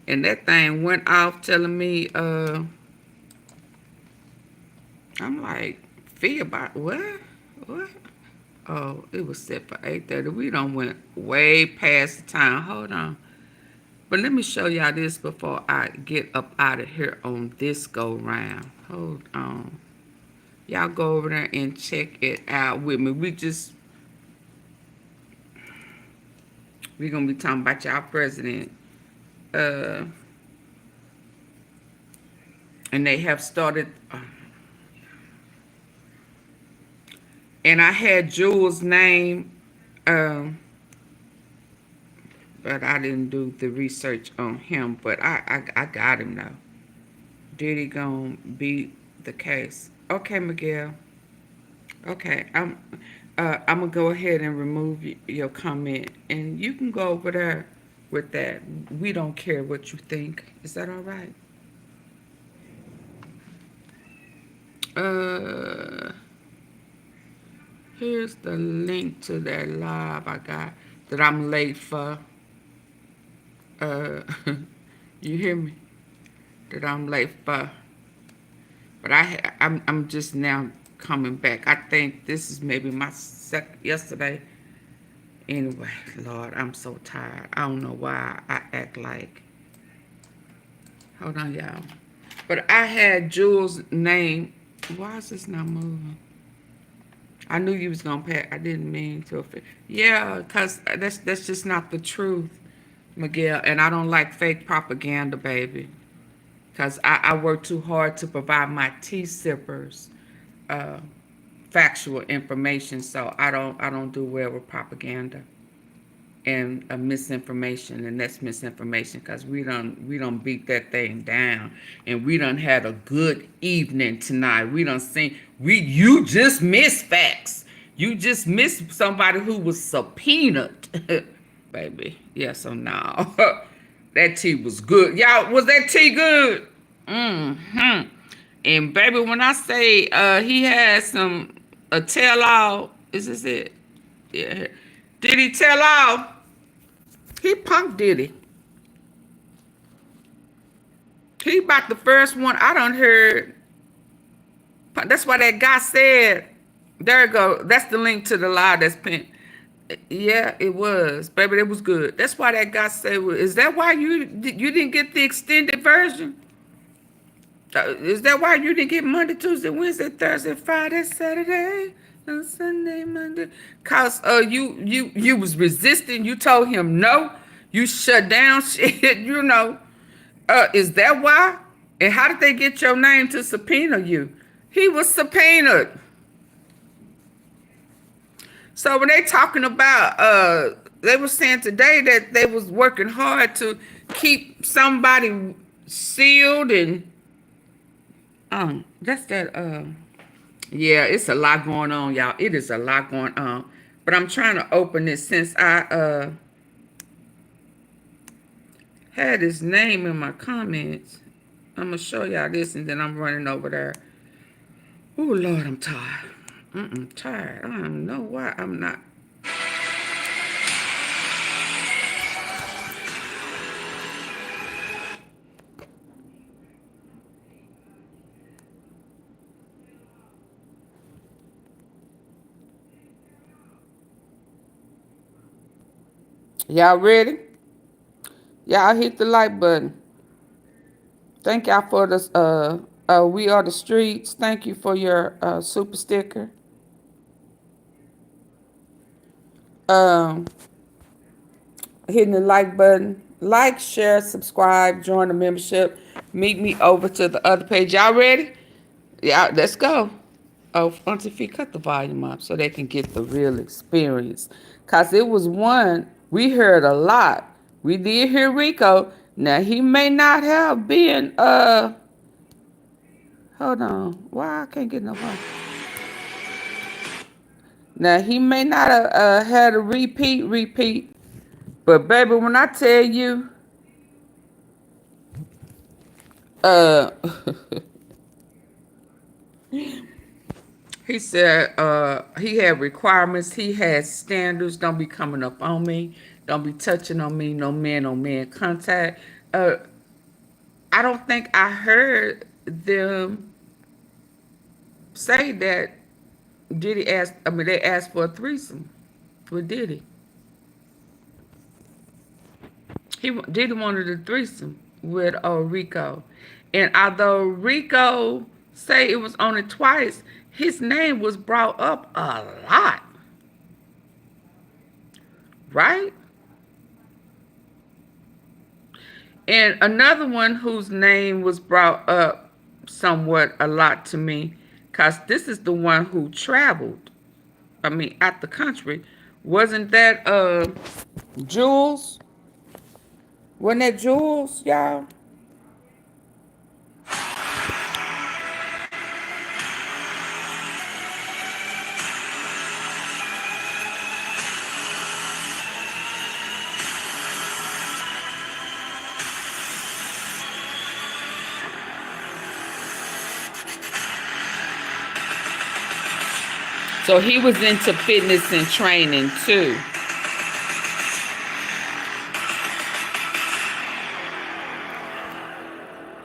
And that thing went off telling me, I'm like, fee about what? What? Oh, it was set for 8:30. We done went way past the time. Hold on. But let me show y'all this before I get up out of here on this go round. Hold on. Y'all go over there and check it out with me. We're gonna be talking about y'all president. And they have started. And I had Jewel's name, but I didn't do the research on him. But I got him now. Diddy gonna beat the case? Okay, Miguel. Okay, I'm gonna go ahead and remove your comment, and you can go over there with that. We don't care what you think. Is that all right? Here's the link to that live I got that I'm late for. You hear me? That I'm late for. But I'm just now coming back. I think this is maybe my second yesterday. Anyway, Lord, I'm so tired. I don't know why I act like. Hold on, y'all. But I had Jules' name. Why is this not moving? I knew you was gonna pay. I didn't mean to offend. Yeah, cause that's just not the truth, Miguel. And I don't like fake propaganda, baby. Cause I work too hard to provide my tea sippers factual information. So I don't do well with propaganda and misinformation, and that's misinformation. Cause we done beat that thing down, and we done had a good evening tonight. We done seen. You just missed facts. You just missed somebody who was subpoenaed, baby. Yeah, so no. That tea was good. Y'all, was that tea good? Mm-hmm. And baby, when I say he had a tell-all, is this it? Yeah. Did he tell all? He punked Diddy. He about the first one I done heard. That's why that guy said, there you go. That's the link to the live that's pinned. Yeah, it was. Baby, it was good. That's why that guy said, is that why you didn't get the extended version? Is that why you didn't get Monday, Tuesday, Wednesday, Thursday, Friday, Saturday, and Sunday, Monday? Cause you was resisting. You told him no. You shut down shit. You know. Is that why? And how did they get your name to subpoena you? He was subpoenaed. So when they talking about, they were saying today that they was working hard to keep somebody sealed and, that's that, yeah, it's a lot going on, y'all. It is a lot going on. But I'm trying to open this since I, had his name in my comments. I'm going to show y'all this and then I'm running over there. Oh, Lord, I'm tired. Tired. I don't know why I'm not. Y'all ready? Y'all hit the like button. Thank y'all for this. We are the streets. Thank you for your super sticker. Hitting the like button. Like, share, subscribe, join the membership. Meet me over to the other page. Y'all ready? Yeah, let's go. Oh, AunTeaFee, cut the volume up so they can get the real experience. Because it was one, we heard a lot. We did hear Rico. Now, he may not have been, hold on. Why I can't get no volume? Now, he may not have had a repeat. But, baby, when I tell you, he said he had requirements. He had standards. Don't be coming up on me. Don't be touching on me. No man-on-man contact. I don't think I heard them say that Diddy asked, I mean, they asked for a threesome with Diddy. Diddy wanted a threesome with Rico. And although Rico say it was only twice, his name was brought up a lot. Right? And another one whose name was brought up somewhat a lot to me, because this is the one who traveled, I mean, out the country. Wasn't that Jules? Wasn't that Jules, y'all? So he was into fitness and training too.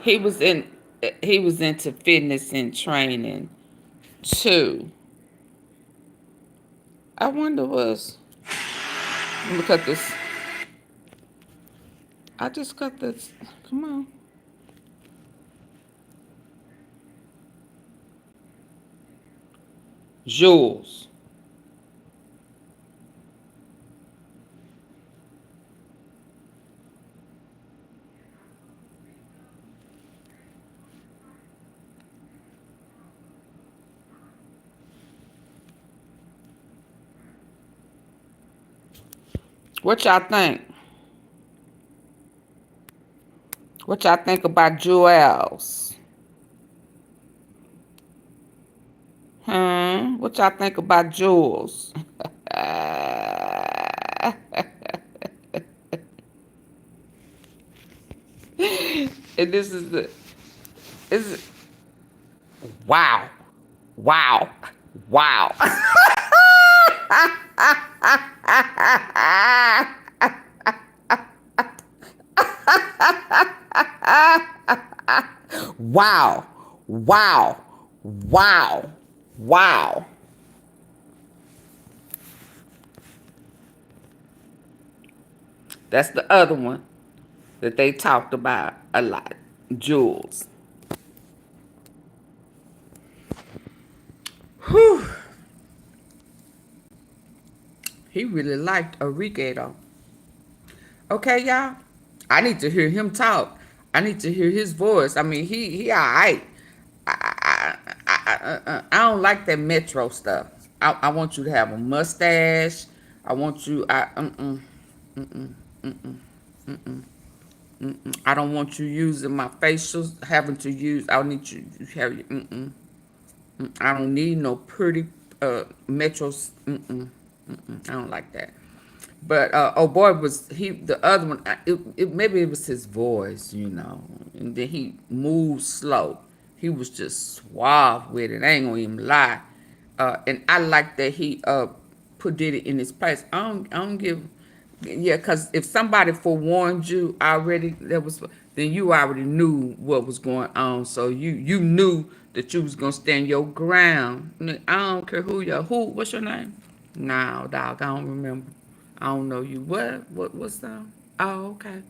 He was into fitness and training too. I wonder let me cut this. I just cut this. Come on. Jules. What y'all think? What y'all think about Jules? What y'all think about Jules? And this is wow. Wow. Wow. Wow. Wow. Wow. Wow. That's the other one that they talked about a lot. Jules. Whew. He really liked Rico though. Okay, y'all. I need to hear him talk. I need to hear his voice. I mean, he all right. I don't like that Metro stuff. I want you to have a mustache. I want you. I don't want you using my facials. Having to use. I need you to have. I don't need no pretty Metros. I don't like that. But oh boy, was he the other one? Maybe it was his voice, you know, and then he moved slow. He was just suave with it. I ain't gonna even lie. And I like that he put Diddy in his place. I don't give. Yeah, because if somebody forewarned you already, then you already knew what was going on. So you knew that you was gonna stand your ground. I don't care what's your name? No, dog, I don't remember. I don't know you. What's that? Oh, okay.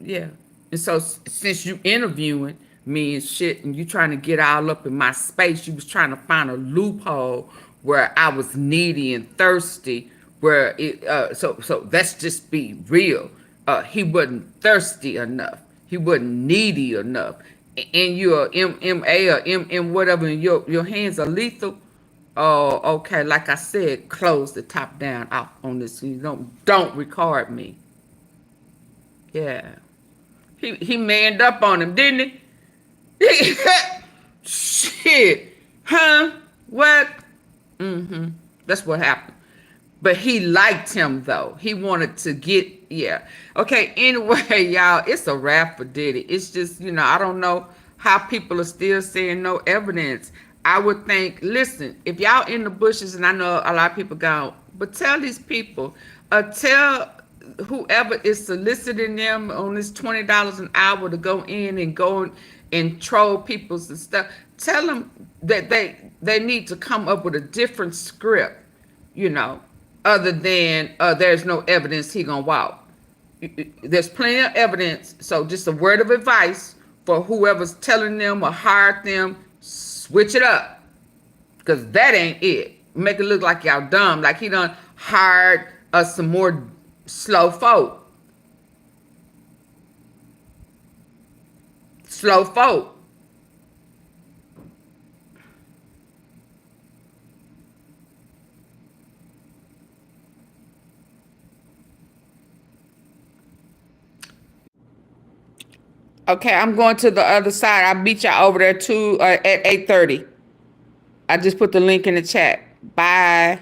Yeah. And so since you interviewing me and shit, and you trying to get all up in my space, you was trying to find a loophole where I was needy and thirsty. Where it so let's just be real. He wasn't thirsty enough. He wasn't needy enough. And you're MMA or MM whatever, and your hands are lethal. Oh, okay. Like I said, close the top down off on this. You don't record me. Yeah. He manned up on him, didn't he? Shit. Huh? What? That's what happened. But he liked him, though. He wanted to get, yeah. Okay, anyway, y'all, it's a wrap for Diddy. It's just, I don't know how people are still saying no evidence. I would think, listen, if y'all in the bushes, and I know a lot of people go, but tell these people, tell whoever is soliciting them on this $20 an hour to go in and troll people's and stuff, tell them that they need to come up with a different script, you know, other than there's no evidence he gonna walk. There's plenty of evidence, so just a word of advice for whoever's telling them or hired them, switch it up, because that ain't it. Make it look like y'all dumb, like he done hired us some more slow folk. Slow folk. Okay, I'm going to the other side. I'll meet y'all over there too at 8:30. I just put the link in the chat. Bye.